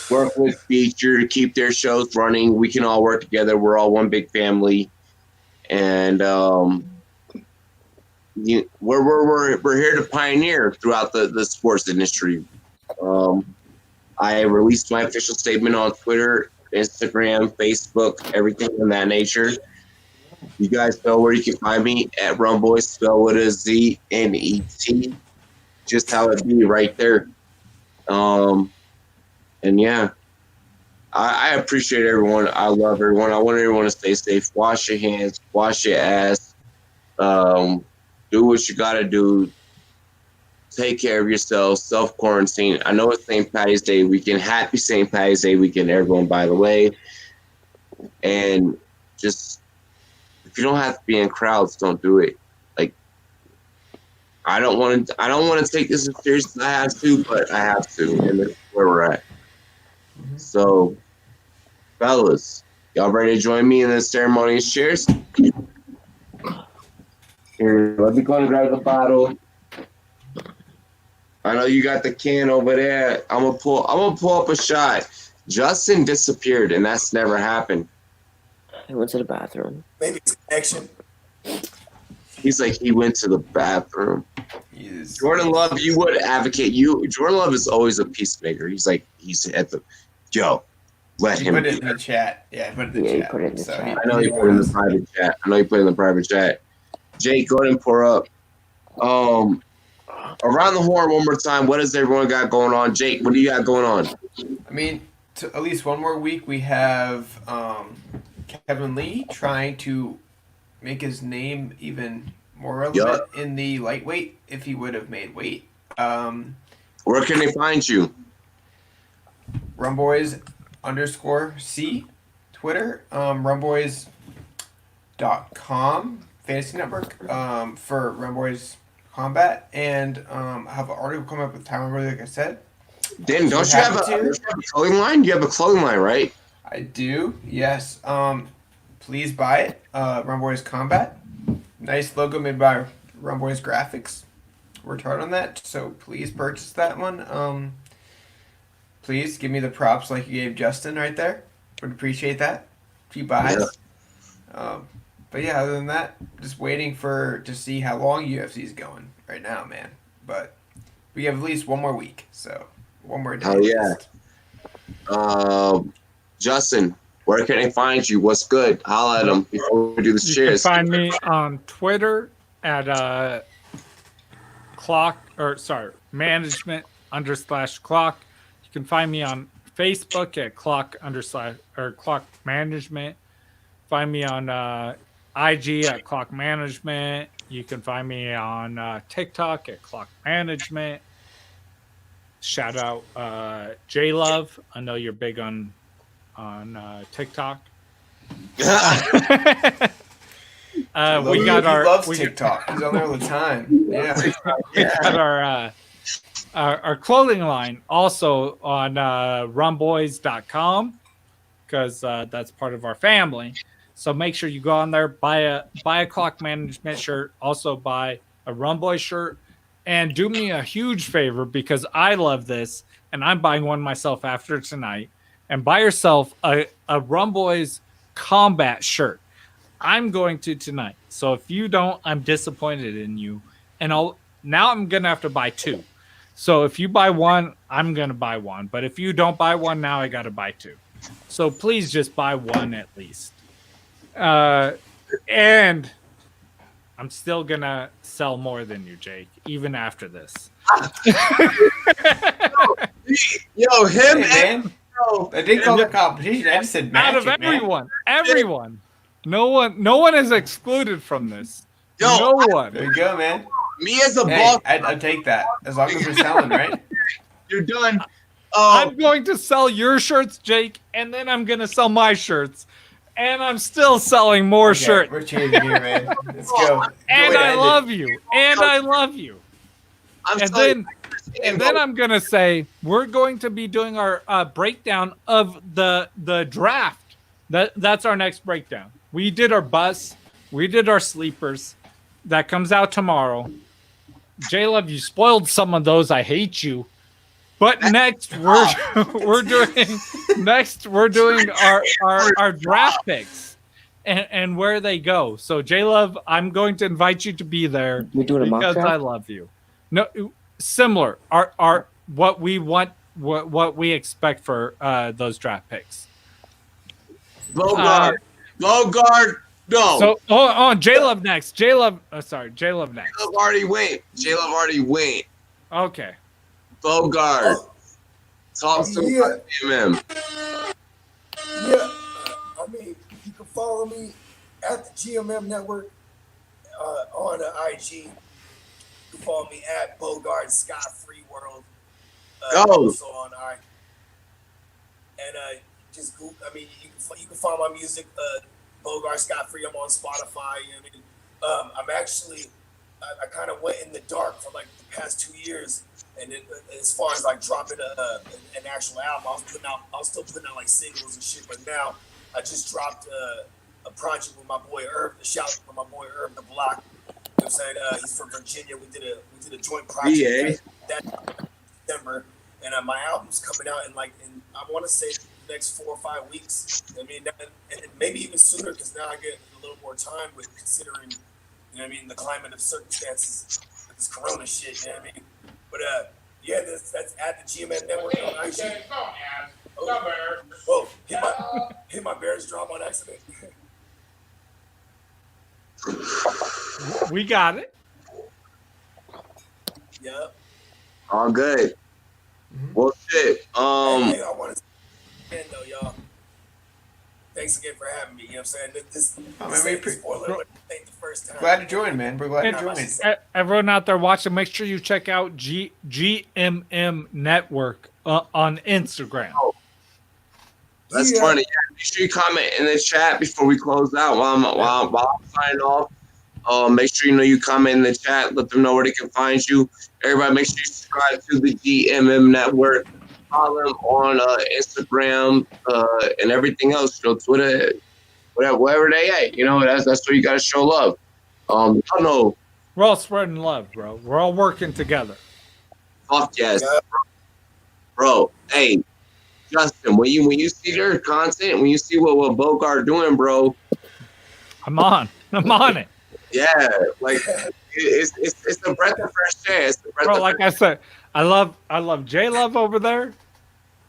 Speaker 1: work with feature to keep their shows running. We can all work together. We're all one big family, and we're here to pioneer throughout the sports industry. I released my official statement on Twitter, Instagram, Facebook, everything in that nature. You guys know where you can find me at Rumboyz, spelled with a Z-N-E-T. Just how it be right there. And yeah, I appreciate everyone. I love everyone. I want everyone to stay safe. Wash your hands. Wash your ass. Do what you got to do. Take care of yourself. Self-quarantine. I know it's St. Patty's Day weekend. Happy St. Patty's Day weekend, everyone, by the way. And just, if you don't have to be in crowds, don't do it. Like, I don't want to take this as serious as I have to, but I have to, and that's where we're at. So, fellas, y'all ready to join me in the ceremonious cheers? Here, let me go and grab the bottle. I know you got the can over there. I'm gonna pull up a shot. Justin disappeared, and that's never happened.
Speaker 5: He went to the bathroom.
Speaker 6: Maybe it's action.
Speaker 1: He's like, he went to the bathroom. Jordan Love, you would advocate you. Jordan Love is always a peacemaker. He's at the let him.
Speaker 3: Put it in the chat. Yeah, put it in the chat.
Speaker 5: Put it in the chat.
Speaker 1: I know you put it in the private chat. Jake, go ahead and pour up. Around the horn one more time. What does everyone got going on? Jake, what do you got going on?
Speaker 3: I mean, to at least one more week, we have Kevin Lee trying to make his name even more relevant in the lightweight if he would have made weight.
Speaker 1: Where can they find you?
Speaker 3: Rumboyz_C Twitter, Rumboyz.com Fantasy Network for Rumboyz Combat, and I have an article coming up with Time Rumboyz, like I said.
Speaker 1: Dan, don't you have a clothing line? You have a clothing line, right?
Speaker 3: I do, yes. Please buy it. Rumboyz Combat. Nice logo made by Rumboyz Graphics. Worked hard on that, so please purchase that one. Please give me the props like you gave Justin right there. Would appreciate that if you buy it. But yeah, other than that, just waiting to see how long UFC is going right now, man. But we have at least one more week, so one more day.
Speaker 1: Oh yeah. Justin, where can I find you? What's good? Holla at them before we do this. Cheers.
Speaker 2: You can find me on Twitter at management_clock. You can find me on Facebook at clock management. Find me on IG at clock management. You can find me on TikTok at clock management. Shout out J Love. I know you're big on TikTok.
Speaker 3: He loves TikTok. He's on there all the time. Yeah.
Speaker 2: We got our clothing line also on rumboyz.com because that's part of our family. So make sure you go on there, buy a clock management shirt, also buy a Rumboyz shirt, and do me a huge favor because I love this and I'm buying one myself after tonight. And buy yourself a Rumboyz combat shirt. I'm going to tonight. So if you don't, I'm disappointed in you. And now I'm going to have to buy two. So if you buy one, I'm going to buy one. But if you don't buy one, now I got to buy two. So please just buy one at least. And I'm still going to sell more than you, Jake, even after this.
Speaker 1: Yo, him and...
Speaker 3: I didn't call the competition. I just said magic,
Speaker 2: out of everyone. No one is excluded from this.
Speaker 1: Yo,
Speaker 2: no one.
Speaker 3: There you go, man.
Speaker 1: Me as a boss,
Speaker 3: I'd take that as long as we're selling, right?
Speaker 1: You're done.
Speaker 2: I'm going to sell your shirts, Jake, and then I'm going to sell my shirts, and I'm still selling more shirts.
Speaker 3: We're changing here, man. Let's go.
Speaker 2: And I love you. And I love you. And then I'm going to say we're going to be doing our breakdown of the draft. That's our next breakdown. We did our bus. We did our sleepers. That comes out tomorrow. J-Love, you spoiled some of those. I hate you. But next we're doing our draft picks and where they go. So J-Love, I'm going to invite you to be there because I love you. No, similar are what we want, what we expect for those draft picks.
Speaker 1: Bogart, no.
Speaker 2: So J-Love next. J-Love next.
Speaker 1: J-Love already went.
Speaker 2: Okay.
Speaker 1: Bogart. Talk to me about him.
Speaker 6: Yeah, I mean, you can follow me at the GMM Network on IG. You can follow me at Bogart Scott Free World. Also on I. And just Google. I mean, you can find my music. Bogart Scott Free. I'm on Spotify. You know what I mean? I'm actually. I kind of went in the dark for like the past 2 years. And as far as like dropping an actual album, I was still putting out like singles and shit. But now I just dropped a project with my boy Herb. The shout with my boy Herb the Block. You know what I'm saying? He's from Virginia. We did a joint project that December, and my album's coming out in I want to say the next 4 or 5 weeks. I mean, and maybe even sooner because now I get a little more time with considering, you know what I mean, the climate of circumstances with this Corona shit. You know what I mean? But yeah, that's at the GMM Network on IG. Oh, hit my Bears drum on accident.
Speaker 2: We got it.
Speaker 6: Yep.
Speaker 1: All good. Well, shit.
Speaker 6: Hey, I want to say though, y'all. Thanks again for having me. You know what I'm saying? This ain't the spoiler, but it ain't the first time.
Speaker 3: Glad to join, man. We're glad to join.
Speaker 2: Everyone out there watching, make sure you check out GMM Network on Instagram.
Speaker 1: That's funny. Yeah, make sure you comment in the chat before we close out. While I'm signing off, make sure you comment in the chat. Let them know where they can find you. Everybody, make sure you subscribe to the GMM Network. Follow them on Instagram and everything else. Twitter, whatever they at. That's where you gotta show love. I don't know.
Speaker 2: We're all spreading love, bro. We're all working together.
Speaker 1: Fuck yes, bro. Hey, Justin, when you see their content, when you see what Bogart doing, bro,
Speaker 2: I'm on it.
Speaker 1: Yeah, like it's a breath of fresh air.
Speaker 2: I said, I love J Love over there.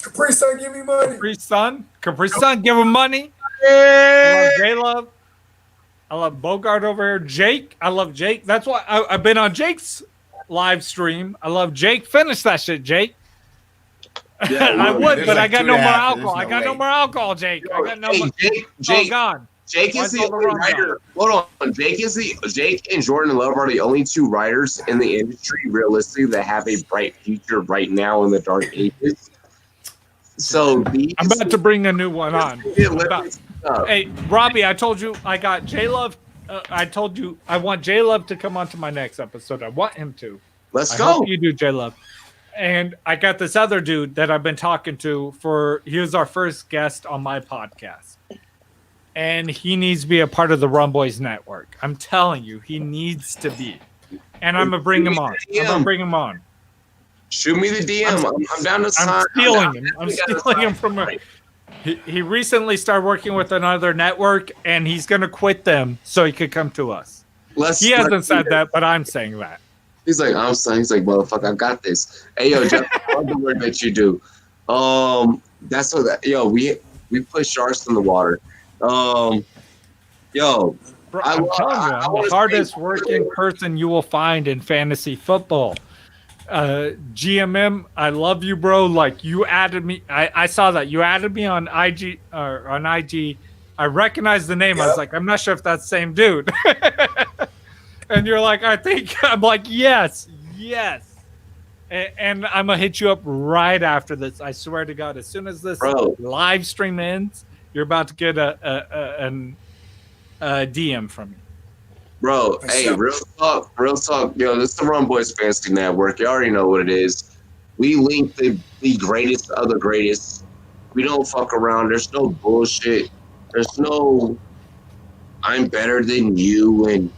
Speaker 6: Capri Sun, give me money.
Speaker 2: Capri Sun, give him money. I love J Love. I love Bogart over here. Jake, I love Jake. That's why I've been on Jake's live stream. I love Jake. Finish that shit, Jake. Yeah, I would, but I got no more alcohol. I got no more alcohol, Jake. I got no more.
Speaker 1: Jake,
Speaker 2: oh God.
Speaker 1: Jake is the only writer. Hold on, Jake and Jordan Love are the only two writers in the industry, realistically, that have a bright future right now in the dark ages. So
Speaker 2: I'm about to bring a new one on. Hey, Robbie, I told you I got J Love. I told you I want J Love to come on to my next episode. I want him to.
Speaker 1: Let's go.
Speaker 2: I hope you do, J Love. And I got this other dude that I've been talking to he was our first guest on my podcast. And he needs to be a part of the Rumboyz network. I'm telling you, he needs to be. And I'm going to bring him on.
Speaker 1: Shoot me the DM. I'm down to sign.
Speaker 2: I'm stealing him from her. He recently started working with another network, and he's going to quit them so he could come to us. He hasn't said that, but I'm saying that.
Speaker 1: He's like, motherfucker, I got this. Hey, yo, Jeff, I love the work that you do. That's what we put sharks in the water.
Speaker 2: Bro, I'm telling you, I'm the hardest working person you will find in fantasy football. GMM, I love you, bro. Like, you added me. I saw that you added me on IG or on IG. I recognized the name. Yep. I was like, I'm not sure if that's the same dude. And you're like, I'm like, yes. And I'm gonna hit you up right after this. I swear to God, as soon as this live stream ends, you're about to get a DM from me.
Speaker 1: Bro, hey, real talk. Yo, this is the Rumboyz Fantasy Network. You already know what it is. We link the greatest of the greatest. We don't fuck around. There's no bullshit. There's no I'm better than you and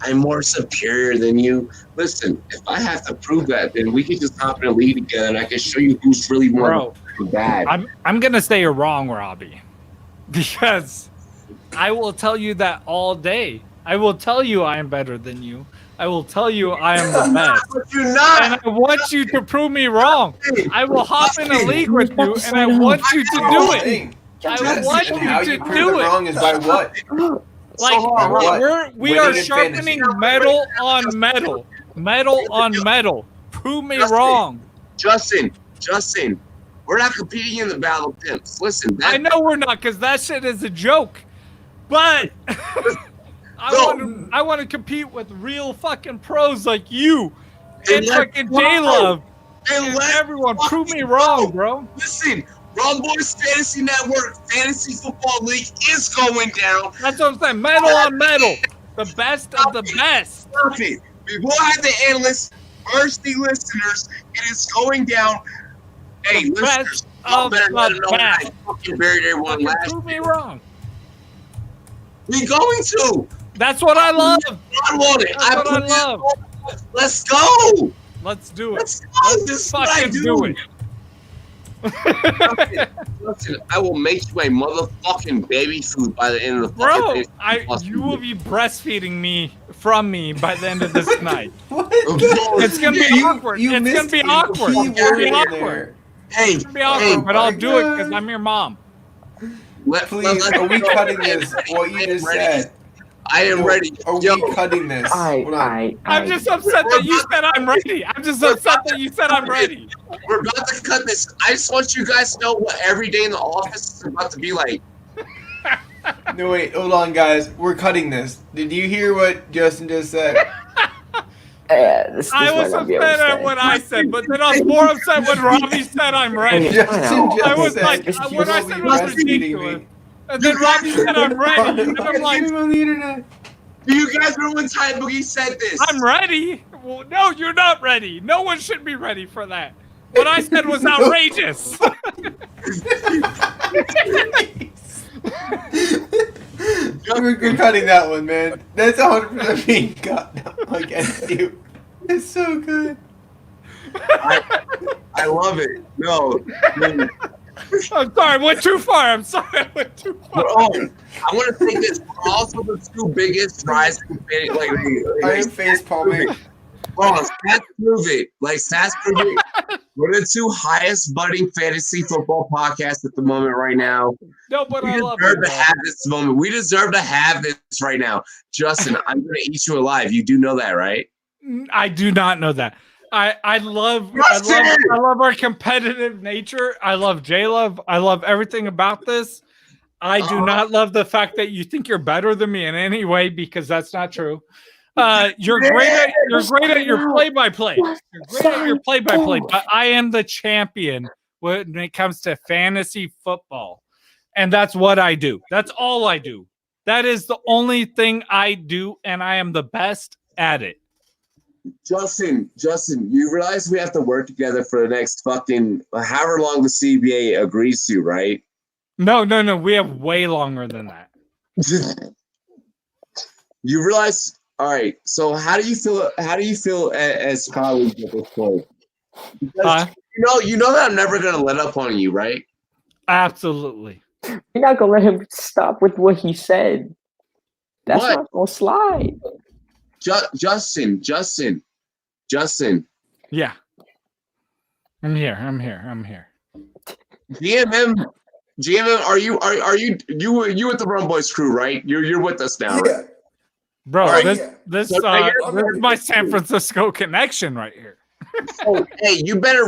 Speaker 1: I'm more superior than you. Listen, if I have to prove that, then we can just hop in a league together and I can show you who's really more bad.
Speaker 2: I'm gonna say you're wrong, Robbie. Because I will tell you that all day. I will tell you I am better than you. I will tell you I am the best.
Speaker 1: But you're not.
Speaker 2: And I want you to prove me wrong. I will hop in a league with you, and I want you to do it. I want you to do it.
Speaker 3: Wrong is by what?
Speaker 2: Like we are sharpening metal on metal, metal on metal. Prove me wrong,
Speaker 1: Justin. We're not competing in the Battle of Pimps. Listen,
Speaker 2: I know we're not, because that shit is a joke. But I want to compete with real fucking pros like you and fucking J Love and everyone. Prove me wrong, bro.
Speaker 1: Listen, Rumboyz Fantasy Network Fantasy Football League is going down.
Speaker 2: That's what I'm saying. Metal on metal. The best of the best.
Speaker 1: Perfect. We will have the analysts, thirsty listeners. It is going down. Hey, listeners,
Speaker 2: of the best.
Speaker 1: Fucking buried everyone last
Speaker 2: Prove me wrong.
Speaker 1: We going to.
Speaker 2: That's what I love.
Speaker 1: I want it.
Speaker 2: That's what I love.
Speaker 1: Let's go.
Speaker 2: Let's do it.
Speaker 1: Let's go.
Speaker 2: Let's fucking do it.
Speaker 1: Listen, I will make you a motherfucking baby food by the end of the
Speaker 2: fucking day. You will be breastfeeding me from me by the end of this night. It's gonna be awkward. It's gonna be awkward. It's gonna be awkward.
Speaker 1: Hey,
Speaker 2: it's gonna be awkward, but I'll do it because I'm your mom.
Speaker 3: Please, are we cutting this? What you just said?
Speaker 1: I am ready.
Speaker 3: Are
Speaker 1: Yo,
Speaker 3: we cutting this? Hold on.
Speaker 2: I'm just upset that you said I'm ready. I'm just upset that you said I'm ready.
Speaker 1: we're about to cut this. I just want you guys to know what every day in the office is about to be like.
Speaker 3: No, wait, hold on, guys. We're cutting this. Did you hear what Justin just said?
Speaker 5: This
Speaker 2: I was
Speaker 5: might not be able
Speaker 2: upset
Speaker 5: to
Speaker 2: at
Speaker 5: stay.
Speaker 2: what I said, but then I was more upset when Robbie said I'm ready.
Speaker 3: Justin just
Speaker 2: I was
Speaker 3: said
Speaker 2: like,
Speaker 3: you
Speaker 2: what I
Speaker 3: will
Speaker 2: said
Speaker 3: be
Speaker 2: was
Speaker 3: breastfeeding
Speaker 2: ridiculous.
Speaker 3: me.
Speaker 2: And then Robbie said I'm ready. And I'm like,
Speaker 3: on the internet.
Speaker 1: Do you guys remember when Ty Boogie said this?
Speaker 2: I'm ready? Well, no, you're not ready. No one should be ready for that. What I said was outrageous.
Speaker 3: We're cutting that one, man. That's 100% being cut against you. It's so good.
Speaker 1: I love it. No.
Speaker 2: I'm sorry, I went too far. I'm sorry, I went too far.
Speaker 1: I want to say this. We're also the two biggest rising fan.
Speaker 3: I am face palming.
Speaker 1: Stats prove it. Stats prove it. We're the two highest budding fantasy football podcasts at the moment right now.
Speaker 2: No, but
Speaker 1: We
Speaker 2: I love
Speaker 1: deserve
Speaker 2: it.
Speaker 1: to have this moment. We deserve to have this right now. Justin, I'm going to eat you alive. You do know that, right?
Speaker 2: I do not know that. I love our competitive nature. I love J-Love. I love everything about this. I do not love the fact that you think you're better than me in any way, because that's not true. You're great at your play-by-play. You're great at your play-by-play, but I am the champion when it comes to fantasy football. And that's what I do. That's all I do. That is the only thing I do, and I am the best at it.
Speaker 1: Justin, you realize we have to work together for the next fucking however long the CBA agrees to, right?
Speaker 2: No. We have way longer than that.
Speaker 1: You realize? All right. So how do you feel? How do you feel as colleagues at this point? Because you know that I'm never gonna let up on you, right?
Speaker 2: Absolutely.
Speaker 5: You're not gonna let him stop with what he said. That's
Speaker 1: What?
Speaker 5: not gonna slide.
Speaker 1: Justin.
Speaker 2: Yeah. I'm here.
Speaker 1: GMM, are you with the Rumboyz crew, right? You're with us now, right?
Speaker 2: Bro,
Speaker 6: Right,
Speaker 2: this
Speaker 1: So
Speaker 2: is my San Francisco connection right here.
Speaker 1: So, hey, you better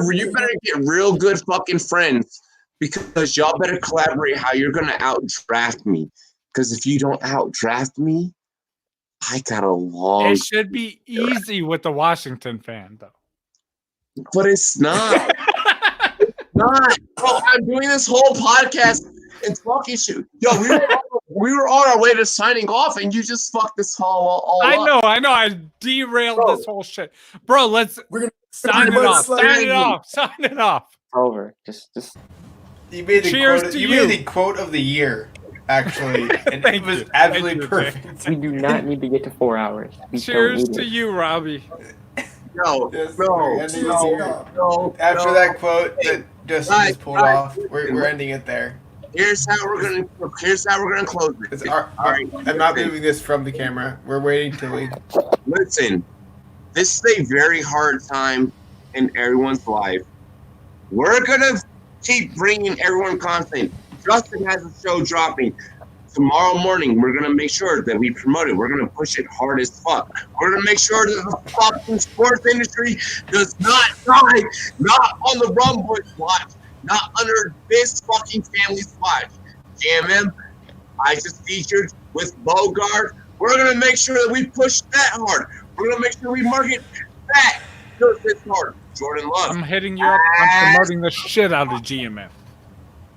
Speaker 1: get real good fucking friends, because y'all better collaborate how you're gonna outdraft me. Because if you don't outdraft me, I got a long.
Speaker 2: It should be easy with the Washington fan, though.
Speaker 1: But it's not. Not. Bro, I'm doing this whole podcast and talking shit. Yo, we were on our way to signing off, and you just fucked this all
Speaker 2: I
Speaker 1: up.
Speaker 2: know. I derailed this whole shit, bro. Let's sign it off. Sign it off.
Speaker 5: Over. Just.
Speaker 3: You made the
Speaker 2: Cheers
Speaker 3: quote,
Speaker 2: to
Speaker 3: you
Speaker 2: you.
Speaker 3: made the quote of the year, actually. And
Speaker 2: Thank
Speaker 3: it was
Speaker 2: you.
Speaker 3: absolutely
Speaker 2: Thank you,
Speaker 3: perfect.
Speaker 5: We do not need to get to 4 hours. We don't
Speaker 2: Cheers
Speaker 5: need
Speaker 2: to
Speaker 5: it.
Speaker 2: you, Robbie.
Speaker 1: No,
Speaker 3: Yes,
Speaker 1: no,
Speaker 3: we're ending it here.
Speaker 1: no.
Speaker 3: After that quote that Justin
Speaker 1: Guys,
Speaker 3: just pulled off, we're ending it there.
Speaker 1: Here's how we're gonna close it.
Speaker 3: It's
Speaker 1: All right,
Speaker 3: I'm not moving this from the camera. We're waiting till we.
Speaker 1: Listen, this is a very hard time in everyone's life. We're gonna keep bringing everyone content. Justin has a show dropping tomorrow morning. We're gonna make sure that we promote it. We're gonna push it hard as fuck. We're gonna make sure that the fucking sports industry does not die, not on the Rumboyz watch, not under this fucking family's watch. GMM, I just featured with Bogart. We're gonna make sure that we push that hard. We're gonna make sure we market that just as hard. Jordan Love.
Speaker 2: I'm hitting you up. I'm promoting the shit out of GMM.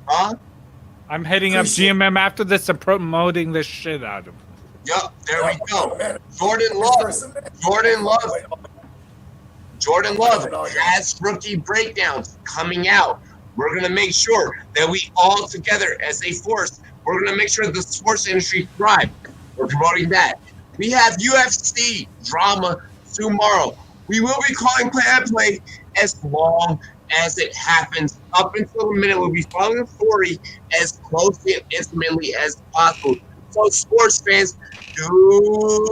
Speaker 1: Huh?
Speaker 2: I'm hitting up GMM after this and promoting the shit out of him.
Speaker 1: Yup, there we go.
Speaker 6: Man,
Speaker 1: Jordan Love has rookie breakdowns coming out. We're gonna make sure that we all together as a force, we're gonna make sure the sports industry thrives. We're promoting that. We have UFC drama tomorrow. We will be calling play-by-play as long as it happens, up until the minute we'll be following the story as closely and intimately as possible. So sports fans, do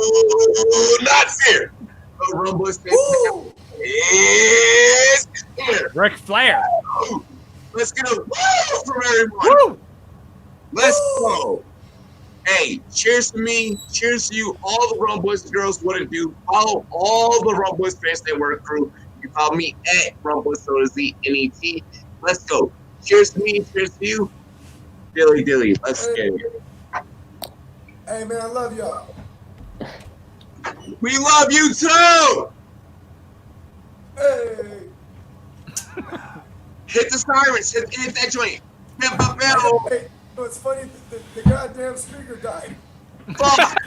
Speaker 1: not fear. The Rumboyz fans is here.
Speaker 2: Ric Flair.
Speaker 1: Let's get a woo from everyone.
Speaker 2: Woo!
Speaker 1: Let's go. Hey, cheers to me. Cheers to you. All the Rumboyz girls wouldn't do. Follow all the Rumboyz Fans Network crew. You can follow me at RumboyzNet. Let's go. Cheers to me. Cheers to you. Dilly dilly. Let's get it.
Speaker 6: Hey man, I love y'all.
Speaker 1: We love you too.
Speaker 6: Hey.
Speaker 1: Hit the sirens. Hit that joint. Hit the bell.
Speaker 6: Hey, it's funny. The goddamn speaker died.
Speaker 1: Fuck.